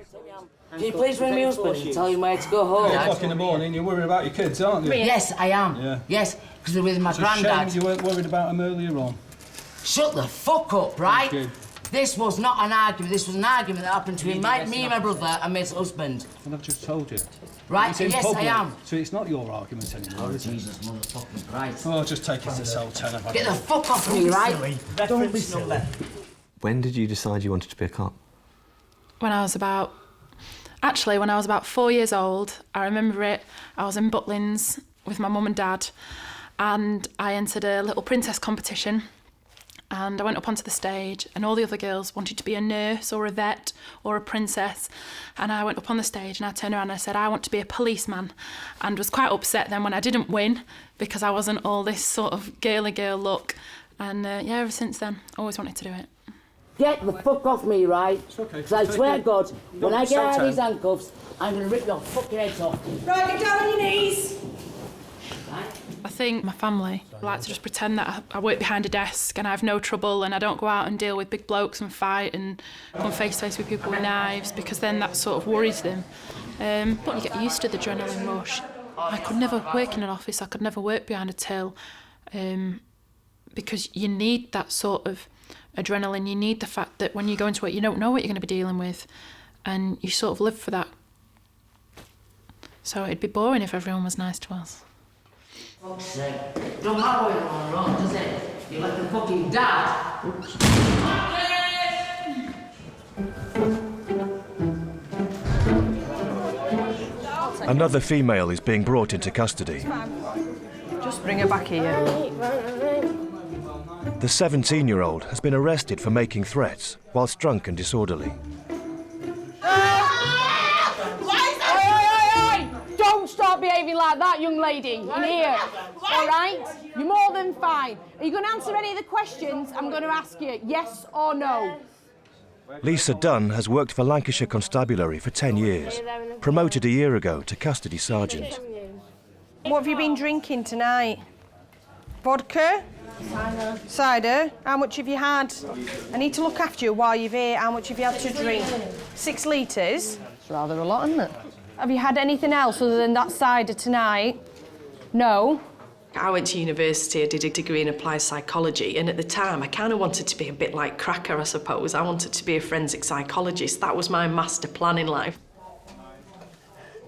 Can you please ring my husband and tell him where to go home? 8 o'clock in the morning, you're worried about your kids, aren't you? Yes, I am. Yeah. Yes, because they're with my It's a granddad. shame you weren't worried about them earlier on. Shut the fuck up, right? Thank you. This was not an argument. This was an argument that happened between me and my brother and my husband. Well, I've just told you. Right? It's in Yes, public, I am. So it's not your argument anymore, is it? Jesus, motherfucking Christ. Oh, just take it to cell 10. I've had Get the enough. fuck off me, right? Don't be silly. When did you decide you wanted to be a cop? When I was about 4 years old, I remember it. I was in Butlins with my mum and dad, and I entered a little princess competition. And I went up onto the stage, and all the other girls wanted to be a nurse or a vet or a princess. And I went up on the stage and I turned around and I said, I want to be a policeman. And was quite upset then when I didn't win, because I wasn't all this sort of girly girl look. And yeah, ever since then, always wanted to do it. Get the fuck off me, right? Because I swear to God, when I get out of these handcuffs, I'm going to rip your fucking heads off. Right, get down on your knees. I think my family like to just pretend that I work behind a desk and I have no trouble and I don't go out and deal with big blokes and fight and come face to face with people with knives, because then that sort of worries them. But you get used to the adrenaline rush. I could never work in an office, I could never work behind a till, because you need that sort of adrenaline. You need the fact that when you go into it, you don't know what you're going to be dealing with, and you sort of live for that. So it'd be boring if everyone was nice to us. Fuck's sake. Don't matter where you're on wrong, does it? You're like the fucking dad. Another female is being brought into custody. Just bring her back here. The 17-year-old has been arrested for making threats whilst drunk and disorderly. Don't start behaving like that, young lady, in here. All right? You're more than fine. Are you going to answer any of the questions I'm going to ask you? Yes or no? Lisa Dunn has worked for Lancashire Constabulary for 10 years, promoted a year ago to custody sergeant. What have you been drinking tonight? Vodka? Cider. How much have you had? I need to look after you while you're here. How much have you had to drink? 6 litres? It's rather a lot, isn't it? Have you had anything else other than that cider tonight? No. I went to university, I did a degree in applied psychology, and at the time I kind of wanted to be a bit like Cracker, I suppose. I wanted to be a forensic psychologist. That was my master plan in life.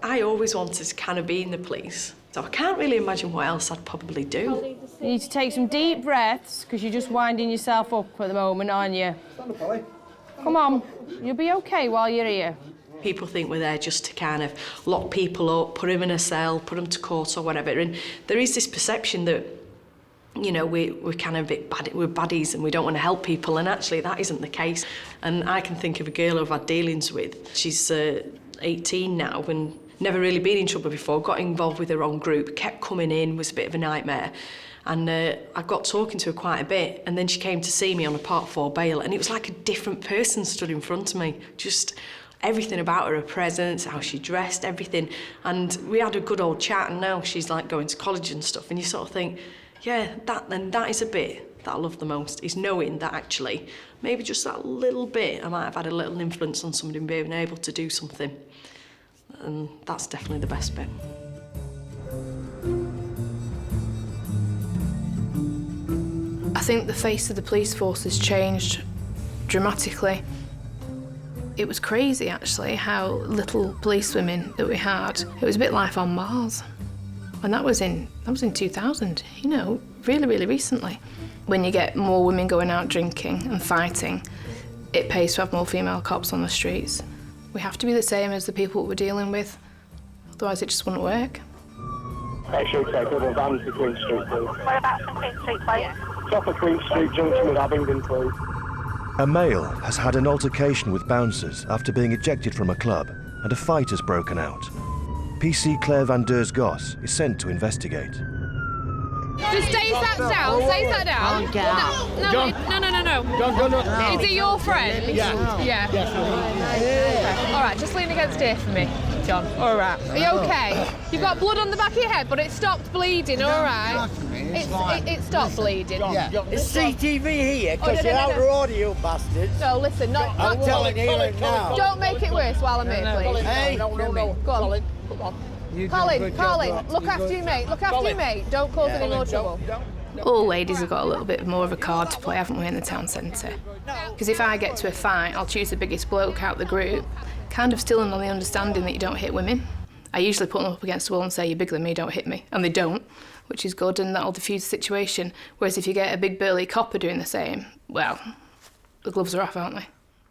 I always wanted to kind of be in the police. So I can't really imagine what else I'd probably do. You need to take some deep breaths, because you're just winding yourself up at the moment, aren't you? Stand up, Ollie. Come on, you'll be OK while you're here. People think we're there just to kind of lock people up, put them in a cell, put them to court or whatever. And there is this perception that, you know, we're kind of a bit bad, we're baddies and we don't want to help people, and actually that isn't the case. And I can think of a girl I've had dealings with. She's 18 now and never really been in trouble before, got involved with her own group, kept coming in, was a bit of a nightmare. And I got talking to her quite a bit, and then she came to see me on a Part 4 bail, and it was like a different person stood in front of me. Just everything about her presence, how she dressed, everything. And we had a good old chat, and now she's like going to college and stuff, and you sort of think, yeah, that is a bit that I love the most, is knowing that actually, maybe just that little bit, I might have had a little influence on somebody being able to do something. And that's definitely the best bit. I think the face of the police force has changed dramatically. It was crazy, actually, how little policewomen that we had. It was a bit life on Mars. And that was in 2000, you know, really, really recently. When you get more women going out drinking and fighting, it pays to have more female cops on the streets. We have to be the same as the people we're dealing with, otherwise it just wouldn't work. Make sure you take a couple of vans to Queen Street, please. What about some Queen Street, please? Top of Queen Street junction with Abingdon, please. A male has had an altercation with bouncers after being ejected from a club, and a fight has broken out. PC Claire Van Deurs Goss is sent to investigate. Just stay sat down, stay sat down. No. Is it your friend? Yeah. Yeah. All right, just lean against here for me, John. All right. Are you okay? You've got blood on the back of your head, but it stopped bleeding, all right? It stopped bleeding. It's CTV here, because you're outrowing you bastards. No, listen, not I'm telling you now. Don't make it worse while I'm here, please. Hey, Go on. Come on. Colin, look after your mate. Look after your mate. Don't cause any more trouble. All ladies have got a little bit more of a card to play, haven't we, in the town centre? Because if I get to a fight, I'll choose the biggest bloke out the group, kind of still on the understanding that you don't hit women. I usually put them up against the wall and say, you're bigger than me, don't hit me. And they don't, which is good, and that'll diffuse the situation. Whereas if you get a big burly copper doing the same, well, the gloves are off, aren't they?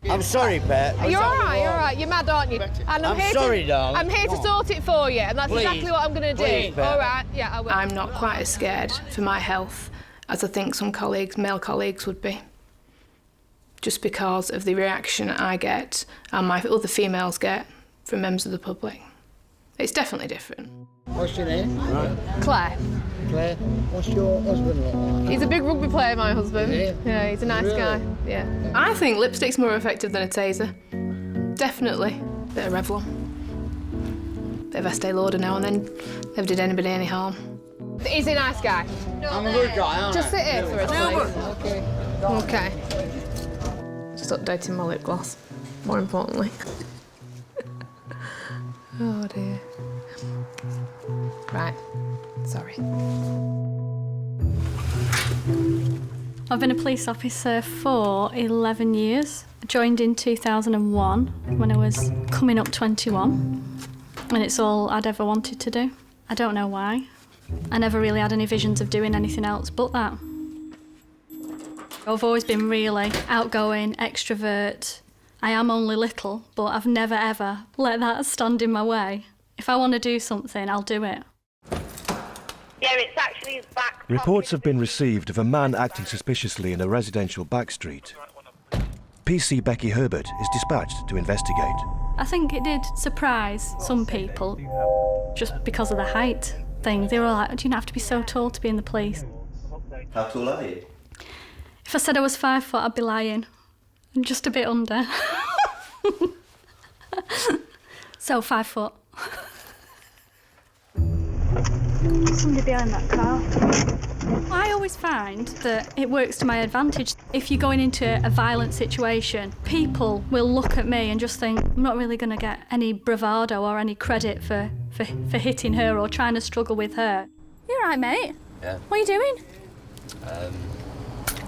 I'm sorry, Pet. You're all right. You're mad, aren't you? And I'm sorry, darling. I'm here to sort it for you, and that's exactly what I'm going to do. Please, Pet. All right, yeah, I will. I'm not quite as scared for my health as I think some male colleagues would be. Just because of the reaction I get and my other females get from members of the public. It's definitely different. What's your name? Claire. Claire. What's your husband look like? He's a big rugby player, my husband. Yeah, he's a nice guy. Yeah. I think lipstick's more effective than a taser. Definitely. Bit of Revlon. Bit of Estee Lauder now and then. Never did anybody any harm. He's a nice guy. I'm a good guy, aren't Just sit here for us, please. Okay. Just updating my lip gloss, more importantly. Oh dear. Right, sorry. I've been a police officer for 11 years. I joined in 2001 when I was coming up 21, and it's all I'd ever wanted to do. I don't know why. I never really had any visions of doing anything else but that. I've always been really outgoing, extrovert. I am only little, but I've never ever let that stand in my way. If I want to do something, I'll do it. Yeah, it's actually his back. Reports have been received of a man acting suspiciously in a residential back street. PC Becky Herbert is dispatched to investigate. I think it did surprise some people, just because of the height thing. They were like, do you not have to be so tall to be in the police? How tall are you? If I said I was 5 foot, I'd be lying. I'm just a bit under. So 5 foot. Somebody behind that car. I always find that it works to my advantage. If you're going into a violent situation, people will look at me and just think, I'm not really going to get any bravado or any credit for hitting her or trying to struggle with her. You're right, mate. Yeah. What are you doing?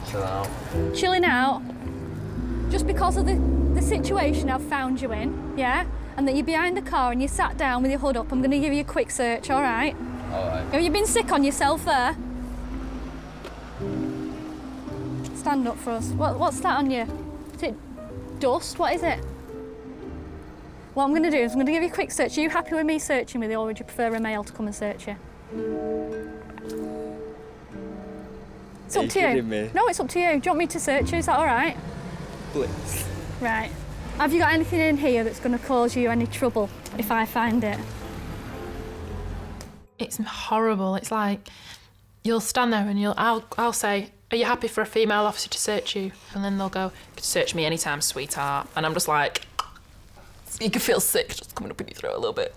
Chill out. Chilling out. Just because of the situation I've found you in, yeah? And that you're behind the car and you sat down with your hood up, I'm going to give you a quick search, all right? Alright. Have you been sick on yourself there? Stand up for us. What's that on you? Is it dust? What is it? What I'm going to do is I'm going to give you a quick search. Are you happy with me searching with you, or would you prefer a male to come and search you? It's up to you. No, it's up to you. Do you want me to search you? Is that all right? Please. Right. Have you got anything in here that's going to cause you any trouble if I find it? It's horrible. It's like you'll stand there and I'll say, "Are you happy for a female officer to search you?" And then they'll go, "You can search me anytime, sweetheart." And I'm just like, you can feel sick just coming up in your throat a little bit.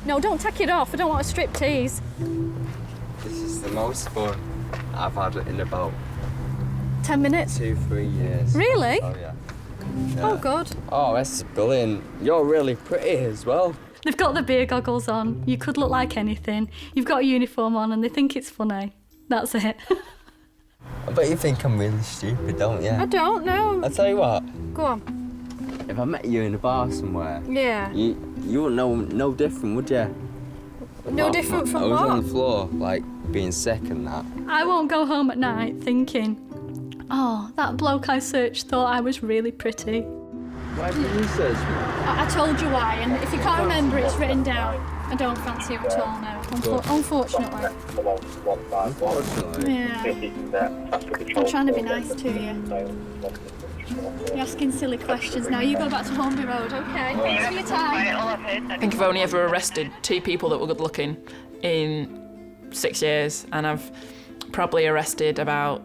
No, don't take it off. I don't want a strip tease. This is the most fun I've had in about 10 minutes? 2-3 years. Really? Oh, yeah. Oh, good. Oh, this is brilliant. You're really pretty as well. They've got the beer goggles on. You could look like anything. You've got a uniform on and they think it's funny. That's it. I bet you think I'm really stupid, don't you? I don't know. I'll tell you what. Go on. If I met you in a bar somewhere, Yeah. you wouldn't know no different, would you? No different from I was what? on the floor, like, being sick and that. I won't go home at night thinking, oh, that bloke I searched thought I was really pretty. Why did you search me? I told you why, and if you can't remember, it's written down. I don't fancy you at all now, unfortunately. Unfortunately? Yeah. I'm trying to be nice to you. You're asking silly questions now. You go back to Hornby Road, okay? Thanks for your time. I think I've only ever arrested 2 people that were good looking in 6 years, and I've probably arrested about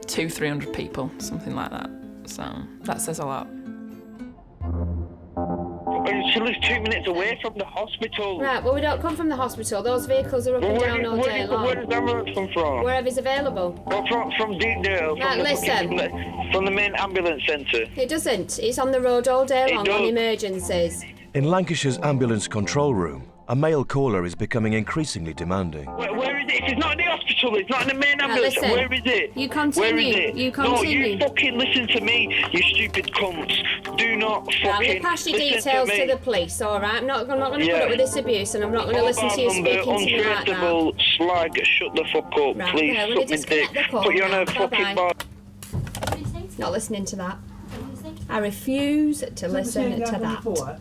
200-300 people, something like that. So that says a lot. She lives 2 minutes away from the hospital. Right, well, we don't come from the hospital. Those vehicles are up and down all day long. Where does the ambulance come from? Wherever's available. Well, from Deepdale. Right, listen. From the main ambulance centre. It doesn't. It's on the road all day long on emergencies. In Lancashire's ambulance control room, a male caller is becoming increasingly demanding. Where is it? If it's not in the hospital, it's not in the main ambulance. Listen, where is it? you continue. Where is it? You No, continue. you fucking listen to me, you stupid cunts. Do not fucking Right, we'll pass your listen details to to me. the police, all right? I'm not going to Yeah. put up with this abuse, and I'm not going to listen to you Mobile speaking to me like that. untraceable slag, shut the fuck up, Right, please. okay, we'll Suck me disconnect dick. the call Put you on now. a fucking Bye-bye. bar. Not listening to that. I refuse to listen to that.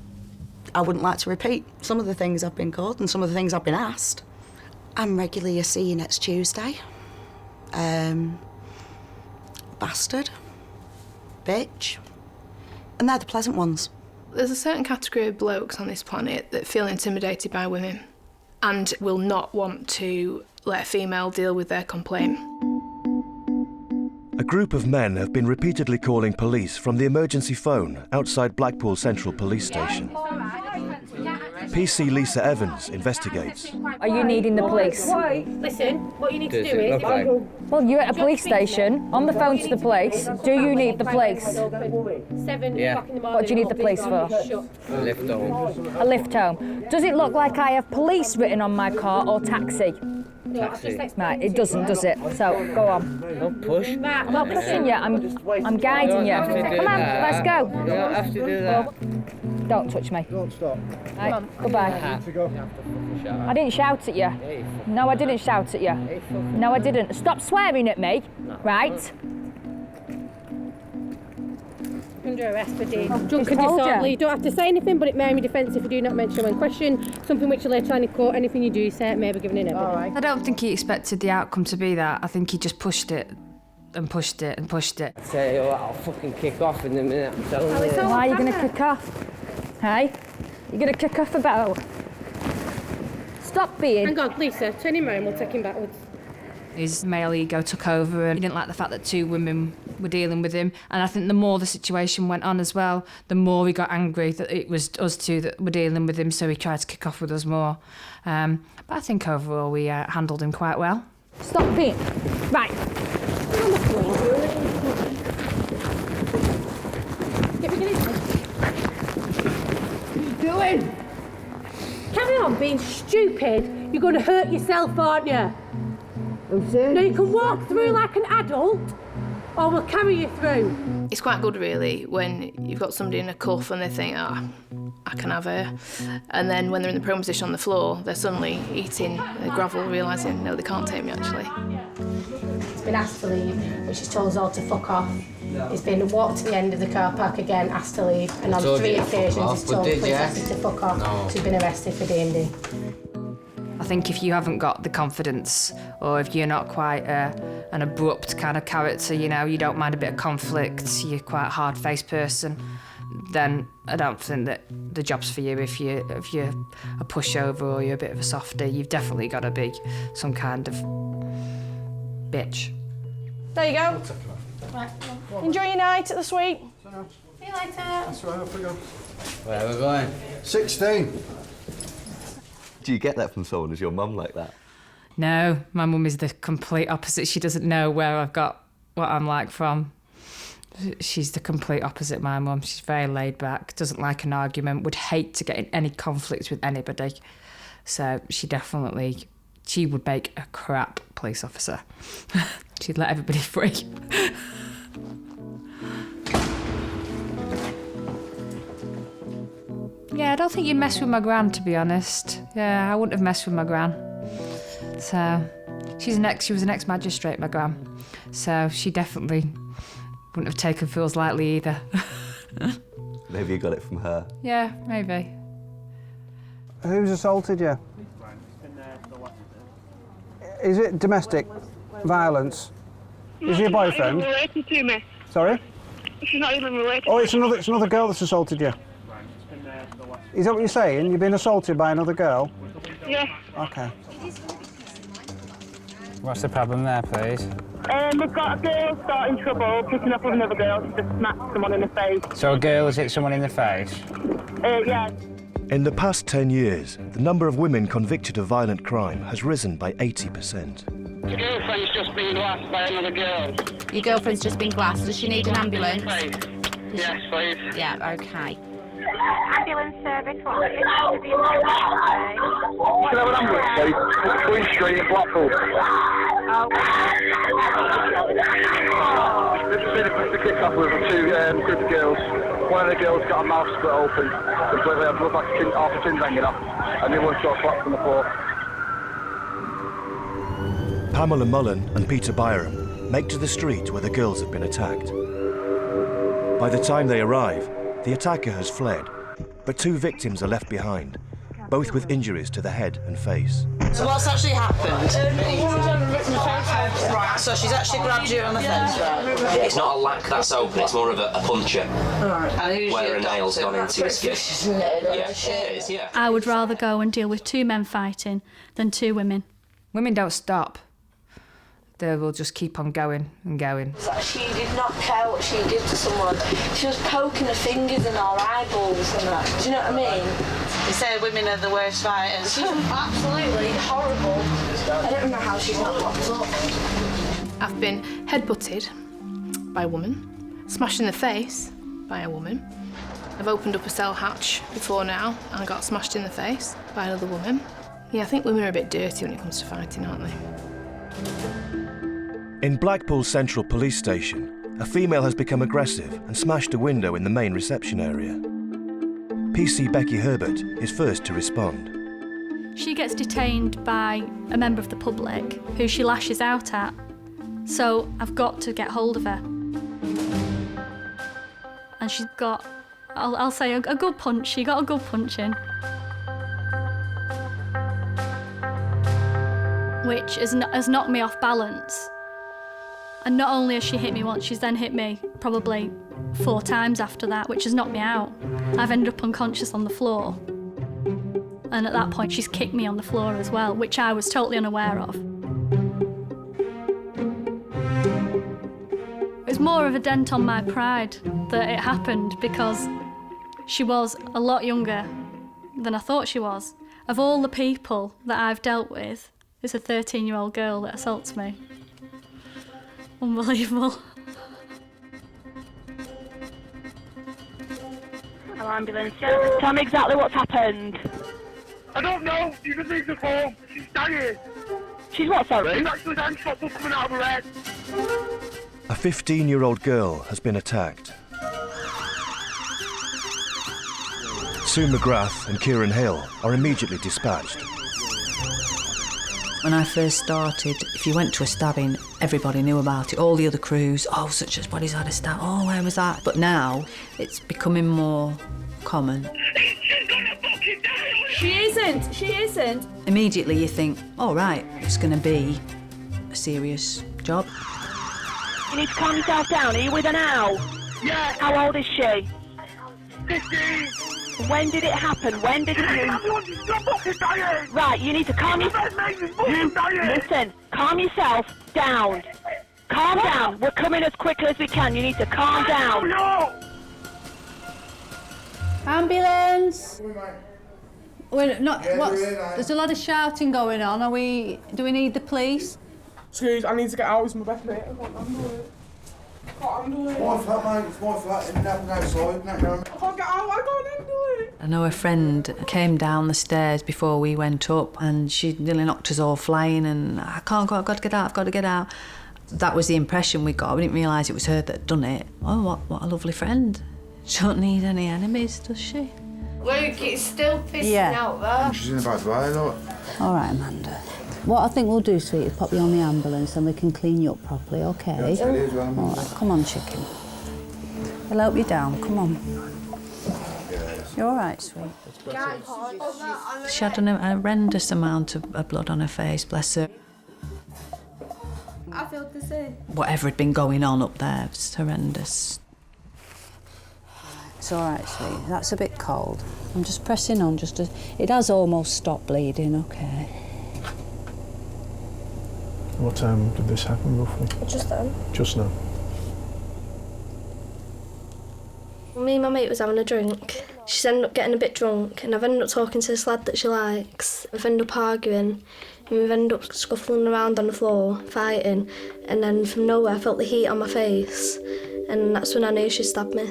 I wouldn't like to repeat some of the things I've been called and some of the things I've been asked. I'm regularly a see you next Tuesday. Bastard. Bitch. And they're the pleasant ones. There's a certain category of blokes on this planet that feel intimidated by women and will not want to let a female deal with their complaint. A group of men have been repeatedly calling police from the emergency phone outside Blackpool Central Police Station. PC Lisa Evans investigates. Are you needing the police? Listen, what you need to do is... Well, you're at a police station, on the phone to the police. Do you need the police? 7 o'clock in the morning. What do you need the police for? A lift home. A lift home. Does it look like I have police written on my car or taxi? Taxi. Right, it doesn't, does it? So, go on. Don't push. I'm not pushing you, I'm guiding you. Come on, let's go. You don't have to do that. Don't touch me. Don't stop. Right, goodbye. I didn't shout at you. No, I didn't shout at you. No, I didn't. Stop swearing at me, right? Under arrest for drunken disorderly. You don't have to say anything, but it may be defence if you do not mention when questioned. Something which will later on in court, anything you do say, it may be given in evidence. I don't think he expected the outcome to be that. I think he just pushed it and pushed it and pushed it. I tell you what, I'll fucking kick off in a minute, I'm telling you. Why are you going to kick off? Hey? You're going to kick off about? Stop being... Hang on, Lisa, turn him round, we'll take him backwards. His male ego took over and he didn't like the fact that 2 women were dealing with him. And I think the more the situation went on as well, the more he got angry that it was us 2 that were dealing with him, so he tried to kick off with us more. But I think overall we handled him quite well. Stop being... Right. What are you doing? Carry on being stupid. You're going to hurt yourself, aren't you? Now you can walk through like an adult, or we'll carry you through. It's quite good, really, when you've got somebody in a cuff and they think, oh, I I can have her. And then when they're in the prone position on the floor, they're suddenly eating the gravel, realising, no, they can't take me, actually. He's been asked to leave, but she's told us all to fuck off. He's been walked to the end of the car park again, asked to leave, and on 3 occasions he's told police officers to fuck off. No. She's been arrested for D&D. I think if you haven't got the confidence, or if you're not quite an abrupt kind of character, you know, you don't mind a bit of conflict, you're quite a hard-faced person, then I don't think that the job's for you. If you're a pushover or you're a bit of a softie, you've definitely got to be some kind of bitch. There you go. Right. Enjoy your night at the suite. See you later. That's right, off we go. Where are we going? 16. Do you get that from someone? Is your mum like that? No, my mum is the complete opposite. She doesn't know where I've got what I'm like from. She's the complete opposite, my mum. She's very laid back, doesn't like an argument, would hate to get in any conflicts with anybody. So she would make a crap police officer. She'd let everybody free. Yeah, I don't think you'd mess with my gran, to be honest. Yeah, I wouldn't have messed with my gran. So, she was an ex-magistrate, my gran. So she definitely wouldn't have taken fools lightly either. Maybe you got it from her. Yeah, maybe. Who's assaulted you? Is it domestic violence? Is he a boyfriend? She's not even related to me. Sorry? She's not even related. Oh, it's another girl that's assaulted you. Is that what you're saying? You've been assaulted by another girl? Yeah. Okay. What's the problem there, please? We've got a girl starting trouble, picking up with another girl. She just smacked someone in the face. So a girl has hit someone in the face? Yeah. In the past 10 years, the number of women convicted of violent crime has risen by 80%. Your girlfriend's just been glassed by another girl. Your girlfriend's just been glassed. Does she need an ambulance? Yes, please. Yeah, okay. Ambulance service, what is it? Can I have an ambulance, please? Queen Street in Blackpool. This has been a kick-off with two group of girls. One of the girls got a mouth split open, completely had blood like half a tin hanging off, and the other one got flat from the floor. Pamela Mullen and Peter Byram make to the street where the girls have been attacked. By the time they arrive, the attacker has fled, but 2 victims are left behind, both with injuries to the head and face. So what's actually happened? Right, so she's actually grabbed you on the fence, right? It's not a lack that's open, it's more of a puncture. Right. Where a nail's gone into his skin. Yeah, it is, yeah. I would rather go and deal with 2 men fighting than 2 women. Women don't stop. They will just keep on going and going. She did not care what she did to someone. She was poking her fingers in our eyeballs and that. Do you know what I mean? They say women are the worst fighters. She's absolutely horrible. I don't know how she's not locked up. I've been headbutted by a woman, smashed in the face by a woman. I've opened up a cell hatch before now and got smashed in the face by another woman. Yeah, I think women are a bit dirty when it comes to fighting, aren't they? In Blackpool Central Police Station, a female has become aggressive and smashed a window in the main reception area. PC Becky Herbert is first to respond. She gets detained by a member of the public who she lashes out at. So I've got to get hold of her. And she's got, I'll say, a good punch. She got a good punch in. Which has knocked me off balance. And not only has she hit me once, she's then hit me probably 4 times after that, which has knocked me out. I've ended up unconscious on the floor. And at that point, she's kicked me on the floor as well, which I was totally unaware of. It was more of a dent on my pride that it happened because she was a lot younger than I thought she was. Of all the people that I've dealt with, it's a 13-year-old girl that assaults me. Unbelievable. Hello, ambulance. Tell me exactly what's happened. I don't know. You can leave the home. She's dying. She's what, sorry? She's actually dying. She's got blood coming out of her head. A 15-year-old girl has been attacked. Sue McGrath and Kieran Hill are immediately dispatched. When I first started, if you went to a stabbing, everybody knew about it. All the other crews, oh, such as body's had a stab, oh, where was that? But now, it's becoming more common. She isn't. She isn't. Immediately you think, oh, right, it's going to be a serious job. You need to calm yourself down. Are you with her now? Yeah. How old is she? 15. When did it happen? When did it happen? Right, you need to calm yourself. Listen, calm yourself down. Calm down. We're coming as quickly as we can. You need to calm down. Ambulance! We're not. There's a lot of shouting going on. Do we need the police? Excuse, I need to get out. It's my best mate. I can't handle it. I can't handle it. My flat, mate. It's my flat. It never outside. I can't get out. I can't handle it. I know a friend came down the stairs before we went up and she nearly knocked us all flying and I can't go, I've got to get out, I've got to get out. That was the impression we got. We didn't realise it was her that had done it. Oh, what a lovely friend. She don't need any enemies, does she? Luke, it's still pissing out there. She's in a bad way, look. All right, Amanda. What I think we'll do, sweetie, is pop you on the ambulance and we can clean you up properly, OK? Yeah, it is, well, all right, come on, chicken. We'll help you down, come on. You're all right, sweet. She had an horrendous amount of blood on her face, bless her. I feel the same. Whatever had been going on up there was horrendous. It's all right, sweet. That's a bit cold. I'm just pressing on it has almost stopped bleeding, OK? What time did this happen, roughly? Just then. Just now. Me and my mate was having a drink. She's ended up getting a bit drunk and I've ended up talking to this lad that she likes. We've ended up arguing and we've ended up scuffling around on the floor, fighting, and then from nowhere I felt the heat on my face and that's when I knew she stabbed me.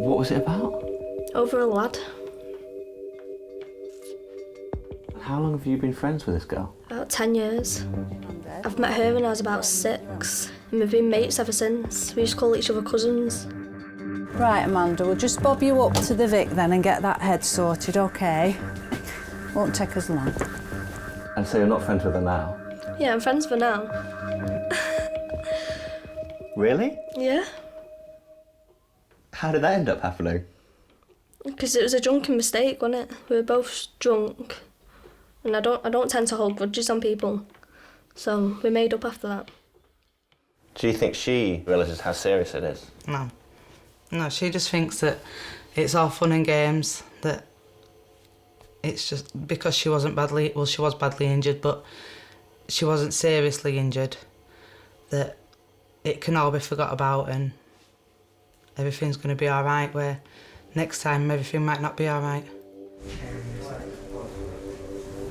What was it about? Over a lad. How long have you been friends with this girl? About 10 years. I've met her when I was about 6 and we've been mates ever since. We used to call each other cousins. Right, Amanda, we'll just bob you up to the Vic then and get that head sorted, OK? Won't take us long. And so you're not friends with her now? Yeah, I'm friends for now. Really? Yeah. How did that end up happening? Because it was a drunken mistake, wasn't it? We were both drunk. And I don't tend to hold grudges on people. So we made up after that. Do you think she realises how serious it is? No. No, she just thinks that it's all fun and games, that it's just because she wasn't badly, well, she was badly injured, but she wasn't seriously injured, that it can all be forgot about and everything's going to be all right, where next time everything might not be all right.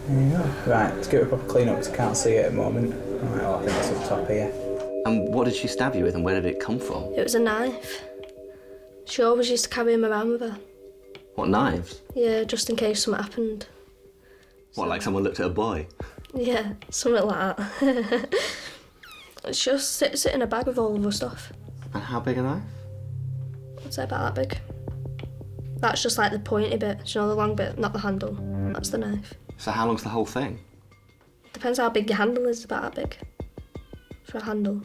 There you go. Right, let's give it a proper clean up because I can't see it at the moment. Right, I think it's up top here. And what did she stab you with and where did it come from? It was a knife. She always used to carry him around with her. What, knives? Yeah, just in case something happened. What, like someone looked at a boy? Yeah, something like that. She just sits in a bag with all of her stuff. And how big a knife? I'd say about that big. That's just like the pointy bit, you know, the long bit, not the handle. That's the knife. So how long's the whole thing? Depends how big your handle is, about that big. For a handle.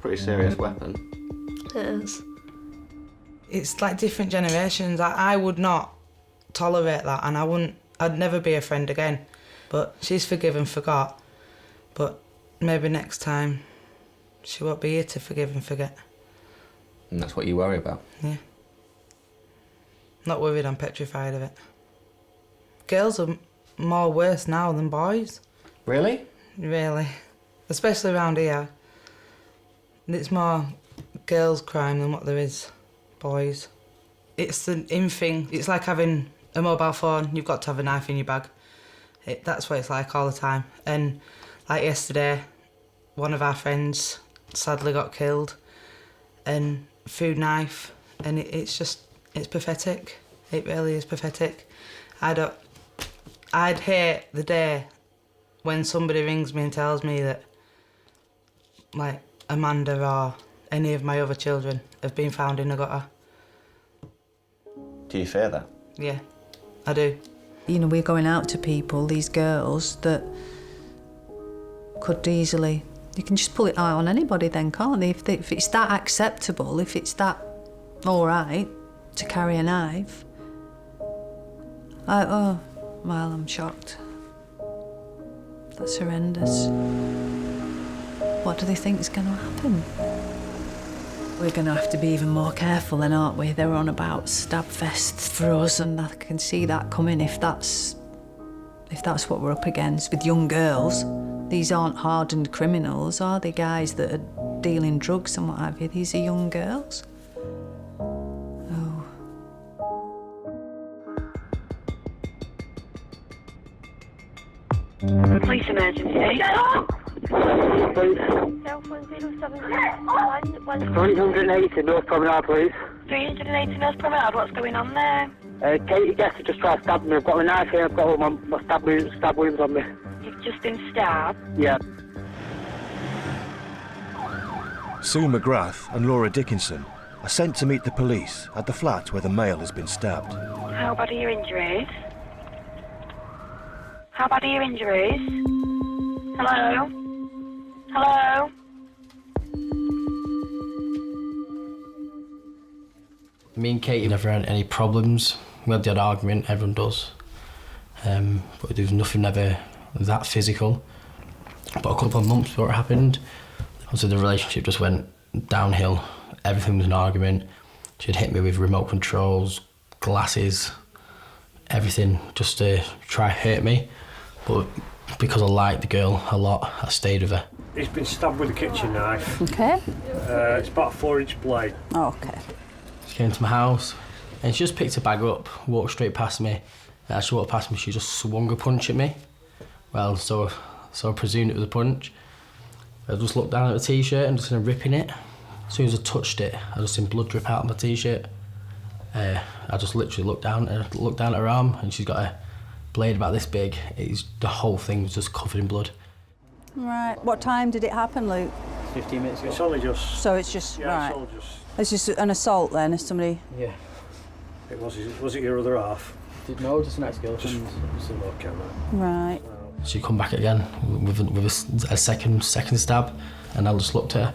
Pretty serious weapon. It is. It's like different generations. I would not tolerate that and I'd never be a friend again. But she's forgiven, forgot. But maybe next time she won't be here to forgive and forget. And that's what you worry about? Yeah. Not worried, I'm petrified of it. Girls are more worse now than boys. Really? Really. Especially around here. It's more girls' crime than what there is boys. It's the in thing. It's like having a mobile phone. You've got to have a knife in your bag. That's what it's like all the time. And like yesterday, one of our friends sadly got killed. And food knife. And it's pathetic. It really is pathetic. I'd hate the day when somebody rings me and tells me that, like, Amanda or any of my other children have been found in a gutter. Do you fear that? Yeah, I do. You know, we're going out to people, these girls, that could easily... You can just pull it out on anybody then, can't they? If it's that acceptable, if it's that all right to carry a knife... well, I'm shocked. That's horrendous. What do they think is going to happen? We're going to have to be even more careful then, aren't we? They're on about stab fests for us, and I can see that coming if that's what we're up against with young girls. These aren't hardened criminals, are they, guys that are dealing drugs and what have you? These are young girls. Oh. Police emergency. Please. 380 North Promenade, please. 380 North Promenade, what's going on there? Katie Guest has just tried to stab me. I've got a knife here, I've got all my stab wounds on me. You've just been stabbed? Yeah. Sue McGrath and Laura Dickinson are sent to meet the police at the flat where the male has been stabbed. How bad are your injuries? How bad are your injuries? Hello? Hello? Me and Katie never had any problems. We had the odd argument, everyone does. But there was nothing ever that physical. But a couple of months before it happened, obviously the relationship just went downhill. Everything was an argument. She'd hit me with remote controls, glasses, everything, just to try to hurt me. But because I liked the girl a lot, I stayed with her. He's been stabbed with a kitchen knife. Okay. It's about a 4-inch blade. Oh, okay. She came to my house and she just picked her bag up, walked straight past me. And as she walked past me, she just swung a punch at me. Well, so I presumed it was a punch. I just looked down at the t-shirt and just started ripping it. As soon as I touched it, I just seen blood drip out of my t-shirt. I just literally looked down at her arm and she's got a blade about this big. The whole thing was just covered in blood. Right. What time did it happen, Luke? 15 minutes ago. It's only just... So it's just, yeah, right. It's all just... It's just an assault then, is somebody... Yeah. Was it your other half? No, just an ex-girlfriend. Just a look camera. Right. She come back again with a second stab, and I just looked at her.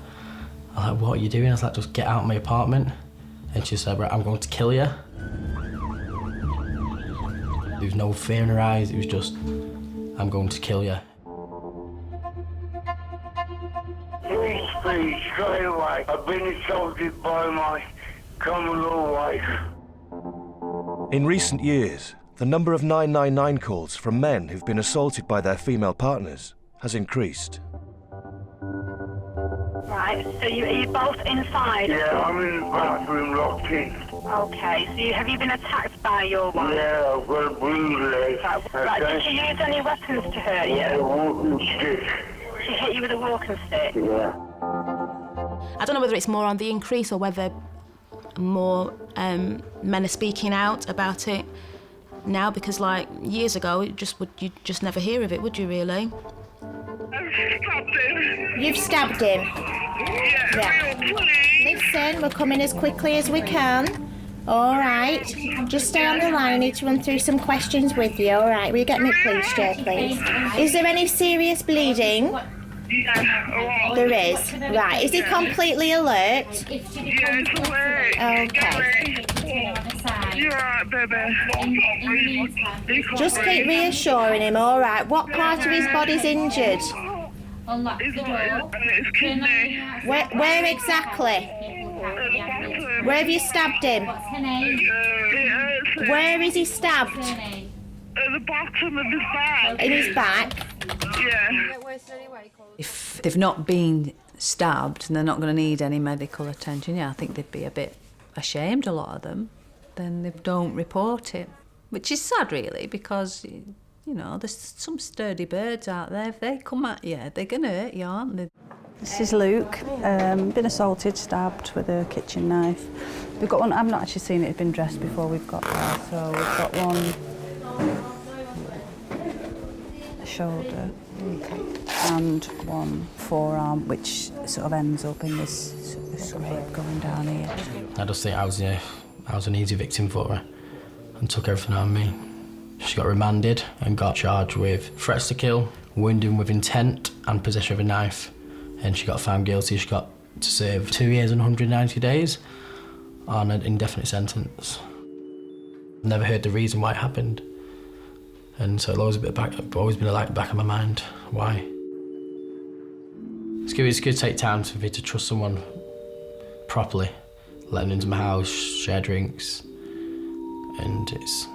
I was like, what are you doing? I was like, just get out of my apartment. And she said, right, I'm going to kill you. There was no fear in her eyes, it was just, I'm going to kill you. Please, straight away. I've been assaulted by my common law wife. In recent years, the number of 999 calls from men who've been assaulted by their female partners has increased. Right, so are you both inside? Yeah, I'm in the bathroom locked in. Okay, so have you been attacked by your wife? Yeah, I've got a bruise leg. Right, did she use any weapons to hurt you? Yeah, a walking stick. She hit you with a walking stick? Yeah. I don't know whether it's more on the increase or whether more men are speaking out about it now, because like years ago you'd just never hear of it, would you really? You've stabbed him? Yeah. Listen, we're coming as quickly as we can. All right. Just stay on the line. I need to run through some questions with you. All right. Will you get me police chair, please? Is there any serious bleeding? There is. Right. Is he completely alert? Okay. You're right, baby. Just keep reassuring him, all right. What part of his body's injured? Unlock the door. His kidney. Where exactly? Where have you stabbed him? Where is he stabbed? At the bottom of his back. In his back? Yeah. If they've not been stabbed and they're not going to need any medical attention, yeah, I think they'd be a bit ashamed, a lot of them. Then they don't report it, which is sad, really, because, you know, there's some sturdy birds out there. If they come at you, they're going to hurt you, aren't they? This is Luke, been assaulted, stabbed with a kitchen knife. We've got one, I've not actually seen it, it's been dressed before we've got there, so we've got one shoulder. Okay. And one forearm, which sort of ends up in this sort of scrape going down here. I just think I was an easy victim for her and took everything on me. She got remanded and got charged with threats to kill, wounding with intent and possession of a knife. And she got found guilty. She got to serve 2 years and 190 days on an indefinite sentence. Never heard the reason why it happened. And so it's always been a light back of my mind. Why? It's going to take time for me to trust someone properly, let them into my house, share drinks, and it's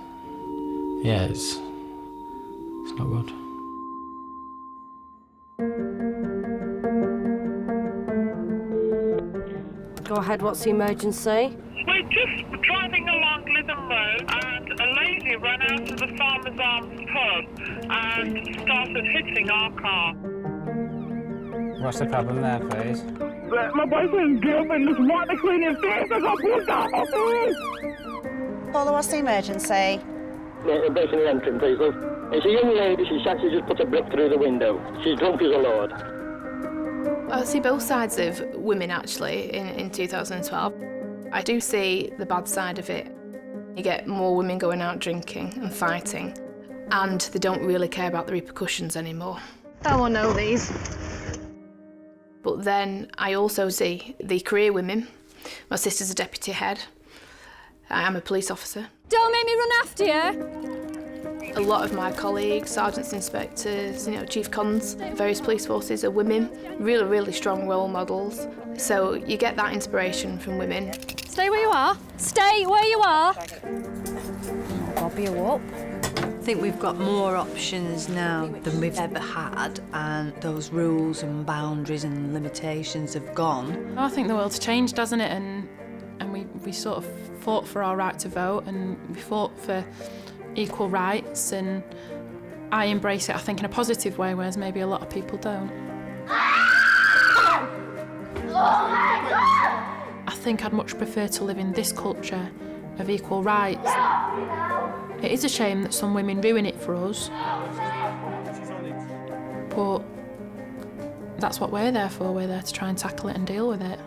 not good. Go ahead, what's the emergency? We're just driving along Lytham Road and a lady ran out of the Farmer's Arms pub and started hitting our car. What's the problem there, please? My boyfriend's girlfriend just wanted to clean his face. I got pulled out. Paula, what's the emergency? Basically entering, please, love. It's a young lady. She's actually just put a brick through the window. She's drunk as a lord. I see both sides of women, actually, in 2012. I do see the bad side of it. You get more women going out drinking and fighting, and they don't really care about the repercussions anymore. I won't know these. But then I also see the career women. My sister's a deputy head. I am a police officer. Don't make me run after you. A lot of my colleagues, sergeants, inspectors, chief cons, various police forces are women, really, really strong role models. So you get that inspiration from women. Stay where you are. Stay where you are. Bob you up. I think we've got more options now than we've ever had, and those rules and boundaries and limitations have gone. I think the world's changed, hasn't it? And we sort of fought for our right to vote, and we fought for equal rights, and I embrace it, I think, in a positive way, whereas maybe a lot of people don't. I think I'd much prefer to live in this culture of equal rights. It is a shame that some women ruin it for us, but that's what we're there for. We're there to try and tackle it and deal with it.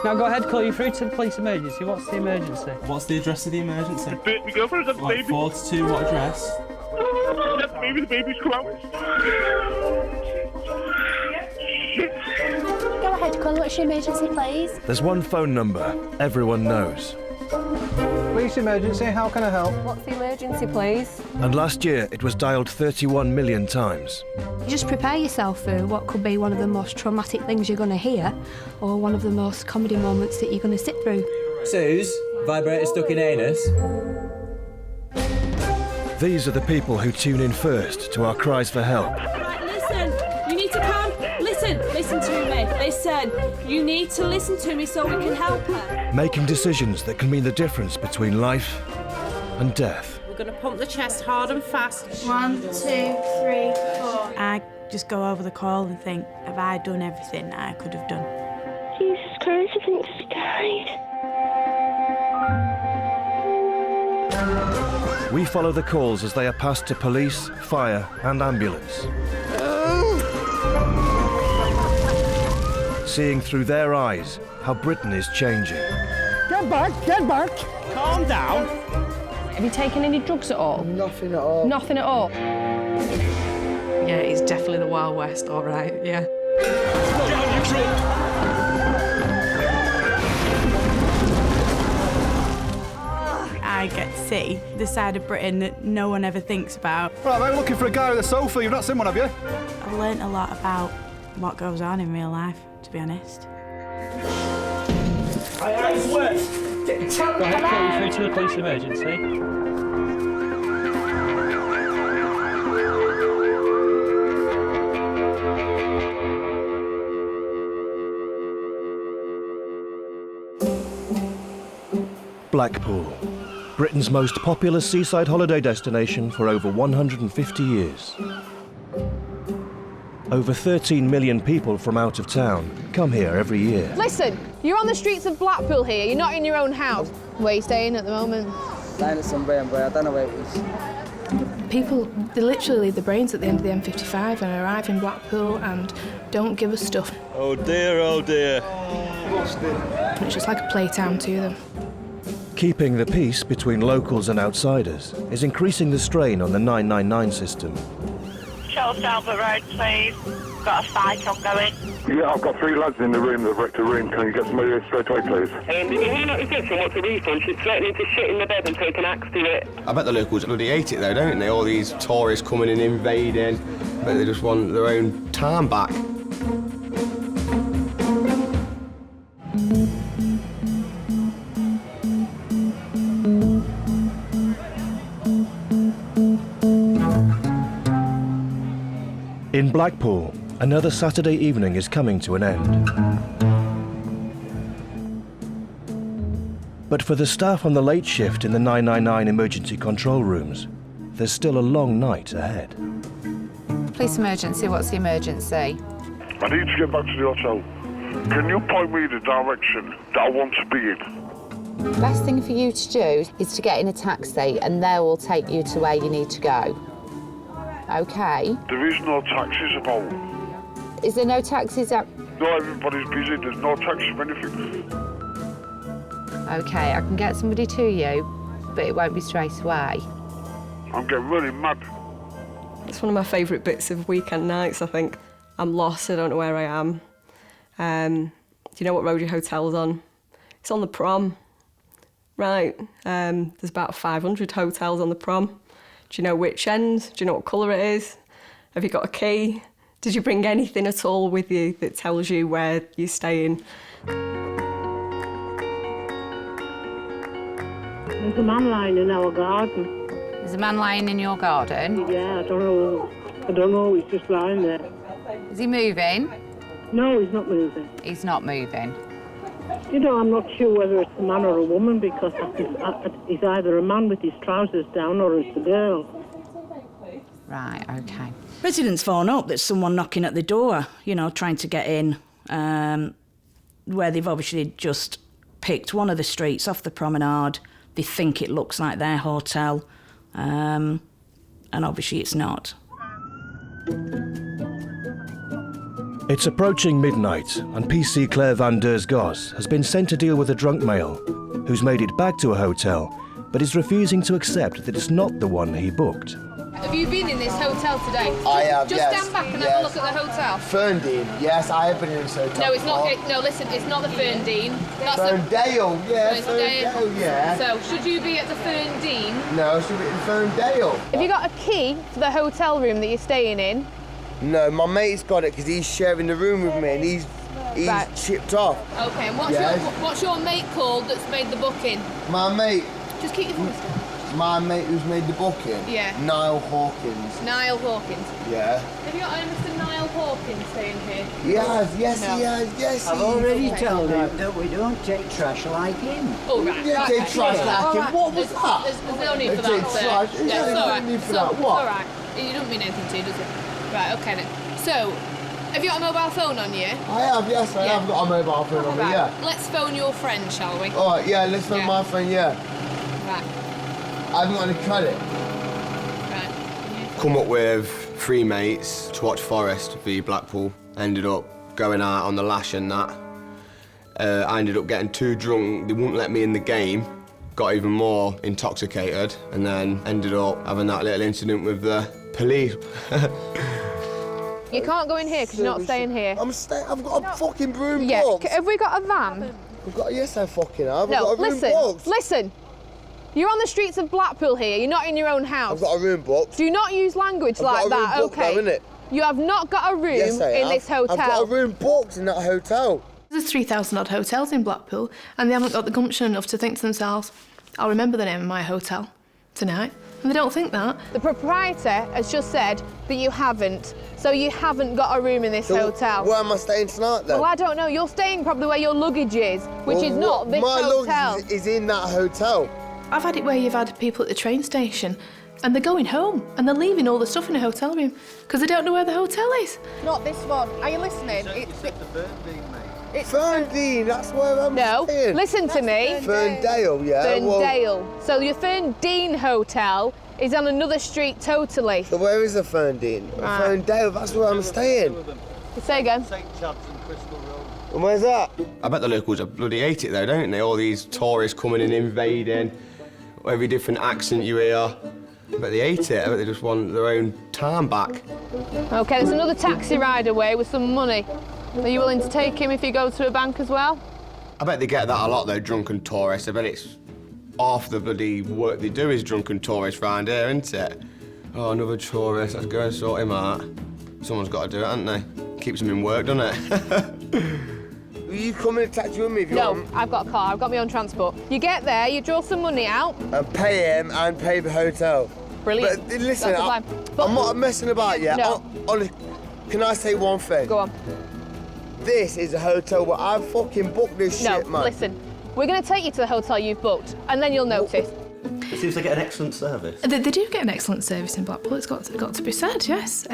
Now go ahead, call you through to the police emergency. What's the emergency? What's the address of the emergency? My girlfriend's got the baby. 42, what address? The baby's come out. Go ahead, call. What's your emergency, please? There's one phone number everyone knows. Police emergency, how can I help? What's the emergency, please? And last year it was dialed 31 million times. Just prepare yourself for what could be one of the most traumatic things you're going to hear, or one of the most comedy moments that you're going to sit through. Suze, vibrator stuck in anus. These are the people who tune in first to our cries for help. Right, listen, you need to calm. Listen to me. Listen, you need to listen to me so we can help her. Making decisions that can mean the difference between life and death. We're going to pump the chest hard and fast. 1, 2, 3, 4. I just go over the call and think, have I done everything that I could have done? Jesus Christ, I think she died. We follow the calls as they are passed to police, fire and ambulance. Seeing through their eyes how Britain is changing. Get back, get back. Calm down. Have you taken any drugs at all? Nothing at all. Nothing at all? Yeah, it's definitely the Wild West, all right, yeah. I get to see the side of Britain that no one ever thinks about. Right, mate, we're looking for a guy with a sofa. You've not seen one, have you? I've learnt a lot about what goes on in real life, to be honest. Go ahead, call you through to the police emergency. Blackpool, Britain's most popular seaside holiday destination for over 150 years. Over 13 million people from out of town come here every year. Listen, you're on the streets of Blackpool here, you're not in your own house. Where are you staying at the moment? Staying at some brain, I don't know where it is. People, they literally leave their brains at the end of the M55 and arrive in Blackpool and don't give us stuff. Oh dear, oh dear. It's just like a playtime to them. Keeping the peace between locals and outsiders is increasing the strain on the 999 system. Charles Albert Road, please. Got a fight ongoing. Yeah, I've got 3 lads in the room that have wrecked a room. Can you get somebody here straight away, please? If you notice this and what's a refund, she's threatening to sit in the bed and take an axe to it. I bet the locals bloody hate it though, don't they? All these tourists coming and invading, but they just want their own time back. In Blackpool, another Saturday evening is coming to an end. But for the staff on the late shift in the 999 emergency control rooms, there's still a long night ahead. Police emergency, what's the emergency? I need to get back to the hotel. Can you point me the direction that I want to be in? The best thing for you to do is to get in a taxi and they will take you to where you need to go. OK? There is no taxis about. Is there no taxis out? No, everybody's busy. There's no taxi for anything. OK, I can get somebody to you, but it won't be straight away. I'm getting really mad. It's one of my favourite bits of weekend nights, I think. I'm lost, I don't know where I am. Do you know what road your hotel's on? It's on the prom. Right, there's about 500 hotels on the prom. Do you know which end? Do you know what colour it is? Have you got a key? Did you bring anything at all with you that tells you where you're staying? There's a man lying in our garden. There's a man lying in your garden? Yeah, I don't know, he's just lying there. Is he moving? No, he's not moving. He's not moving. You know, I'm not sure whether it's a man or a woman because it's either a man with his trousers down or it's a girl. Right, OK. Residents phone up that someone knocking at the door, you know, trying to get in, where they've obviously just picked one of the streets off the promenade. They think it looks like their hotel, and obviously it's not. It's approaching midnight, and PC Claire van der Gos has been sent to deal with a drunk male who's made it back to a hotel, but is refusing to accept that it's not the one he booked. Have you been in this hotel today? I have, Just yes. stand back and yes. have a look at the hotel. Ferndean, yes, I have been in this hotel. No, it's not. before. No, listen, it's not the Ferndean. That's Ferndale, yeah, Ferndale. Ferndale, yeah. So, should you be at the Ferndean? No, should be in Ferndale. Have you got a key for the hotel room that you're staying in? No, my mate's got it because he's sharing the room with me and he's Right. chipped off. Okay, and Yes. what's your mate called that's made the booking? My mate, Just keep your voice down. my mate who's made the booking? Yeah. Niall Hawkins. Niall Hawkins. Yeah. Have you got a Mr. Niall Hawkins staying here? He has, yes, No. he has, yes. I've he already has. told him that we don't take trash like him. Oh, right. Yeah, right, take right. trash Yeah. like All him. right. What was that? There's no need for Take that, sir. trash. Yeah, There's it's no all right. need for So, that. What? All right. You don't mean anything to you, does it? Right, okay then. So, have you got a mobile phone on you? I have, yes, I have got a mobile phone on me, Right. yeah. Let's phone your friend, shall we? All right, yeah, let's phone my friend, yeah. Right. I haven't got any credit. Come up with 3 mates to watch Forest v Blackpool. Ended up going out on the lash and that. I ended up getting too drunk, they wouldn't let me in the game. Got even more intoxicated and then ended up having that little incident with the police. You can't go in here because you're not staying here. I've got a fucking broom Yeah. box. Have we got a van? I've got, yes, I fucking have. I've No, got a room listen, box. listen. You're on the streets of Blackpool here. You're not in your own house. I've got a room booked. Do not use language like that, okay? Though, you have not got a room in this hotel. I've got a room booked in that hotel. There's 3,000 odd hotels in Blackpool, and they haven't got the gumption enough to think to themselves, I'll remember the name of my hotel tonight. And they don't think that. The proprietor has just said that you haven't, so you haven't got a room in this hotel. Where am I staying tonight then? Well, I don't know. You're staying probably where your luggage is, which is not this hotel. My luggage is in that hotel. I've had it where you've had people at the train station and they're going home and they're leaving all the stuff in a hotel room because they don't know where the hotel is. Not this one. Are you listening? It's Ferndale, that's where I'm staying. No, listen to me. Ferndale, yeah. Ferndale. So your Ferndale hotel is on another street totally. So where is the Ferndale? Ferndale, that's where I'm staying. Say again. St Chad's and Crystal Road. And where's that? I bet the locals bloody hate it though, don't they? All these tourists coming and invading, every different accent you hear. I bet they hate it. I bet they just want their own time back. OK, there's another taxi ride away with some money. Are you willing to take him if you go to a bank as well? I bet they get that a lot though, drunken tourists. I bet it's half the bloody work they do is drunken tourists round here, isn't it? Oh, another tourist, let's go and sort him out. Someone's got to do it, haven't they? Keeps them in work, doesn't it? Will you come in a taxi with me if you want? No, I've got a car, I've got my own transport. You get there, you draw some money out. And pay him and pay the hotel. Brilliant. But listen, I'm not messing about yet. No. Can I say one thing? Go on. This is a hotel where I fucking booked this shit, man. No, listen. We're going to take you to the hotel you've booked, and then you'll notice. It seems they get an excellent service. They do get an excellent service in Blackpool, it's got to be said, yes.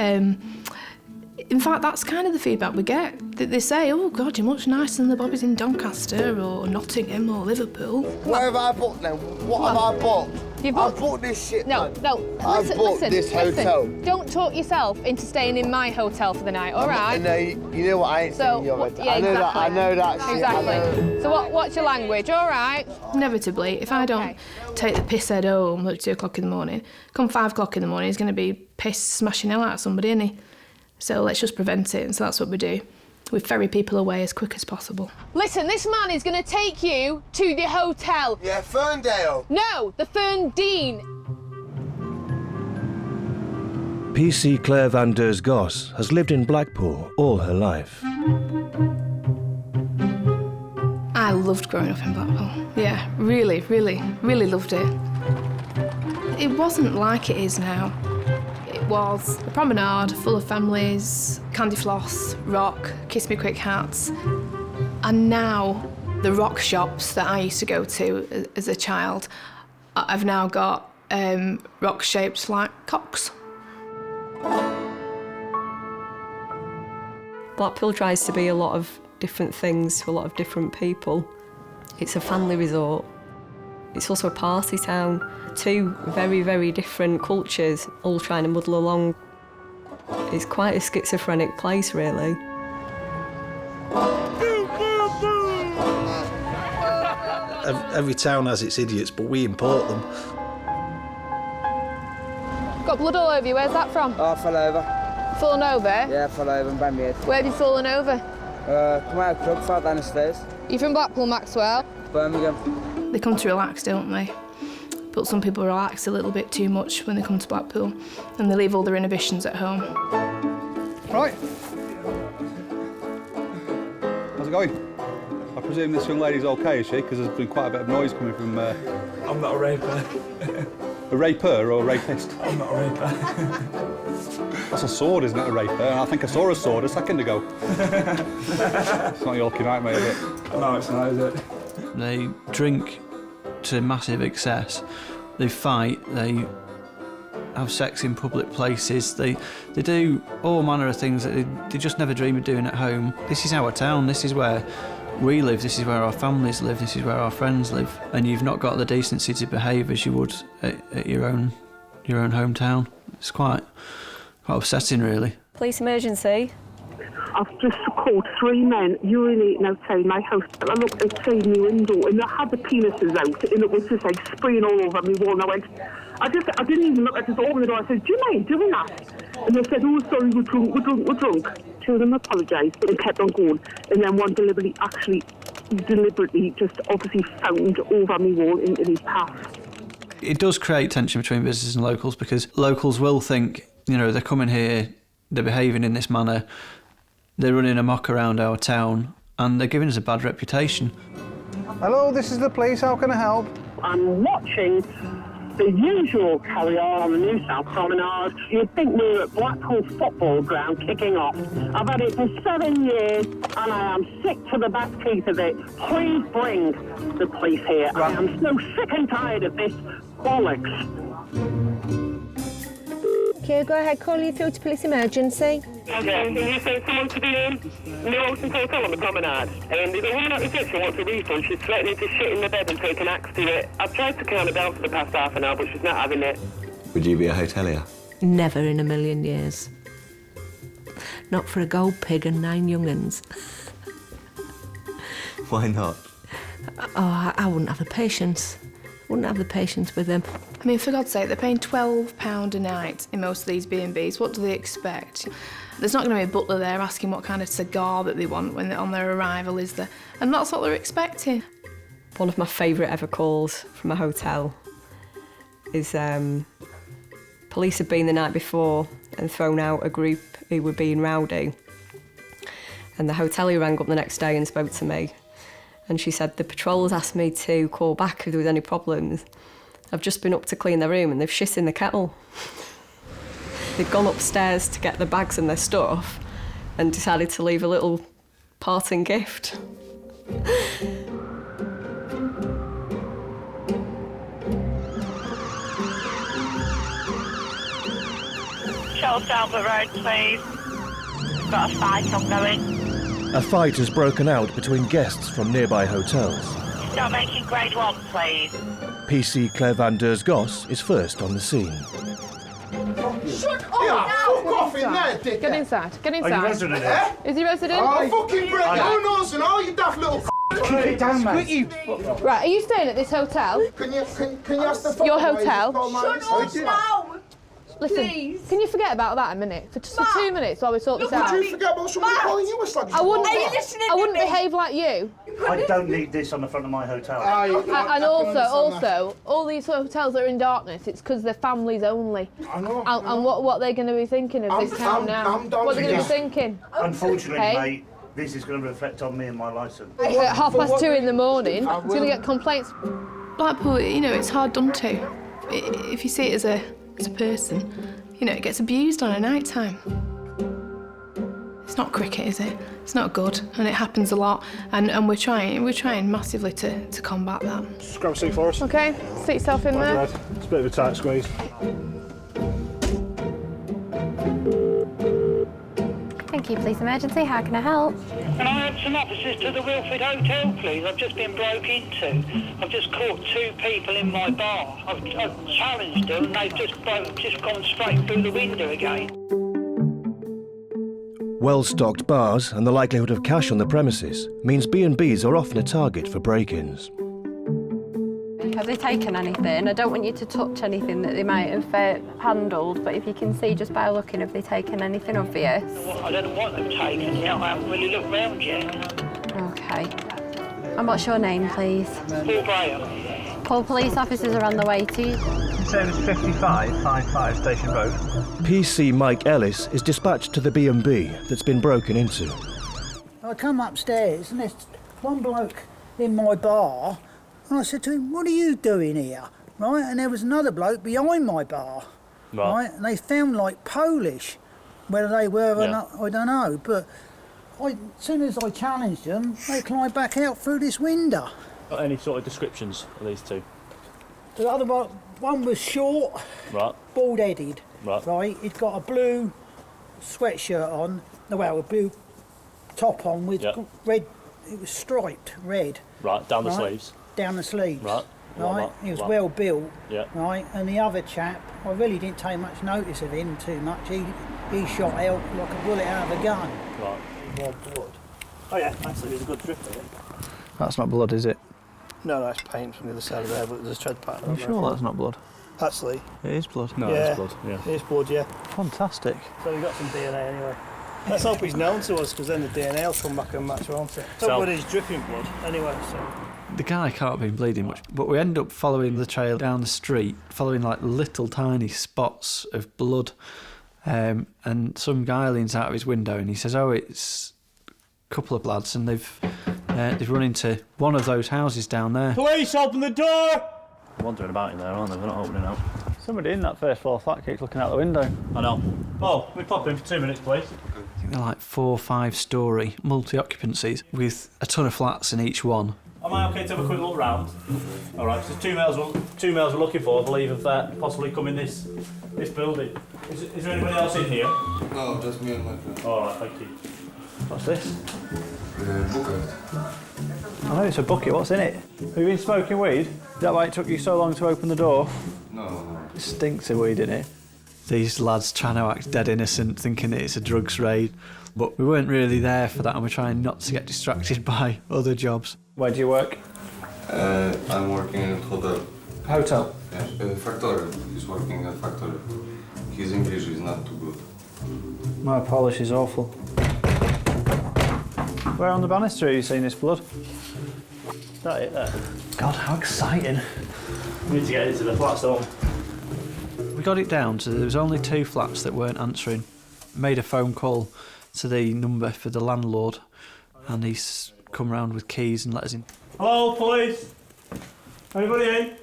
In fact, that's kind of the feedback we get. They say, oh, God, you're much nicer than the bobbies in Doncaster or Nottingham or Liverpool. Where have I booked then? What have I booked? You've booked? I've booked this shit, No, man. no. I've booked this hotel. Don't talk yourself into staying in my hotel for the night, all right? No, you know what, I ain't staying in your hotel. Yeah, exactly. I know that shit. Exactly. So what's your language, all right? Inevitably, if I don't take the piss head home at 2 o'clock in the morning, come 5 o'clock in the morning, he's going to be pissed smashing hell out of somebody, isn't he? So let's just prevent it, and so that's what we do. We ferry people away as quick as possible. Listen, this man is going to take you to the hotel. Yeah, Ferndale. No, the Ferndale. PC Claire van der Goss has lived in Blackpool all her life. I loved growing up in Blackpool. Yeah, really, really, really loved it. It wasn't like it is now. It was a promenade full of families, candy floss, rock, kiss me quick hats. And now the rock shops that I used to go to as a child, I've now got rock shaped like cocks. Blackpool tries to be a lot of different things to a lot of different people. It's a family resort. It's also a party town. Two very, very different cultures all trying to muddle along. It's quite a schizophrenic place, really. Every town has its idiots, but we import them. Got blood all over you. Where's that from? Oh, I fell over. Fallen over? Yeah, I fell over and banged my head. Where have you fallen over? Come out of the club, fell down the stairs. You from Blackpool, Maxwell? Birmingham. They come to relax, don't they? But some people relax a little bit too much when they come to Blackpool and they leave all their inhibitions at home. Right. How's it going? I presume this young lady's okay, is she? Because there's been quite a bit of noise coming from... I'm not a raper. A raper or a rapist? I'm not a raper. That's a sword, isn't it, a raper? I think I saw a sword a second ago. It's not Yorkie night, mate, is it? No, it's not, is it? They drink to massive excess. They fight, they have sex in public places, they do all manner of things that they just never dream of doing at home. This is our town, this is where we live, this is where our families live, this is where our friends live, and you've not got the decency to behave as you would at your own hometown. It's quite upsetting, really. Police emergency. I've just caught 3 men urinating outside my house. I looked outside my window and they had the penises out and it was just like spraying all over me wall. And I didn't even look. I just opened the door. I said, do you mind doing that? And they said, oh, sorry, we're drunk. 2 of them apologised and kept on going. And then one deliberately just obviously found over me wall into his path. It does create tension between visitors and locals because locals will think, you know, they're coming here, they're behaving in this manner, they're running amok around our town, and they're giving us a bad reputation. Hello, this is the police. How can I help? I'm watching the usual carry-on on the New South Promenade. You'd think we were at Blackpool football ground kicking off. I've had it for 7 years and I am sick to the back teeth of it. Please bring the police here. I am so sick and tired of this bollocks. Okay, go ahead, call you through to police emergency. Okay, can you send someone to the Milton Hotel on the promenade? And there's a woman at reception wants a refund. She's threatening to shit in the bed and take an axe to it. I've tried to calm her down for the past half an hour, but she's not having it. Would you be a hotelier? Never in a million years. Not for a gold pig and 9 young'uns. Why not? Oh, I wouldn't have the patience. Wouldn't have the patience with them. I mean, for God's sake, they're paying £12 a night in most of these B&Bs. What do they expect? There's not going to be a butler there asking what kind of cigar that they want when on their arrival, is there? And that's what they're expecting. One of my favourite ever calls from a hotel is police had been the night before and thrown out a group who were being rowdy. And the hotelier rang up the next day and spoke to me. And she said, the patrols asked me to call back if there was any problems. I've just been up to clean their room and they've shit in the kettle. They'd gone upstairs to get their bags and their stuff and decided to leave a little parting gift. Charles Albert Road, please. We've got a fight ongoing. A fight has broken out between guests from nearby hotels. Start making grade 1, please. PC Claire van der Goss is first on the scene. Shut up! Yeah, fuck off in there, dickhead. Get inside, get inside. Are you resident here? Is he resident? Oh, fucking Brit, who knows and all you daft little Keep it down, mate. Right, are you staying at this hotel? Can you ask the Your phone hotel? Shut up now! Listen, can you forget about that a minute? For just for 2 minutes while we sort this out? Would you forget about somebody calling you a slag? I wouldn't behave like you. I don't need this on the front of my hotel. And also, all these hotels that are in darkness, it's because they're families only. I know. And what are they going to be thinking of this town now? What are they going to be thinking? Unfortunately, Hey? mate, this is going to reflect on me and my licence. At 2:30 in the morning, it's going to get complaints. Blackpool, you know, it's hard done to. If you see it as a person, you know, it gets abused on a night time. It's not cricket, is it? It's not good, and it happens a lot, and we're trying massively to combat that. Just grab a seat for us. Okay, sit yourself in there. It's a bit of a tight squeeze. Thank you, police emergency. How can I help? Can I add some officers to the Wilfred Hotel, please? I've just been broke into. I've just caught 2 people in my bar. I've challenged them and they've just gone straight through the window again. Well-stocked bars and the likelihood of cash on the premises means B&Bs are often a target for break-ins. Have they taken anything? I don't want you to touch anything that they might have handled, but if you can see just by looking, have they taken anything obvious? I don't know what they've taken yet. I haven't really looked round yet. Okay. And what's your name, please? Paul Graham. Paul, police officers are on the way to you. Service 55 Station Road. PC Mike Ellis is dispatched to the B&B that's been broken into. I come upstairs and there's one bloke in my bar, and I said to him, "What are you doing here?" Right, and there was another bloke behind my bar, right, and they sound like Polish. Whether they were or not, I don't know, but as soon as I challenged them, they climbed back out through this window. Got any sort of descriptions of these two? The other one was short, Right. bald-headed, Right. He'd got a blue sweatshirt on, a blue top on with red, it was striped red. Right, down the sleeves. Down the sleeves. Right. Right, he was well built. Yeah. Right, and the other chap, I really didn't take much notice of him too much. He shot out like a bullet out of a gun. Right. More blood. Oh yeah, actually there's a good drip there. That's not blood, is it? No, that's paint from the other side of there, but there's a tread pattern. Are you sure that's not blood? Actually. It is blood. No, it's blood, yeah. It is blood, yeah. Fantastic. So we got some DNA anyway. Let's hope he's known to us, because then the DNA will come back and match, won't it? So- Somebody's dripping blood anyway, so... The guy can't have been bleeding much, but we end up following the trail down the street, following like little tiny spots of blood. And some guy leans out of his window and he says, "Oh, it's a couple of lads, and they've run into one of those houses down there." Police, open the door! Wandering about in there, aren't they? They're not opening out. Somebody in that first floor flat keeps looking out the window. I know. Oh, we pop in for 2 minutes, please. I think they're like 4 or 5 story multi-occupancies with a ton of flats in each one. Am I okay to have a quick look round? All right, so two males we're looking for, I believe, have possibly come in this building. Is there anybody else in here? No, just me and my friend. All right, thank you. What's this? Bucket. Oh, it's a bucket. What's in it? Have you been smoking weed? Is that why it took you so long to open the door? No. It stinks of weed in it. These lads trying to act dead innocent, thinking it's a drugs raid. But we weren't really there for that, and we're trying not to get distracted by other jobs. Where do you work? I'm working in a hotel. Hotel? Yeah, factory. He's working at factory. His English is not too good. My polish is awful. Where on the banister have you seen this blood? Is that it there? God, how exciting. We need to get into the flats, don't we? We got it down to there was only 2 flats that weren't answering. Made a phone call to the number for the landlord, and he's come round with keys and let us in. Hello, police. Anybody in?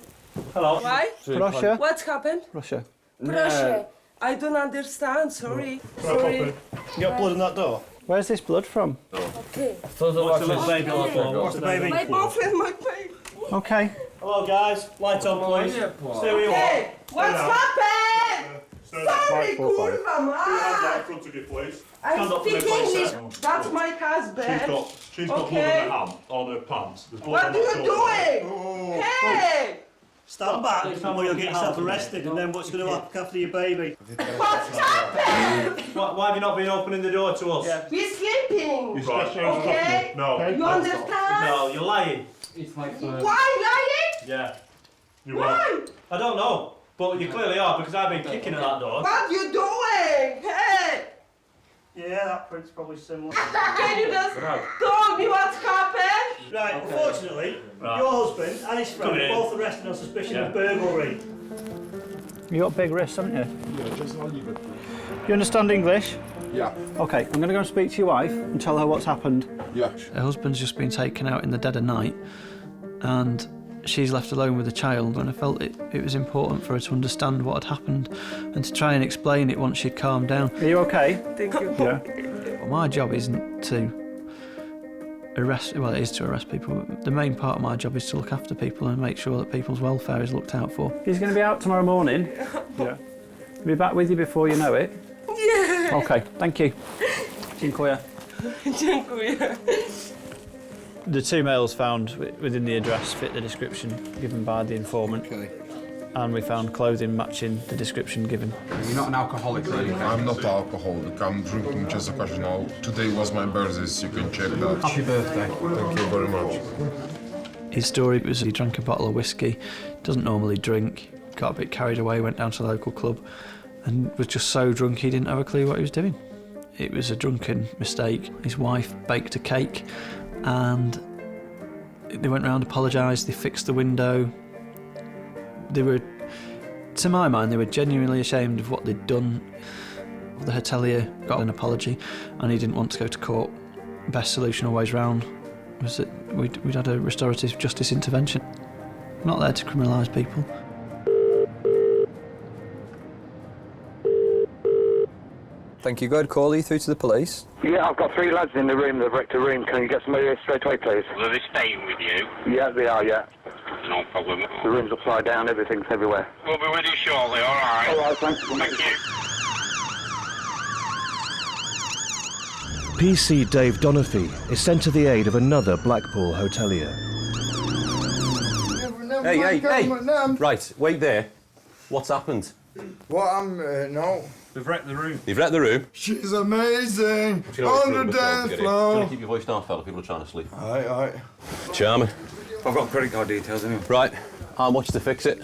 Hello. Why? Russia? What happened? Russia. Russia. I don't understand, sorry. Sorry. You got blood on that door? Where's this blood from? Okay. What's the little baby on the floor? What's the baby? My boyfriend, my baby. Okay. Hello, guys. Light on, please. Stay where you are. Hey, what's happened? Sorry, kurwa, man. In front of you, please. I speak English. That's my husband. She's got blood on her hand, on her pants. What are you doing? Hey! Stand back or you'll get yourself arrested, and then what's going to happen after your baby? What's happened? Why have you not been opening the door to us? Yeah. We're sleeping. Right. Okay? No. You understand? No, you're lying. Why lying? Yeah. Why? I don't know, but you clearly are because I've been kicking at that door. What you doing? Hey! Yeah, that print's probably similar. Can you just tell me what's happened? Right, unfortunately, your husband and his friend are both arrested on suspicion of burglary. You got big wrists, haven't you? Yeah, just I'll leave it. You understand English? Yeah. Okay, I'm going to go and speak to your wife and tell her what's happened. Yeah. Her husband's just been taken out in the dead of night, and she's left alone with a child, and I felt it was important for her to understand what had happened and to try and explain it once she'd calmed down. Are you okay? Thank you. Yeah. Well, my job isn't to arrest, well, it is to arrest people, but the main part of my job is to look after people and make sure that people's welfare is looked out for. He's going to be out tomorrow morning. Yeah. He'll be back with you before you know it. Yeah. Okay, thank you. Dziękuję. Dziękuję. The 2 males found within the address fit the description given by the informant. Okay. And we found clothing matching the description given. You're not an alcoholic or anything? I'm not an alcoholic. I'm drinking just occasional. Today was my birthday, so you can check that. Happy birthday. Thank you very much. His story was he drank a bottle of whiskey, doesn't normally drink, got a bit carried away, went down to the local club and was just so drunk he didn't have a clue what he was doing. It was a drunken mistake. His wife baked a cake and they went round, apologised, they fixed the window. They were, to my mind, they were genuinely ashamed of what they'd done. The hotelier got an apology and he didn't want to go to court. Best solution always round was that we'd had a restorative justice intervention. Not there to criminalise people. Thank you. Go ahead, call you through to the police. Yeah, I've got 3 lads in the room, they've wrecked a room. Can you get somebody here straight away, please? Are they staying with you? Yeah, they are, yeah. No problem. The room's upside down, everything's everywhere. We'll be with you shortly, all right? All right, thanks. Thank you. PC Dave Donafhy is sent to the aid of another Blackpool hotelier. Hey! Right, wait there. What's happened? What, no. They've wrecked the room. They've wrecked the room? She's amazing. On the dance Trying floor. to keep your voice down, fella. People are trying to sleep. Aye. Charming. I've got credit card details anyway. Right. How much to fix it?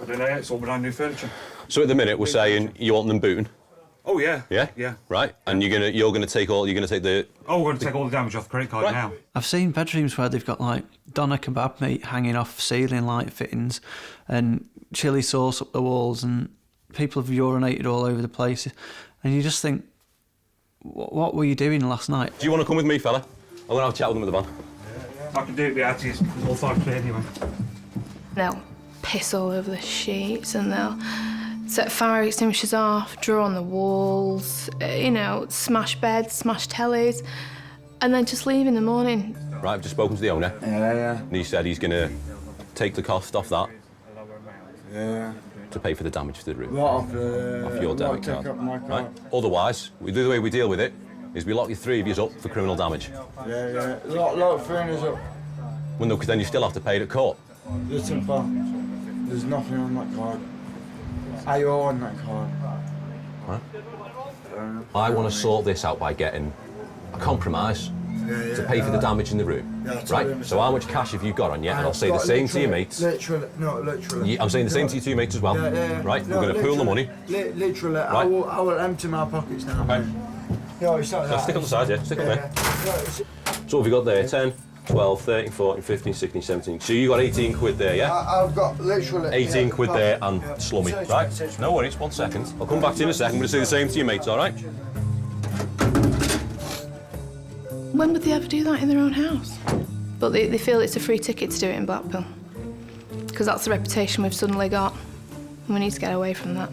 I don't know, it's all brand new furniture. So at the minute, we're saying you want them booting? Oh yeah. Yeah? Yeah. Right. And you're gonna take the... Oh, we're going to take all the damage off the credit card now. I've seen bedrooms where they've got like doner kebab meat hanging off ceiling light fittings and chilli sauce up the walls, and people have urinated all over the place. And you just think, what were you doing last night? Do you want to come with me, fella? I'm going to have a chat with them at the van. I can do it without his authority anyway. They'll piss all over the sheets and they'll set fire extinguishers off, draw on the walls, smash beds, smash tellies, and then just leave in the morning. Right, I've just spoken to the owner. Yeah. And he said he's going to take the cost off that Yeah. to pay for the damage to the room. Off your debit card. Up my Right? Otherwise, the way we deal with it is we lock you 3 of you up for criminal damage. Yeah. Lock 3 of us up. Well, no, because then you still have to pay it at court. Listen, pal. There's nothing on that card. I own that card. Right? I want to sort this out by getting a compromise to pay for the damage in the room. Yeah, right? So how much cash have you got on you? And I'll say the same to your mates. Literally. I'm saying the same to your two mates as well. Yeah. Right? We're going to pool the money. Literally. Right. I will empty my pockets now. Okay. Yeah, it's not So stick on the side, yeah. Stick on there. So what have you got there? 10, 12, 13, 14, 15, 16, 17. So you got 18 quid there, yeah? I've got literally... 18 quid there and slummy, right? No worries, 1 second. I'll come back to you in a second. I'm going to say the same to your mates, all right? When would they ever do that in their own house? But they feel it's a free ticket to do it in Blackpool. Because that's the reputation we've suddenly got. And we need to get away from that.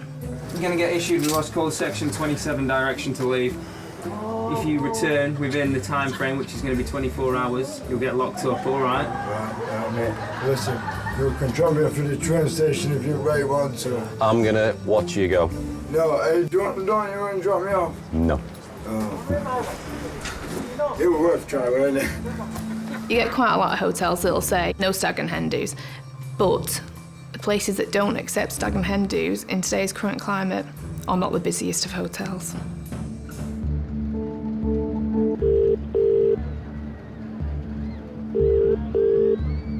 You're going to get issued with what's called Section 27 direction to leave. If you return within the time frame, which is going to be 24 hours, you'll get locked up, all right? Right, mate. Listen, you can drop me off at the train station if you really want to. I'm going to watch you go. No, don't you want to drop me off? No. Oh. It was worth trying, wasn't it? You get quite a lot of hotels that'll say no stag and hen do's, but the places that don't accept stag and hen do's in today's current climate are not the busiest of hotels.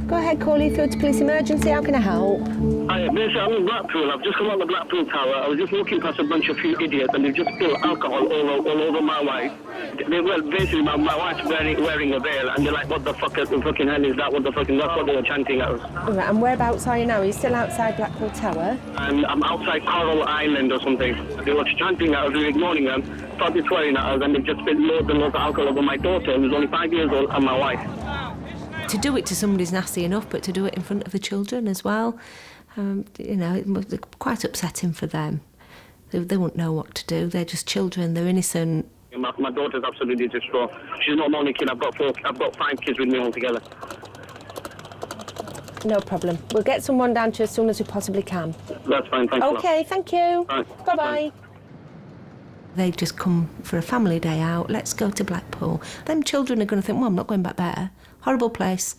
Go ahead, call you through to police emergency. How can I help? Hi, basically, I'm in Blackpool. I've just come on the Blackpool Tower. I was just walking past a bunch of few idiots, and they've just spilled alcohol all over my wife. Basically, my wife's wearing a veil, and they're like, what the fucking hell is that? What the fucking... That's what they were chanting at us. All right, and whereabouts are you now? Are you still outside Blackpool Tower? And I'm outside Coral Island or something. They were chanting at us, we were ignoring them, started swearing at us, and they just spilled loads and loads of alcohol over my daughter, who's only 5 years old, and my wife. To do it to somebody's nasty enough, but to do it in front of the children as well, it must be quite upsetting for them. They won't know what to do. They're just children. They're innocent. My daughter's absolutely distraught. She's not my only kid. I've got 5 kids with me altogether. No problem. We'll get someone down to you as soon as we possibly can. That's fine. Thanks a lot. Okay, thank you. Right. Bye-bye. They've just come for a family day out. Let's go to Blackpool. Them children are going to think, well, I'm not going back there. Horrible place.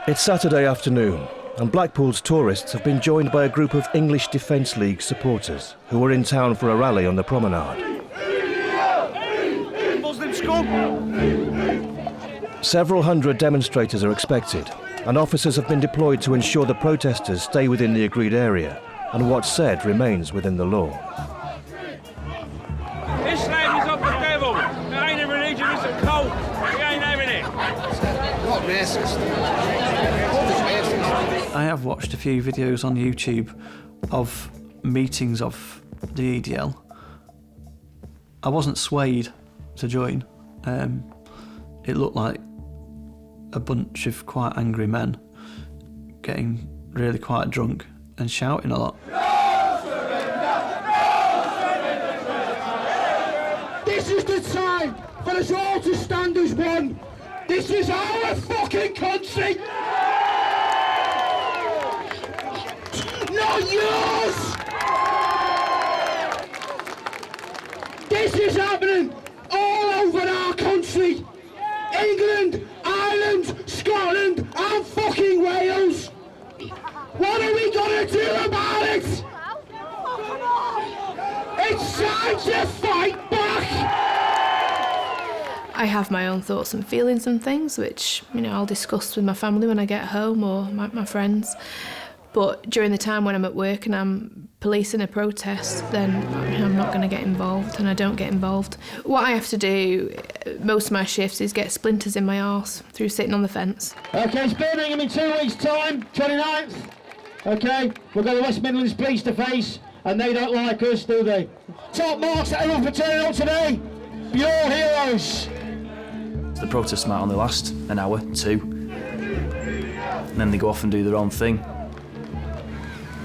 It's Saturday afternoon, and Blackpool's tourists have been joined by a group of English Defence League supporters who were in town for a rally on the promenade. Muslim scum! Several hundred demonstrators are expected, and officers have been deployed to ensure the protesters stay within the agreed area, and what's said remains within the law. Islam is of the devil. It ain't a religion, it's a cult. We ain't having it. What racist? I have watched a few videos on YouTube of meetings of the EDL. I wasn't swayed to join. It looked like a bunch of quite angry men getting really quite drunk and shouting a lot. This is the time for us all to stand as one. This is our fucking country. Not yours. This is happening all over our country. England, Ireland, Scotland, and fucking Wales. What are we gonna do about it? It's time to fight back. I have my own thoughts and feelings and things, which, I'll discuss with my family when I get home or my friends. But during the time when I'm at work and I'm policing a protest, then I'm not going to get involved, and I don't get involved. What I have to do most of my shifts is get splinters in my arse through sitting on the fence. Okay, it's Birmingham in 2 weeks' time, 29th. Okay, we've got the West Midlands Police to face, and they don't like us, do they? Top marks to everyone for turning up today. You're all heroes. The protests might only last an hour, 2, and then they go off and do their own thing.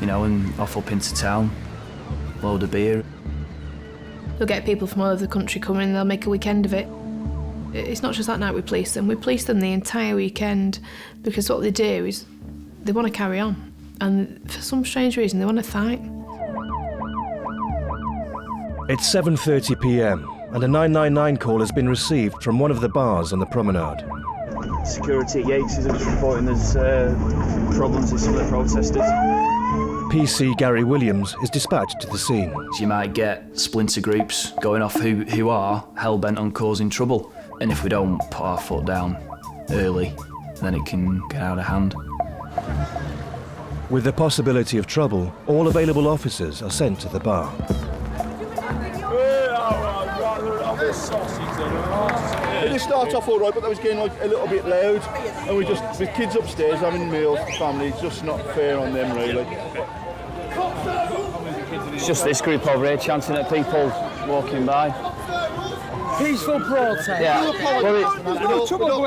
You know, and off up into town, load of beer. They'll get people from all over the country coming and they'll make a weekend of it. It's not just that night we police them the entire weekend, because what they do is they want to carry on, and for some strange reason they want to fight. It's 7:30 p.m. and a 999 call has been received from one of the bars on the promenade. Security at Yates is just reporting there's problems with some of the protesters. PC Gary Williams is dispatched to the scene. So you might get splinter groups going off who are hell-bent on causing trouble. And if we don't put our foot down early, then it can get out of hand. With the possibility of trouble, all available officers are sent to the bar. It did start off all right, but that was getting like a little bit loud, and we just, with kids upstairs having meals, family, it's just not fair on them really. It's just this group over here chanting at people walking by. Peaceful protest. Yeah.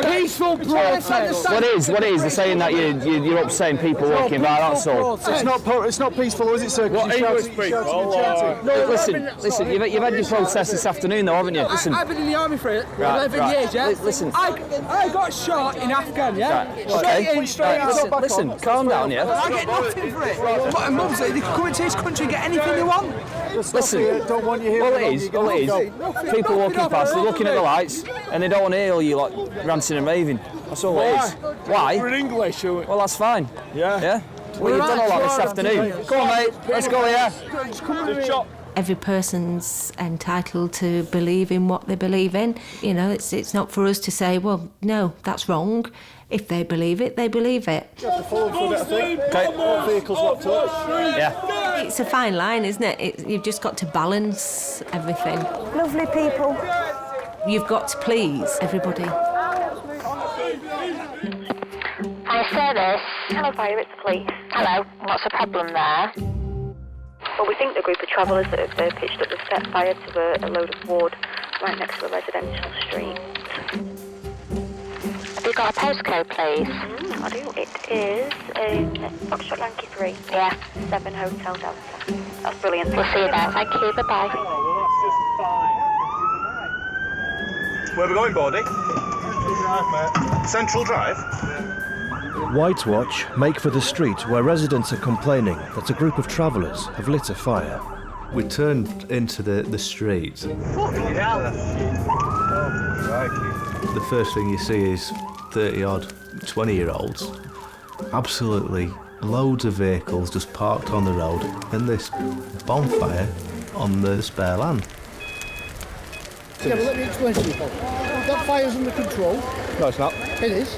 Peaceful protest. What is? They're saying that you're upsetting people walking by, that's all. It's not peaceful, is it, sir? What, English people? Listen, you've had your protest this afternoon though, haven't you? Listen. I've been in the army for 11 years, yeah? Listen. I got shot in Afghan, yeah? Right. Straight out. Listen, calm down, yeah? I get nothing for it. But mums, they can come into this country and get anything they want. Listen, don't want you here. all it is, people walking past, they're looking at the lights, and they don't want to hear you like ranting and raving. That's all it is. Why? We're in English. Well, that's fine. Yeah? Well, you've done all that this afternoon. Come on, mate, let's go here. Every person's entitled to believe in what they believe in. You know, it's not for us to say, well, no, that's wrong. If they believe it, they believe it. You have to follow for that thing. Okay. Vehicles locked up. Yeah. It's a fine line, isn't it? You've just got to balance everything. Lovely people. You've got to please everybody. Hi, service. Hello, fire, it's the police. Hello, what's the problem there? Well, we think the group of travellers that have pitched up the set fire to a load of wood right next to a residential street. Have you got a postcode, please? I do. It is Foxtrot Yankee 3. Yeah, 7 Hotel Delta. That's brilliant. We'll see you there. Thank you. Bye-bye. Where are we going, Bordy? Central Drive? White Watch make for the street where residents are complaining that a group of travellers have lit a fire. We turned into the street. Fucking hell! The first thing you see is 30-odd 20-year-olds. Absolutely loads of vehicles just parked on the road and this bonfire on the spare land. Yeah, but let me explain to you, Paul. That fire's under control. No, it's not. It is.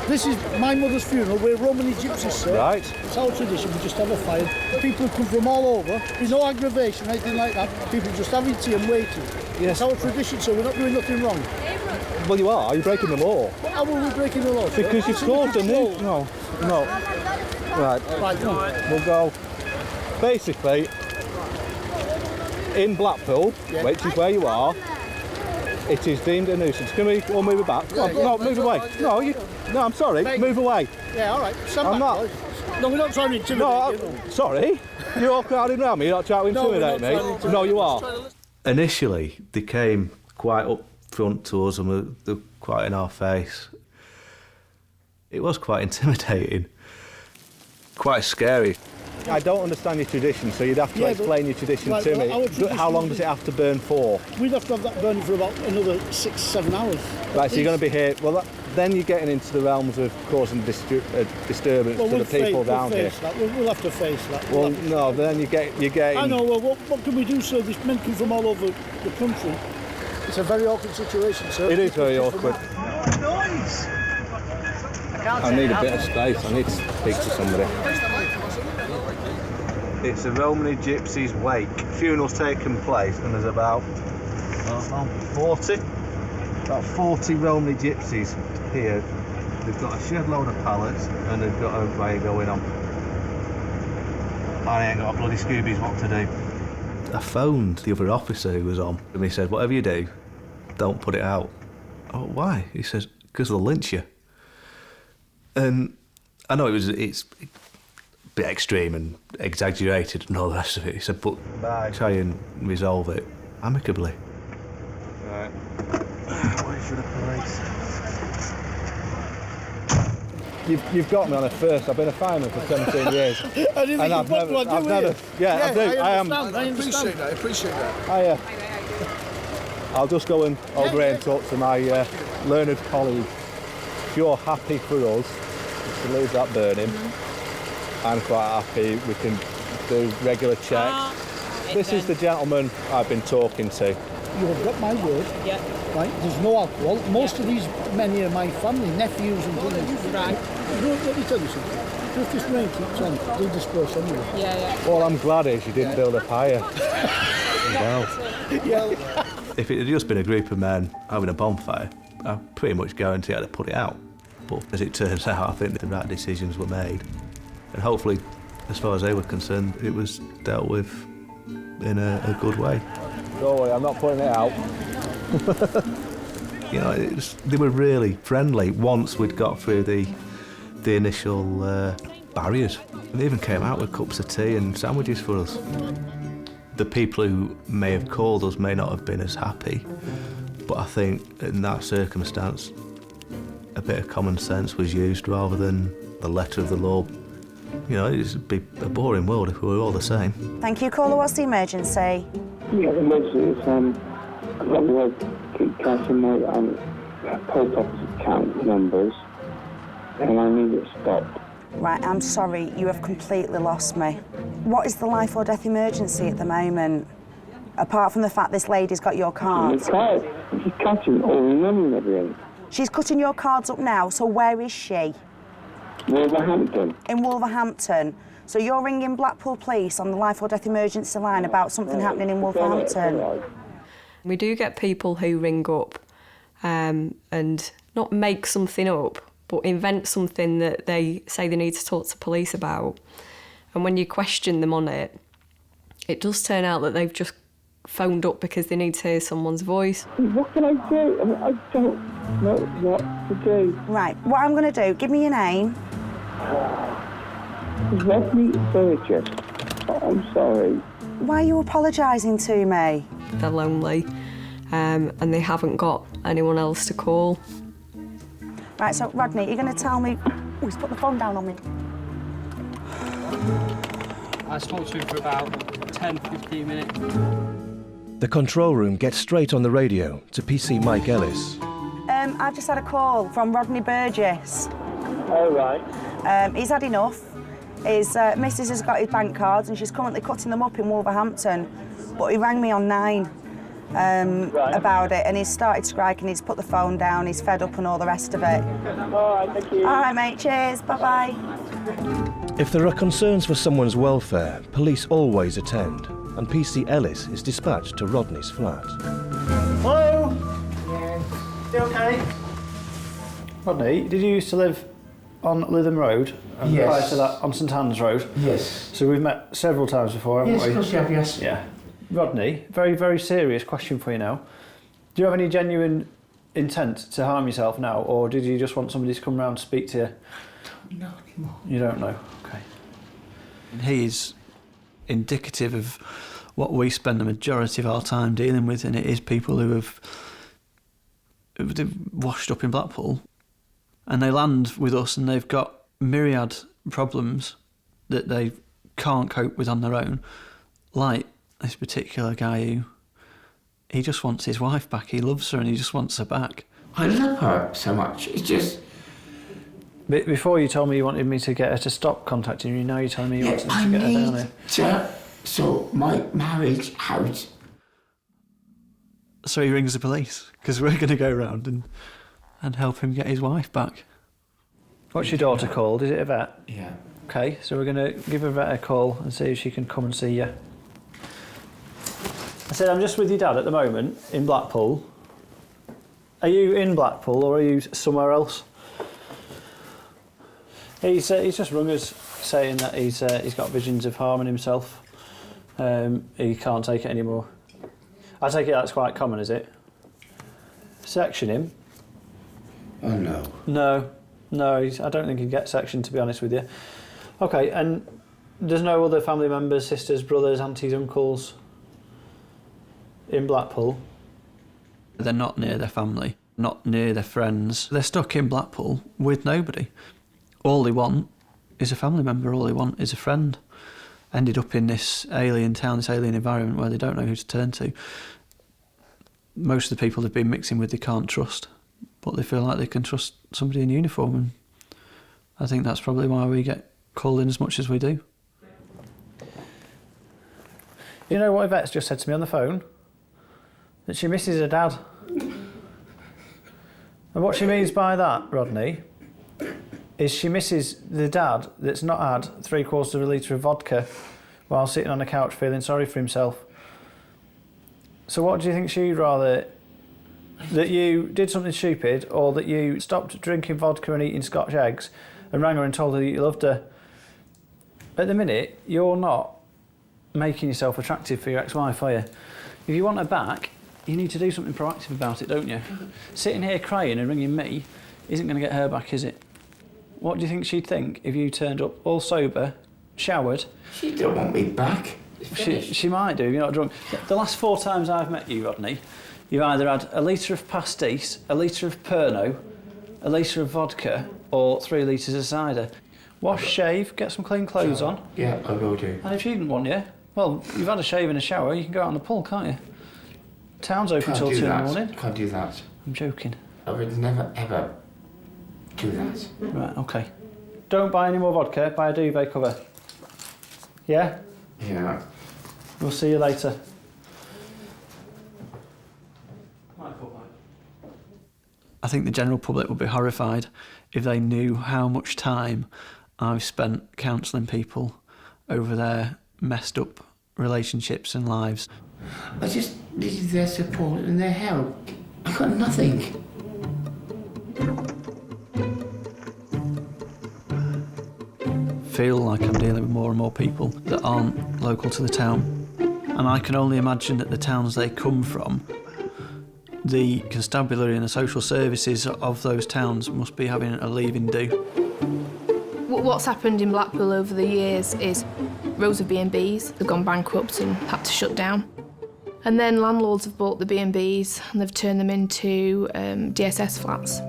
This is my mother's funeral. We're Romany gypsies, sir. Right. It's our tradition. We just have a fire. People come from all over. There's no aggravation or anything like that. People just having tea and waiting. Yes. It's our tradition, so we're not doing nothing wrong. Well, you are. You're breaking the law. How are we breaking the law? Because you've closed the new... No. Right. Right, come on. We'll go. Basically, in Blackpool, which is where you are, it is deemed a nuisance. Can we all move it back? Come on, no, move away. No, I'm sorry. Move away. Yeah, all right. Stand I'm back, not. boys. No, we're not trying to intimidate you. Sorry. You're all crowding around me. You're not trying to intimidate me. No, you are. Initially, they came quite up front to us and they were quite in our face. It was quite intimidating. Quite scary. I don't understand your tradition, so you'd have to explain your tradition to me. How long does it have to burn for? We'd have to have that burning for about another 6-7 hours. Right, so you're going to be here. Well, then you're getting into the realms of causing disturbance to the people around here. We'll have to face that. Well, no, then you're getting... I know. Well, what can we do, sir? These men come from all over the country. It's a very awkward situation, sir. It is very awkward. Noise! I need a bit of space. I need to speak to somebody. It's a Romany gypsy's wake. Funeral's taken place and there's about 40 Romany gypsies here. They've got a shed load of pallets and they've got a way going on. I ain't got a bloody Scoobies what to do. I phoned the other officer who was on and he said, whatever you do, don't put it out. Oh, why? He says, because they'll lynch you. And I know it's a bit extreme and exaggerated and all the rest of it. He said, but try and resolve it amicably. Right. Wait for the police. You've got me on a first. I've been a fireman for 17 years. I didn't think I've never. I appreciate that. I'll just go over here and talk to my learned colleague. If you're happy for us to leave that burning, I'm quite happy. We can do regular checks. This is the gentleman I've been talking to. You've got my word. Yeah. Right, there's no alcohol. Most of these men here are my family, nephews and things. Right. Let me tell you something. If this rain keeps on, they'll disperse anyway. Yeah. All I'm glad is you didn't build a fire. Well, if it had just been a group of men having a bonfire, I pretty much guarantee I'd have put it out. But as it turns out, I think the right decisions were made. And hopefully, as far as they were concerned, it was dealt with in a good way. Don't worry, I'm not putting it out. You know, they were really friendly once we'd got through the initial barriers. They even came out with cups of tea and sandwiches for us. The people who may have called us may not have been as happy, but I think in that circumstance, a bit of common sense was used rather than the letter of the law. You know, it'd be a boring world if we were all the same. Thank you, caller. What's the emergency? Yeah, the emergency is I've got to keep tracking my post office account numbers and I need it stopped. Right, I'm sorry, you have completely lost me. What is the life or death emergency at the moment? Apart from the fact this lady's got your cards. She's cutting all the money and everything. She's cutting your cards up now, so where is she? Wolverhampton. In Wolverhampton. So you're ringing Blackpool Police on the life or death emergency line about something happening in Wolverhampton? We do get people who ring up and not make something up, but invent something that they say they need to talk to police about. And when you question them on it, it does turn out that they've just phoned up because they need to hear someone's voice. What can I do? I mean, I don't know what to do. Right, what I'm going to do, give me your name. Rodney Burgess. I'm sorry. Why are you apologising to me? They're lonely and they haven't got anyone else to call. Right, so Rodney, you're going to tell me... Oh, he's put the phone down on me. I spoke to him for about 10, 15 minutes. The control room gets straight on the radio to PC Mike Ellis. I've just had a call from Rodney Burgess. All right. He's had enough. His missus has got his bank cards and she's currently cutting them up in Wolverhampton. But he rang me on 9 about it and he's started striking, he's put the phone down, he's fed up and all the rest of it. All right, thank you. All right, mate, cheers, bye-bye. If there are concerns for someone's welfare, police always attend, and PC Ellis is dispatched to Rodney's flat. Hello? Yeah. You okay? Rodney, did you used to live on Lytham Road? And Yes. prior to that, on St Anne's Road? Yes. So we've met several times before, haven't Yes, we? of course you have, yes. Yeah. Rodney, very, very serious question for you now. Do you have any genuine intent to harm yourself now, or did you just want somebody to come round to speak to you? No, anymore. You don't know? Okay. He is indicative of what we spend the majority of our time dealing with, and it is people who they've washed up in Blackpool and they land with us and they've got myriad problems that they can't cope with on their own, like this particular guy who he just wants his wife back. He loves her and he just wants her back. I love her so much. It's just... Before you told me you wanted me to get her to stop contacting you, now you're telling me you want to get her down here. to sort my marriage out. So he rings the police, because we're going to go round and help him get his wife back. What's your daughter called? Is it Yvette? Yeah. Okay, so we're going to give her a call and see if she can come and see you. I said, I'm just with your dad at the moment in Blackpool. Are you in Blackpool or are you somewhere else? He's just rung us saying that he's got visions of harming himself. He can't take it anymore. I take it that's quite common, is it? Section him? Oh no. No, I don't think he'd get sectioned, to be honest with you. Okay, and there's no other family members, sisters, brothers, aunties, uncles in Blackpool? They're not near their family, not near their friends. They're stuck in Blackpool with nobody. All they want is a family member, all they want is a friend. Ended up in this alien town, this alien environment where they don't know who to turn to. Most of the people they've been mixing with they can't trust, but they feel like they can trust somebody in uniform, and I think that's probably why we get called in as much as we do. You know what Yvette's just said to me on the phone? That she misses her dad. And what she means by that, Rodney, is she misses the dad that's not had 3/4 of a litre of vodka while sitting on a couch feeling sorry for himself. So what do you think she'd rather? That you did something stupid, or that you stopped drinking vodka and eating Scotch eggs and rang her and told her that you loved her? At the minute, you're not making yourself attractive for your ex-wife, are you? If you want her back, you need to do something proactive about it, don't you? Sitting here crying and ringing me isn't going to get her back, is it? What do you think she'd think if you turned up all sober, showered? She don't want me back. She might do if you're not drunk. The last 4 times I've met you, Rodney, you've either had a litre of pastis, a litre of Pernod, a litre of vodka, or 3 litres of cider. Wash, shave, get some clean clothes on. Yeah, I will do. And if she didn't want you, well, you've had a shave and a shower, you can go out on the pool, can't you? Town's open till 2 in the morning. Can't do that. I'm joking. I would never, ever do that. Right, OK. Don't buy any more vodka, buy a duvet cover. Yeah? Yeah. We'll see you later. I think the general public would be horrified if they knew how much time I've spent counselling people over their messed up relationships and lives. I just needed their support and their help. I got nothing. Feel like I'm dealing with more and more people that aren't local to the town. And I can only imagine that the towns they come from, the constabulary and the social services of those towns must be having a leaving do. What's happened in Blackpool over the years is rows of B&Bs have gone bankrupt and had to shut down. And then landlords have bought the B&Bs and they've turned them into DSS flats.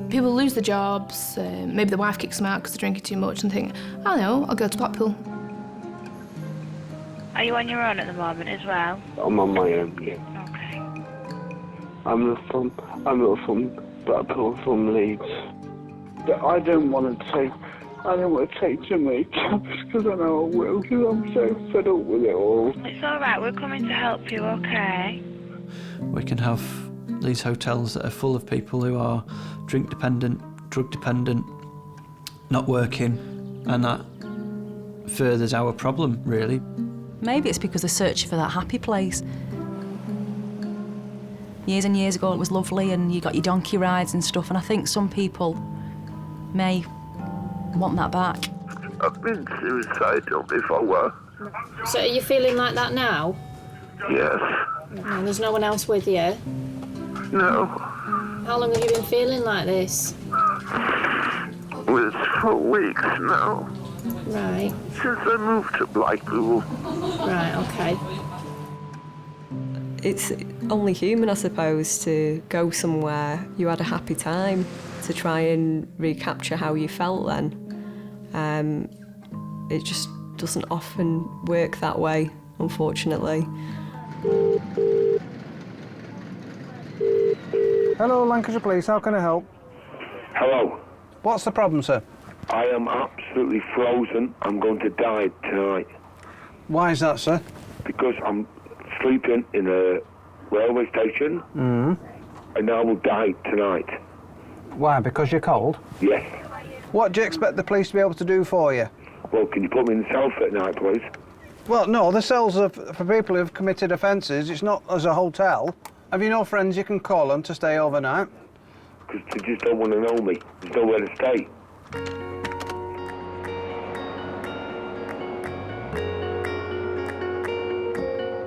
People lose their jobs, maybe the wife kicks them out because they're drinking too much and think, I know, I'll go to Blackpool. Are you on your own at the moment as well? I'm on my own, yeah. Okay. I'm not from Blackpool, from Leeds. But I don't want to take too many cabs because I know I will, because I'm so fed up with it all. It's all right, we're coming to help you, okay? We can have these hotels that are full of people who are drink dependent, drug dependent, not working, and that furthers our problem, really. Maybe it's because they're searching for that happy place. Years and years ago it was lovely and you got your donkey rides and stuff, and I think some people may want that back. I've been suicidal before. So are you feeling like that now? Yes. And there's no one else with you? No. How long have you been feeling like this? It's for weeks now. Right. Since I moved to Blackpool. Right, okay. It's only human, I suppose, to go somewhere you had a happy time, to try and recapture how you felt then. It just doesn't often work that way, unfortunately. Hello, Lancashire Police, how can I help? Hello. What's the problem, sir? I am absolutely frozen. I'm going to die tonight. Why is that, sir? Because I'm sleeping in a railway station and I will die tonight. Why, because you're cold? Yes. What do you expect the police to be able to do for you? Well, can you put me in the cell for at night, please? Well, no, the cells are for people who've committed offences. It's not as a hotel. Have you no friends you can call on to stay overnight? Because they just don't want to know me. There's nowhere to stay.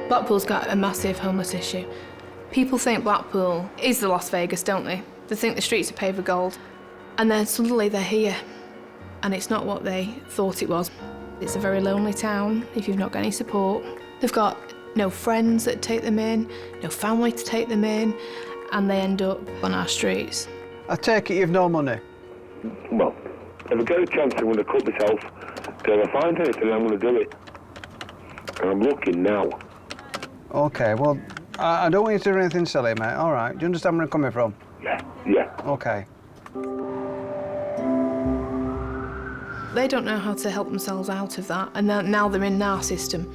Blackpool's got a massive homeless issue. People think Blackpool is the Las Vegas, don't they? They think the streets are paved with gold. And then suddenly they're here. And it's not what they thought it was. It's a very lonely town if you've not got any support. They've got no friends that take them in, no family to take them in, and they end up on our streets. I take it you've no money? Well, if I get a chance, I'm going to cut myself. If I find anything, I'm going to do it. And I'm looking now. OK, well, I don't want you to do anything silly, mate. All right. Do you understand where I'm coming from? Yeah. OK. They don't know how to help themselves out of that, and now they're in our system.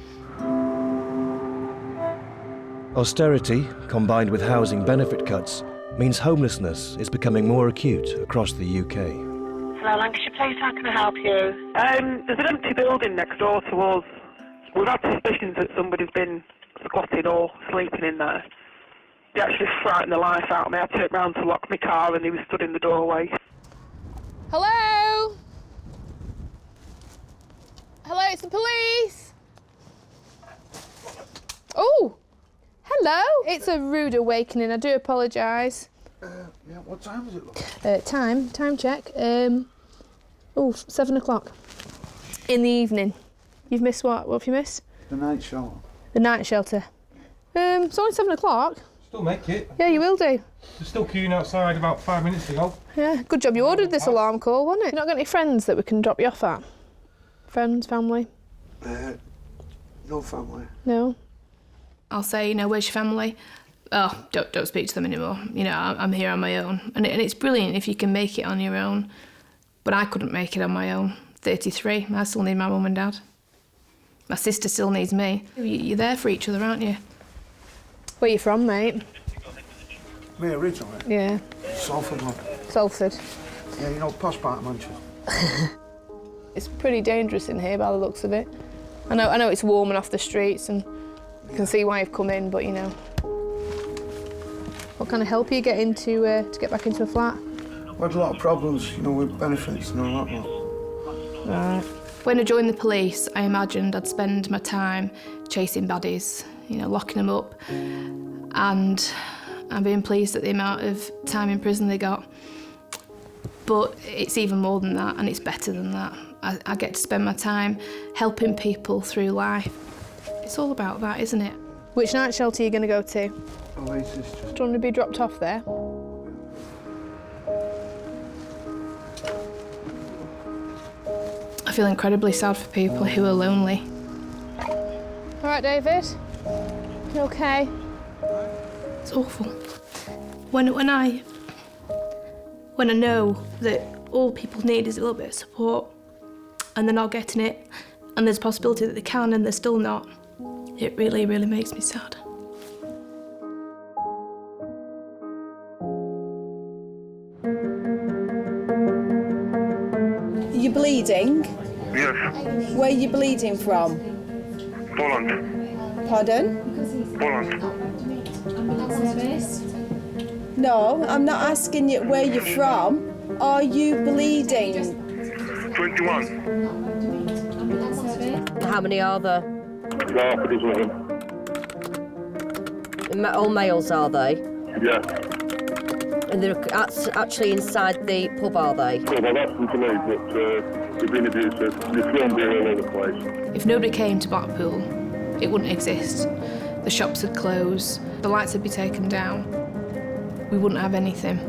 Austerity, combined with housing benefit cuts, means homelessness is becoming more acute across the UK. Hello, Lancashire Place, how can I help you? There's an empty building next door to us. We've had suspicions that somebody's been squatting or sleeping in there. They actually frightened the life out of me. I turned round to lock my car and he was stood in the doorway. Hello? Hello, it's the police. Oh, hello. It's a rude awakening. I do apologise. Yeah, what time is it? Time check. 7 o'clock in the evening. You've missed what? What have you missed? The night shelter. The night shelter. It's only 7 o'clock. Still make it. Yeah, you will do. They're still queuing outside about 5 minutes ago. Yeah, good job you ordered this alarm call, wasn't it? You not got any friends that we can drop you off at? Friends, family? No family. No. I'll say, where's your family? Oh, don't speak to them anymore. I'm here on my own. And it's brilliant if you can make it on your own. But I couldn't make it on my own. 33, I still need my mum and dad. My sister still needs me. You're there for each other, aren't you? Where you from, mate? Me originally? Yeah. Salford, love. Salford. Yeah, posh part of Manchester. It's pretty dangerous in here by the looks of it. I know it's warm and off the streets and I can see why you've come in, but what kind of help are you getting to get back into a flat? We had a lot of problems, with benefits and all that lot. Right. When I joined the police, I imagined I'd spend my time chasing baddies, locking them up. And I'm being pleased at the amount of time in prison they got. But it's even more than that, and it's better than that. I get to spend my time helping people through life. It's all about that, isn't it? Which night shelter are you going to go to? Oasis. Do you want to be dropped off there? I feel incredibly sad for people who are lonely. All right, David? You okay? It's awful. When I know that all people need is a little bit of support and they're not getting it, and there's a possibility that they can and they're still not, it really, really makes me sad. You're bleeding? Yes. Where are you bleeding from? Poland. Pardon? Poland. No, I'm not asking you where you're from. Are you bleeding? 21. How many are there? Yeah, it is one. All males, are they? Yeah. And they're actually inside the pub, are they? Well, I've asked them to leave, but they've been abusive. They've thrown beer all over the place. If nobody came to Blackpool, it wouldn't exist. The shops would close, the lights would be taken down. We wouldn't have anything.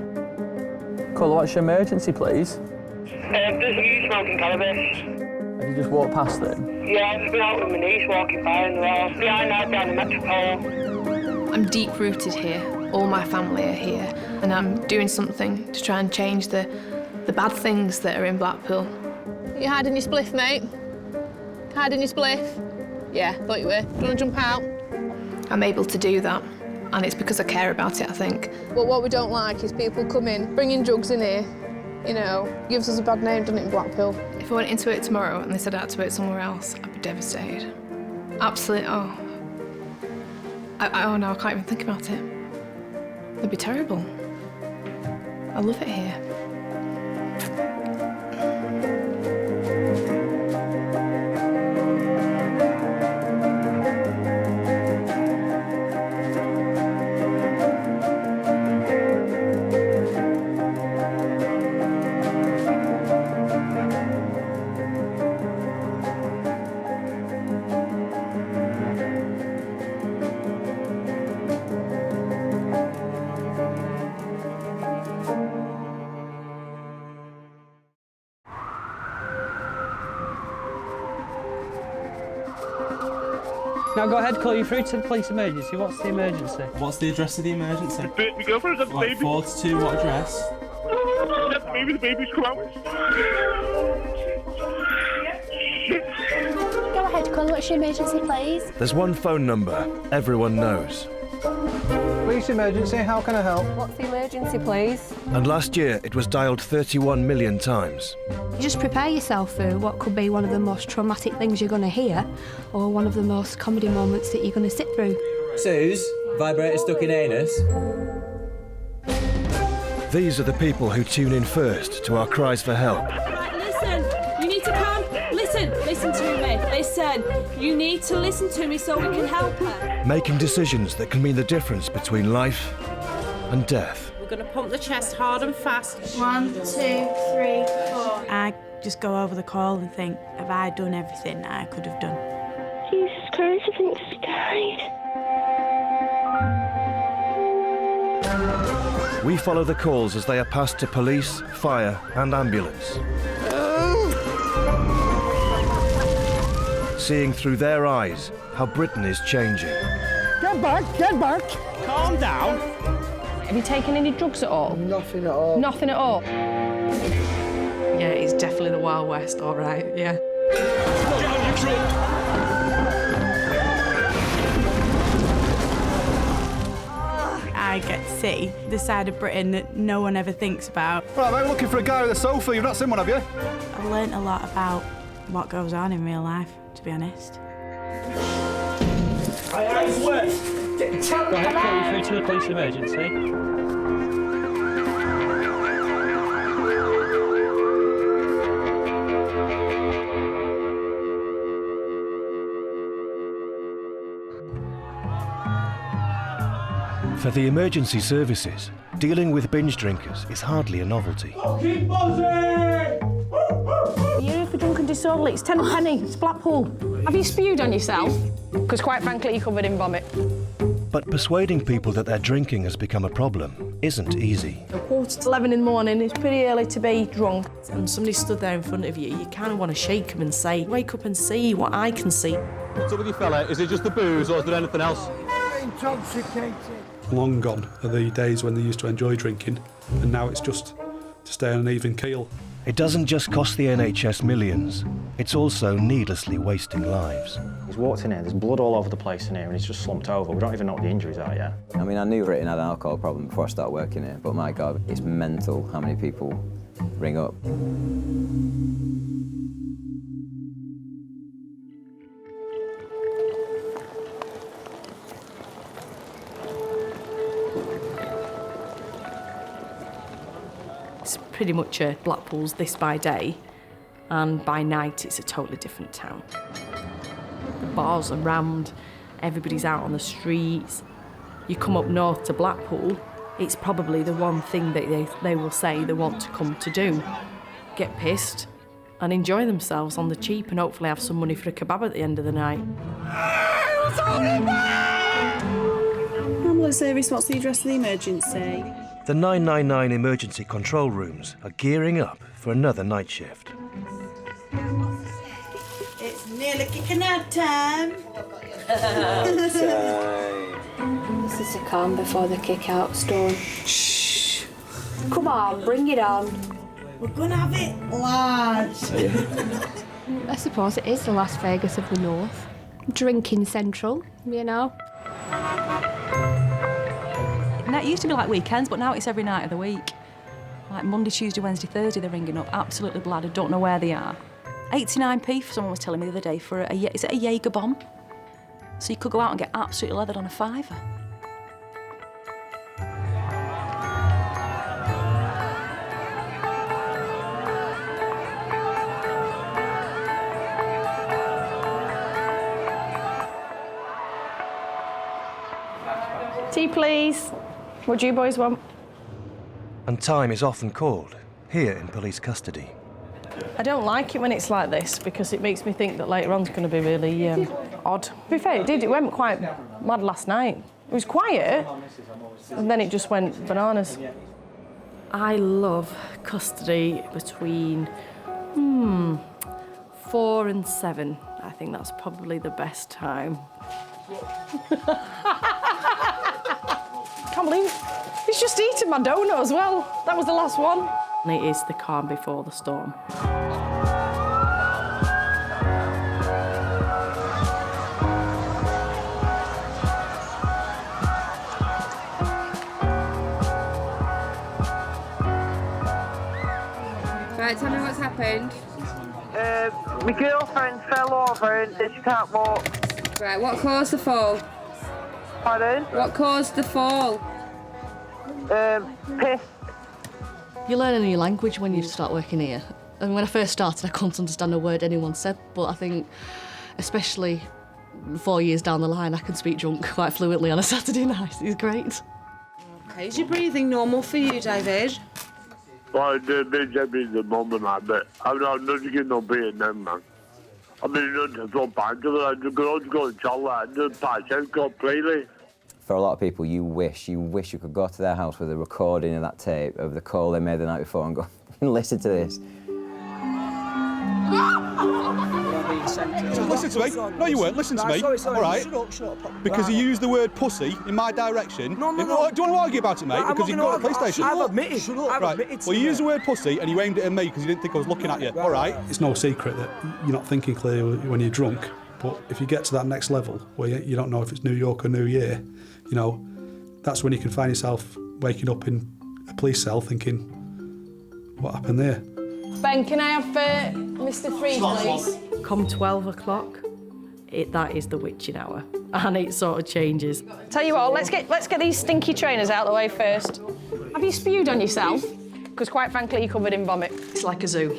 Call, what's your emergency, please? There's a youth smoking cannabis. Have you just walked past them? Yeah, I've just been out with my niece walking by in the house. Behind now, down the Metropole. I'm deep-rooted here. All my family are here. And I'm doing something to try and change the bad things that are in Blackpool. You hiding your spliff, mate? Hiding your spliff? Yeah, thought you were. Do you want to jump out? I'm able to do that. And it's because I care about it, I think. But what we don't like is people coming, bringing drugs in here, you know, gives us a bad name, doesn't it, in Blackpool? If I went into it tomorrow and they said I had to work somewhere else, I'd be devastated. Absolutely, oh no, I can't even think about it. It'd be terrible. I love it here. Now go ahead, call you through to the police emergency. What's the emergency? What's the address of the emergency? My girlfriend's got the Like baby. 42, what address? That's the baby's come out. Go ahead, call. What's your emergency, please? There's one phone number everyone knows. Police emergency, how can I help? What's the emergency, please? And last year it was dialed 31 million times. Just prepare yourself for what could be one of the most traumatic things you're going to hear, or one of the most comedy moments that you're going to sit through. Suze, vibrator stuck in anus. These are the people who tune in first to our cries for help. Right, listen, you need to calm. Listen to me. Listen, you need to listen to me so we can help her. Making decisions that can mean the difference between life and death. We're going to pump the chest hard and fast. 1, 2, 3, 4. I just go over the call and think, have I done everything that I could have done? Jesus Christ, I think she died. We follow the calls as they are passed to police, fire and ambulance. Seeing through their eyes how Britain is changing. Get back, get back! Calm down. Have you taken any drugs at all? Nothing at all. Nothing at all. Yeah, it's definitely the Wild West, all right, yeah. Get on your truck. I get to see the side of Britain that no one ever thinks about. Right, mate, we're looking for a guy with a sofa. You've not seen one, have you? I've learnt a lot about what goes on in real life, to be honest. Go ahead, call you through to the police emergency. For the emergency services, dealing with binge drinkers is hardly a novelty. Keep buzzing! You're here for drunken disorderly. It's 10 a penny. It's Blackpool. Have you spewed on yourself? Because quite frankly, you're covered in vomit. But persuading people that their drinking has become a problem isn't easy. 11:15 in the morning, it's pretty early to be drunk. And somebody stood there in front of you, you kind of want to shake them and say, wake up and see what I can see. What's up with you, fella? Is it just the booze or is there anything else? Intoxicated. Long gone are the days when they used to enjoy drinking, and now it's just to stay on an even keel. It doesn't just cost the NHS millions, it's also needlessly wasting lives. He's walked in here, there's blood all over the place in here, and he's just slumped over. We don't even know what the injuries are yet. I mean, I knew Britain had an alcohol problem before I started working here, but my God, it's mental how many people ring up. It's pretty much Blackpool's this by day, and by night it's a totally different town. The bars are rammed, everybody's out on the streets. You come up north to Blackpool, it's probably the one thing that they will say they want to come to do. Get pissed and enjoy themselves on the cheap and hopefully have some money for a kebab at the end of the night. Ambulance service, what's the address of the emergency? The 999 emergency control rooms are gearing up for another night shift. It's nearly kicking out time. This is the calm before the kick-out storm. Shh. Come on, bring it on. We're gonna have it large. I suppose it is the Las Vegas of the North. Drinking central, you know. It used to be like weekends, but now it's every night of the week. Like Monday, Tuesday, Wednesday, Thursday, they're ringing up, absolutely bladdered, don't know where they are. 89p, someone was telling me the other day, for is it a Jaeger bomb? So you could go out and get absolutely leathered on a fiver. Tea, please. What do you boys want? And time is often called, here in police custody. I don't like it when it's like this because it makes me think that later on's going to be really odd. To be fair, it did. It went quite mad last night. It was quiet, and then it just went bananas. I love custody between 4 and 7. I think that's probably the best time. Can't believe he's just eaten my donut as well. That was the last one. And it is the calm before the storm. Right, tell me what's happened. My girlfriend fell over and she can't walk. Right, what caused the fall? Pardon? What caused the fall? Piss. You learn a new language when you start working here. And when I first started, I couldn't understand a word anyone said, but I think, especially 4 years down the line, I can speak drunk quite fluently on a Saturday night. It's great. Okay, is your breathing normal for you, David? Well, the bitch at me the moment, I bet. I'm not getting no being them, man. I mean, it's so bad, I just go to the toilet and just pass and go playlist. For a lot of people, you wish you could go to their house with a recording of that tape of the call they made the night before and go, listen to this. Listen to me. No, you weren't. Listen to me. Sorry. All right. Shut up. Because you used the word pussy in my direction. No. Do you want to argue about it, mate? I'm Because not you've got a gonna police argue. station. I've admitted. Shut up. I've Right. admitted Well, you to used it. the word pussy and you aimed it at me because you didn't think I was looking at you. All right. It's no secret that you're not thinking clearly when you're drunk, but if you get to that next level where you don't know if it's New York or New Year, you know, that's when you can find yourself waking up in a police cell thinking, what happened there? Ben, can I have Mr. 3, please? Come 12 o'clock, that is the witching hour, and it sort of changes. Tell you what, let's get these stinky trainers out of the way first. Have you spewed on yourself? Because quite frankly, you're covered in vomit. It's like a zoo.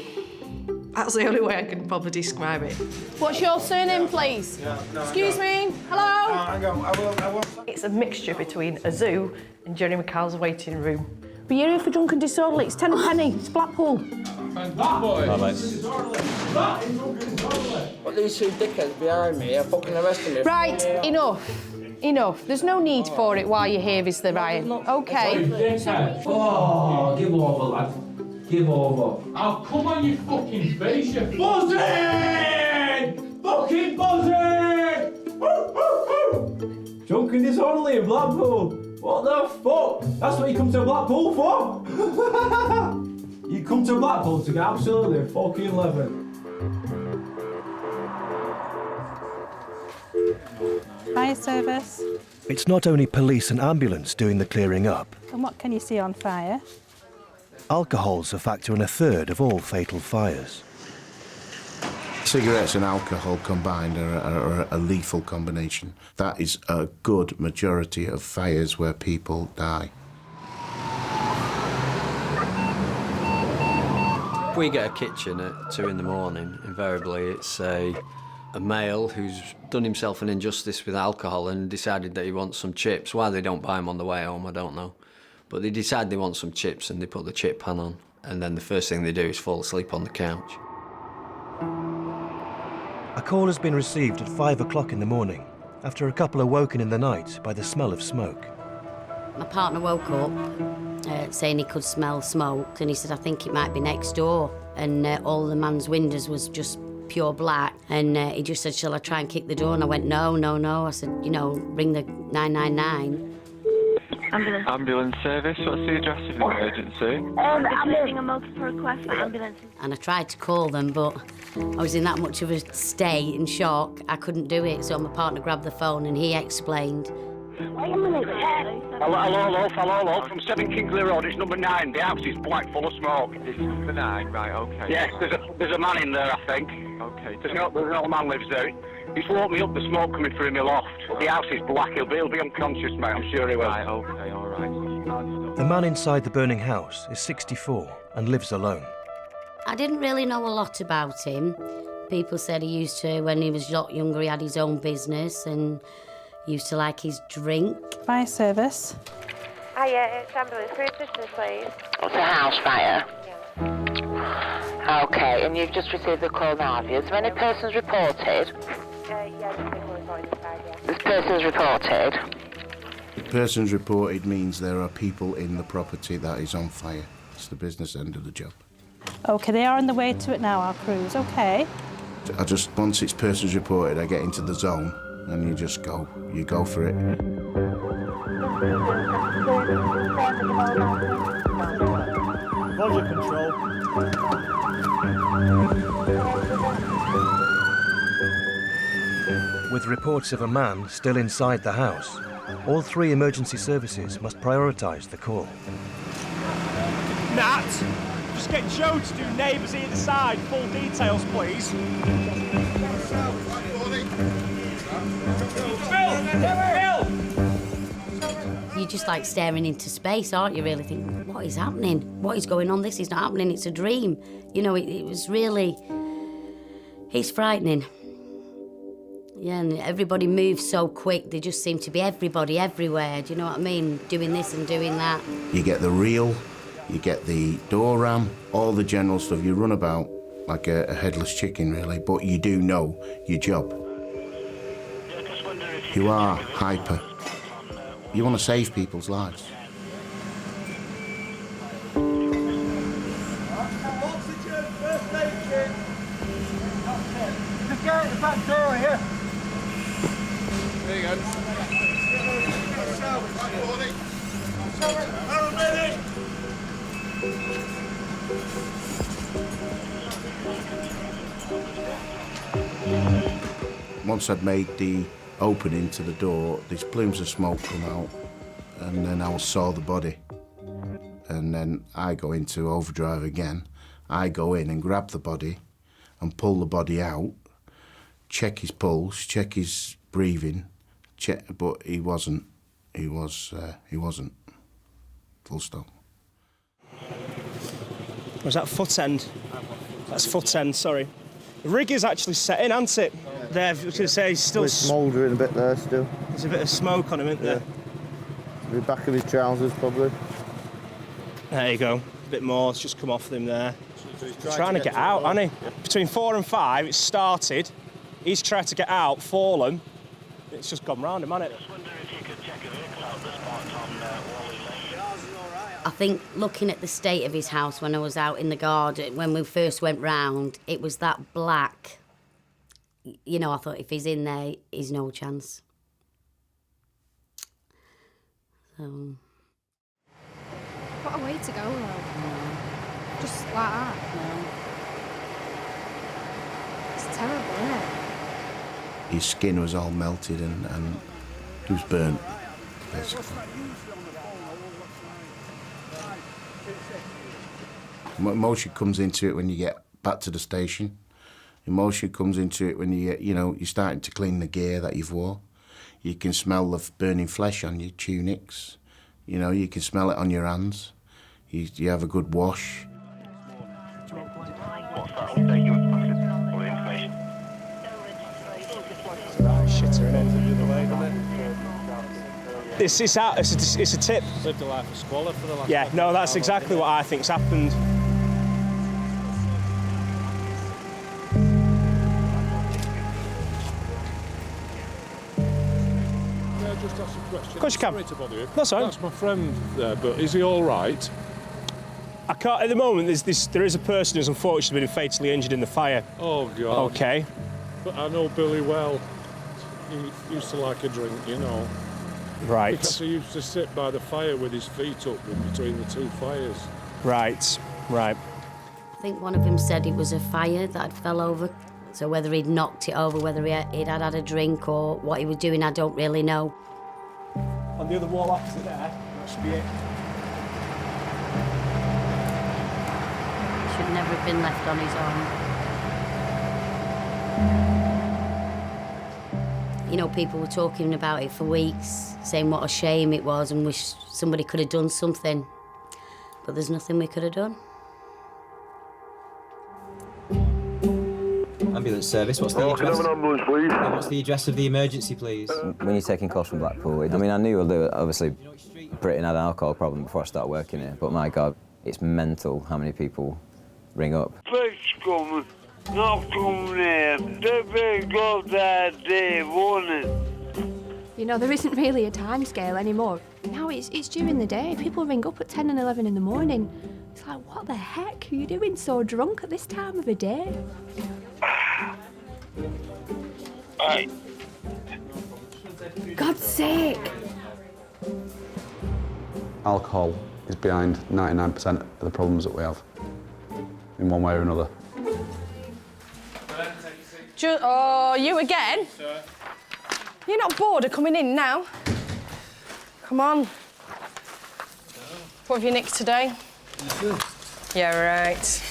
That's the only way I can probably describe it. What's your surname, please? Excuse me. Hello? Hang on, I will. It's a mixture between a zoo and Jerry McCall's waiting room. But you're here for drunk and disorderly. It's 10 a penny. It's Blackpool. But these two dickheads behind me are fucking arresting me. Right, enough. There's no need for it while you're here, is there, Ryan? OK. Oh, give over, lad. Give over. Oh, come on, you fucking face, you buzzing! Fucking buzzing! Drunk and disorderly in Blackpool. What the fuck? That's what you come to Blackpool for? You come to Blackpool to get absolutely fucking leathered. Fire service. It's not only police and ambulance doing the clearing up. And what can you see on fire? Alcohol's a factor in a third of all fatal fires. Cigarettes and alcohol combined are a lethal combination. That is a good majority of fires where people die. If we get a kitchen at 2 in the morning, invariably it's a male who's done himself an injustice with alcohol and decided that he wants some chips. Why they don't buy them on the way home, I don't know. But they decide they want some chips and they put the chip pan on. And then the first thing they do is fall asleep on the couch. A call has been received at 5 o'clock in the morning after a couple are woken in the night by the smell of smoke. My partner woke up saying he could smell smoke, and he said, I think it might be next door. And all the man's windows was just pure black. And he just said, shall I try and kick the door? And I went, no. I said, ring the 999. Ambulance service, what's the address of the emergency? I'm getting a multiple request for ambulances. And I tried to call them, but I was in that much of a state and shock, I couldn't do it. So my partner grabbed the phone and he explained. Wait a minute. Hello, from 7 Kingsley Road, it's number 9. The house is black, full of smoke. It's number 9, right, okay. Yes, there's a man in there, I think. Okay. There's no man lives there. He's woke me up, the smoke coming through my loft. The house is black, he'll be unconscious, mate, I'm sure he will. Right, okay, all right. The man inside the burning house is 64 and lives alone. I didn't really know a lot about him. People said he used to, when he was a lot younger, he had his own business and used to like his drink. Fire service. Hiya, it's ambulance. Can you assist us, please? It's a house fire. Yeah. Okay, and you've just received the call now, have you? Is there any persons reported? Yeah, just people reported inside, yeah. This person's reported. Persons reported means there are people in the property that is on fire. It's the business end of the job. Okay, they are on the way to it now, our crews. Okay. Once it's persons reported, I get into the zone and you just go. You go for it. Volume control. With reports of a man still inside the house, all 3 emergency services must prioritise the call. Nat, just get Joe to do neighbours either side. Full details, please. Bill! You're just like staring into space, aren't you, really thinking, what is happening? What is going on? This is not happening, it's a dream. You know, it was really... It's frightening. Yeah, and everybody moves so quick, there just seem to be everybody everywhere, do you know what I mean? Doing this and doing that. You get the reel, you get the door ram, all the general stuff. You run about like a headless chicken, really, but you do know your job. You are hyper. You want to save people's lives. Oxygen, first aid kit. Just get out the back door here. There you go. Once I'd made the opening to the door, these plumes of smoke come out, and then I saw the body. And then I go into overdrive again. I go in and grab the body and pull the body out, check his pulse, check his breathing, but he wasn't. He wasn't. Full stop. Was that foot end? That's foot end, sorry. The rig is actually set in, hasn't it? There, I was going to say, he's still... We're smouldering a bit there still. There's a bit of smoke on him, isn't there? The back of his trousers, probably. There you go. A bit more, it's just come off him there. He's trying to get out, hasn't he? Between 4 and 5, it started. He's tried to get out, fallen. It's just gone round him, hasn't it? I think looking at the state of his house when I was out in the garden, when we first went round, it was that black. You know, I thought if he's in there, he's no chance. So... What a way to go, though. Just like that. It's terrible, isn't it? His skin was all melted and he was burnt, basically. Emotion comes into it when you get back to the station. Emotion comes into it when you're starting to clean the gear that you've wore. You can smell the burning flesh on your tunics. You can smell it on your hands. You have a good wash. It's a tip. Lived a life of squalor for the last... Yeah, no, that's exactly what I think's happened. Just ask a question. Of course you can. Sorry to bother you. That's all right. That's my friend there, but is he all right? I can't. At the moment, there is a person who's unfortunately been fatally injured in the fire. Oh God. Okay. But I know Billy well. He used to like a drink, Right. Because he used to sit by the fire with his feet up in between the two fires. Right. I think one of them said it was a fire that had fell over. So whether he'd knocked it over, whether he'd had a drink or what he was doing, I don't really know. on the other wall opposite there. That should be it. Should never have been left on his own. You know, people were talking about it for weeks, saying what a shame it was and wish somebody could have done something. But there's nothing we could have done. Ambulance service, what's the address? Can I have an ambulance, please? What's the address of the emergency, please? When you're taking calls from Blackpool, I mean, I knew that obviously Britain had an alcohol problem before I started working here, but my God, it's mental how many people ring up. Police coming, not coming here. They've got that day, won't it? You know, there isn't really a time scale anymore. Now it's during the day. People ring up at 10 and 11 in the morning. It's like, what the heck are you doing so drunk at this time of the day? Hey. God's sake! Alcohol is behind 99% of the problems that we have, in one way or another. Oh, you again? You're not bored of coming in now? Come on. What have you nicked today? Yeah, right.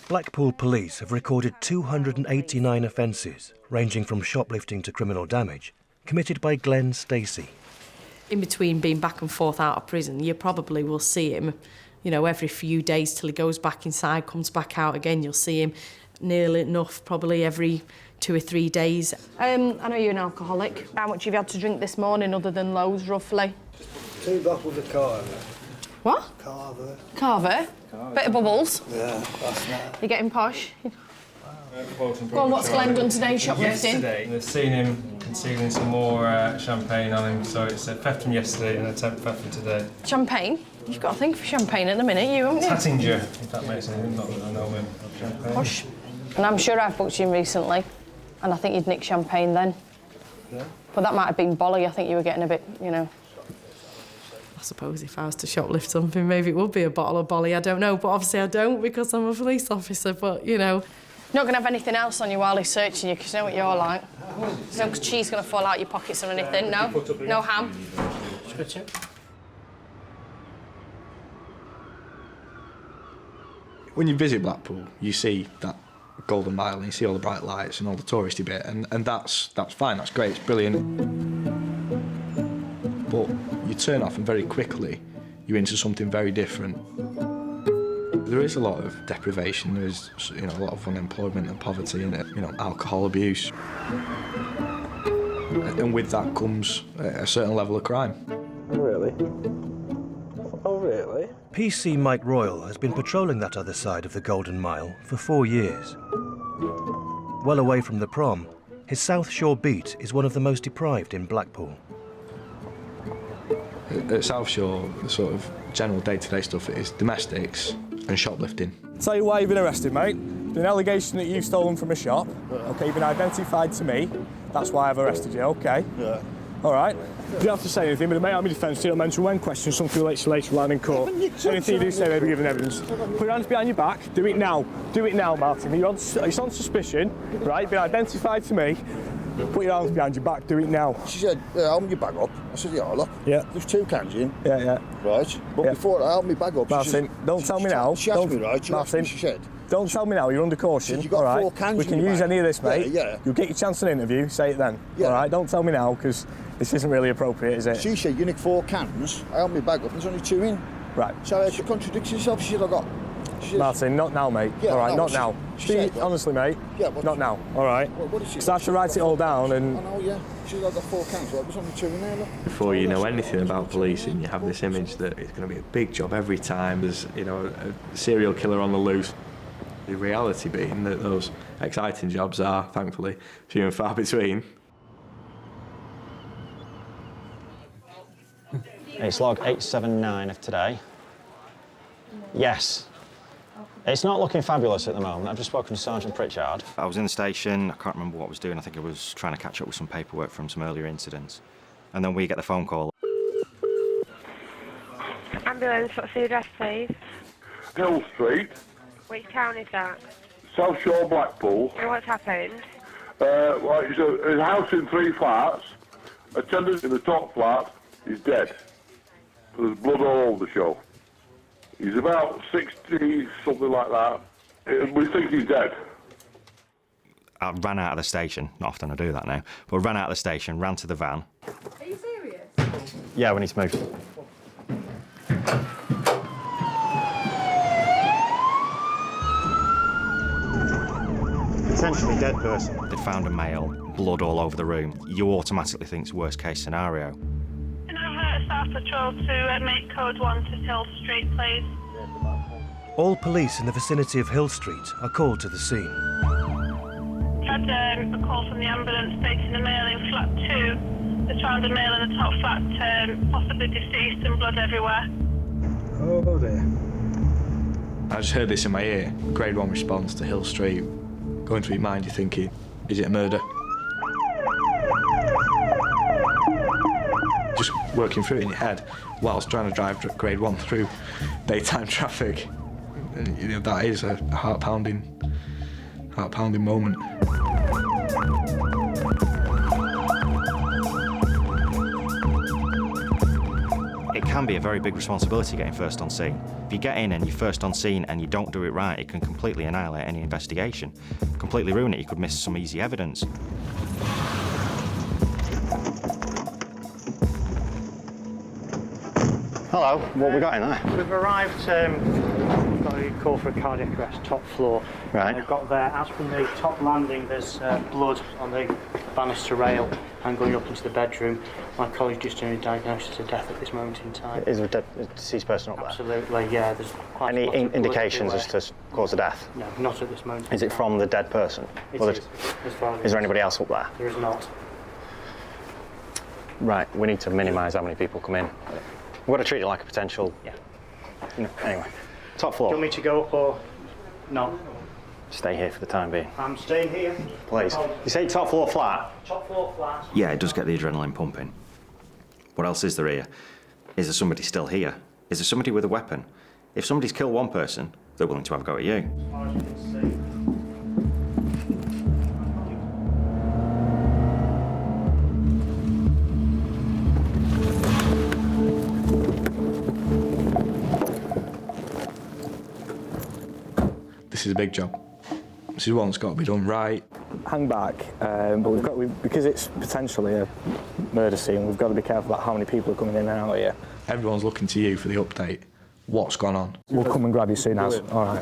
Blackpool police have recorded 289 offences, ranging from shoplifting to criminal damage, committed by Glenn Stacey. In between being back and forth out of prison, you probably will see him, you know, every few days till he goes back inside, comes back out again. You'll see him nearly enough, probably every 2 or 3 days. I know you're an alcoholic. How much have you had to drink this morning, other than loads, roughly? 2 bottles of carver. What? Carver. Carver? Bit of bubbles? Yeah, that's nice. You're getting posh? Go on, what's Glenn done today, shoplifting? Yesterday, they've seen him concealing some more champagne on him, so it's a theft from yesterday and a theft from today. Champagne? You've got to think for champagne at the minute, you haven't you? Tattinger, if that makes anything, not that I know him. Champagne. Posh. And I'm sure I've booked you in recently, and I think you'd nicked champagne then. Yeah. But that might have been bolly. I think you were getting a bit, you know. I suppose if I was to shoplift something, maybe it would be a bottle of Bolly. I don't know, but obviously I don't because I'm a police officer, but, you know. You're not going to have anything else on you while he's searching you, because you know what you're like. There's no cheese going to fall out your pockets or anything, no? No ham? When you visit Blackpool, you see that Golden Mile and you see all the bright lights and all the touristy bit, and that's fine, that's great, it's brilliant. But you turn off and very quickly you're into something very different. There is a lot of deprivation, there is, you know, a lot of unemployment and poverty and, you know, alcohol abuse. And with that comes a certain level of crime. Really? Oh, really? PC Mike Royal has been patrolling that other side of the Golden Mile for 4 years. Well away from the prom, his South Shore beat is one of the most deprived in Blackpool. At South Shore, the sort of general day-to-day stuff is domestics and shoplifting. Tell you why you've been arrested, mate. There's been an allegation that you've stolen from a shop. OK, you've been identified to me. That's why I've arrested you, OK? Yeah. All right. You don't have to say anything, but mate, I'm in defence. You don't mention when questions, something relates to later on in court. Anything you do say may be given evidence. Put your hands behind your back. Do it now. Do it now, Martin. It's on suspicion, right? You've been identified to me. Put your arms behind your back, do it now. She said, help me bag up. I said, yeah, look. Yeah. There's 2 cans in. Yeah, yeah. Right. But before I help me bag up, Martin, don't tell me now. She asked me, right? Martin, she said. Don't tell me now, you're under caution. You got all right? 4 cans We can in your use bag. any of this, mate. Yeah. You'll get your chance at an interview, say it then. Yeah. All right, don't tell me now, because this isn't really appropriate, is it? She said, you nicked 4 cans. I helped me bag up, and there's only 2 in. Right. So she contradicts herself. She said, I got. Martin, not now, mate. Yeah, all right, no, not now. said, Honestly, mate. Yeah, not now. All right. What did she? Because I have to write it all down and. I know, yeah. She said, I got 4 cans. Well, there's only 2 in there. Look. Before you know anything about policing, you have this image that it's going to be a big job every time there's, you know, a serial killer on the loose. The reality being that those exciting jobs are, thankfully, few and far between. It's log 879 of today. Yes. It's not looking fabulous at the moment. I've just spoken to Sergeant Pritchard. I was in the station, I can't remember what I was doing. I think I was trying to catch up with some paperwork from some earlier incidents. And then we get the phone call. Ambulance, what's the address, please? Hill Street, Which town is that? South Shore, Blackpool. And what's happened? Well, it's a house in 3 flats. A tenant in the top flat He's dead. There's blood all over the show. He's about 60, something like that. We think he's dead. I ran out of the station. Not often I do that now. But ran out of the station, ran to the van. Are you serious? Yeah, we need to move. Potentially dead person. They found a male, blood all over the room. You automatically think it's worst case scenario. Can I have Staff Patrol to make code 1 to Hill Street, please? All police in the vicinity of Hill Street are called to the scene. Had a call from the ambulance stating a male in flat 2. They found a male in the top flat, possibly deceased and blood everywhere. Oh dear. I just heard this in my ear. Grade 1 response to Hill Street. Going through your mind, you're thinking, is it a murder? Just working through it in your head whilst trying to drive Grade 1 through daytime traffic. And, you know, that is a heart-pounding moment. It can be a very big responsibility getting first on scene. If you get in and you're first on scene and you don't do it right, it can completely annihilate any investigation, completely ruin it. You could miss some easy evidence. Hello, what we got in there? We've arrived, we've got a call for a cardiac arrest, top floor. Right. I've got there, as from the top landing, there's blood on the banister rail and going up into the bedroom. My colleague's just doing a diagnosis of death at this moment in time. Is there a deceased person up there? Absolutely, yeah. There's quite Any a lot of blood indications everywhere. as to cause of death? No, not at this moment. Is it from the dead person? It Or is, as far as is there anybody else up there? There is not. Right, we need to minimise how many people come in. We've got to treat it like a potential... Yeah. Anyway, top floor. Do you want me to go up or not? Stay here for the time being. I'm staying here. Please. You say top floor flat? Top floor flat. Yeah, it does get the adrenaline pumping. What else is there here? Is there somebody still here? Is there somebody with a weapon? If somebody's killed one person, they're willing to have a go at you. As far as you can see. This is a big job. This is one that's got to be done right. Hang back, but because it's potentially a murder scene, we've got to be careful about how many people are coming in and out here. Everyone's looking to you for the update. What's gone on? We'll come and grab you soon as. All right.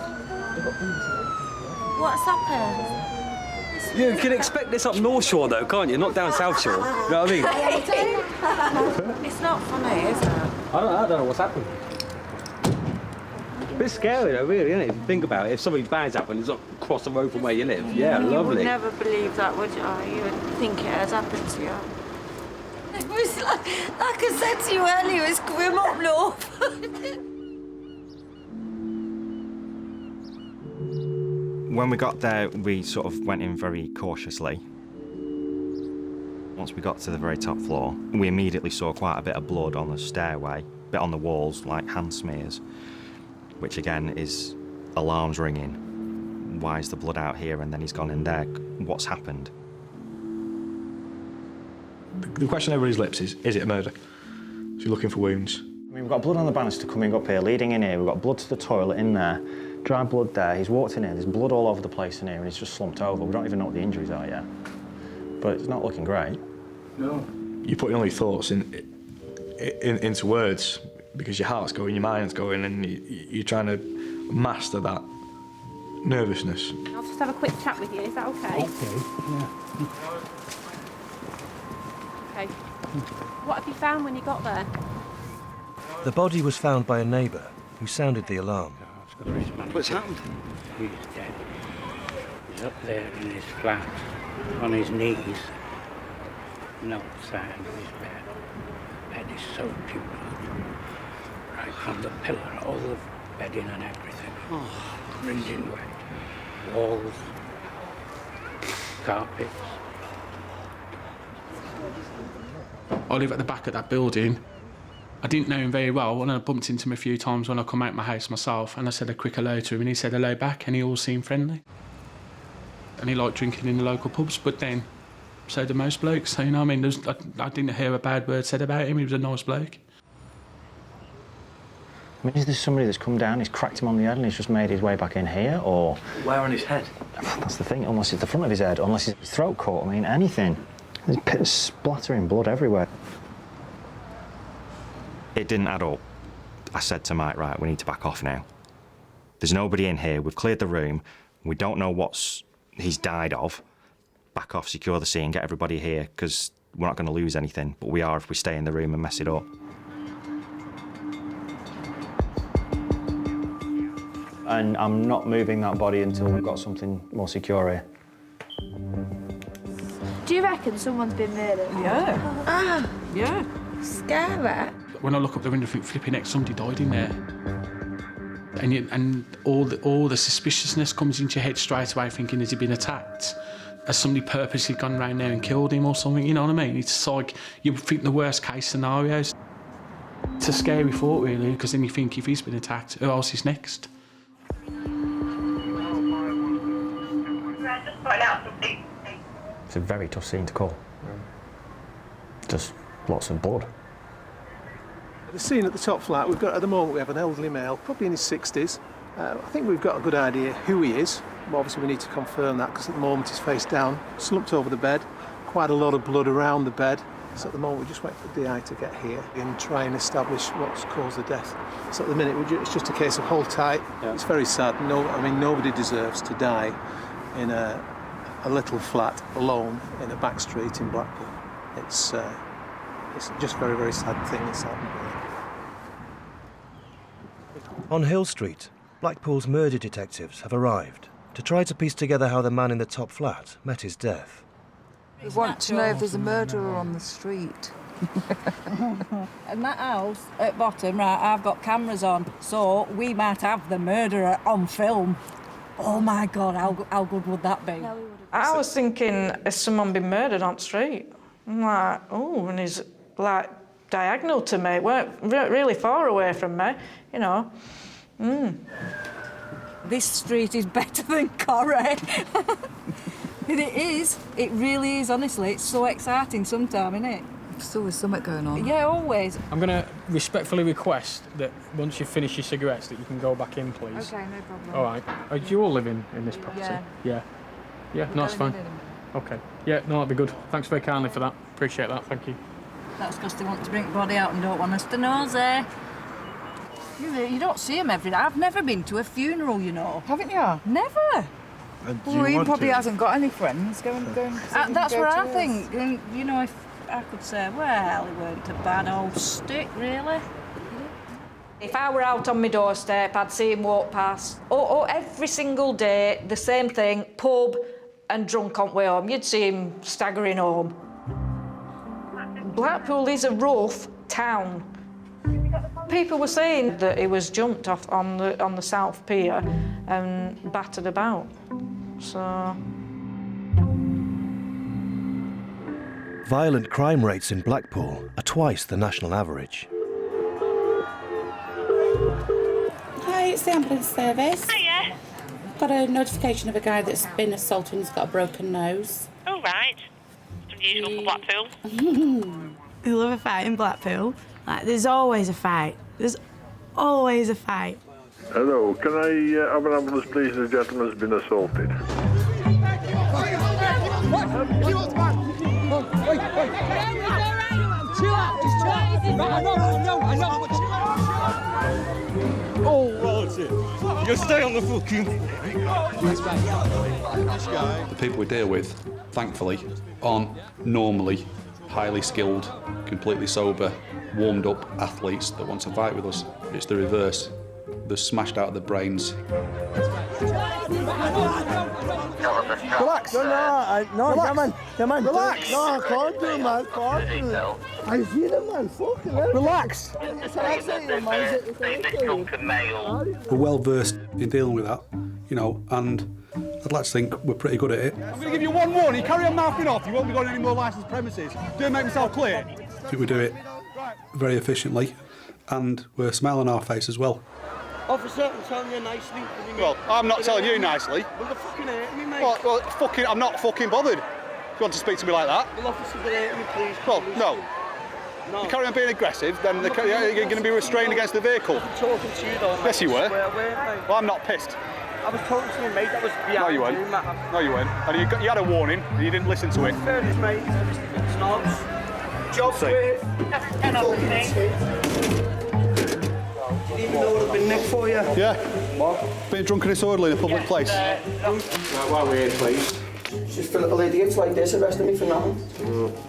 What's happened? You can expect this up North Shore though, can't you? Not down South Shore. You know what I mean? It's not funny, is it? I don't know what's happened. A bit scary though, really, isn't it? If you think about it, if something bad's happened, it's not across the road from where you live. Yeah, You lovely. would never believe that, would you? You would think it has happened to you. It was like I said to you earlier, it's grim up north. When we got there, we sort of went in very cautiously. Once we got to the very top floor, we immediately saw quite a bit of blood on the stairway, a bit on the walls, like hand smears, which again is alarms ringing. Why is the blood out here and then he's gone in there? What's happened? The question on everybody's lips is it a murder? So you're looking for wounds. I mean, we've got blood on the banister coming up here, leading in here. We've got blood to the toilet in there, dry blood there. He's walked in here, there's blood all over the place in here, and he's just slumped over. We don't even know what the injuries are yet. But it's not looking great. No. You're putting all your thoughts into words because your heart's going, your mind's going, and you're trying to master that nervousness. I'll just have a quick chat with you, is that okay? Okay, yeah. Okay. What have you found when you got there? The body was found by a neighbour who sounded the alarm. What's happened? He's dead. He's up there in his flat, on his knees, and outside of his bed. Bed is soaked in blood. Right from the pillar, all the bedding and everything. Oh, wringing wet. Walls, carpets. I live at the back of that building. I didn't know him very well, and I bumped into him a few times when I come out my house myself, and I said a quick hello to him, and he said hello back, and he all seemed friendly. And he liked drinking in the local pubs, but then So do most blokes. So, you know what I mean? I didn't hear a bad word said about him. He was a nice bloke. I mean, is there somebody that's come down, he's cracked him on the head and he's just made his way back in here, or...? Where on his head? That's the thing, unless it's the front of his head, unless his throat caught, I mean, anything. There's splattering blood everywhere. It didn't add up. I said to Mike, right, we need to back off now. There's nobody in here, we've cleared the room, we don't know what he's died of. Back off, secure the scene, get everybody here, because we're not going to lose anything, but we are if we stay in the room and mess it up. And I'm not moving that body until we've got something more secure here. Do you reckon someone's been murdered? Yeah. Ah, yeah. Scary. When I look up the window, I think, flipping heck, somebody died in there. And all the suspiciousness comes into your head straight away, thinking, has he been attacked? Has somebody purposely gone around there and killed him or something? You know what I mean? It's like, you think the worst case scenarios. It's a scary thought, really, because then you think, if he's been attacked, who else is next? It's a very tough scene to call. Just lots of blood. The scene at the top flat, at the moment we have an elderly male, probably in his 60s. I think we've got a good idea who he is, but obviously we need to confirm that because at the moment he's face down, slumped over the bed, quite a lot of blood around the bed. So at the moment we just wait for the DI to get here and try and establish what's caused the death. So at the minute it's just a case of hold tight. Yeah. It's very sad. Nobody deserves to die in a little flat alone in a back street in Blackpool. It's just a very, very sad thing that's happened. On Hill Street, Blackpool's murder detectives have arrived to try to piece together how the man in the top flat met his death. We want to know if there's a murderer on the street. And that house at bottom, right, I've got cameras on, so we might have the murderer on film. Oh my God, how good would that be? I was thinking, has someone been murdered on the street? I'm like, oh, and he's like diagonal to me, weren't really far away from me, you know. This street is better than Corrie. It is. It really is, honestly. It's so exciting sometimes, isn't it? There's always something going on. Yeah, always. I'm going to respectfully request that once you've finished your cigarettes that you can go back in, please. OK, no problem. All right. Do you all live in this property? Yeah. Yeah, no, that's fine. OK. Yeah, no, that'd be good. Thanks very kindly for that. Appreciate that, thank you. That's because they want to bring the body out and don't want us to nosy. You don't see them every day. I've never been to a funeral, you know. Haven't you? Never. Well, he probably hasn't got any friends. Go and That's go what to I his. think. And, you know, if I could say, well, he weren't a bad old stick, really. If I were out on my doorstep, I'd see him walk past. Every single day, the same thing, pub and drunk on the way home. You'd see him staggering home. Blackpool is a rough town. People were saying that he was jumped off on the South Pier and battered about. So... Violent crime rates in Blackpool are twice the national average. Hi, it's the ambulance service. Hiya. Got a notification of a guy that's been assaulted and has got a broken nose. Oh, right. It's unusual for Blackpool. We love a fight in Blackpool. Like, there's always a fight. There's always a fight. Hello, can I have an ambulance, please? The gentleman's been assaulted. Oh, well, that's it. You stay on the fucking... The people we deal with, thankfully, aren't normally highly skilled, completely sober, warmed-up athletes that want to fight with us. It's the reverse. They're smashed out of their brains. Relax. No, relax. Come on. Relax. No, I can't do it, man. I see them, man. Fucking hell. Relax. We're well versed in dealing with that, you know, and I'd like to think we're pretty good at it. I'm going to give you one warning. Carry on mouthing off. You won't be going any more licensed premises. Do make myself clear. I think we do it very efficiently, and we're a smile on our face as well. Officer, I'm telling you nicely. Well, I'm not telling you nicely. Well, they're fucking hurting me, mate. Well, fucking, I'm not fucking bothered. you want to speak to me like that? Well, officer, please. Well, no. No. You carry on being aggressive, then you're going to be restrained against the vehicle. I'm talking to you, though. Yes, you were. Well, I'm not pissed. I was talking to my mate that was behind No, you weren't. No, you weren't. And you had a warning, and you didn't listen to it. Fairness, mate. Snobs. Job quit. Didn't even know what I'd been nicked for you. Yeah. What? Being drunk and disorderly in a public place. Right, while we're here, please. Just for little idiots like this arresting me for nothing.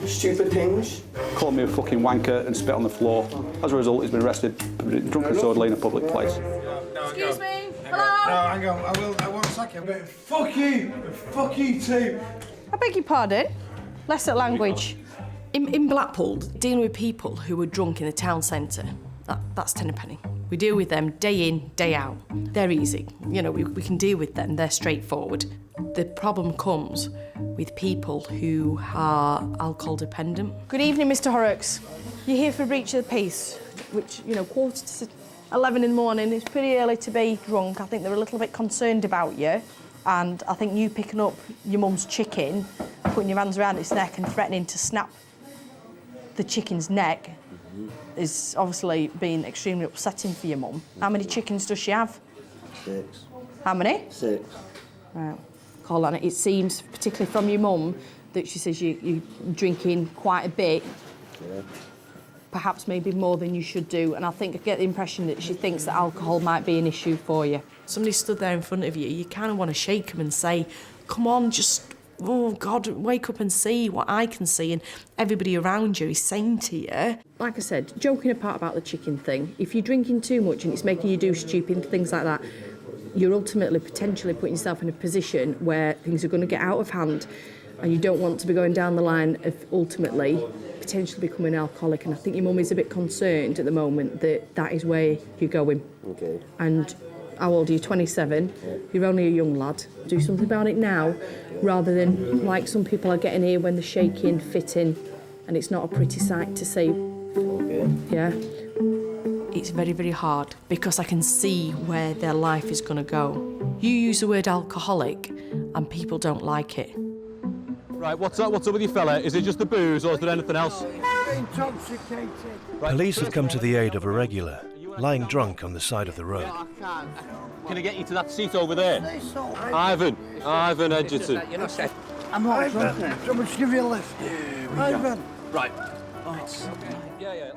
Stupid things. Called me a fucking wanker and spit on the floor. As a result, he's been arrested drunk and disorderly in a public place. Excuse me. Hello. No, hang on. I won't sack you. But fuck you. Fuck you too. I beg your pardon. Lesser language. In Blackpool, dealing with people who were drunk in the town centre, that's ten a penny. We deal with them day in, day out. They're easy. You know, we can deal with them. They're straightforward. The problem comes with people who are alcohol dependent. Good evening, Mr. Horrocks. You're here for breach of the peace, which, you know, 11:15 in the morning. It's pretty early to be drunk. I think they're a little bit concerned about you. And I think you picking up your mum's chicken, putting your hands around its neck and threatening to snap the chicken's neck is obviously been extremely upsetting for your mum. How many chickens does she have? 6. How many? 6. Right. Call on it. It seems, particularly from your mum, that she says you're drinking quite a bit. Yeah. Perhaps maybe more than you should do. And I think I get the impression that she thinks that alcohol might be an issue for you. Somebody stood there in front of you, you kind of want to shake them and say, come on, just, oh God, wake up and see what I can see. And everybody around you is saying to you. Like I said, joking apart about the chicken thing, if you're drinking too much and it's making you do stupid things like that, you're ultimately potentially putting yourself in a position where things are going to get out of hand and you don't want to be going down the line of ultimately potentially becoming alcoholic. And I think your mum is a bit concerned at the moment that that is where you're going. Okay. And how old are you? 27. Yeah. You're only a young lad. Do something about it now rather than like some people are getting here when they're shaking, fitting, and it's not a pretty sight to see. Okay. Yeah. It's very, very hard because I can see where their life is going to go. You use the word alcoholic and people don't like it. Right, what's up with you fella? Is it just the booze or is there anything else? Intoxicated. Police have come to the aid of a regular, lying drunk on the side of the road. Can I get you to that seat over there? Ivan Edgerton. I'm not drunk. Someone give you a lift. Ivan. Right.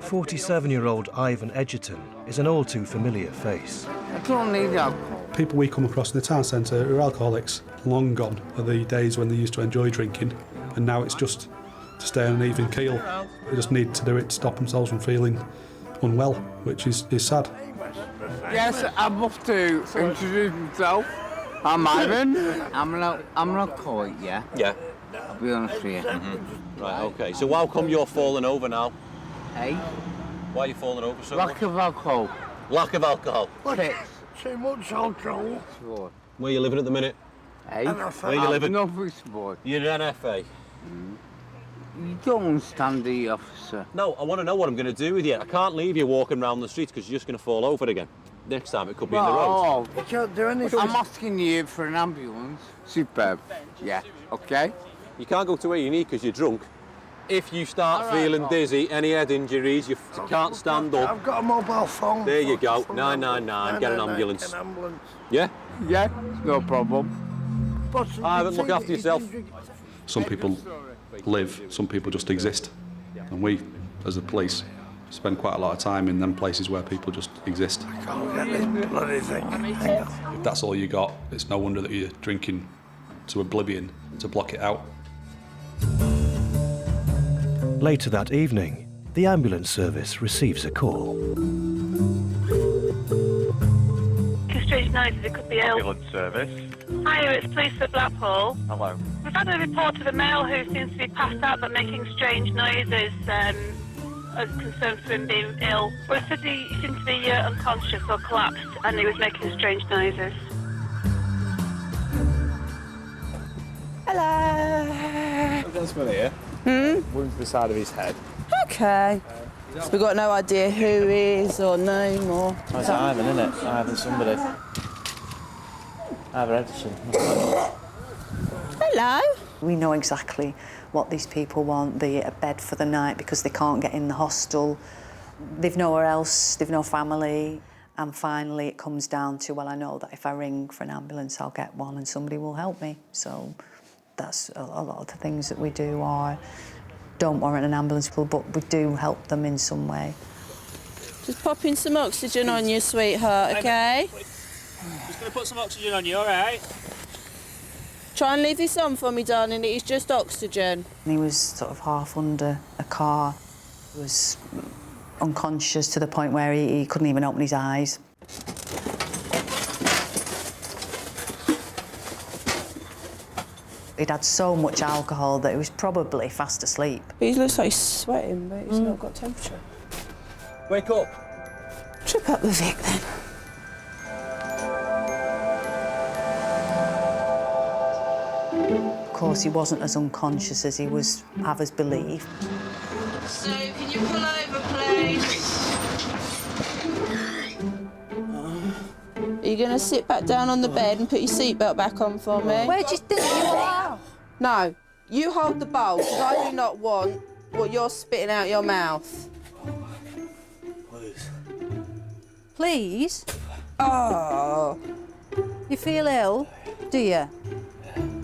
47-year-old Ivan Edgerton is an all too familiar face. I don't need alcohol. People we come across in the town centre who are alcoholics, long gone are the days when they used to enjoy drinking, and now it's just to stay on an even keel. They just need to do it to stop themselves from feeling unwell, which is sad. Yes, I'd love to introduce myself. I'm Ivan. I'm an alcoholic, yeah? Yeah. I'll be honest with you. Right, OK. So how come you're falling over now? Hey? Why are you falling over so much? Lack of alcohol. Lack of alcohol? Too much alcohol. Where are you living at the minute? Hey? Where are you living? Nothing. You're an FA? You don't understand the officer. No, I want to know what I'm going to do with you. I can't leave you walking around the streets because you're just going to fall over again. Next time it could be in the road. You can't do anything. I'm asking you for an ambulance. Superb. Yeah, OK? You can't go to where you need because you're drunk. If you start feeling dizzy, any head injuries, you can't stand up. I've got a mobile phone. There you go. 999. Get an ambulance. An ambulance. Yeah? Yeah, no problem. Ivan, look after yourself. Some people live, some people just exist. And we, as the police, spend quite a lot of time in them places where people just exist. I can't get this bloody thing. If that's all you got, it's no wonder that you're drinking to oblivion to block it out. Later that evening, the ambulance service receives a call. Strange noises, it could be ill. Ambulance service. Hiya, it's police at Blackpool. Hello. We've had a report of a male who seems to be passed out but making strange noises, as concern for him being ill. Well, it said he seemed to be unconscious or collapsed and he was making strange noises. Hello. I've got someone here. Wound to the side of his head. Okay. So we've got no idea who he is or name or... Oh, it's Ivan, isn't it? Ivan somebody. Ivan Edison. Hello. We know exactly what these people want, be it a bed for the night because they can't get in the hostel. They've nowhere else, they've no family. And finally it comes down to, well, I know that if I ring for an ambulance, I'll get one and somebody will help me. So that's a lot of the things that we do are don't warrant an ambulance, but we do help them in some way. Just pop in some oxygen on you, sweetheart, OK? Just going to put some oxygen on you, all right? Try and leave this on for me, darling. It is just oxygen. He was sort of half under a car. He was unconscious to the point where he couldn't even open his eyes. He'd had so much alcohol that he was probably fast asleep. He looks like he's sweating, but he's not got temperature. Wake up. Trip up the Vic, then. Of course, he wasn't as unconscious as he was have us believe. So, can you pull over, please? Are you going to sit back down on the bed and put your seatbelt back on for me? Where do you think you are? No, you hold the bowl, because I do not want what you're spitting out your mouth. Please. Please? Oh. You feel ill, do you?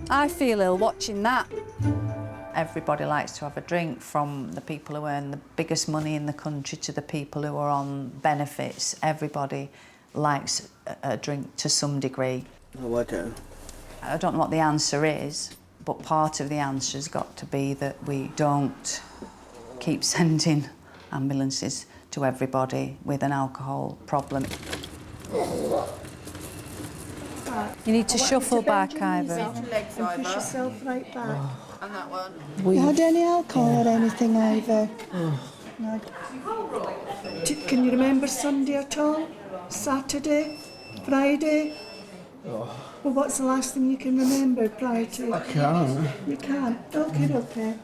I feel ill watching that. Everybody likes to have a drink, from the people who earn the biggest money in the country to the people who are on benefits. Everybody likes a drink to some degree. No, I don't. I don't know what the answer is, but part of the answer's got to be that we don't keep sending ambulances to everybody with an alcohol problem. You need to shuffle back, Ivor. And push yourself right back. And that one. You had any alcohol or anything, Ivor? No. Can you remember Sunday at all? Saturday? Friday? Well, what's the last thing you can remember prior to? I can't. You can't? Okay.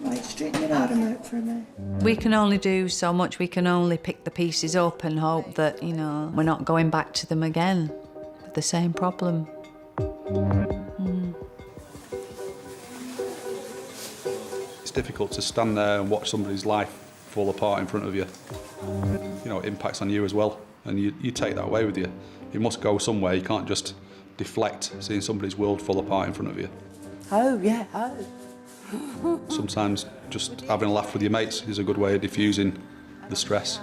Right, straighten your arm out for me. We can only do so much. We can only pick the pieces up and hope that, you know, we're not going back to them again with the same problem. It's difficult to stand there and watch somebody's life fall apart in front of you. You know, it impacts on you as well, and you take that away with you. You must go somewhere. You can't just deflect seeing somebody's world fall apart in front of you. Oh, yeah, Sometimes just having a laugh with your mates is a good way of diffusing the stress.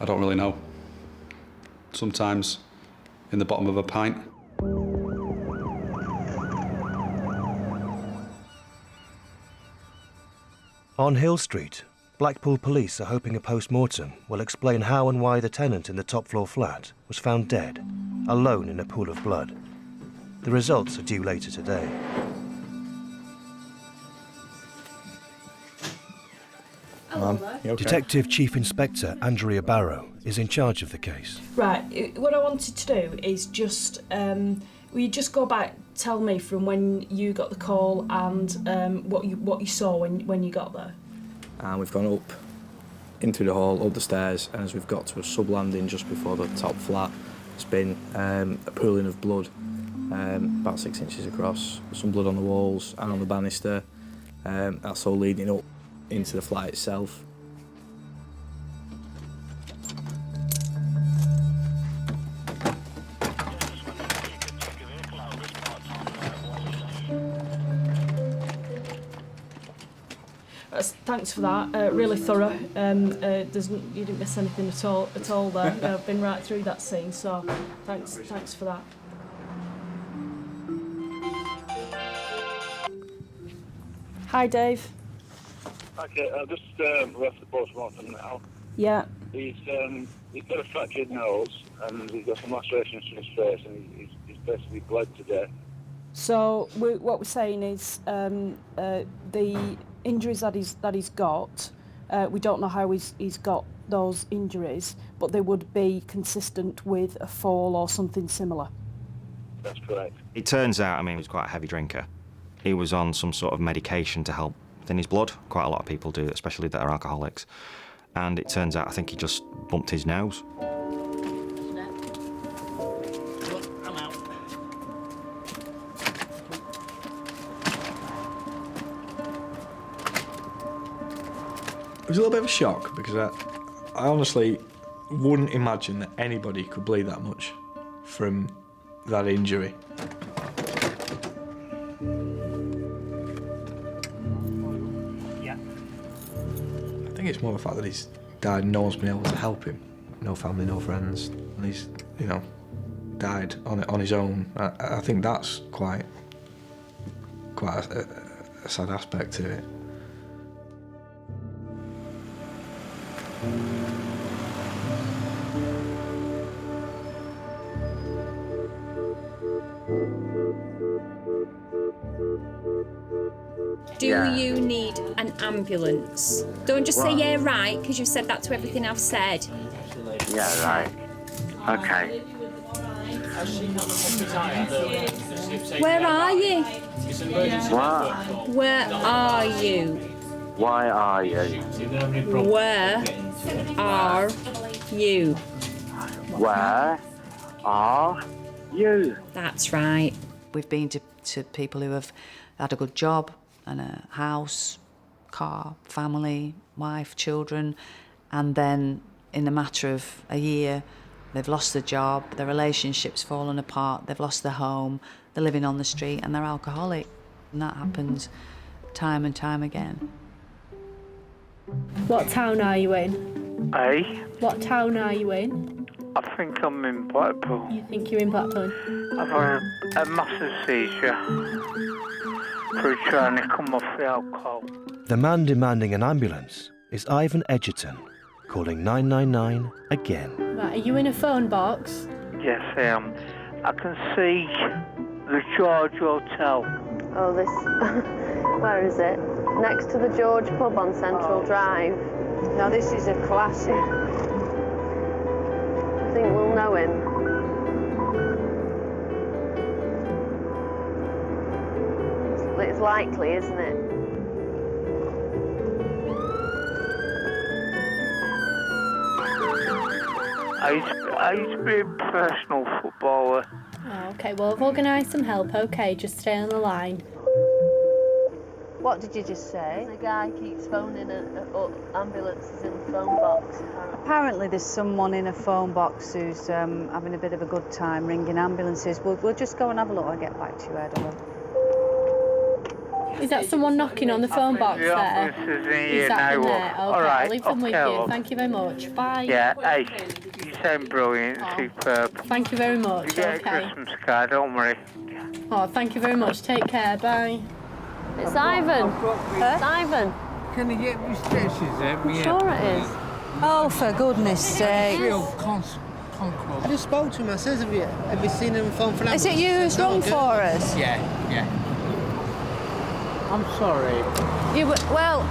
I don't really know. Sometimes in the bottom of a pint. On Hill Street, Blackpool police are hoping a post-mortem will explain how and why the tenant in the top-floor flat was found dead, alone in a pool of blood. The results are due later today. Detective Chief Inspector Andrea Barrow is in charge of the case. Right, what I wanted to do is just, will you just go back, tell me from when you got the call and what you saw when you got there? And we've gone up into the hall, up the stairs, and as we've got to a sub-landing just before the top flat, it's been a pooling of blood, about 6 inches across, some blood on the walls and on the banister. That's all leading up into the flat itself. Thanks for that. Really thorough. You didn't miss anything at all there. I've been right through that scene, so thanks for that. Hi, Dave. Okay, I've just left the post-mortem now. Yeah. He's got a fractured nose and he's got some lacerations to his face and he's basically bled to death. So what we're saying is the injuries that he's got, we don't know how he's got those injuries, but they would be consistent with a fall or something similar. That's correct. It turns out, he was quite a heavy drinker. He was on some sort of medication to help thin his blood. Quite a lot of people do, especially that are alcoholics. And it turns out, I think he just bumped his nose. I'm out. was a little bit of a shock because I honestly wouldn't imagine that anybody could bleed that much from that injury. Yeah. I think it's more the fact that he's died and no one's been able to help him. No family, no friends, and he's, you know, died on his own. I think that's quite a sad aspect to it. Do you need an ambulance? Don't just say yeah right, because you've said that to everything I've said. Yeah, right. Okay. Where are you? What? Where are you? Why are you? Where are you? Where are you? That's right. We've been to people who have had a good job and a house, car, family, wife, children, and then in a matter of a year, they've lost their job, their relationship's fallen apart, they've lost their home, they're living on the street and they're alcoholic. And that happens time and time again. What town are you in? Eh? What town are you in? I think I'm in Blackpool. You think you're in Blackpool? I've had a massive seizure through trying to come off the alcohol. The man demanding an ambulance is Ivan Edgerton, calling 999 again. Right, are you in a phone box? Yes, I am. I can see the George Hotel. Oh, this... Where is it? Next to the George pub on Central Drive. Now, this is a classic. I think we'll know him. It's likely, isn't it? I used to be a professional footballer. Oh, OK, well, I've organised some help, OK? Just stay on the line. What did you just say? The guy keeps phoning ambulances in the phone box. Apparently there's someone in a phone box who's having a bit of a good time ringing ambulances. We'll just go and have a look. I'll get back to you, Edward. Is that someone knocking on the phone box there? Is that in there? OK, All right, I'll leave them with you. Thank you very much. Bye. Yeah, hey, you sound brilliant, superb. Thank you very much. You get a Christmas card, don't worry. Oh, thank you very much. Take care. Bye. It's Ivan. It's Ivan. Can you get me stitches out? I'm sure it is. Oh, for goodness sake. I just spoke to him. I says, have you seen him on the phone for an Is it you who's rung for us? Yeah. I'm sorry. Well,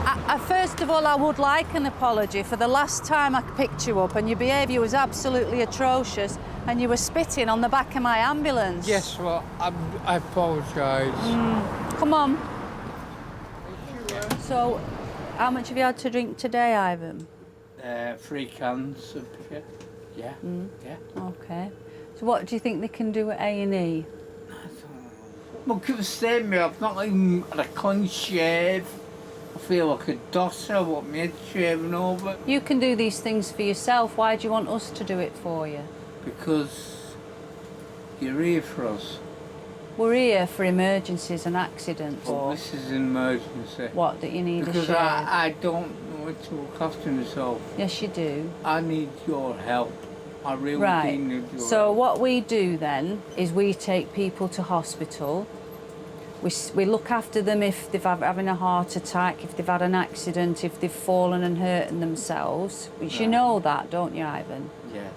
first of all, I would like an apology for the last time I picked you up and your behaviour was absolutely atrocious and you were spitting on the back of my ambulance. Yes, well, I apologise. Come on. So, how much have you had to drink today, Ivan? 3 cans of beer. Yeah. Yeah. OK. So what do you think they can do at A&E? Well, give us me. I've not even had a clean shave. I feel like a dosser. I want my head shaven over. You can do these things for yourself. Why do you want us to do it for you? Because you're here for us. We're here for emergencies and accidents. Well, this is an emergency. What, that you need because a shave? I don't know how to look after myself. Yes, you do. I need your help. I really do need your help. So what we do then is we take people to hospital. We look after them if they've having a heart attack, if they've had an accident, if they've fallen and hurting themselves. Which you know that, don't you, Ivan? Yes.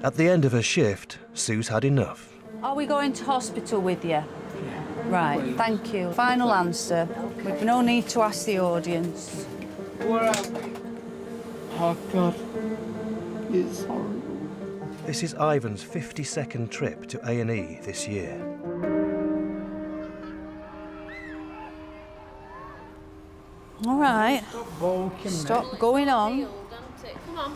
At the end of her shift, Sue's had enough. Are we going to hospital with you? Yeah. Right, thank you. Final answer. We've no need to ask the audience. Where are we? Oh, God. It's horrible. This is Ivan's 52nd trip to A&E this year. All right. Stop going on. Do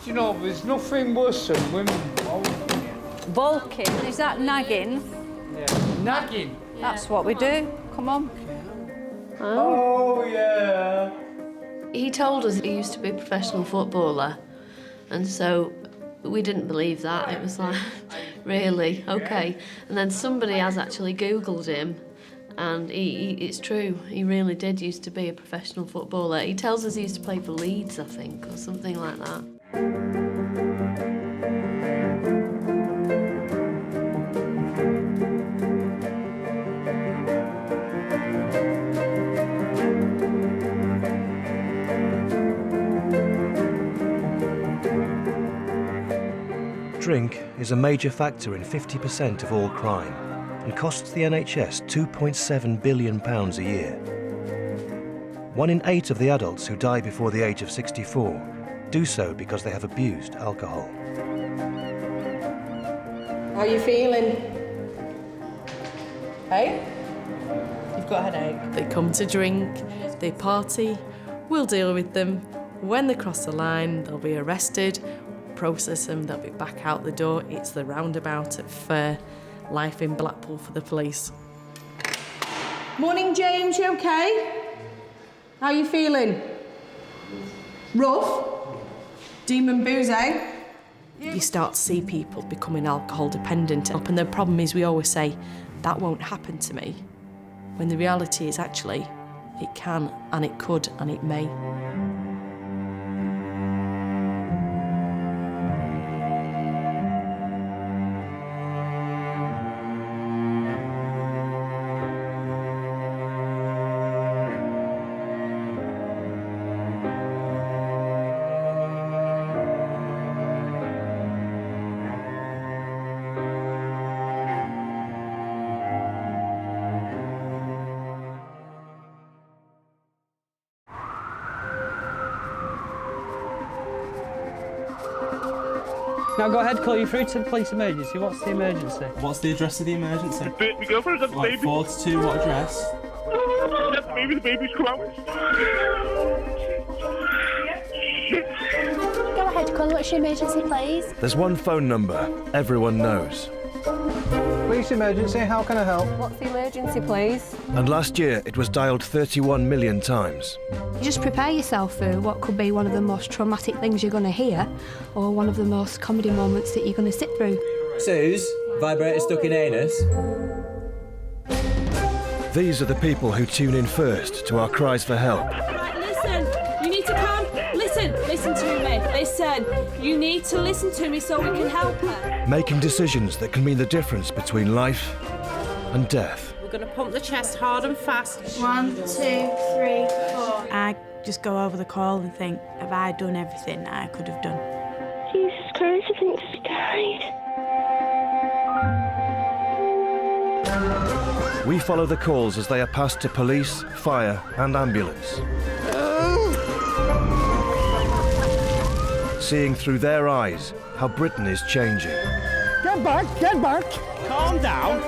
you know, there's nothing worse than women bulking. Bulking? Is that nagging? Yeah. Nagging? That's what we do. Come on. Oh, yeah. He told us he used to be a professional footballer, and so we didn't believe that. It was like, really? Okay. And then somebody has actually Googled him, and it's true. He really did used to be a professional footballer. He tells us he used to play for Leeds, I think, or something like that. Drink is a major factor in 50% of all crime and costs the NHS £2.7 billion a year. 1 in 8 of the adults who die before the age of 64 do so because they have abused alcohol. How are you feeling? Hey? You've got a headache. They come to drink, they party, we'll deal with them. When they cross the line, they'll be arrested, process them, they'll be back out the door. It's the roundabout of life in Blackpool for the police. Morning, James, you okay? How are you feeling? Rough? Demon booze, eh? You start to see people becoming alcohol dependent, and the problem is we always say, that won't happen to me, when the reality is actually, it can, and it could, and it may. Now go ahead, call you through to the police emergency. What's the emergency? What's the address of the emergency? My girlfriend's got the baby. 42, what address? The baby's come out. Go ahead, call. What's your emergency, please? There's one phone number everyone knows. Police emergency, how can I help? What's the emergency, please? And last year it was dialed 31 million times. Just prepare yourself for what could be one of the most traumatic things you're going to hear, or one of the most comedy moments that you're going to sit through. Suze, vibrator stuck in anus. These are the people who tune in first to our cries for help. Right, listen, you need to calm. Listen to me. Listen, you need to listen to me so we can help her. Making decisions that can mean the difference between life and death. We're going to pump the chest hard and fast. 1, 2, 3, 4. I just go over the call and think, have I done everything that I could have done? Jesus Christ, I think she died. We follow the calls as they are passed to police, fire and ambulance. Seeing through their eyes how Britain is changing. Get back, get back! Calm down.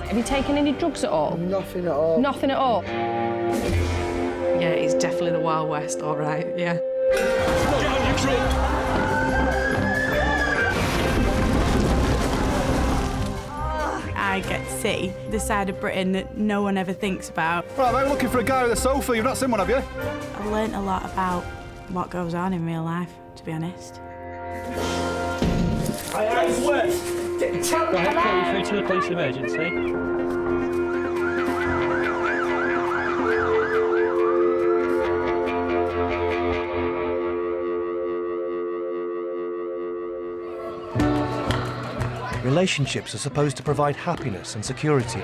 Have you taken any drugs at all? Nothing at all. Nothing at all? Yeah, it's definitely the Wild West, all right, yeah. Get on your truck. I get to see the side of Britain that no one ever thinks about. Right, mate, we're looking for a guy with a sofa. You've not seen one, have you? I've learnt a lot about what goes on in real life, to be honest. Go ahead, call you through to the police emergency. Relationships are supposed to provide happiness and security.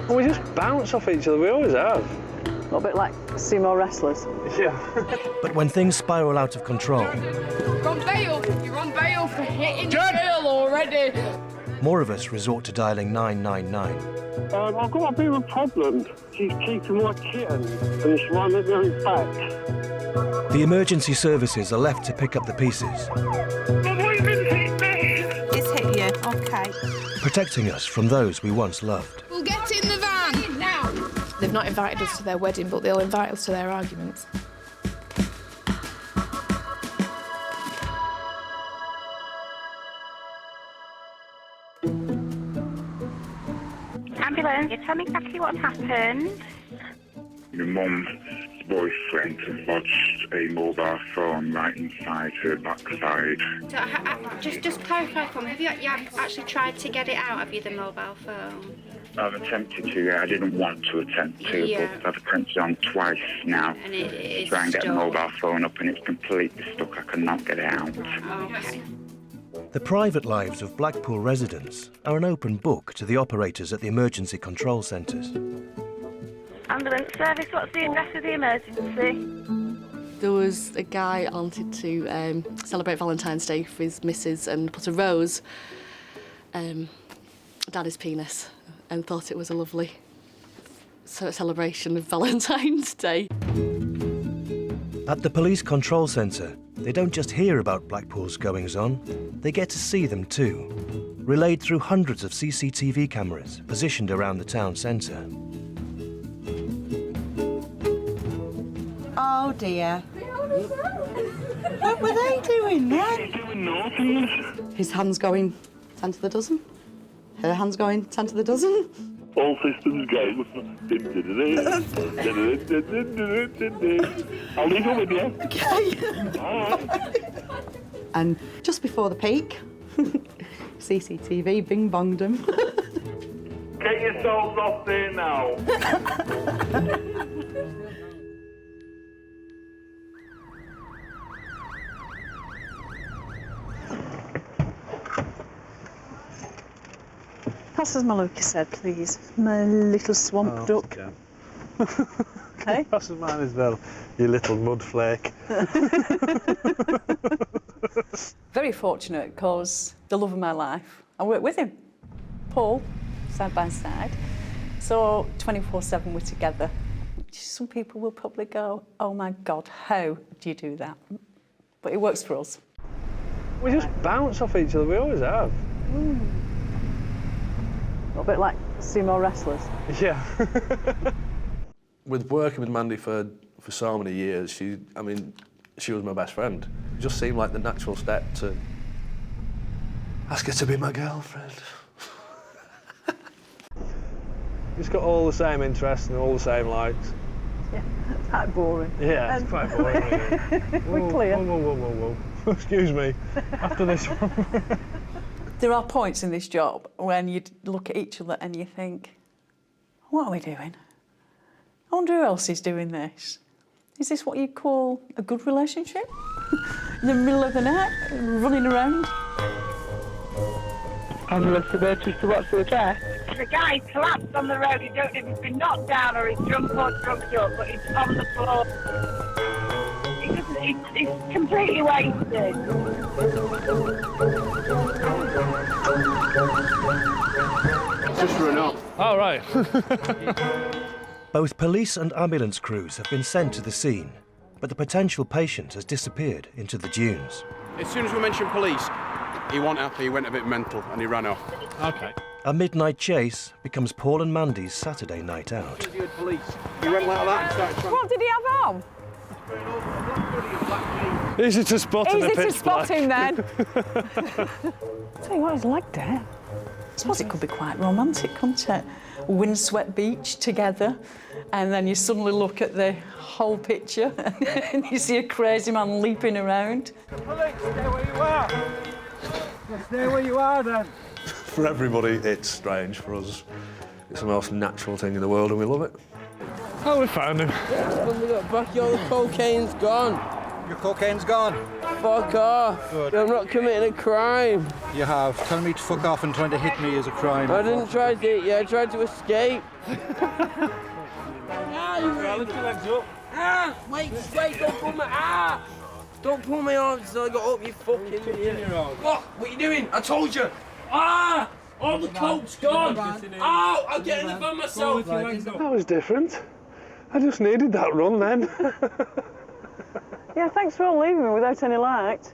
We just bounce off each other, we always have. A bit like sumo wrestlers. Yeah. But when things spiral out of control, You're on bail. You're on bail for hitting the girl already. more of us resort to dialing 999. I've got a bit of a problem. She's keeping my kitten and she's running at me back. The emergency services are left to pick up the pieces, It's hit you, okay. protecting us from those we once loved. We'll get in the van now. They've not invited us to their wedding, but they'll invite us to their arguments. Ambulance, tell me exactly what happened. My mum ex-boyfriend has lodged a mobile phone right inside her backside. So, just clarify for me, have you actually tried to get it out, have you, the mobile phone? I've attempted to, yeah. I didn't want to attempt to, Yeah. but I've attempted on twice now. And it is try and get the stuck. mobile phone up and it's completely stuck. I cannot get it out. Okay. The private lives of Blackpool residents are an open book to the operators at the emergency control centres. Ambulance service, what's the rest of the emergency? There was a guy wanted to celebrate Valentine's Day for his missus and put a rose down his penis and thought it was a lovely celebration of Valentine's Day. At the police control centre, they don't just hear about Blackpool's goings-on, they get to see them too, relayed through hundreds of CCTV cameras positioned around the town centre. Oh dear. What were they doing then? His hand's going 10 to the dozen. Her hand's going 10 to the dozen. All systems go. I'll leave it with you. Okay. And just before the peak, CCTV bing-bonged him. Get yourselves off there now. Pass us my Lucasade, please. My little swamp duck. Okay. Pass us mine as well, you little mud flake. Very fortunate because the love of my life, I work with him. Paul, side by side. So 24/7 we're together. Some people will probably go, oh my God, how do you do that? But it works for us. We just bounce off each other, we always have. A bit like sumo wrestlers. Yeah. With working with Mandy for so many years, she was my best friend. It just seemed like the natural step to ask her to be my girlfriend. It's got all the same interests and all the same likes. Yeah, it's quite boring. Yeah, it's quite boring. We're clear. Whoa. Excuse me. After this one. There are points in this job when you look at each other and you think, what are we doing? I wonder who else is doing this. Is this what you call a good relationship? In the middle of the night, running around? Ambulance emergency, what's the address? The guy collapsed on the road. You don't know if he's been knocked down or he's drunk or drugged up, but he's on the floor. He's completely wasted. Just run off. Oh, right. Both police and ambulance crews have been sent to the scene, but the potential patient has disappeared into the dunes. As soon as we mentioned police, he wasn't happy, he went a bit mental and he ran off. OK. A midnight chase becomes Paul and Mandy's Saturday night out. He went like that and started trying... What did he have on? Easy to spot in the pitch Easy to spot black. him then. Tell you what, his leg there. I suppose it could be quite romantic, couldn't it? A windswept beach together, and then you suddenly look at the whole picture and you see a crazy man leaping around. Alex, stay where you are. Stay where you are then. For everybody, it's strange. For us, it's the most natural thing in the world and we love it. Oh, we found him. When we got back, all the cocaine's gone. Your cocaine's gone? Fuck off. Good. I'm not committing a crime. You have. Telling me to fuck off and trying to hit me is a crime. I didn't try to hit you, I tried to escape. Lift your legs up. Wait, don't pull my Don't pull my arms until I got up, you fucking idiot. What are you doing? I told you. All the coke's gone. Ow, I'll get in the van myself. That was different. I just needed that run then. Yeah, thanks for all leaving me without any light.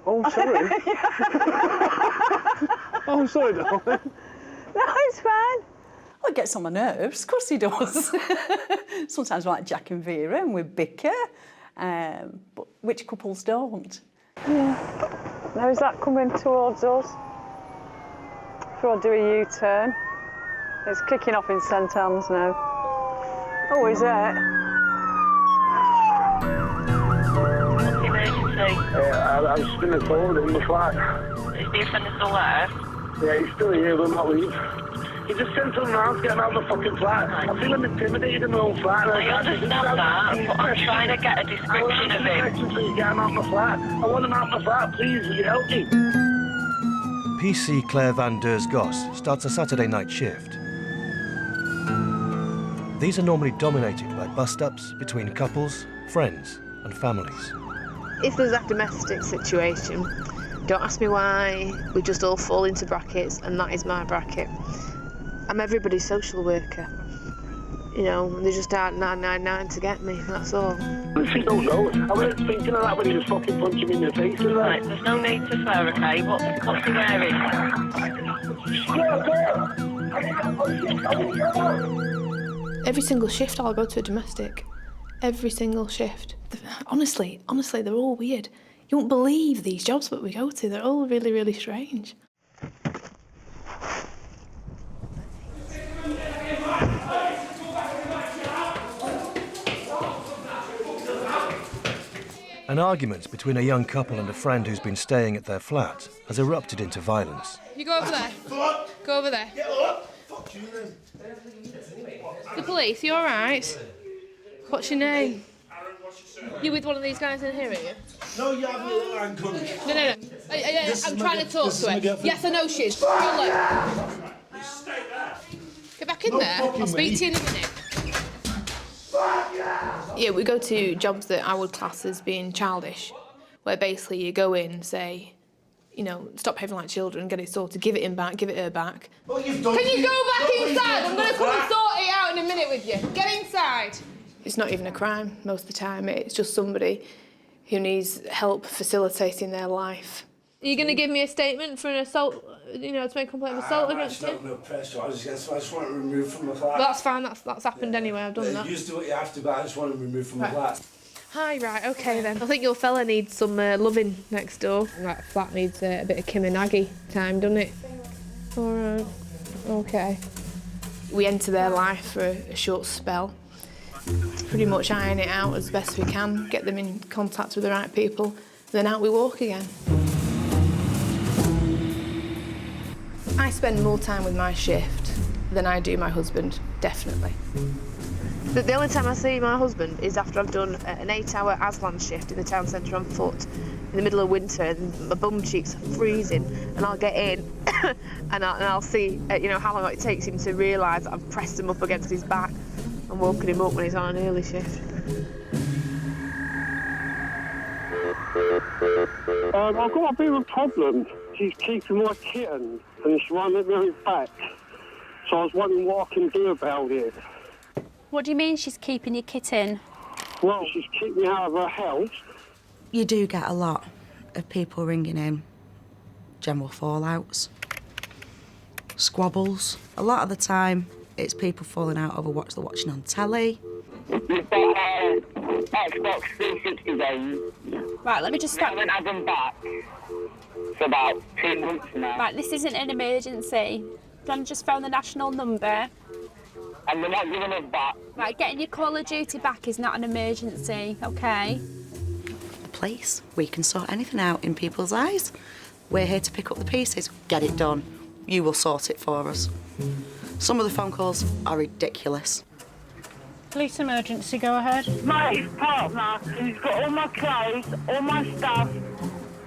Oh, sorry. Oh, sorry, darling. No, it's fine. Well, it gets on my nerves, of course he does. Sometimes we're like Jack and Vera and we bicker, but which couples don't? Yeah. Now is that coming towards us? Before I do a U-turn. It's kicking off in St Anne's now. Oh, is it? he? I've just been told in the flat. Is the offender still there? Yeah, he's still here, but not leave. He just sent someone around to get him out of the fucking flat. I feel him intimidated in my own flat. I understand that, but I'm trying to get a description of him. Please get him out of my flat. I want him out of my flat, please, will you help me? PC Claire van Deurs Goss starts a Saturday night shift. These are normally dominated by bust-ups between couples, friends and families. If there's a domestic situation, don't ask me why, we just all fall into brackets and that is my bracket. I'm everybody's social worker. You know, they just aren't 999 to get me, that's all. She don't know. I wasn't thinking of that when he was fucking punching me in the face. Right, there's no need to swear, okay? What's he wearing? Every single shift I'll go to a domestic. Every single shift. Honestly, they're all weird. You won't believe these jobs that we go to. They're all really, really strange. An argument between a young couple and a friend who's been staying at their flat has erupted into violence. You go over there. Go over there. The police, you all right? What's your name? You with one of these guys in here, are you? No, you have a little handgun. No. I'm trying to talk to her. Yes, I know she is. Get back in there. I'll speak to you in a minute. Yeah, we go to jobs that I would class as being childish, where basically you go in, say, you know, stop behaving like children, get it sorted, give it him back, give it her back. Well, Can you go back inside? I'm going to come and sort it out in a minute with you. Get inside. It's not even a crime most of the time. It's just somebody who needs help facilitating their life. Are you going to give me a statement for an assault, you know, to make a complaint of assault against you? I don't pressure. I just want it removed from the flat. That's fine, that's happened anyway, I've done that. You just do what you have to, but I just want it removed from the flat. Hi, right, OK then. I think your fella needs some loving next door. That flat needs a bit of Kim and Aggie time, doesn't it? All right, OK. We enter their life for a short spell. Pretty much iron it out as best we can, get them in contact with the right people, then out we walk again. I spend more time with my shift than I do my husband, definitely. The only time I see my husband is after I've done an 8-hour Aslan shift in the town centre on foot in the middle of winter and my bum cheeks are freezing and I'll get in and I'll see you know, how long it takes him to realise that I've pressed him up against his back and woken him up when he's on an early shift. I've got a bit of a problem. She's keeping my kitten and she won't let me back. So I was wondering what I can do about it. What do you mean she's keeping your kitten? Well, she's keeping me out of her house. You do get a lot of people ringing in, general fallouts, squabbles. A lot of the time, it's people falling out over what they're watching on telly. We've got Xbox 360 games. Right, let me just stop. We haven't had them back for about 2 months now. Right, this isn't an emergency. John just found the national number. And they're not giving us back. Right, getting your Call of Duty back is not an emergency, OK? The police, we can sort anything out in people's eyes. We're here to pick up the pieces, get it done. You will sort it for us. Some of the phone calls are ridiculous. Police emergency, go ahead. My partner, he's got all my clothes, all my stuff,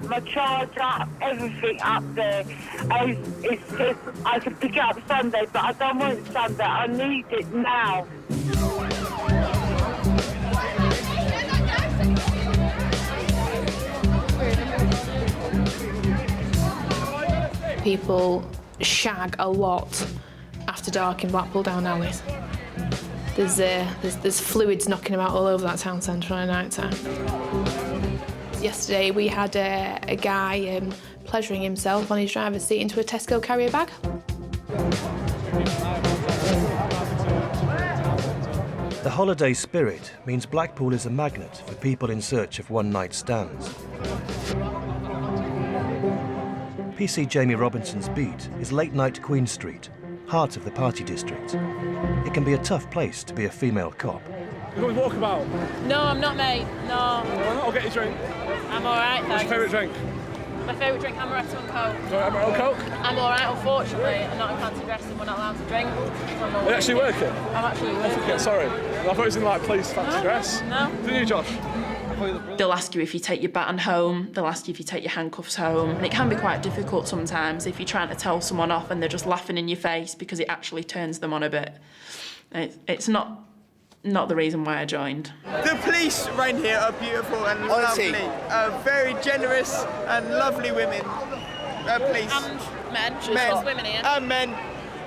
my charger, everything up there. It's just, I could pick it up Sunday, but I don't want it Sunday. I need it now. People shag a lot after dark in Blackpool down alleys. There's fluids knocking about all over that town centre on a night time. Yesterday we had a guy pleasuring himself on his driver's seat into a Tesco carrier bag. The holiday spirit means Blackpool is a magnet for people in search of one-night stands. PC Jamie Robinson's beat is late-night Queen Street, heart of the party district. It can be a tough place to be a female cop. You going to walkabout? No, I'm not, mate. No. I'll get you a drink. I'm all right, thanks. What's your favourite drink? My favourite drink, Amaretto and Coke. Do you want Amaretto and Coke? I'm all right, unfortunately. I'm not in fancy dress and we're not allowed to drink. Are you actually working? I'm actually working. Okay, sorry. I thought it was in, like, police fancy dress. No. Didn't you, Josh? They'll ask you if you take your baton home, they'll ask you if you take your handcuffs home, and it can be quite difficult sometimes if you're trying to tell someone off and they're just laughing in your face because it actually turns them on a bit. It's not the reason why I joined. The police around here are beautiful and Honestly. lovely, very generous and lovely women. Police. And men. Men. Women here. And men.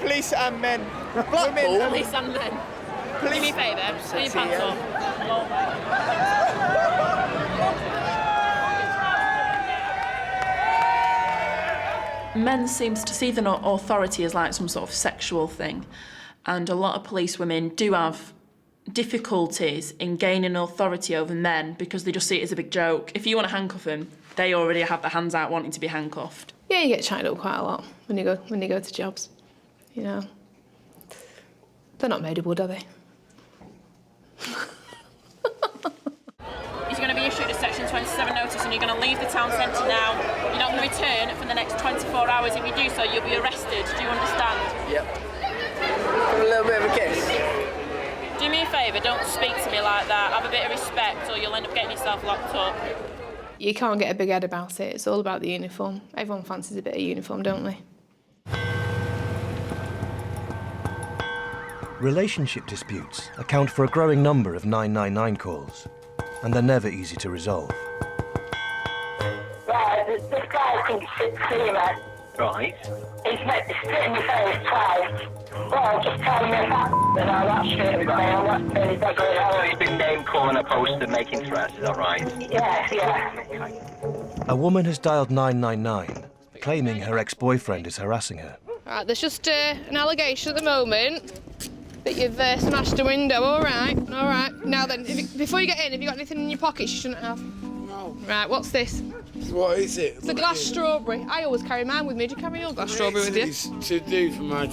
Police and men. Blackpool. Women. Police and men. Do me a favour, put your pants up. Men seems to see the authority as like some sort of sexual thing, and a lot of police women do have difficulties in gaining authority over men because they just see it as a big joke. If you want to handcuff them, they already have their hands out wanting to be handcuffed. Yeah, you get chatted up quite a lot when you go to jobs. You know, they're not made of wood, are they? You're going to be issued a Section 27 notice and you're going to leave the town centre now. You're not going to return for the next 24 hours. If you do so, you'll be arrested. Do you understand? Yep. Have a little bit of a kiss. Do me a favour, don't speak to me like that. Have a bit of respect or you'll end up getting yourself locked up. You can't get a big head about it. It's all about the uniform. Everyone fancies a bit of uniform, don't they? Relationship disputes account for a growing number of 999 calls, and they're never easy to resolve. Right, this guy thinks it's Seaman. Right. He's spit in my face twice. Well, just tell me that, and I'll not shoot him, but I'll not say he's not going to So he's been name calling a post and making threats, is that right? Yeah. A woman has dialed 999, claiming her ex-boyfriend is harassing her. Right, there's just an allegation at the moment that you've smashed a window. All right. Now then, before you get in, have you got anything in your pockets you shouldn't have? No. Right, what's this? What is it? It's a glass strawberry. I always carry mine with me. Do you carry your glass strawberry with you? It's to do for my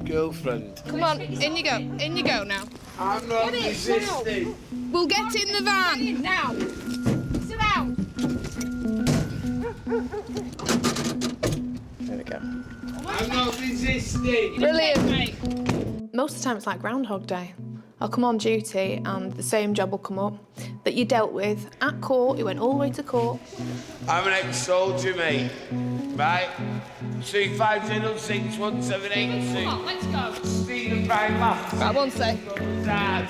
girlfriend. Come on, in you go. In you go now. I'm not resisting. We'll get in the van. Now. Sit down. There we go. I'm not resisting. Brilliant. Most of the time it's like Groundhog Day. I'll come on duty and the same job will come up that you dealt with at court. It went all the way to court. I'm an ex-soldier, mate. Right? 25061786. Come on, let's go. Stephen Prime Maths. Right, one sec. Dad.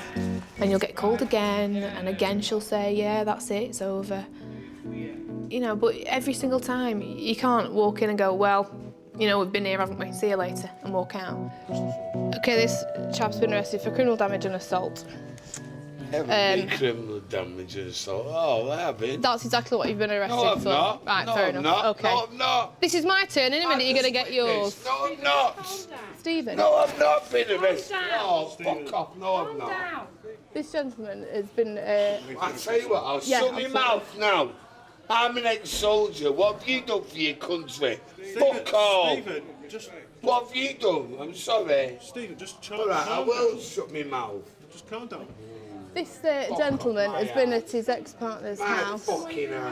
And you'll get called again, and again she'll say, yeah, that's it, it's over. You know, but every single time, you can't walk in and go, well, you know, we've been here, haven't we? See you later, and walk out. OK, this chap's been arrested for criminal damage and assault. Criminal damage and assault. Oh, I haven't. That's exactly what you've been arrested No, I'm for. not. Right, No, fair I'm enough. not. OK. No, I'm not. This is my turn. In a minute, you're going to get yours. No, I'm not. Stephen. No, I've not been arrested. down. Oh, fuck off. No, I'm not. This gentleman has been... I'll tell you what, I'll shut my mouth now. I'm an ex-soldier. What have you done for your country? Fuck off. Stephen, just... What have you done? I'm sorry. Stephen, just calm All right, I down. will shut my mouth. Just calm down. This gentleman has been at his ex-partner's house.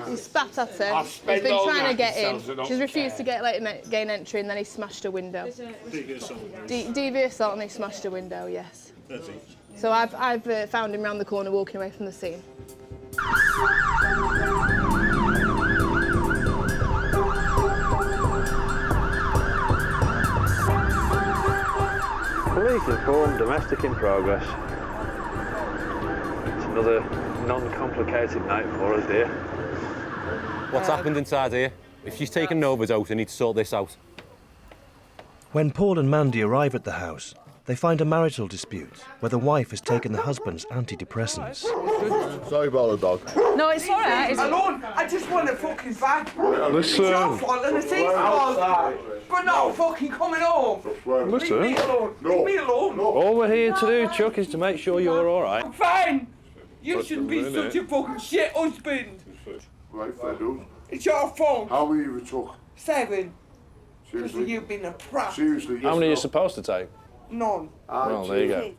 He's spat at her. He's been trying to get in. She's refused to gain entry, and then he smashed a window. Devious assault. Devious assault, and he smashed a window, yes. That's it. So I've found him round the corner walking away from the scene. Police informed, domestic in progress. It's another non-complicated night for us, dear. What's happened inside here? If she's taken an overdose, I need to sort this out. When Paul and Mandy arrive at the house, they find a marital dispute where the wife has taken the husband's antidepressants. Sorry about the dog. No, it's all right. Alone. I just want a fucking bag. It's your fault and it's his fault. But no fucking coming home. Listen. Leave me alone. Leave me alone. All we're here to do, Chuck, is to make sure you're all right. I'm fine. You Such shouldn't a be minute. such a fucking shit husband. Right, fair dues. It's your fault. How many you took? 7. Because Seriously? you've been a prat. Seriously, yes How many or are you no? supposed to take? None. Well, there you go.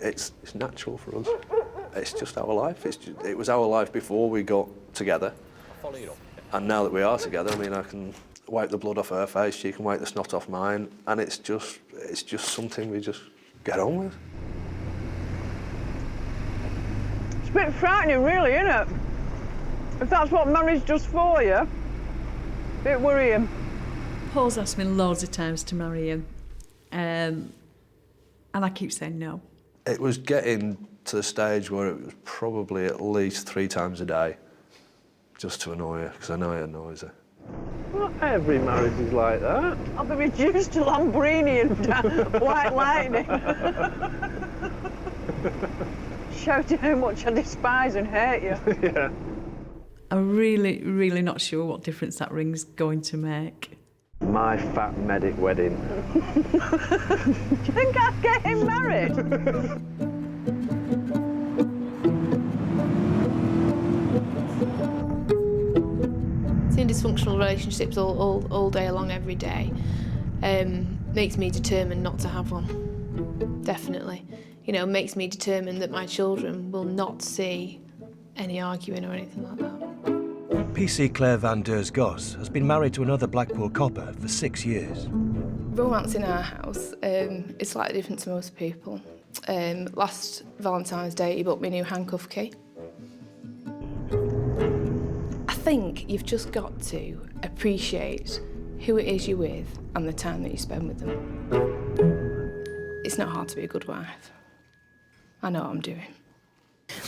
it's natural for us. It's just our life. It was our life before we got together. And now that we are together, I mean, I can wipe the blood off her face, she can wipe the snot off mine, and it's just something we just get on with. It's a bit frightening, really, isn't it? If that's what marriage does for you, a bit worrying. Paul's asked me loads of times to marry him, and I keep saying no. It was getting to the stage where it was probably at least 3 times a day, just to annoy her, because I know it annoys her. Not every marriage is like that. I'll be reduced to Lamborghini and white lightning. Shout how much I despise and hate you. Yeah. I'm really, really not sure what difference that ring's going to make. My fat medic wedding. Do you think I'm getting married? Seeing dysfunctional relationships all day long, every day, makes me determined not to have one. Definitely. You know, makes me determined that my children will not see any arguing or anything like that. PC Claire Van Deurs Goss has been married to another Blackpool copper for 6 years. Romance in our house is slightly different to most people. Last Valentine's Day, he bought me a new handcuff key. I think you've just got to appreciate who it is you're with and the time that you spend with them. It's not hard to be a good wife. I know what I'm doing.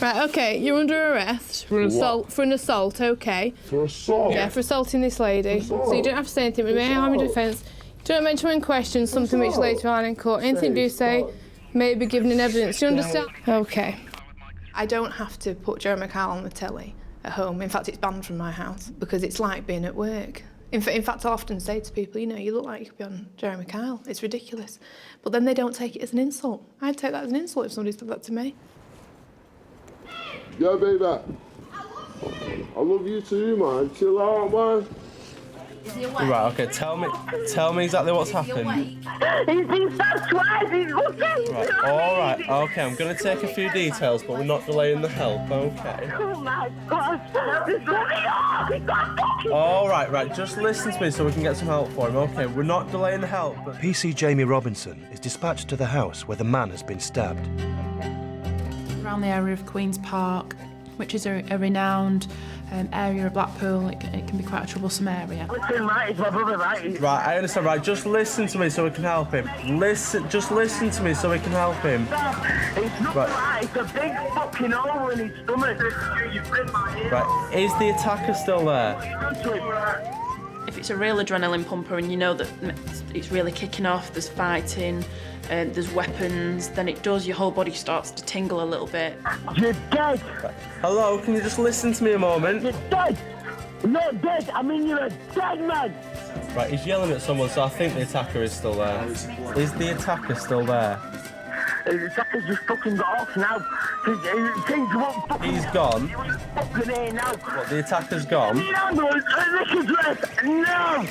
Right, OK, you're under arrest for an assault, OK? For assault? Yeah, for assaulting this lady. So you don't have to say anything, remain harm in defence. Don't mention when questioned something which later on in court. Anything you do say may be given in evidence. Do you understand? OK. I don't have to put Jeremy Kyle on the telly at home. In fact, it's banned from my house because it's like being at work. In fact, I'll often say to people, you know, you look like you could be on Jeremy Kyle. It's ridiculous. But then they don't take it as an insult. I'd take that as an insult if somebody said that to me. Yeah, baby. I love you too, man. Chill out, man. Right, okay, tell me exactly what's happened. He's been stabbed twice, he's looking. Right, alright, okay, I'm gonna take a few details, but we're not delaying the help, okay? Oh my God, he's running off, he's got fucking... Alright, right, just listen to me so we can get some help for him, okay? We're not delaying the help, but... PC Jamie Robinson is dispatched to the house where the man has been stabbed. Around the area of Queen's Park, which is a renowned area of Blackpool, it can be quite a troublesome area. Listen, right, it's my brother, right? Right, I understand, right, just listen to me so we can help him. Just listen to me so we can help him. It's not right, it's a big fucking hole in his stomach. Right, is the attacker still there? If it's a real adrenaline pumper and you know that it's really kicking off, there's fighting, there's weapons, then it does, your whole body starts to tingle a little bit. You're dead! Right. Hello, can you just listen to me a moment? You're dead! Not dead, I mean you're a dead man! Right, he's yelling at someone, so I think the attacker is still there. Is the attacker still there? The attacker's just fucking got off now. Things won't fucking... He's gone? He's fucking here now. What, the attacker's gone? The ambulance at this address, now!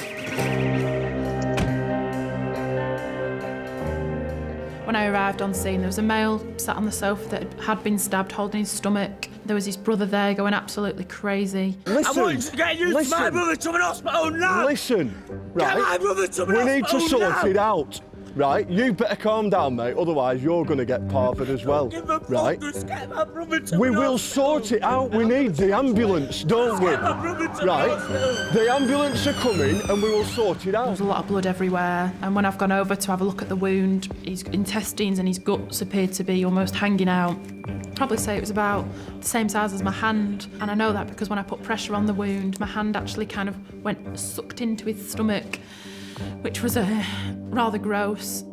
When I arrived on scene, there was a male sat on the sofa that had been stabbed, holding his stomach. There was his brother there going absolutely crazy. Listen, I want to get you my brother to an hospital now! Listen, right? Get my brother to an we need to hospital sort now. it out, right? You better calm down, mate, otherwise you're going to get parvered as well, right? Just get my brother to We an will hospital. sort it out. We need the ambulance, don't we? Get my brother to Right? an hospital. The ambulance are coming and we will sort it out. There was a lot of blood everywhere, and when I've gone over to have a look at the wound, his intestines and his guts appeared to be almost hanging out. I'd probably say it was about the same size as my hand, and I know that because when I put pressure on the wound, my hand actually kind of went sucked into his stomach, which was rather gross.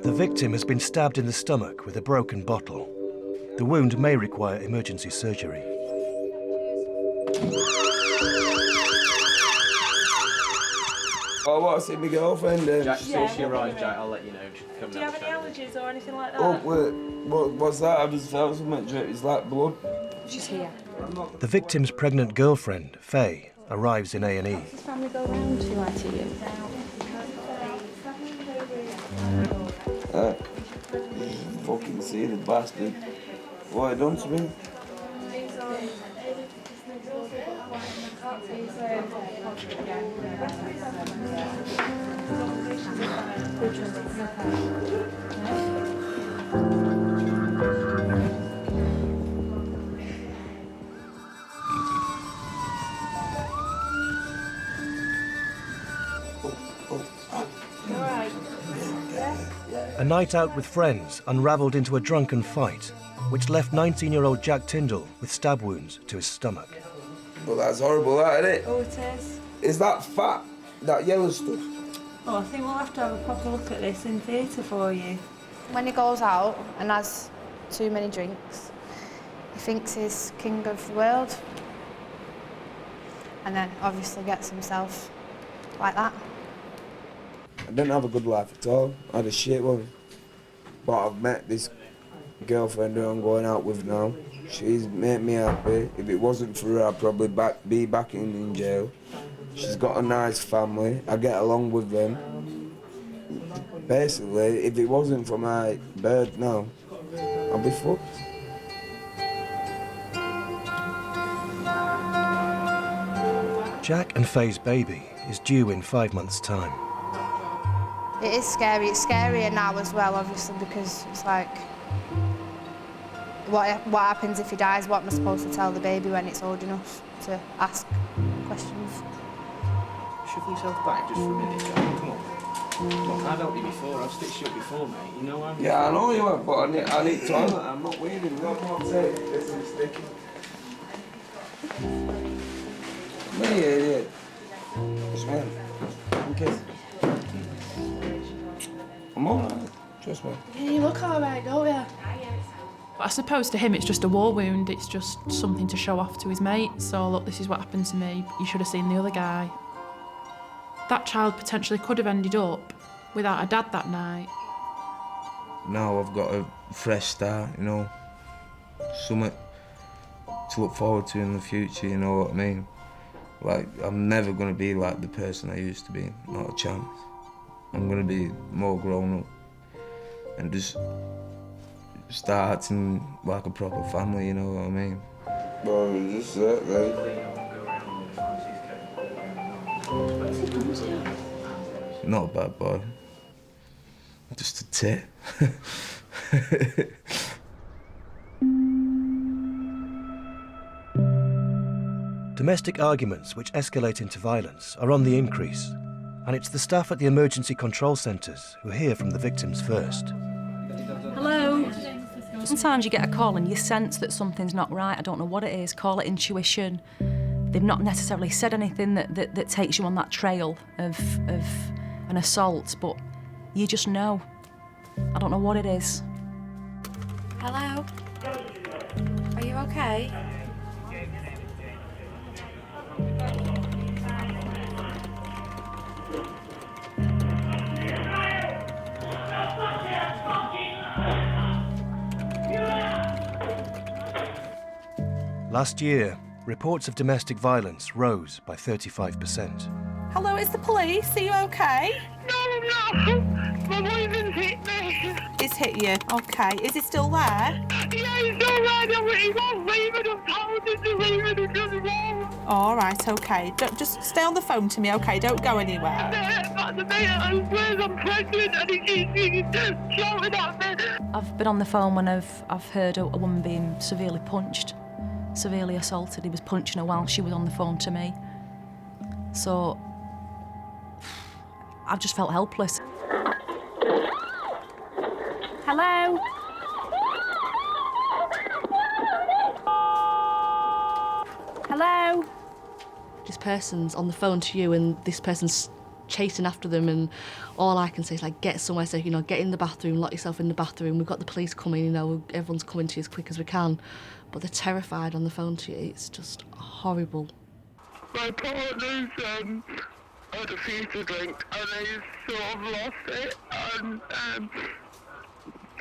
The victim has been stabbed in the stomach with a broken bottle. The wound may require emergency surgery. I want to see my girlfriend. Jack, as soon as she arrives, Jack, I'll let you know. Do you have any allergies or anything like that? Oh, wait, what's that? I just felt something drip. It's like blood. She's here. The victim's pregnant girlfriend, Faye, arrives in A&E. Does family go round to ITU? Fucking see the bastard. What he done to me? A night out with friends unravelled into a drunken fight, which left 19-year-old Jack Tyndall with stab wounds to his stomach. Well, that's horrible, that, isn't it? Oh, it is. Is that fat? That yellow stuff? Oh, I think we'll have to have a proper look at this in theatre for you. When he goes out and has too many drinks, he thinks he's king of the world. And then obviously gets himself like that. I didn't have a good life at all. I had a shit one. But I've met this girlfriend who I'm going out with now. She's made me happy. If it wasn't for her, I'd probably be back in jail. She's got a nice family. I get along with them. Basically, if it wasn't for my bird now, I'd be fucked. Jack and Faye's baby is due in 5 months' time. It is scary. It's scarier now as well, obviously, because it's like, what happens if he dies? What am I supposed to tell the baby when it's old enough to ask questions? Shuffle yourself back just for a minute, Jack. Come on. Come on, I've helped you before. I've stitched you up before, mate. You know I'm... Yeah, I know you have, but I need toilet. I'm not waiting. What more take? This is sticky. Come here, idiot. Smell. Okay. I'm alright. Trust me. Yeah, you look alright, don't you? I suppose to him it's just a war wound, it's just something to show off to his mate. So look, this is what happened to me, you should have seen the other guy. That child potentially could have ended up without a dad that night. Now I've got a fresh start, you know, something to look forward to in the future, you know what I mean? Like, I'm never gonna be like the person I used to be, not a chance. I'm gonna be more grown up and just start acting like a proper family, you know what I mean? Well, just that, like. Not a bad boy. Just a tit. Domestic arguments which escalate into violence are on the increase, and it's the staff at the emergency control centres who hear from the victims first. Hello? Sometimes you get a call and you sense that something's not right. I don't know what it is. Call it intuition. They've not necessarily said anything that takes you on that trail of an assault, but you just know. I don't know what it is. Hello? Are you okay? Last year, reports of domestic violence rose by 35%. Hello, it's the police. Are you okay? No, I'm not. My boyfriend's hit me. He's hit you. Okay. Is he still there? Yeah, he's still there. He won't leave it. I've told him to leave it. He doesn't want. All right, okay. Don't, just stay on the phone to me, okay? Don't go anywhere. But the minute I swear I'm pregnant and he keeps shouting at me. I've been on the phone when I've heard a woman being severely punched, severely assaulted. He was punching her while she was on the phone to me. So I've just felt helpless. Hello? Hello? This person's on the phone to you and this person's chasing after them, and all I can say is, like, get somewhere safe, you know, get in the bathroom, lock yourself in the bathroom. We've got the police coming, you know, everyone's coming to you as quick as we can. But they're terrified on the phone to you. It's just horrible. My partner's had a few to drink and he's sort of lost it and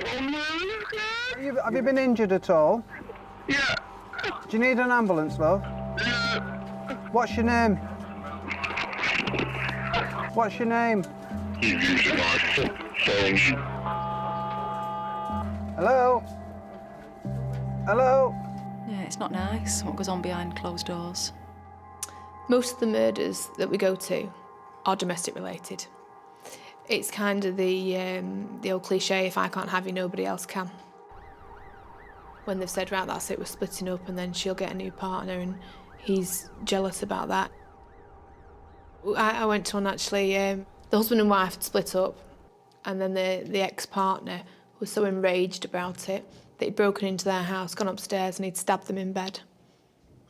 I'm really scared. Have you been injured at all? Yeah. Do you need an ambulance, love? Yeah. What's your name? What's your name? Hello? Hello? Yeah, it's not nice what goes on behind closed doors. Most of the murders that we go to are domestic related. It's kind of the old cliche, if I can't have you, nobody else can. When they've said, right, that's it, we're splitting up, and then she'll get a new partner and he's jealous about that. I went to one actually, the husband and wife had split up, and then the ex-partner was so enraged about it that he'd broken into their house, gone upstairs, and he'd stabbed them in bed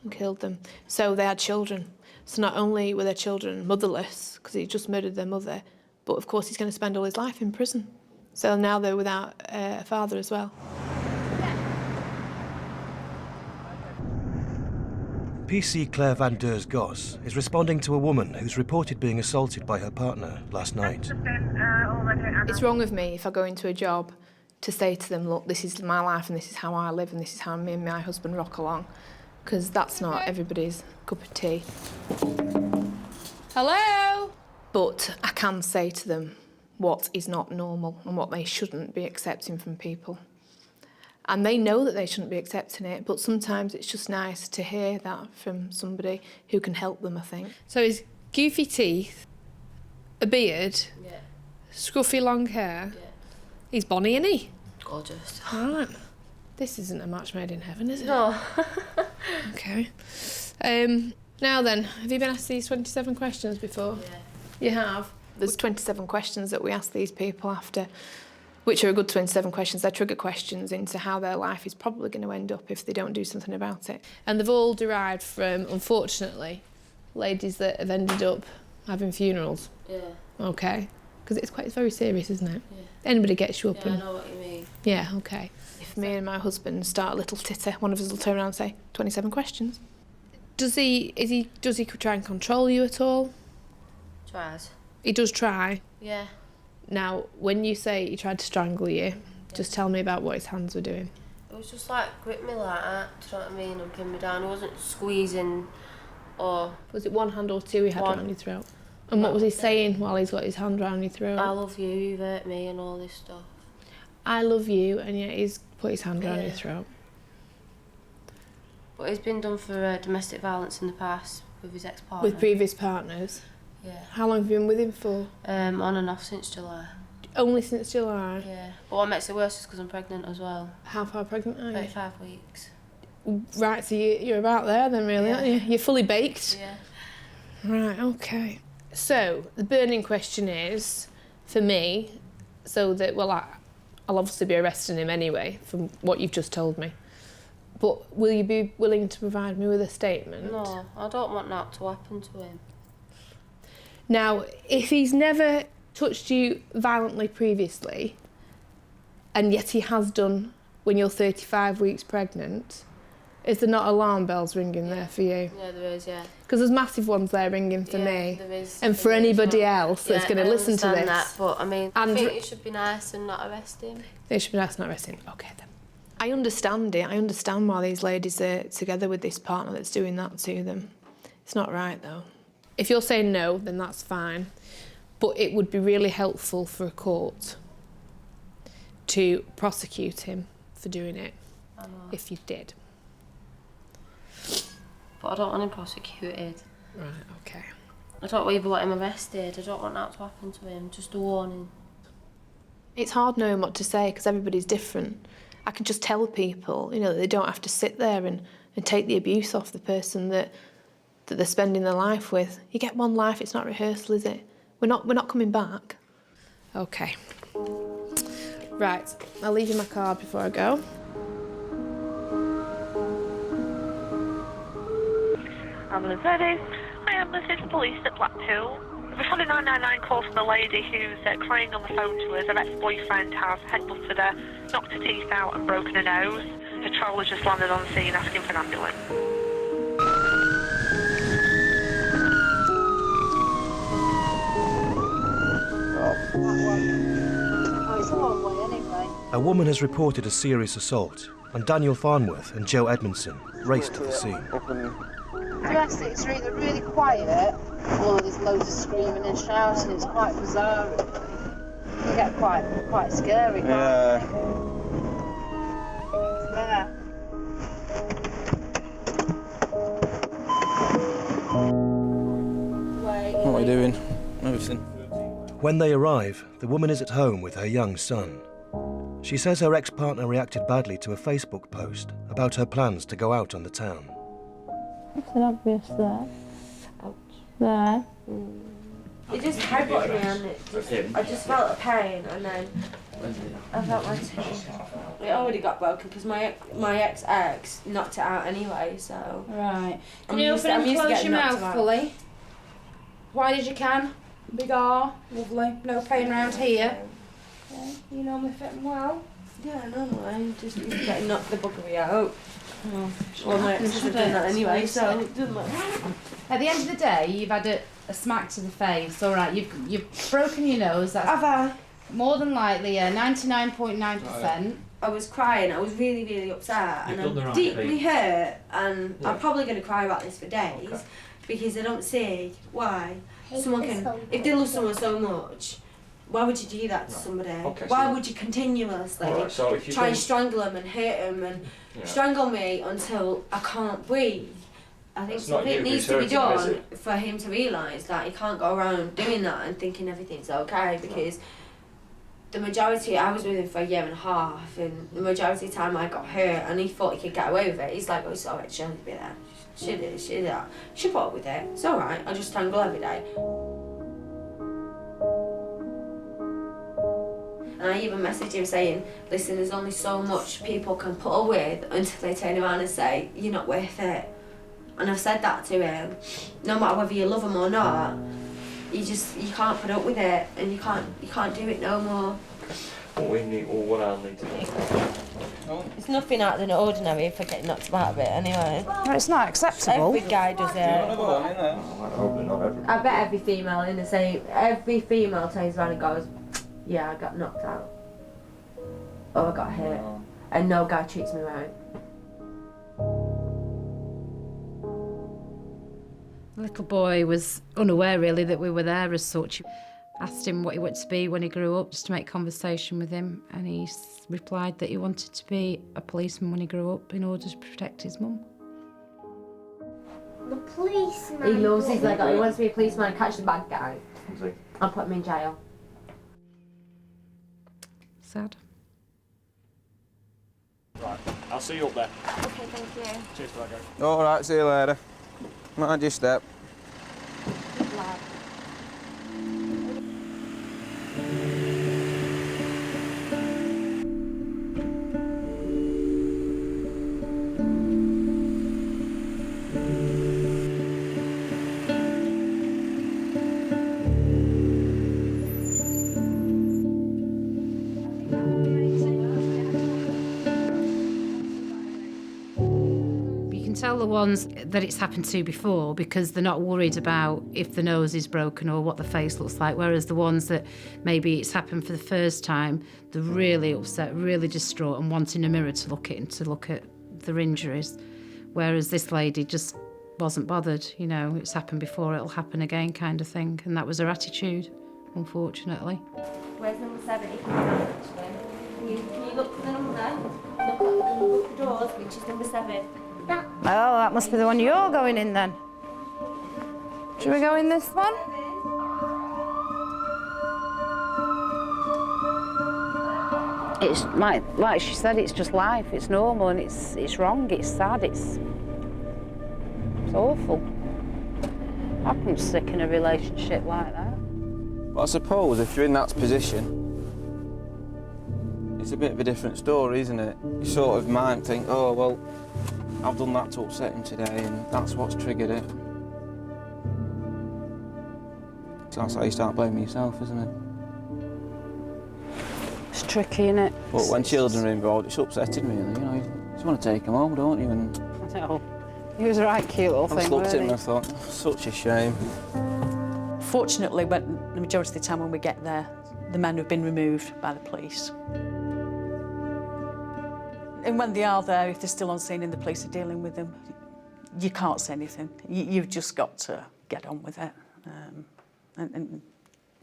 and killed them. So they had children. So not only were their children motherless, because he just murdered their mother, but of course he's going to spend all his life in prison. So now they're without a father as well. PC Claire Van Deurs Goss is responding to a woman who's reported being assaulted by her partner last night. It's wrong of me if I go into a job to say to them, look, this is my life and this is how I live and this is how me and my husband rock along, because that's not everybody's cup of tea. Hello? But I can say to them what is not normal and what they shouldn't be accepting from people. And they know that they shouldn't be accepting it, but sometimes it's just nice to hear that from somebody who can help them, I think. So he's goofy teeth, a beard, scruffy long hair. Yeah. He's bonny, isn't he? Gorgeous. Right. This isn't a match made in heaven, is it? No. Okay. Now then, have you been asked these 27 questions before? Yeah. You have? There's 27 questions that we ask these people after, which are a good 27 questions. They're trigger questions into how their life is probably going to end up if they don't do something about it. And they've all derived from, unfortunately, ladies that have ended up having funerals. Yeah. Okay. Because it's very serious, isn't it? Yeah. Anybody gets you up Yeah, and... I know what you mean. Yeah, okay. If me and my husband start a little titter, one of us will turn around and say, 27 questions. Does he try and control you at all? Tries. He does try? Yeah. Now, when you say he tried to strangle you, just tell me about what his hands were doing. It was just like grip me like that, do you know what I mean, and pin me down. He wasn't squeezing or... Was it one hand or two he had around your throat? And what was he saying while he's got his hand around your throat? I love you, you've hurt me and all this stuff. I love you, and yet he's put his hand around your throat. But he's been done for domestic violence in the past with his ex-partner. With previous partners? Yeah. How long have you been with him for? On and off since July. Only since July? Yeah. But what makes it worse is because I'm pregnant as well. How far pregnant are you? 35 weeks. Right, so you're about there then, really, aren't you? You're fully baked? Yeah. Right, okay. So, the burning question is, for me, so that, well, I'll obviously be arresting him anyway, from what you've just told me. But will you be willing to provide me with a statement? No, I don't want that to happen to him. Now, if he's never touched you violently previously, and yet he has done when you're 35 weeks pregnant, is there not alarm bells ringing there for you? Yeah, there is, yeah. Because there's massive ones there ringing for me. There is. And for anybody else that's going to listen to this. That, but I mean, I think it should be nice and not arrest him. It should be nice and not arrest him. Okay, then. I understand it. I understand why these ladies are together with this partner that's doing that to them. It's not right, though. If you're saying no, then that's fine. But it would be really helpful for a court to prosecute him for doing it, if you did. But I don't want him prosecuted. Right, okay. I don't even want him arrested. I don't want that to happen to him. Just a warning. It's hard knowing what to say because everybody's different. I can just tell people, that they don't have to sit there and take the abuse off the person that they're spending their life with. You get one life, it's not rehearsal, is it? We're not coming back. Okay. Right, I'll leave you my card before I go. Ambulance service. Hi, ambulance is police at Blackpool. We've had a 999 call from a lady who's crying on the phone to us. Her ex-boyfriend has headbutted her, knocked her teeth out and broken her nose. The patrol has just landed on the scene asking for an ambulance. It's a long way anyway. A woman has reported a serious assault, and Daniel Farnworth and Joe Edmondson raced to the scene. Yes, it's really quiet. Although there's loads of screaming and shouting, it's quite bizarre. You get quite scary, can't you? doing, everything. When they arrive, the woman is at home with her young son. She says her ex-partner reacted badly to a Facebook post about her plans to go out on the town. It's an obvious there. Ouch. There. It just headbutted me and I just felt a pain and then I felt my tooth. It already got broken because my ex knocked it out anyway, so... Right. Can you open and close your mouth fully? Wide as you can. Big R. Lovely. No pain around here. Okay. You normally fit them well? Yeah, normally. Just getting knocked the buggery out. Oh, well, my ex has done that anyway, so it doesn't matter. At the end of the day, you've had a smack to the face. All right, you've broken your nose. That's Have I? More than likely, 99.9%. I was crying, I was really, really upset, and I'm deeply hurt, and I'm probably going to cry about this for days, because I don't see why someone can, if they love someone so much, why would you do that to somebody? Why would you continuously try and strangle them and hurt them and strangle me until I can't breathe? I think something needs to be done for him to realise that he can't go around doing that and thinking everything's okay, because the majority, I was with him for a year and a half, and the majority of the time I got hurt and he thought he could get away with it. He's like, oh, it's alright, she'll be there. She did, she did that. She put up with it. It's alright, I just strangle every day. And I even messaged him saying, listen, there's only so much people can put up with until they turn around and say, you're not worth it. And I've said that to him. No matter whether you love him or not, you can't put up with it, and you can't do it no more. What I'll need to do. It's nothing out of the ordinary for getting knocked about a bit anyway. No, it's not acceptable. Every guy does it. I bet every female turns around and goes, yeah, I got knocked out. Or I got hit. And no guy treats me right. The little boy was unaware, really, that we were there as such. Asked him what he wanted to be when he grew up, just to make conversation with him, and he replied that he wanted to be a policeman when he grew up in order to protect his mum. The policeman. He loves his Lego. He wants to be a policeman, catch the bad guy. I'll put him in jail. Sad. Right, I'll see you up there. Okay, thank you. Cheers for that, guys. All right, see you later. Mind your step. Good lad. Tell the ones that it's happened to before because they're not worried about if the nose is broken or what the face looks like, whereas the ones that maybe it's happened for the first time, they're really upset, really distraught and wanting a mirror to look at and to look at their injuries, whereas this lady just wasn't bothered. You know, it's happened before, it'll happen again kind of thing, and that was her attitude, unfortunately. Where's number 7? Can you look for the number there? Look at the doors, which is number 7. Oh, that must be the one you're going in then. Should we go in this one? It's like she said, it's just life, it's normal and it's wrong, it's sad, it's awful. I couldn't stick in a relationship like that. But I suppose if you're in that position, it's a bit of a different story, isn't it? You sort of might think, oh, well, I've done that to upset him today and that's what's triggered it. So that's how you start blaming yourself, isn't it? It's tricky, isn't it? But when children are involved, it's upsetting, really. You know, you just want to take them home, don't you? And I know. He was a right cute little thing, I just looked at him and I wasn't thought, such a shame. Fortunately, when the majority of the time when we get there, the men have been removed by the police. And when they are there, if they're still on scene and the police are dealing with them, you can't say anything. You've just got to get on with it and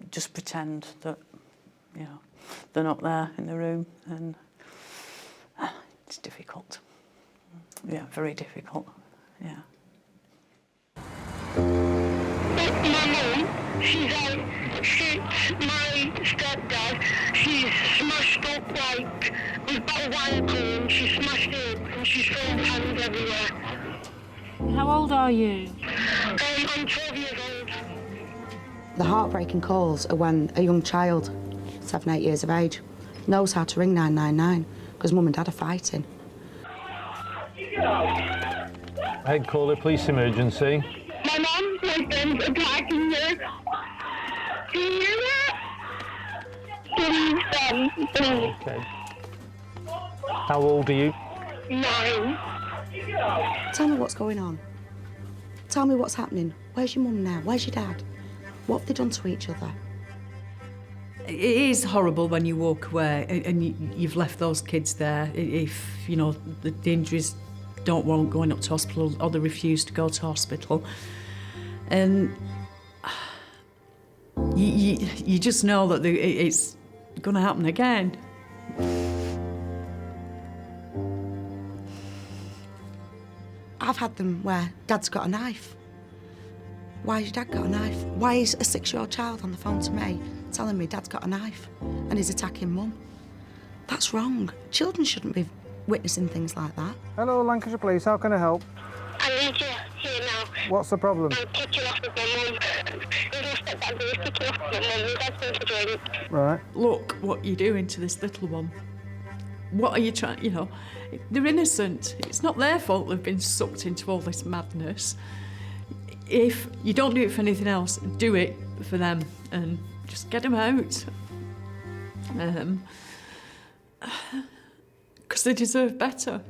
just pretend that, you know, they're not there in the room. And it's difficult. Yeah, very difficult. Yeah. She's out. My stepdad, she's smashed up like with bottle wine cream. She's smashed it and she's throwing pans everywhere. How old are you? I'm 12 years old. The heartbreaking calls are when a young child, 7, 8 years of age, knows how to ring 999 because mum and dad are fighting. I'd call it police emergency. My mum's husband's attacking her. Do you hear that? Please. Okay. How old are you? 9. Tell me what's going on. Tell me what's happening. Where's your mum now? Where's your dad? What have they done to each other? It is horrible when you walk away and you've left those kids there. If, you know, the injuries don't warrant going up to hospital or they refuse to go to hospital. And you just know that it's going to happen again. I've had them where Dad's got a knife. Why has your dad got a knife? Why is a 6-year-old child on the phone to me telling me Dad's got a knife and he's attacking Mum? That's wrong. Children shouldn't be witnessing things like that. Hello, Lancashire Police. How can I help? I need you here now. What's the problem? I'm kicking off with my mum. Little stepdad is kicking off with my mum. Dad's going to drink. Right. Look what you're doing to this little one. What are you trying, you know? They're innocent. It's not their fault they've been sucked into all this madness. If you don't do it for anything else, do it for them and just get them out. Because they deserve better.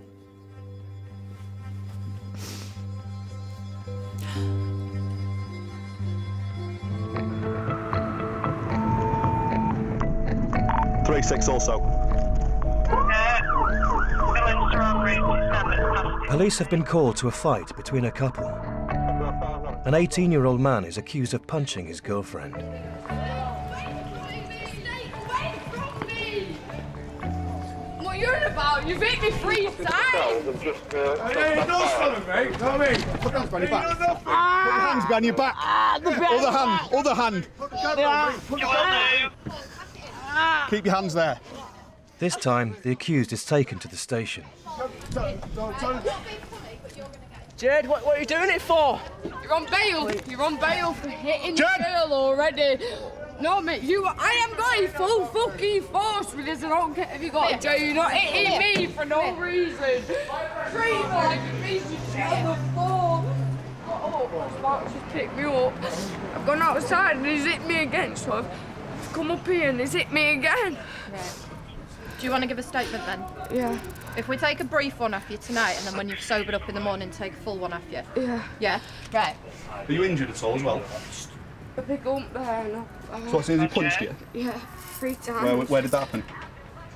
Three 6 also. Police have been called to a fight between a couple. An 18-year-old man is accused of punching his girlfriend. What you're on about? You've hit me 3 times! Hey, don't follow me, come in. Put your hands behind your back. Put your hands behind your back. Other hand. Keep your hands there. This time, the accused is taken to the station. Jed, what are you doing it for? You're on bail. You're on bail for hitting the girl already. No, mate, I am going full fucking force with this. I don't care if you got a jail. You're not hitting me for no reason. Treat me like a piece of shit on the floor. Oh, Mark's just picked me up. I've gone outside and he's hit me again, so I've come up here and he's hit me again. Right. Do you want to give a statement then? Yeah. If we take a brief one off you tonight and then when you've sobered up in the morning, take a full one off you? Yeah. Yeah? Right. Are you injured at all as well? A big ump there, no. So as he punched you? Yeah, 3 times. Where did that happen?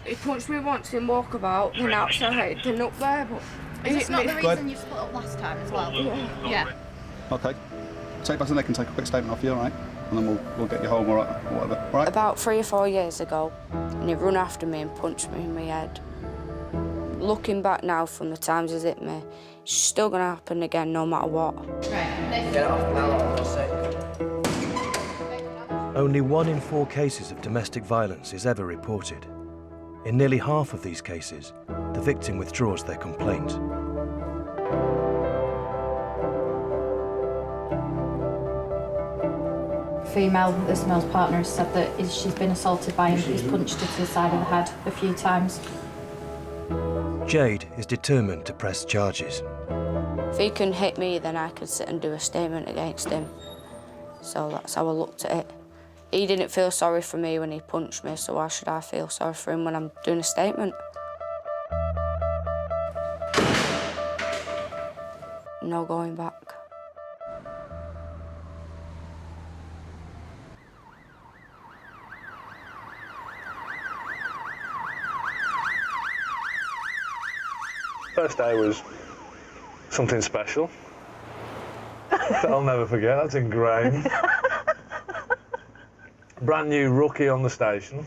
He punched me once in walkabout, then outside, then up there, but... Is this not the reason you split up last time as well? Yeah. Okay. Take back to the neck and take a quick statement off you, all right? And then we'll get you home or whatever, all right? About 3 or 4 years ago, and he run after me and punched me in my head. Looking back now from the times he's hit me, it's still going to happen again no matter what. Right. Get off now, for a sec. Only 1 in 4 cases of domestic violence is ever reported. In nearly half of these cases, the victim withdraws their complaint. This male's partner has said that she's been assaulted by him. He's punched her to the side of the head a few times. Jade is determined to press charges. If he can hit me, then I could sit and do a statement against him. So that's how I looked at it. He didn't feel sorry for me when he punched me, so why should I feel sorry for him when I'm doing a statement? No going back. First day was something special that I'll never forget. That's ingrained. Brand new rookie on the station.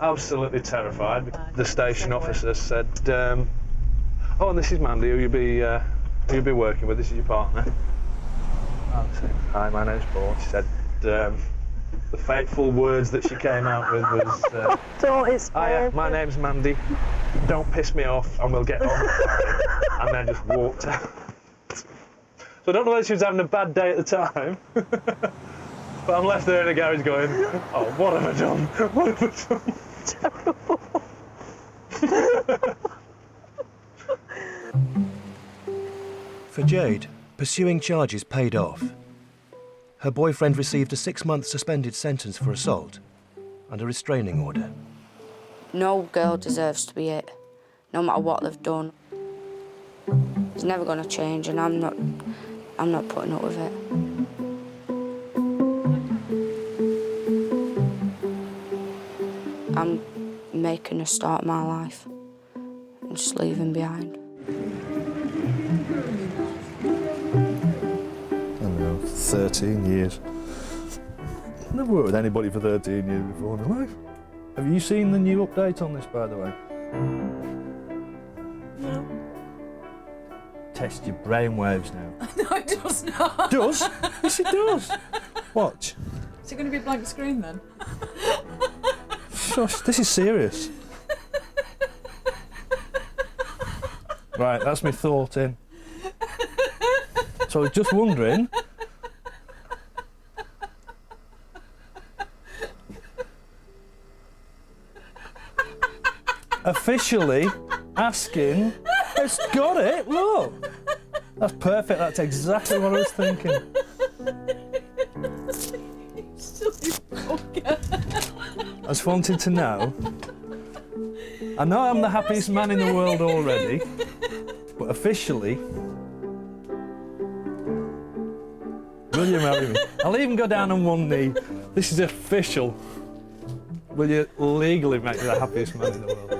Absolutely terrified. The station officer said, "Oh, and this is Mandy, who you'll be working with. This is your partner." I said, "Hi, my name's Paul." She said, the fateful words that she came out with was, "Hiya, my name's Mandy. Don't piss me off and we'll get on." And then just walked out. So I don't know whether she was having a bad day at the time, but I'm left there in the garage going, "Oh, what have I done? What have I done?" Terrible. For Jade, pursuing charges paid off. Her boyfriend received a 6-month suspended sentence for assault and a restraining order. No girl deserves to be hit, no matter what they've done. It's never going to change, and I'm not putting up with it. I'm making a start of my life and just leaving behind. I don't know, 13 years. Never worked with anybody for 13 years before in my life. Have you seen the new update on this, by the way? No. Test your brainwaves now. No, it does not. Does? Yes, it does. Watch. Is it going to be a blank screen then? Shush, this is serious. Right, that's my thought in. So I was just wondering. Officially asking. It's got it, look. That's perfect, that's exactly what I was thinking. Silly fucker. I just wanted to know. I know I'm the happiest man in the world already, but officially, will you marry me? I'll even go down on one knee. This is official. Will you legally make me the happiest man in the world?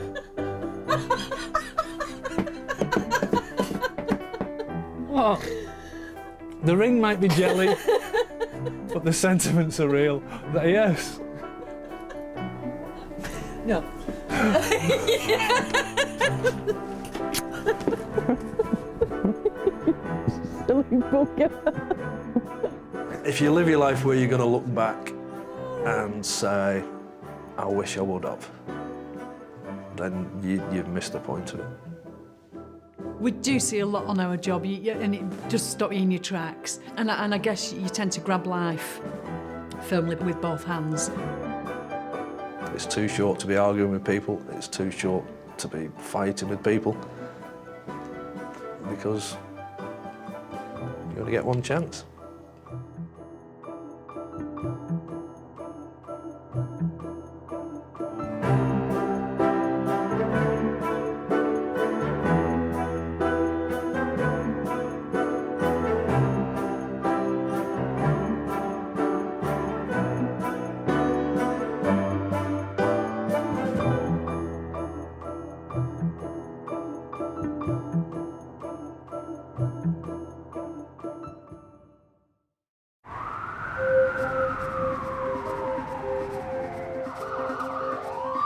What? The ring might be jelly, but the sentiments are real. Yes. No. Silly fucker. If you live your life where you're going to look back and say, I wish I would have, then you've missed the point of it. We do see a lot on our job, and it just stops you in your tracks. And I guess you tend to grab life firmly with both hands. It's too short to be arguing with people. It's too short to be fighting with people. Because you only get one chance.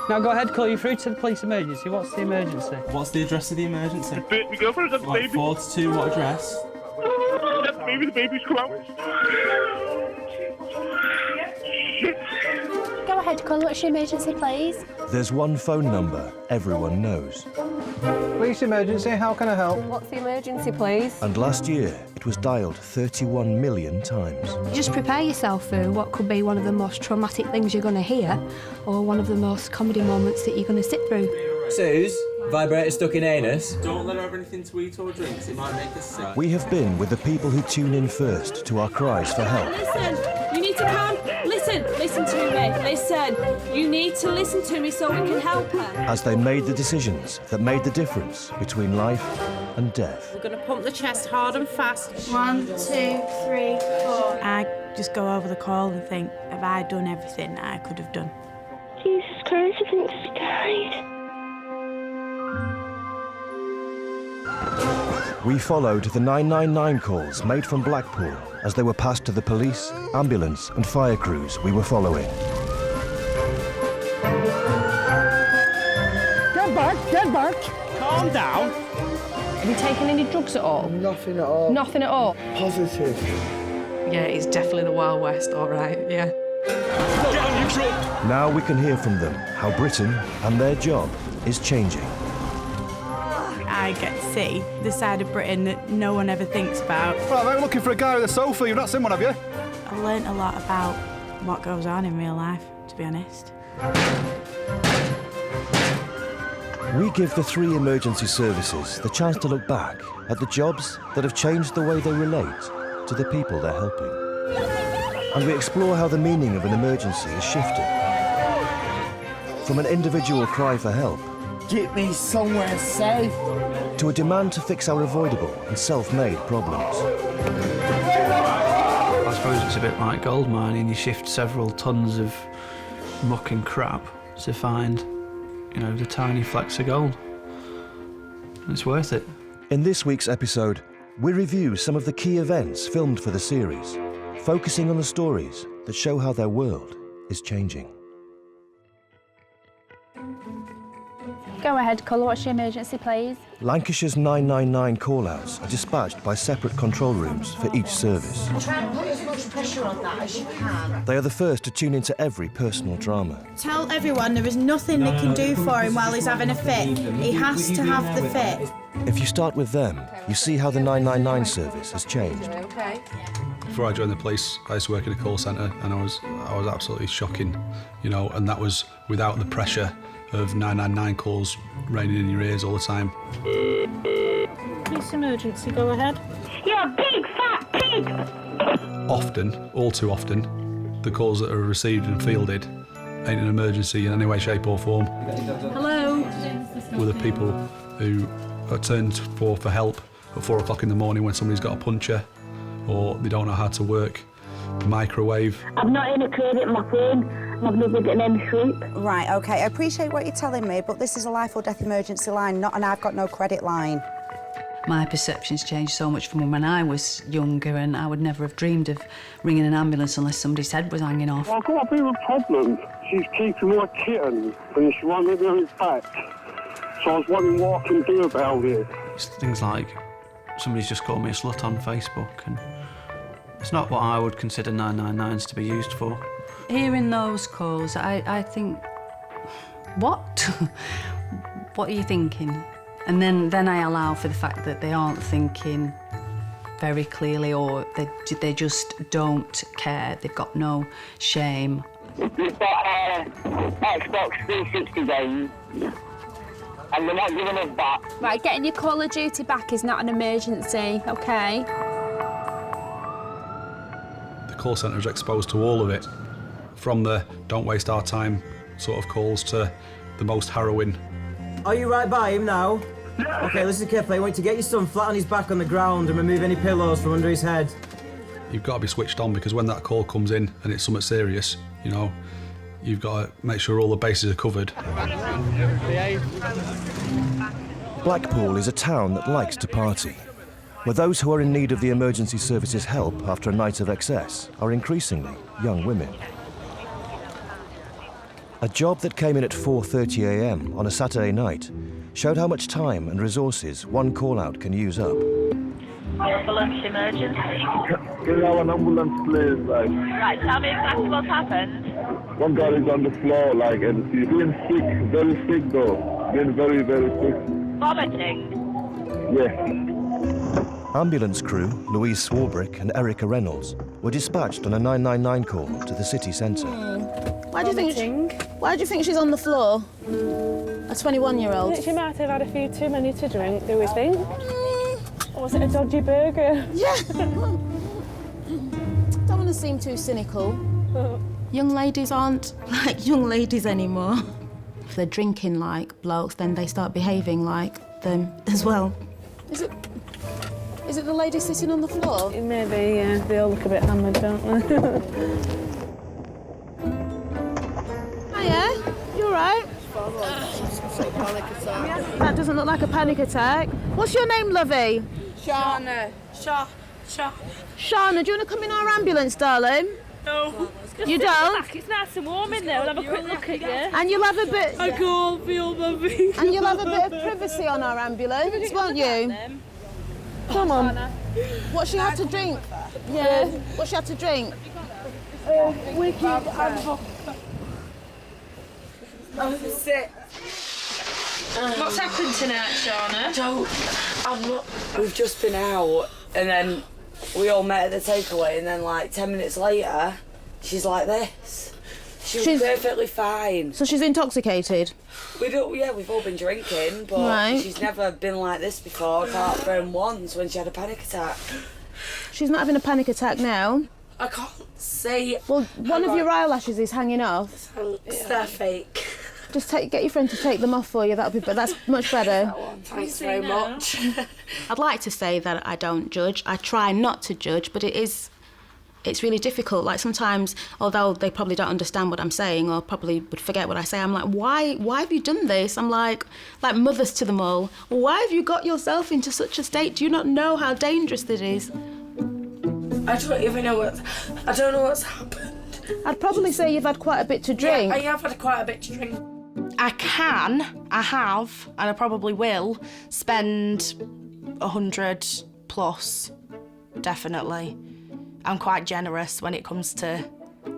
Now go ahead, call you through to the police emergency. What's the emergency? What's the address of the emergency? My girlfriend's got the baby. 42, what address? That's the baby, the baby's come out. Go ahead, call. What's your emergency, please? There's one phone number everyone knows. Police emergency, how can I help? What's the emergency, please? And last year, it was dialed 31 million times. Just prepare yourself for what could be one of the most traumatic things you're going to hear, or one of the most comedy moments that you're going to sit through. Suze, vibrator stuck in anus. Don't let her have anything to eat or drink, 'cause it might make us sick. We have been with the people who tune in first to our cries for help. Listen, you need to calm. Listen to me. Listen, you need to listen to me so we can help her. As they made the decisions that made the difference between life and death. We're going to pump the chest hard and fast. 1, 2, 3, 4. I just go over the call and think, have I done everything I could have done? Jesus Christ, I think she died. We followed the 999 calls made from Blackpool as they were passed to the police, ambulance and fire crews we were following. Get back! Calm down. Have you taken any drugs at all? Nothing at all. Nothing at all? Positive. Yeah, it's definitely the Wild West, all right, yeah. Now we can hear from them how Britain and their job is changing. I get to see the side of Britain that no one ever thinks about. Right, mate, we're looking for a guy with a sofa. You've not seen one, have you? I learnt a lot about what goes on in real life, to be honest. We give the 3 emergency services the chance to look back at the jobs that have changed the way they relate to the people they're helping. And we explore how the meaning of an emergency is shifting. From an individual cry for help, get me somewhere safe, to a demand to fix our avoidable and self-made problems. I suppose it's a bit like gold mining. You shift several tons of muck and crap to find, you know, the tiny flecks of gold. And it's worth it. In this week's episode, we review some of the key events filmed for the series, focusing on the stories that show how their world is changing. Go ahead, colour. What's your emergency, please? Lancashire's 999 call-outs are dispatched by separate control rooms for each service. Try and put as much pressure on that as you can. They are the first to tune into every personal drama. Tell everyone there is nothing they can do for him while he's having a fit. He has to have the fit. If you start with them, you see how the 999 service has changed. Before I joined the police, I used to work in a call centre, and I was absolutely shocking, you know, and that was without the pressure of 999 calls raining in your ears all the time. Police emergency, go ahead. You're a big fat pig! Often, all too often, the calls that are received and fielded ain't an emergency in any way, shape or form. Hello? With the people who are turned for help at 4 o'clock in the morning when somebody's got a puncture or they don't know how to work the microwave. I'm not in a credit muffin. I've never done any sleep. Right, OK, I appreciate what you're telling me, but this is a life or death emergency line, not an I've got no credit line. My perception's changed so much from when I was younger, and I would never have dreamed of ringing an ambulance unless somebody's head was hanging off. Well, I've got a bit of a problem. She's keeping my kitten and she won't let me on his back. So I was wondering what I can do about it. It's things like somebody's just called me a slut on Facebook, and it's not what I would consider 999s to be used for. Hearing those calls, I think, what? What are you thinking? And then I allow for the fact that they aren't thinking very clearly, or they just don't care. They've got no shame. We've got Xbox 360 games, and they're not giving us that. Right, getting your Call of Duty back is not an emergency, OK? The call centre is exposed to all of it, from the don't waste our time sort of calls to the most harrowing. Are you right by him now? Yeah. OK, listen carefully. I want you to get your son flat on his back on the ground and remove any pillows from under his head. You've got to be switched on, because when that call comes in and it's something serious, you know, you've got to make sure all the bases are covered. Blackpool is a town that likes to party, where those who are in need of the emergency services help after a night of excess are increasingly young women. A job that came in at 4:30 a.m. on a Saturday night showed how much time and resources one call-out can use up. Ambulance emergency. Can you have an ambulance, please? Like, Right, tell me exactly what's happened. one guy is on the floor, like, and he's being sick, very sick though. Being very, very sick. Vomiting. Yeah. Ambulance crew Louise Swarbrick and Erica Reynolds were dispatched on a 999 call to the city centre. Why do you think she's on the floor? A 21-year-old. She might have had a few too many to drink, do we think? Or was it a dodgy burger? Yeah. Don't want to seem too cynical. Young ladies aren't like young ladies anymore. If they're drinking like blokes, then they start behaving like them as well. Is it the lady sitting on the floor? Maybe, yeah. They all look a bit hammered, don't they? Hiya, you all right? That doesn't look like a panic attack. What's your name, lovey? Shana. Shana, do you want to come in our ambulance, darling? No. You don't? It's nice and warm in there. We'll have a quick look at you. And you'll have a bit... I can't feel my feet. And you'll have a bit of privacy on our ambulance, won't you? Come on. What she had to drink? Yeah. What's she had to drink? Wicked and I'm sick. What's happened tonight, Shauna? I'm not. We've just been out and then we all met at the takeaway and then like 10 minutes later, she's like this. She's perfectly fine. So she's intoxicated? We've all been drinking, but Right. she's never been like this before, apart from once when she had a panic attack. She's not having a panic attack now. I can't see. Well, one of your eyelashes is hanging off. They're fake. Just get your friend to take them off for you. That's much better. Thanks very much. I'd like to say that I don't judge. I try not to judge, but it's really difficult. Like sometimes, although they probably don't understand what I'm saying or probably would forget what I say, I'm like, why have you done this? I'm like mothers to them all. Why have you got yourself into such a state? Do you not know how dangerous it is? I don't even know I don't know what's happened. I'd probably say you've had quite a bit to drink. Yeah, I have had quite a bit to drink. I have, and I probably will, spend 100 plus, definitely. I'm quite generous when it comes to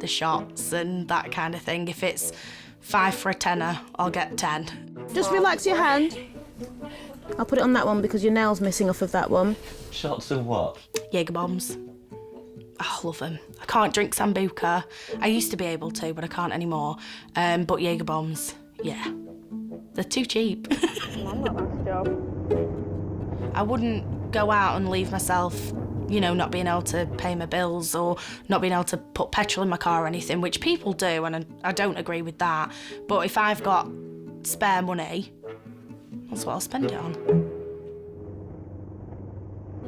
the shots and that kind of thing. If it's 5 for a tenner, I'll get 10. Just relax your hand. I'll put it on that one because your nail's missing off of that one. Shots of what? Jaeger bombs. I love them. I can't drink Sambuca. I used to be able to, but I can't anymore. But Jaeger bombs, yeah. They're too cheap. I wouldn't go out and leave myself, not being able to pay my bills or not being able to put petrol in my car or anything, which people do, and I don't agree with that. But if I've got spare money, that's what I'll spend it on.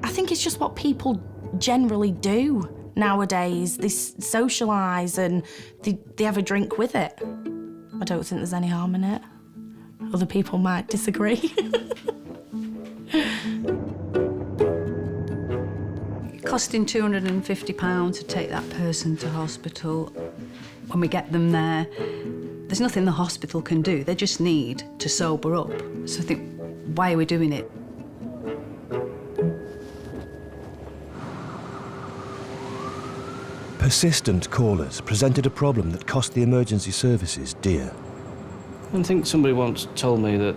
I think it's just what people generally do nowadays. They socialise and they have a drink with it. I don't think there's any harm in it. Other people might disagree. Costing £250 to take that person to hospital. When we get them there, there's nothing the hospital can do. They just need to sober up. So I think, why are we doing it? Persistent callers presented a problem that cost the emergency services dear. I think somebody once told me that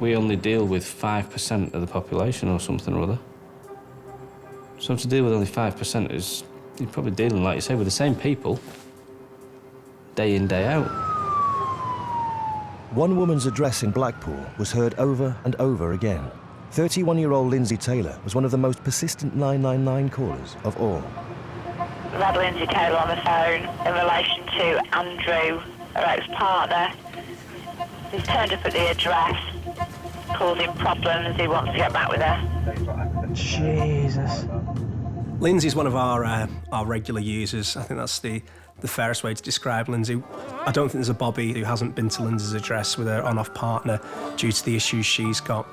we only deal with 5% of the population or something or other. So to deal with only 5% is, you're probably dealing, like you say, with the same people, day in, day out. One woman's address in Blackpool was heard over and over again. 31-year-old Lindsay Taylor was one of the most persistent 999 callers of all. We've had Lindsay Taylor on the phone in relation to Andrew, her ex-partner. He's turned up at the address, causing problems. He wants to get back with her. Jesus. Lindsay's one of our regular users. I think that's the fairest way to describe Lindsay. I don't think there's a Bobby who hasn't been to Lindsay's address with her on-off partner due to the issues she's got.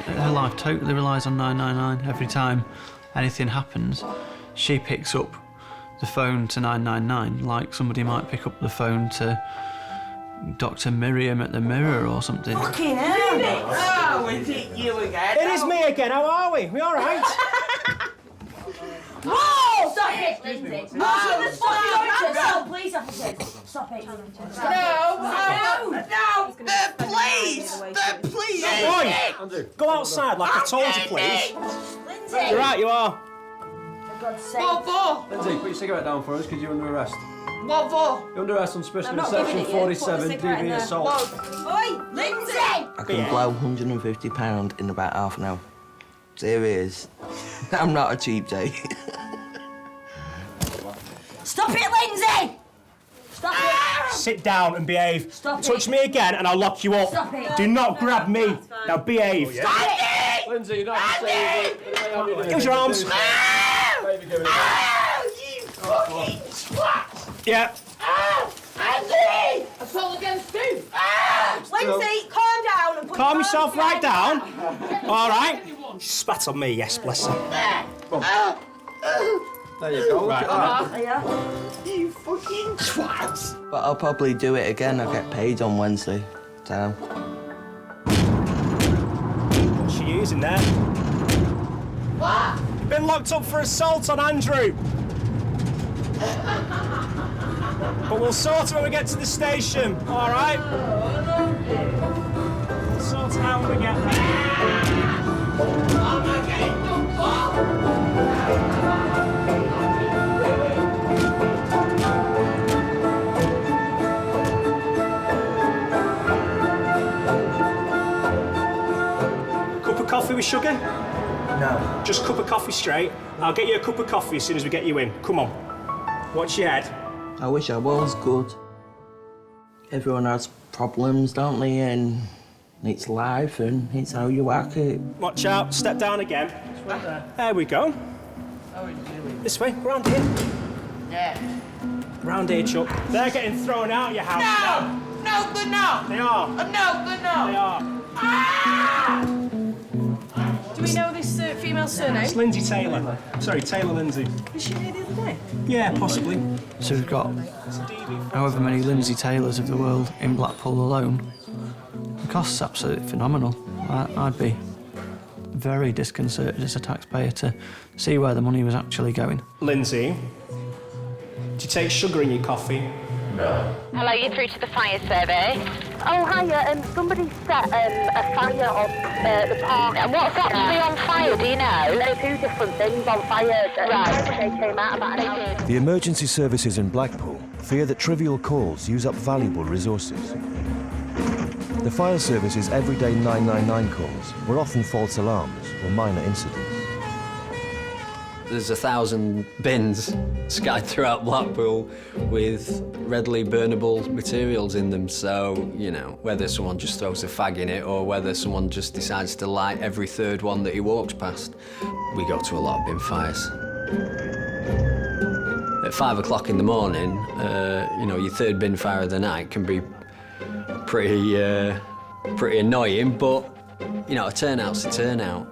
Her life totally relies on 999. Every time anything happens, she picks up the phone to 999 like somebody might pick up the phone to Dr. Miriam at the Mirror or something. Fucking hell! Oh, is it you again? It is me again, how are we? We all right? Whoa! Stop it, Lindsay! No, police officers! Stop it. No! The police! The police! Oi! Andrew, go outside like I told you, please. Lindsay! You're right, you are. For God's sake. What for? Lindsay, put your cigarette down for us because you're under arrest. What for? You're under arrest on suspicion of giving section it you. Put 47, the cigarette in DV there. assault. Oi, Lindsay! I can blow £150 in about half an hour. Serious. I'm not a cheap date. Stop it, Lindsay! Stop it! Sit down and behave. Stop Touch it. me again and I'll lock you up. Stop it. Do not grab me. Now behave. Stop it! Lindsay, you're not saying Use your arms. You fucking twat! Yeah. Andy! Assault against who? Lindsay, calm down and put Calm your yourself arms right down. down. All right. She spat on me, yes, bless her. There you go. Right. You fucking twat! But I'll probably do it again. I'll get paid on Wednesday. So. What's she using there? What? Been locked up for assault on Andrew. But we'll sort it when we get to the station, all right? We'll sort it out when we get there. Cup of coffee with sugar? No. Just cup of coffee straight. I'll get you a cup of coffee as soon as we get you in. Come on. Watch your head. I wish I was good. Everyone has problems, don't they? And it's life and it's how you work it. Watch out. Step down again. There we go. This way. Round here. Yeah. Round here, Chuck. They're getting thrown out of your house. No! No, they're not. They are. No, they're not. They are. Do we know this female surname? It's Lindsay Taylor. Sorry, Taylor Lindsay. Was she here the other day? Yeah, possibly. So we've got however many Lindsay Taylors of the world in Blackpool alone. The cost's absolutely phenomenal. I'd be very disconcerted as a taxpayer to see where the money was actually going. Lindsay, do you take sugar in your coffee? No. Hello, you're through to the fire service. Oh, hiya, somebody set a fire on the park. And what's actually on fire, do you know? There's two different things on fire. Right. They came out about an hour. The emergency services in Blackpool fear that trivial calls use up valuable resources. The fire service's everyday 999 calls were often false alarms or minor incidents. There's 1,000 bins scattered throughout Blackpool with readily burnable materials in them, so, you know, whether someone just throws a fag in it or whether someone just decides to light every third one that he walks past, we go to a lot of bin fires. At 5 o'clock in the morning, you know, your third bin fire of the night can be pretty annoying, but, you know, a turnout's a turnout.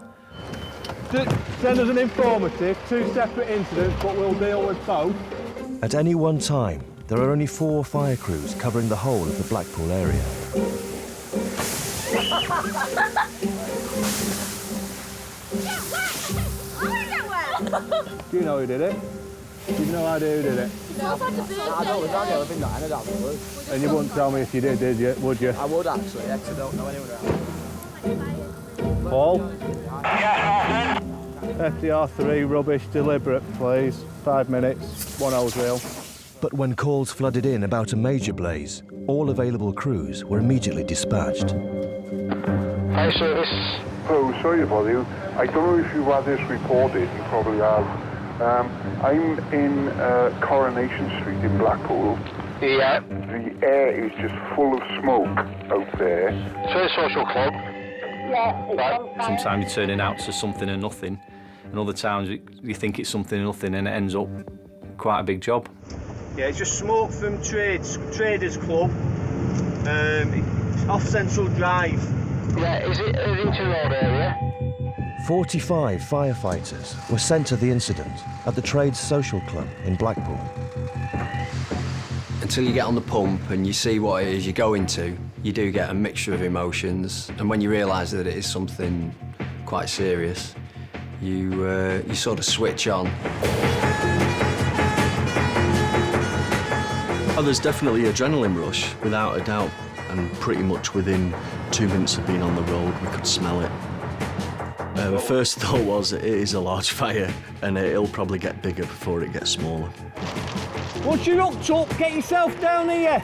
Send us an informative, 2 separate incidents, but we'll deal with both. At any one time, there are only 4 fire crews covering the whole of the Blackpool area. Do you know who did it? Do you know idea who did it? I don't live in that, I don't know. And you wouldn't tell me if you did you? Would you? I would actually, yeah, 'cause I don't know anyone else. Paul? FDR3, rubbish, deliberate, please. 5 minutes, 1 hose reel. But when calls flooded in about a major blaze, all available crews were immediately dispatched. Hi, service. Oh, sorry about you. I don't know if you've had this reported, you probably have. I'm in Coronation Street in Blackpool. Yeah. The air is just full of smoke out there. So social club? Yeah, right. Sometimes you're turning out to something and nothing, and other times you think it's something and nothing, and it ends up quite a big job. Yeah, it's just smoke from Traders Club. It's off Central Drive. Yeah, is it an inter-road area? 45 firefighters were sent to the incident at the Trades Social Club in Blackpool. Until you get on the pump and you see what it is you're going to, you do get a mixture of emotions, and when you realise that it is something quite serious, you sort of switch on. Oh, there's definitely adrenaline rush, without a doubt, and pretty much within 2 minutes of being on the road, we could smell it. The first thought was it is a large fire, and it'll probably get bigger before it gets smaller. Once you're up, get yourself down here.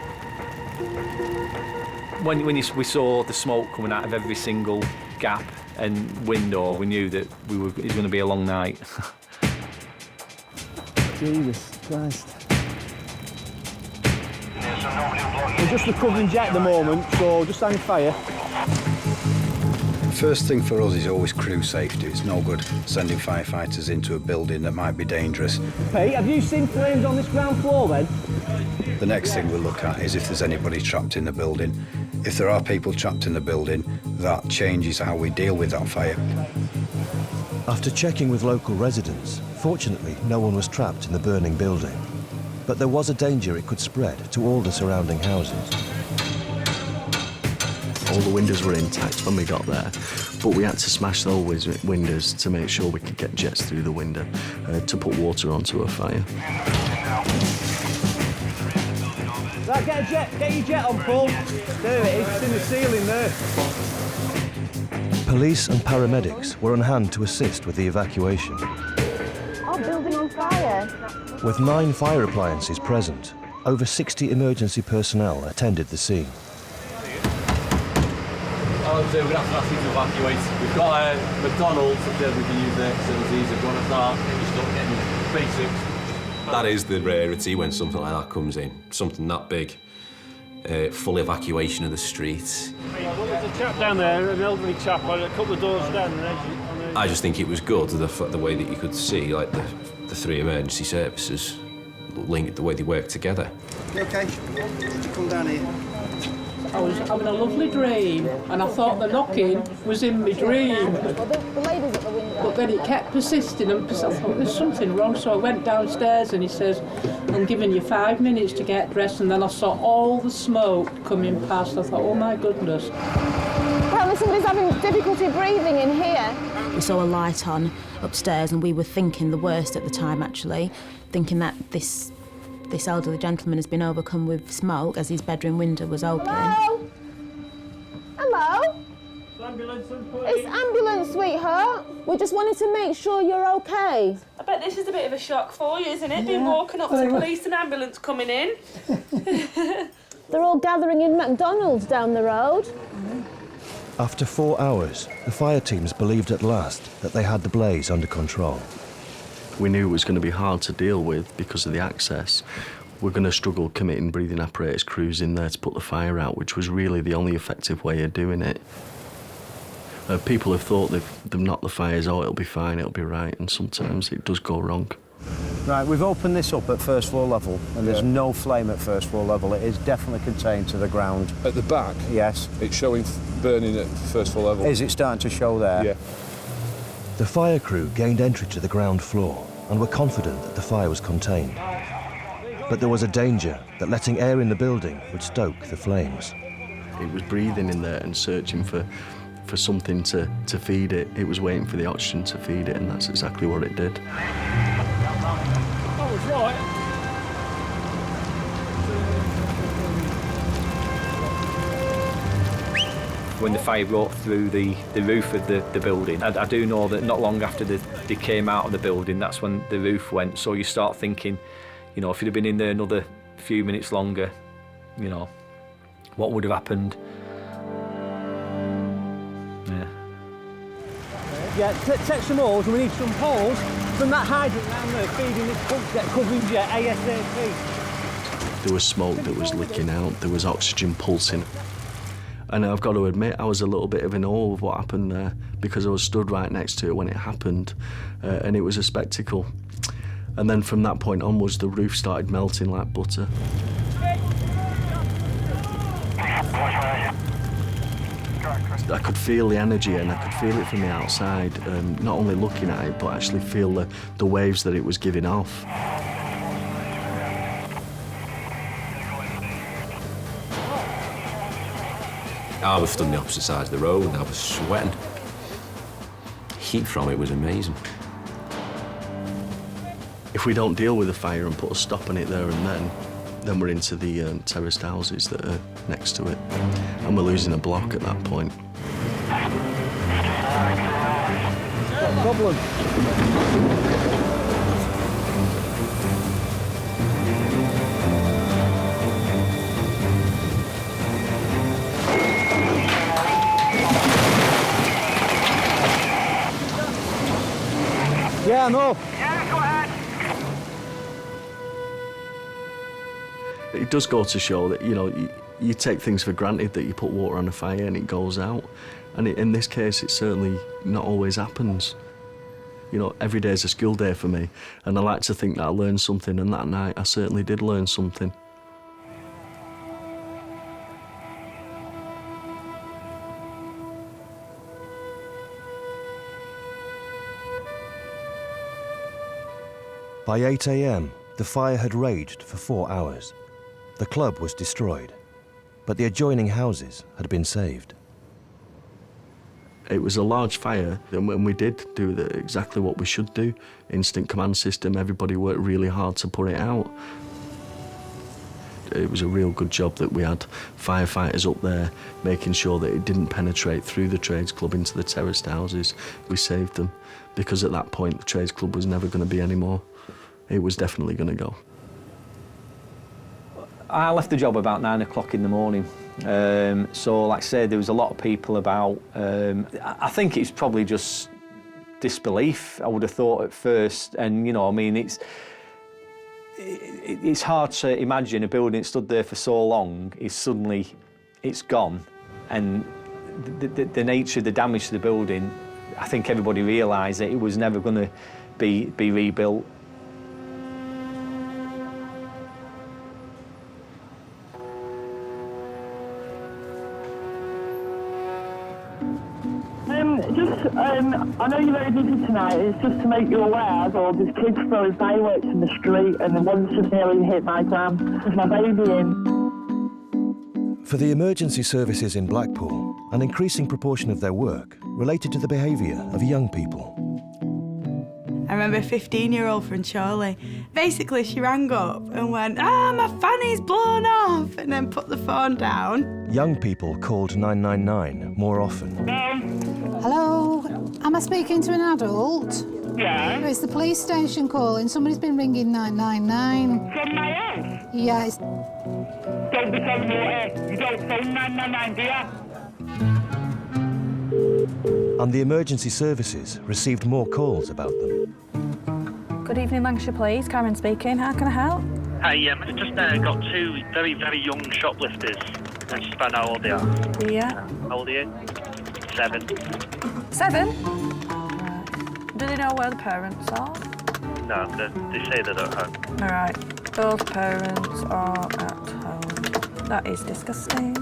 When we saw the smoke coming out of every single gap and window, we knew that it was going to be a long night. Jesus Christ. We're just recovering jet at the moment, so just hang fire. First thing for us is always crew safety. It's no good sending firefighters into a building that might be dangerous. Pete, have you seen flames on this ground floor then? The next thing we look at is if there's anybody trapped in the building. If there are people trapped in the building, that changes how we deal with that fire. After checking with local residents, fortunately no one was trapped in the burning building. But there was a danger it could spread to all the surrounding houses. All the windows were intact when we got there, but we had to smash those windows to make sure we could get jets through the window to put water onto a fire. Right, get your jet on, Paul. There it is, it's in the ceiling there. Police and paramedics were on hand to assist with the evacuation. Oh, building on fire. With 9 fire appliances present, over 60 emergency personnel attended the scene. We're going to have to evacuate. We've got a McDonald's upstairs, we can use their facilities. If you want to start, maybe start getting basics. That is the rarity when something like that comes in, something that big. Full evacuation of the streets. There's a chap down there, an elderly chap, a couple of doors down. I just think it was good, the way that you could see like the 3 emergency services, the way they work together. Okay, did you come down here? I was having a lovely dream, and I thought the knocking was in my dream. Well, the lady's at the window. But then it kept persisting, and I thought there's something wrong. So I went downstairs, and he says, "I'm giving you 5 minutes to get dressed." And then I saw all the smoke coming past. I thought, "Oh my goodness!" Apparently somebody's having difficulty breathing in here. We saw a light on upstairs, and we were thinking the worst at the time, actually, thinking that this elderly gentleman has been overcome with smoke as his bedroom window was open. Hello? Hello? It's ambulance, sweetheart. We just wanted to make sure you're okay. I bet this is a bit of a shock for you, isn't it? Yeah. Been walking up to police and ambulance coming in. They're all gathering in McDonald's down the road. After 4 hours, the fire teams believed at last that they had the blaze under control. We knew it was going to be hard to deal with because of the access. We're going to struggle committing breathing apparatus crews in there to put the fire out, which was really the only effective way of doing it. People have thought they've knocked the fires out, it'll be fine, it'll be right, and sometimes it does go wrong. Right, we've opened this up at first floor level, and there's no flame at first floor level. It is definitely contained to the ground. At the back? Yes. It's showing burning at first floor level. Is it starting to show there? Yeah. The fire crew gained entry to the ground floor and were confident that the fire was contained. But there was a danger that letting air in the building would stoke the flames. It was breathing in there and searching for something to feed it. It was waiting for the oxygen to feed it, and that's exactly what it did. I was right. When the fire broke through the roof of the building, I do know that not long after they came out of the building, that's when the roof went. So you start thinking, you know, if you'd have been in there another few minutes longer, you know, what would have happened? Yeah, take some hose, and we need some hose from that hydrant down there feeding this pump to get covering jet ASAP. There was smoke that was licking out, there was oxygen pulsing. And I've got to admit, I was a little bit of in awe of what happened there because I was stood right next to it when it happened, and it was a spectacle. And then from that point onwards, the roof started melting like butter. I could feel the energy, and I could feel it from the outside, not only looking at it, but actually feel the waves that it was giving off. I was stood on the opposite side of the road and I was sweating. Heat from it was amazing. If we don't deal with the fire and put a stop on it there and then we're into the terraced houses that are next to it, and we're losing a block at that point. No problem. Yeah, no. Yeah, go ahead. It does go to show that, you know, you take things for granted, that you put water on a fire and it goes out. And in this case, it certainly not always happens. You know, every day is a school day for me, and I like to think that I learned something, and that night I certainly did learn something. By 8 a.m, the fire had raged for 4 hours. The club was destroyed. but the adjoining houses had been saved. It was a large fire, and when we did do exactly what we should do, instant command system, everybody worked really hard to put it out. It was a real good job that we had firefighters up there making sure that it didn't penetrate through the trades club into the terraced houses. We saved them, because at that point the trades club was never going to be anymore. It was definitely going to go. I left the job about 9 o'clock in the morning. So, like I said, there was a lot of people about. I think it's probably just disbelief, I would have thought at first. And, you know, I mean, it's hard to imagine a building that stood there for so long is suddenly, it's gone. And the nature of the damage to the building, I think everybody realised that it was never going to be rebuilt. I know you're very busy tonight. It's just to make you aware that there's kids throwing fireworks in the street, and the one's just nearly hit my gran with my baby in. For the emergency services in Blackpool, an increasing proportion of their work related to the behaviour of young people. I remember a 15-year-old from Chorley. Basically, she rang up and went, my fanny's blown off, and then put the phone down. Young people called 999 more often. Hello, am I speaking to an adult? Yeah. It's the police station calling. Somebody's been ringing 999. From my house? Yeah, it's... Don't be telling me you don't phone 999, do you? And the emergency services received more calls about them. Good evening, Lancashire Police. Karen speaking. How can I help? Hi, I've just got two very, very young shoplifters. And just found out how old they are. Yeah. How old are you? 7. 7? Right. Do they know where the parents are? No, they say they're at home. All right. Both parents are at home. That is disgusting.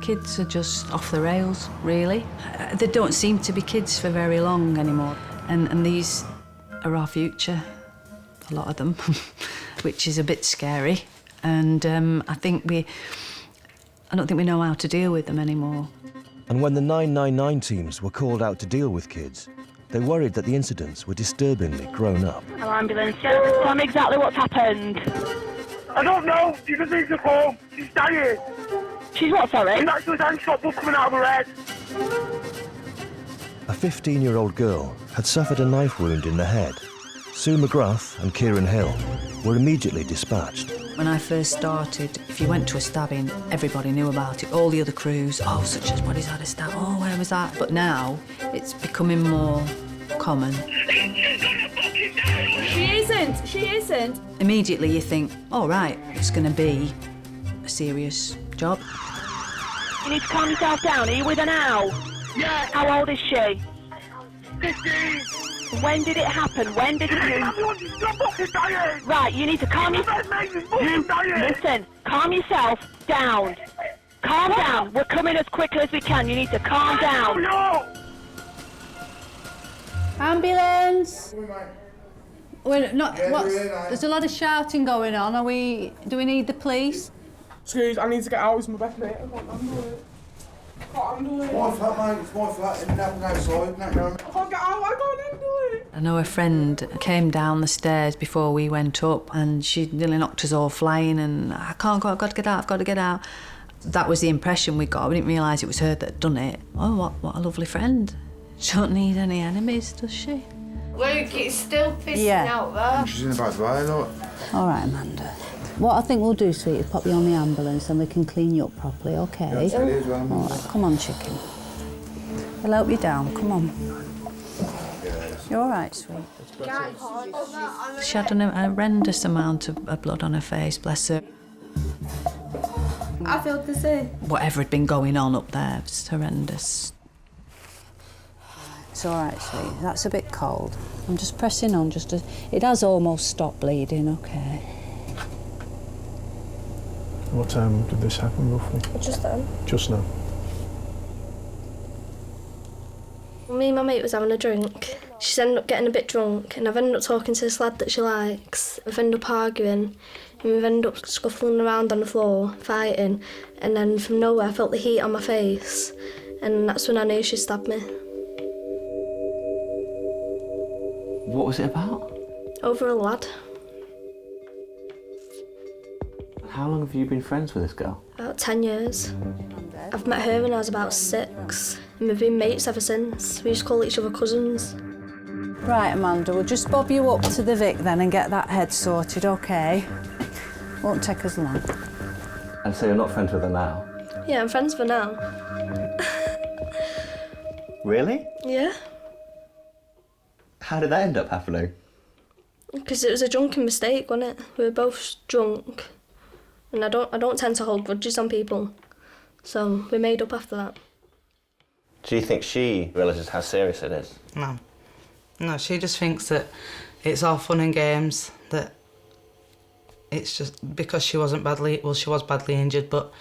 Kids are just off the rails, really. They don't seem to be kids for very long anymore. And these are our future, a lot of them, which is a bit scary. And I don't think we know how to deal with them anymore. And when the 999 teams were called out to deal with kids, they worried that the incidents were disturbingly grown up. Hello, ambulance. Tell me exactly what's happened. I don't know. You just need to call. She's dying. She's what, sorry? She's actually dying. She's got blood coming out of her head. A 15-year-old girl had suffered a knife wound in the head. Sue McGrath and Kieran Hill were immediately dispatched. When I first started, if you went to a stabbing, everybody knew about it. All the other crews, oh, such as body's had a stab, oh, where was that? But now, it's becoming more common. She isn't. Immediately you think, oh, right, it's going to be a serious job. You need to calm yourself down. Are you with her now? Yeah. How old is she? 15. When did it happen? When did She's dying. Right, you need to calm yourself. Listen, calm yourself down. Calm down. We're coming as quickly as we can. You need to calm down. Ambulance! We're not. There's a lot of shouting going on. Do we need the police? Excuse, I need to get out with my best mate. I can't handle it. My flat, mate. It's my flat. And nothing outside. I can't get out. I can't handle it. I know a friend came down the stairs before we went up and she nearly knocked us all flying and I can't go, I've got to get out, I've got to get out. That was the impression we got. We didn't realise it was her that had done it. Oh, what a lovely friend. She don't need any enemies, does she? Luke, it's still pissing out there. She's in a bad way, look. All right, Amanda. What I think we'll do, sweet, is pop you on the ambulance and we can clean you up properly, OK? Yeah, it is, well, all right, come on, chicken. I'll help you down, come on. You're all right, sweet. She had an horrendous amount of blood on her face, bless her. I feel the same. Whatever had been going on up there was horrendous. It's all right, sweet. That's a bit cold. I'm just pressing on it has almost stopped bleeding, OK? What time did this happen, roughly? Just then. Just now. Me and my mate was having a drink. She's ended up getting a bit drunk and I've ended up talking to this lad that she likes. I've ended up arguing And we've ended up scuffling around on the floor, fighting, and then from nowhere I felt the heat on my face, and that's when I knew she stabbed me. What was it about? Over a lad. How long have you been friends with this girl? About 10 years. I've met her when I was about 6, and we've been mates ever since. We used to call each other cousins. Right, Amanda, we'll just bob you up to the Vic then and get that head sorted, OK? Won't take us long. And so you're not friends with her now? Yeah, I'm friends for now. Really? Yeah, How did that end up happening? because it was a drunken mistake, wasn't it? We were both drunk, and I don't tend to hold grudges on people, so we made up after that. Do you think she realises how serious it is? No, she just thinks that it's all fun and games, that it's just because she was badly injured, but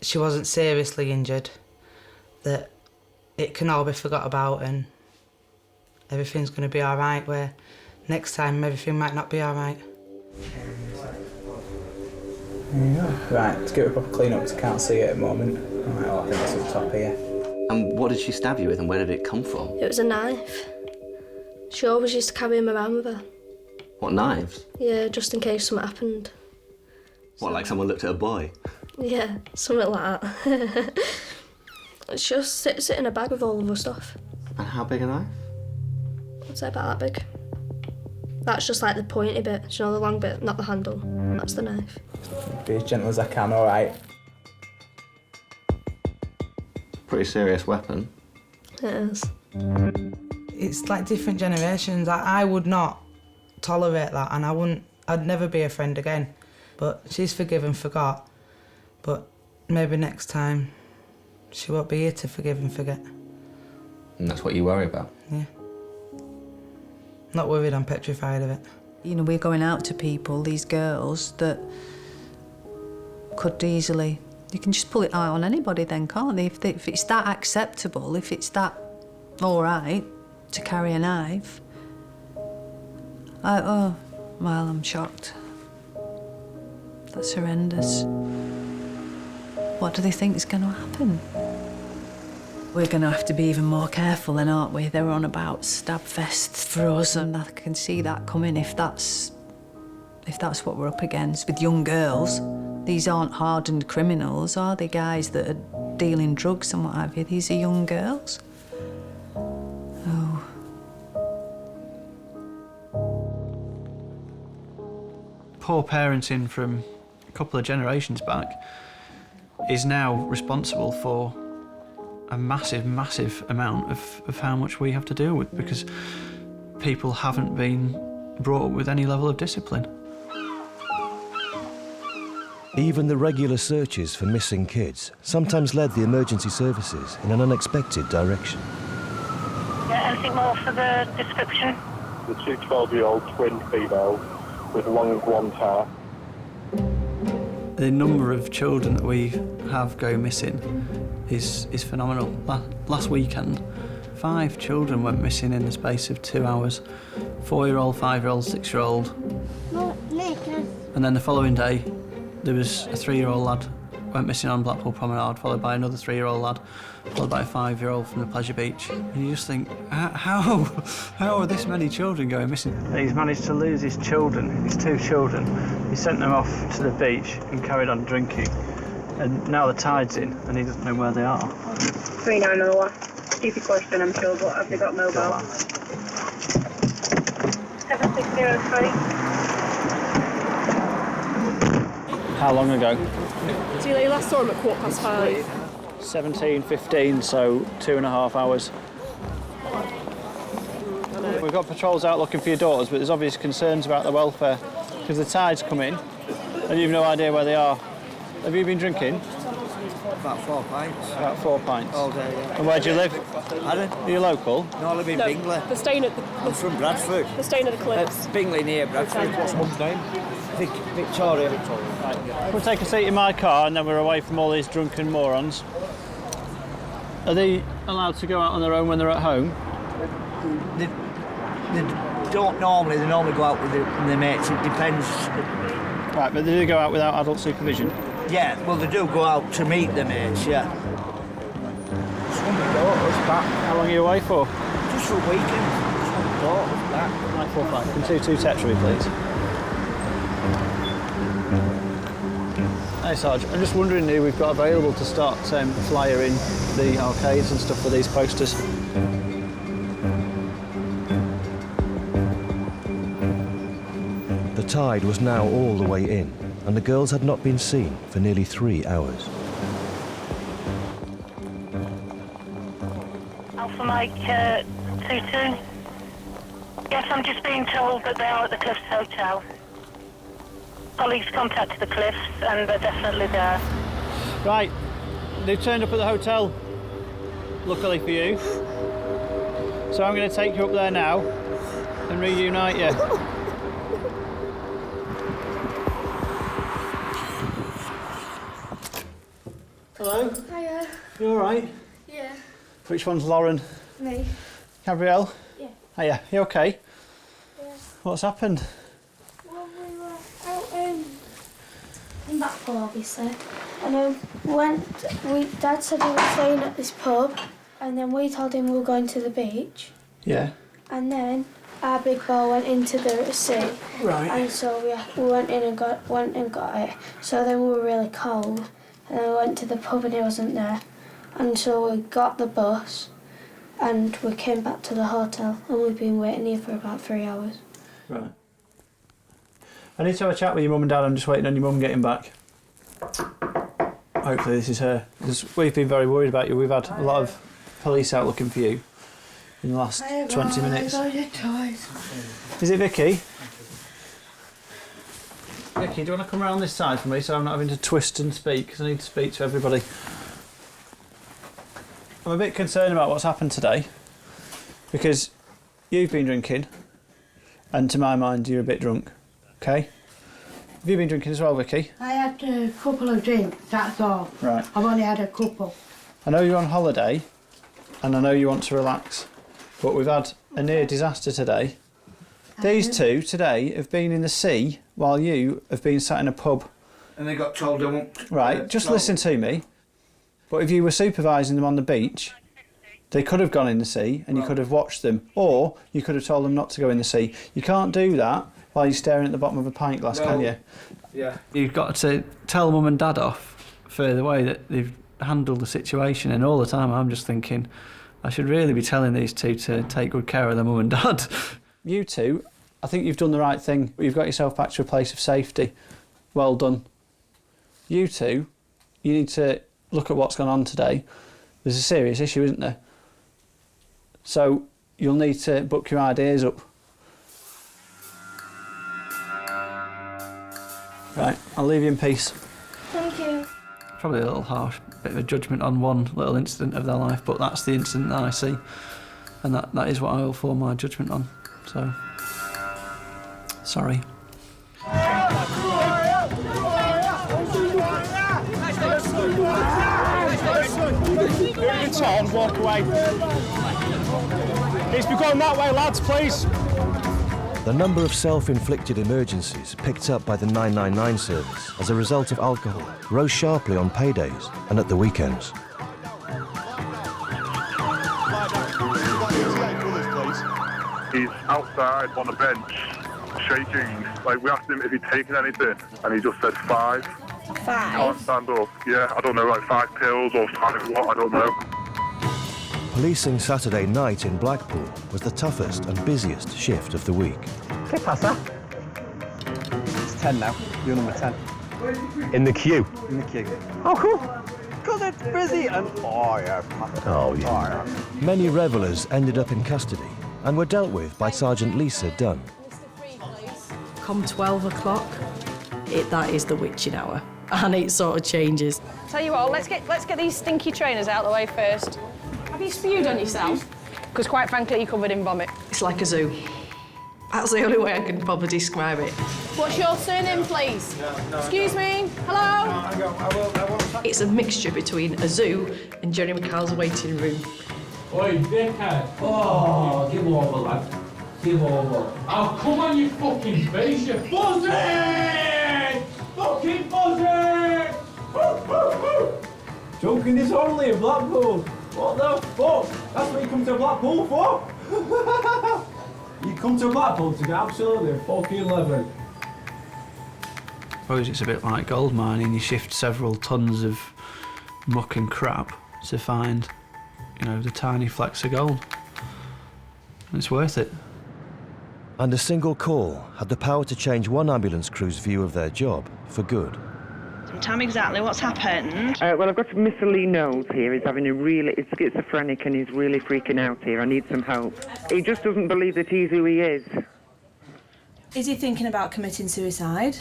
she wasn't seriously injured, that it can all be forgot about and everything's going to be all right, where next time everything might not be all right. There you go. Right, let's give it a proper clean up because I can't see it at the moment. Right, I think it's up top here. And what did she stab you with and where did it come from? It was a knife. She always used to carry him around with her. What, knives? Yeah, just in case something happened. What, like someone looked at a boy? Yeah, something like that. It's just sit in a bag with all of her stuff. And how big a knife? I'd say about that big. That's just like the pointy bit, do you know, the long bit, not the handle. That's the knife. Be as gentle as I can, all right? Pretty serious weapon. It is. It's like different generations. I would not tolerate that, and I'd never be a friend again. But she's forgiven, forgot. But maybe next time she won't be here to forgive and forget. And that's what you worry about? Yeah. Not worried, I'm petrified of it. You know, we're going out to people, these girls, that could easily... You can just pull it out on anybody then, can't they? If it's that acceptable, if it's that all right to carry a knife... well, I'm shocked. That's horrendous. What do they think is going to happen? We're going to have to be even more careful then, aren't we? They're on about stab fests for us, and I can see that coming if that's what we're up against with young girls. These aren't hardened criminals, are they, guys that are dealing drugs and what have you? These are young girls. Oh. Poor parenting from a couple of generations back is now responsible for a massive, massive amount of how much we have to deal with because people haven't been brought up with any level of discipline. Even the regular searches for missing kids sometimes led the emergency services in an unexpected direction. Yeah, anything more for the description? The two 12-year-old twin females with long blonde hair. The number of children that we have go missing is phenomenal. Last weekend, 5 children went missing in the space of 2 hours. 4-year-old, 5-year-old, 6-year-old. And then the following day, there was a 3-year-old lad went missing on Blackpool Promenade, followed by another 3-year-old lad, followed by a 5-year-old from the Pleasure Beach. And you just think, how are this many children going missing? He's managed to lose his children, his 2 children. He sent them off to the beach and carried on drinking. And now the tide's in and he doesn't know where they are. 3901. Stupid question, I'm sure, but have they got mobile? 7603. How long ago? So you last saw him at 5:15. 17:15, so 2.5 hours. We've got patrols out looking for your daughters, but there's obvious concerns about their welfare because the tide's come in and you've no idea where they are. Have you been drinking? About 4 pints. About 4 pints? All day, yeah. And where do you live? Pardon? Are you local? No, I live in Bingley. They're staying at the... I'm from Bradford. They're staying at the Cliffs. Bingley near Bradford. What's mum's name? Victoria. We'll take a seat in my car and then we're away from all these drunken morons. Are they allowed to go out on their own when they're at home? They don't normally. They normally go out with their mates. It depends. Right, but they do go out without adult supervision? Yeah, well, they do go out to meet the mates, yeah. Some daughters back. How long are you away for? Just for a weekend. Some daughters back. 945. Can two Tetra, please? Hey, Sarge, I'm just wondering who we've got available to start flyering the arcades and stuff for these posters. The tide was now all the way in, and the girls had not been seen for nearly 3 hours. Alpha Mike 22. Yes, I'm just being told that they are at the Cliffs Hotel. Colleagues contacted the Cliffs and they're definitely there. Right, they've turned up at the hotel, luckily for you. So I'm going to take you up there now and reunite you. Hello? Hiya. You all right? Yeah. Which one's Lauren? Me. Gabrielle? Yeah. Hiya, you okay? Yeah. What's happened? Well, we were out in Blackpool, obviously, and Dad said he was staying at this pub, and then we told him we were going to the beach. Yeah. And then our big ball went into the sea. Right. And so we went in and got it. So then we were really cold, and then we went to the pub and he wasn't there, and so we got the bus, and we came back to the hotel, and we've been waiting here for about 3 hours. Right. I need to have a chat with your mum and dad. I'm just waiting on your mum getting back. Hopefully this is her. Because we've been very worried about you. We've had a lot of police out looking for you in the last 20 minutes. Is it Vicky? Vicky, do you want to come around this side for me so I'm not having to twist and speak? Because I need to speak to everybody. I'm a bit concerned about what's happened today. Because you've been drinking. And to my mind, you're a bit drunk. Okay? Have you been drinking as well, Vicky? I had a couple of drinks, that's all. Right. I've only had a couple. I know you're on holiday, and I know you want to relax, but we've had a near disaster today. These two today have been in the sea while you have been sat in a pub. And they got told they won't... Right, just listen to me. But if you were supervising them on the beach, they could have gone in the sea and you could have watched them, or you could have told them not to go in the sea. You can't do that while you're staring at the bottom of a pint glass, can you? Yeah. You've got to tell mum and dad off for the way that they've handled the situation, and all the time I'm just thinking, I should really be telling these two to take good care of their mum and dad. You two, I think you've done the right thing. You've got yourself back to a place of safety. Well done. You two, you need to look at what's gone on today. There's a serious issue, isn't there? So you'll need to book your ideas up. Right, I'll leave you in peace. Thank you. Probably a little harsh, bit of a judgment on one little incident of their life, but that's the incident that I see, and that is what I will form my judgment on. So, sorry. It's on, walk away. It's going that way, lads, please. The number of self-inflicted emergencies picked up by the 999 service as a result of alcohol rose sharply on paydays and at the weekends. He's outside on a bench, shaking. Like, we asked him if he'd taken anything, and he just said 5. 5? Can't stand up. Yeah, I don't know, like 5 pills or 5 what, I don't know. Policing Saturday night in Blackpool was the toughest and busiest shift of the week. ¿Qué pasa? It's 10 now. You're number 10. In the queue? In the queue. Oh, cool. Because it's busy and... Oh, yeah. Oh, yeah. Many revellers ended up in custody and were dealt with by Sergeant Lisa Dunn. Come 12 o'clock, that is the witching hour, and it sort of changes. Tell you what, let's get these stinky trainers out of the way first. Have you spewed on yourself? Because quite frankly, you're covered in vomit. It's like a zoo. That's the only way I can probably describe it. What's your surname, please? Excuse me? Hello? I will. It's a mixture between a zoo and Jerry McCall's waiting room. Oi, Vicar. Oh, give over, lad. Give over. I'll come on your fucking face, you buzzard! keep buzzing! Joking is only in Blackpool. What the fuck? That's what you come to Blackpool for? You come to Blackpool to get absolutely fucking living. I suppose it's a bit like gold mining. You shift several tons of muck and crap to find, you know, the tiny flecks of gold. And it's worth it. And a single call had the power to change one ambulance crew's view of their job for good. Tell me exactly what's happened. Well, I've got Mr. Lee Knowles here. He's he's schizophrenic and he's really freaking out here. I need some help. He just doesn't believe that he's who he is. Is he thinking about committing suicide?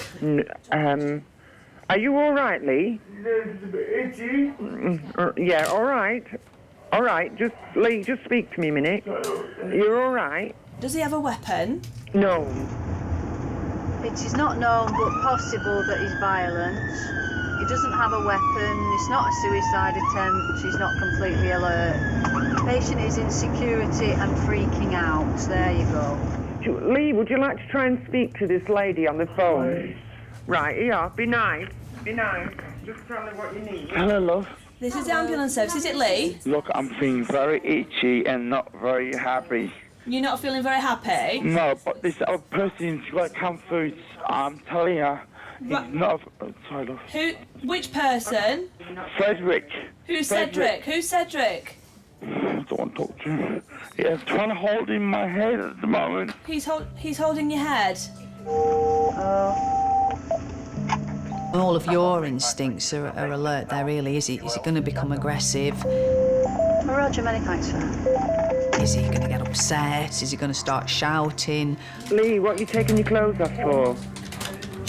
Are you all right, Lee? It's a bit itchy. Yeah, all right. All right, Lee, just speak to me a minute. You're all right? Does he have a weapon? No. It is not known but possible that he's violent. He doesn't have a weapon, it's not a suicide attempt, he's not completely alert. The patient is in security and freaking out. There you go. Lee, would you like to try and speak to this lady on the phone? Right, yeah, be nice. Be nice. Just tell me what you need. Hello, love. This is the ambulance service. Is it Lee? Look, I'm feeling very itchy and not very happy. You're not feeling very happy? No, but this other person's got canned foods. I'm telling you, he's not... sorry, love. Which person? Frederick. Who's Cedric? Who's Cedric? I don't want to talk to him. Yeah, I'm trying to hold in my head at the moment. He's holding your head. All of your instincts are alert there, really. Is he going to become aggressive? Roger, many thanks, sir. Is he going to get upset? Is he going to start shouting? Lee, what are you taking your clothes off for?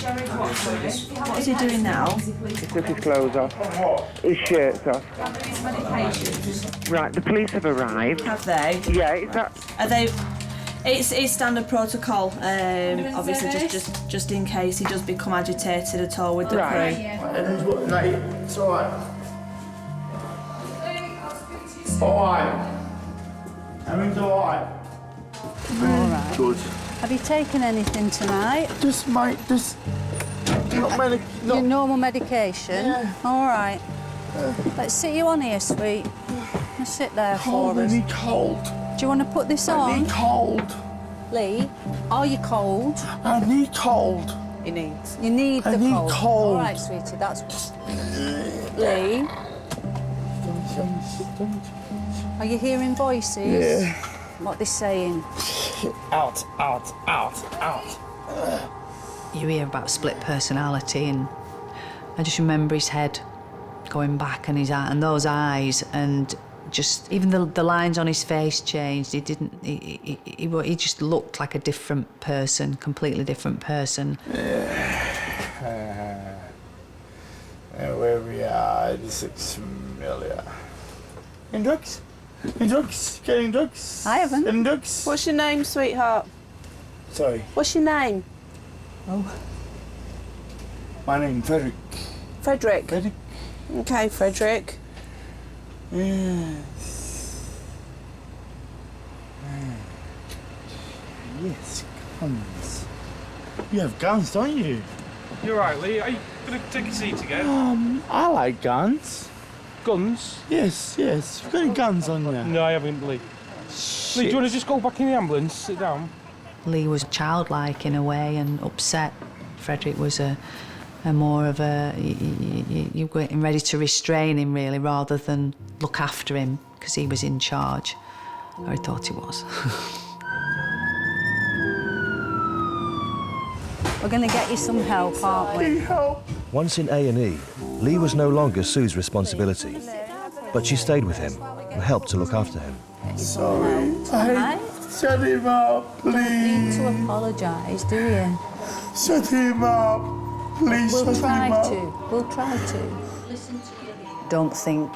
What is he doing now? He took his clothes off. His shirt's off. Right, the police have arrived. Have they? Yeah, is that... Are they... It's standard protocol, obviously, just in case he does become agitated at all with the crew. It's all right. All right. Everything's all right. All right. Good. Have you taken anything tonight? Just not Your normal medication? Yeah. All right. Let's sit you on here, sweet. Let's sit there for us. I need cold. Do you want to put this on? I need cold. Lee, are you cold? I need cold. You need the I need cold. cold. All right, sweetie, that's... Lee? Are you hearing voices? Yeah. What they're saying? Out. You hear about split personality, and I just remember his head going back and his eye, and those eyes, and just even the lines on his face changed. He just looked like a different person, completely different person. Where we are, 86 million. In drugs? Getting drugs? I haven't. Getting drugs? What's your name, sweetheart? Sorry. What's your name? Oh. My name's Frederick. Frederick? Frederick. Okay, Frederick. Yes. Yes, guns. You have guns, don't you? You're right, Lee. Are you going to take a seat again? I like guns. Guns? Yes. You've got any guns on you? No, I haven't, Lee. Shit. Lee, do you want to just go back in the ambulance? Sit down. Lee was childlike in a way and upset. Frederick was a more of a... You were getting ready to restrain him, really, rather than look after him, because he was in charge. Or he thought he was. We're going to get you some help, aren't we? Once in A&E, Lee was no longer Sue's responsibility, but she stayed with him and helped to look after him. Sorry. Shut him up, please. You don't need to apologise, do you? Shut him up. Please We'll shut try him up. to. We'll try to. Don't think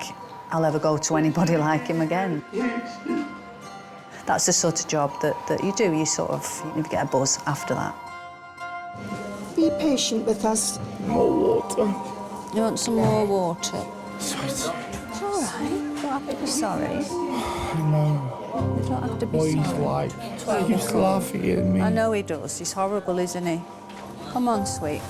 I'll ever go to anybody like him again. That's the sort of job that you do. You sort of you get a buzz after that. Be patient with us. More water. You want some more water? Sorry. It's all right. You don't have to be sorry. I know. You don't have to be What sorry. he's like. He keeps laughing at me. I know he does. He's horrible, isn't he? Come on, sweet.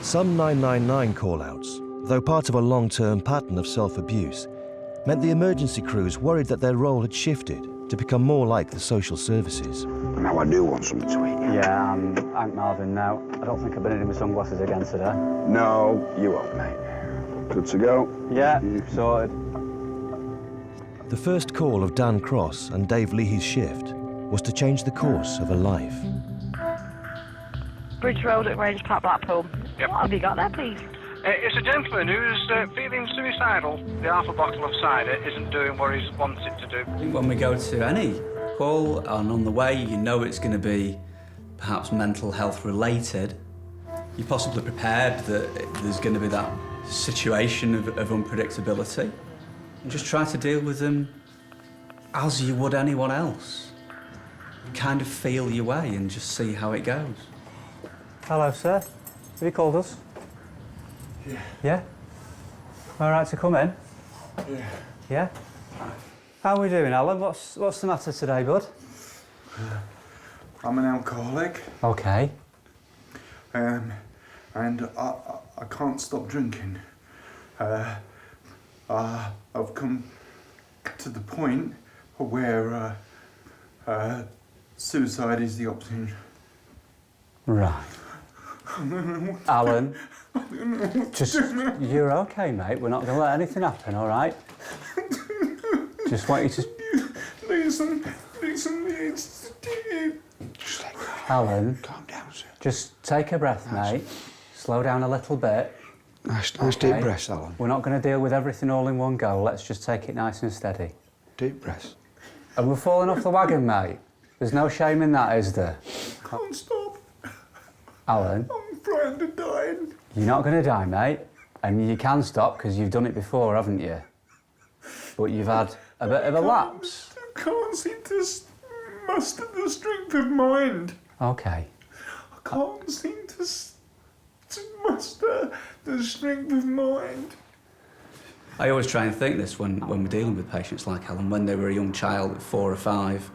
Some 999 call-outs, though part of a long-term pattern of self-abuse, meant the emergency crews worried that their role had shifted to become more like the social services. Now I do want something to eat. Yeah, I'm Hank Marvin now. I don't think I've been in my sunglasses again today. No, you won't, mate. Good to go? Yeah, sorted. The first call of Dan Cross and Dave Leahy's shift was to change the course of a life. Bridge Road at Grange Park, Blackpool. Yep. What have you got there, please? It's a gentleman who's feeling suicidal. The half a bottle of cider isn't doing what he's wanted to do. When we go to any call and on the way, you know it's going to be perhaps mental health related. You're possibly prepared that there's going to be that situation of unpredictability. And just try to deal with them as you would anyone else. Kind of feel your way and just see how it goes. Hello, sir. Have you called us? Yeah. Yeah? All right to come in? Yeah. Yeah? How are we doing, Alan? What's the matter today, bud? I'm an alcoholic. Okay. And I can't stop drinking. I've come to the point where suicide is the option. Right. Alan, you're okay, mate. We're not going to let anything happen, all right? Just want you to... Listen. Alan, calm down, sir. Just take a breath, mate. Slow down a little bit. Nice Okay? deep breaths, Alan. We're not going to deal with everything all in one go. Let's just take it nice and steady. Deep breaths. And we're falling off the wagon, mate. There's no shame in that, is there? Can't stop. Alan, I'm frightened of dying. you're not going to die, mate. And you can stop because you've done it before, haven't you? But you've had a bit of a lapse. I can't seem to muster the strength of mind. Okay. I can't seem to muster the strength of mind. I always try and think this when we're dealing with patients like Alan, when they were a young child at 4 or 5,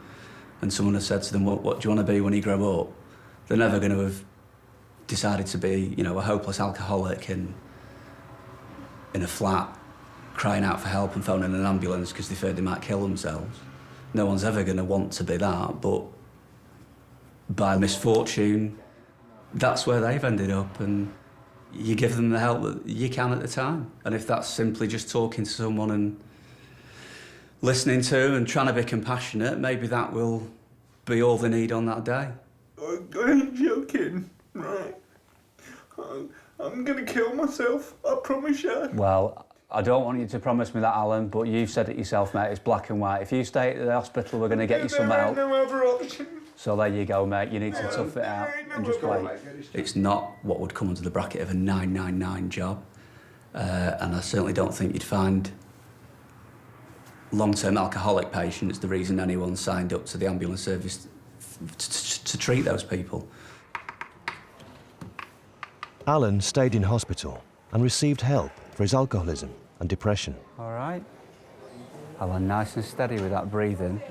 and someone has said to them, what do you want to be when you grow up? They're never going to have decided to be, a hopeless alcoholic in a flat, crying out for help and phoning an ambulance because they feared they might kill themselves. No one's ever going to want to be that, but by misfortune, that's where they've ended up, and you give them the help that you can at the time. And if that's simply just talking to someone and listening to and trying to be compassionate, maybe that will be all they need on that day. I ain't joking, right? I'm gonna kill myself, I promise you. Well, I don't want you to promise me that, Alan, but you've said it yourself, mate. It's black and white. If you stay at the hospital, we're going to get you some help. There ain't no other option. So there you go, mate. You need to tough it out and just wait. It's not what would come under the bracket of a 999 job, and I certainly don't think you'd find long-term alcoholic patients the reason anyone signed up to the ambulance service to treat those people. Alan stayed in hospital and received help for his alcoholism and depression. All right. Alan, nice and steady with that breathing.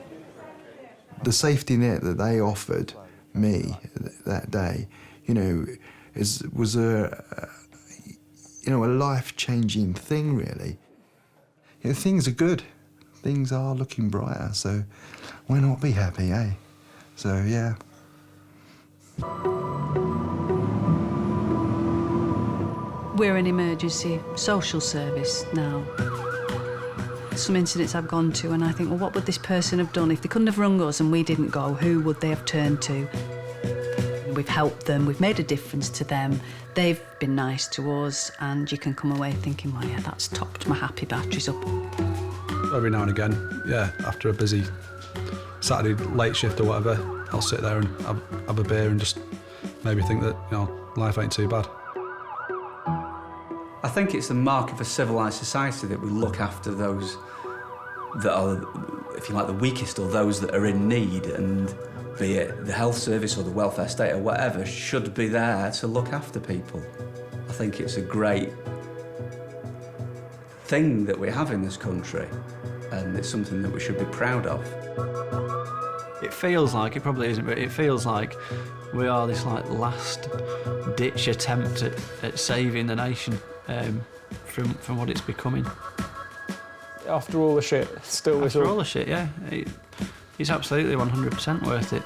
The safety net that they offered me that day, was a life-changing thing, really. Things are good. Things are looking brighter, so why not be happy, eh? So, yeah. We're an emergency social service now. Some incidents I've gone to and I think, well, what would this person have done? If they couldn't have rung us and we didn't go, who would they have turned to? We've helped them, we've made a difference to them, they've been nice to us, and you can come away thinking, well, yeah, that's topped my happy batteries up. Every now and again, yeah, after a busy Saturday late shift or whatever, I'll sit there and have a beer and just maybe think that, life ain't too bad. I think it's the mark of a civilised society that we look after those that are, if you like, the weakest or those that are in need, and be it the health service or the welfare state or whatever, should be there to look after people. I think it's a great thing that we have in this country, and it's something that we should be proud of. It feels like, it probably isn't, but it feels like we are this like last-ditch attempt at saving the nation from what it's becoming. After all the shit, still After all the shit, yeah. It's absolutely 100% worth it.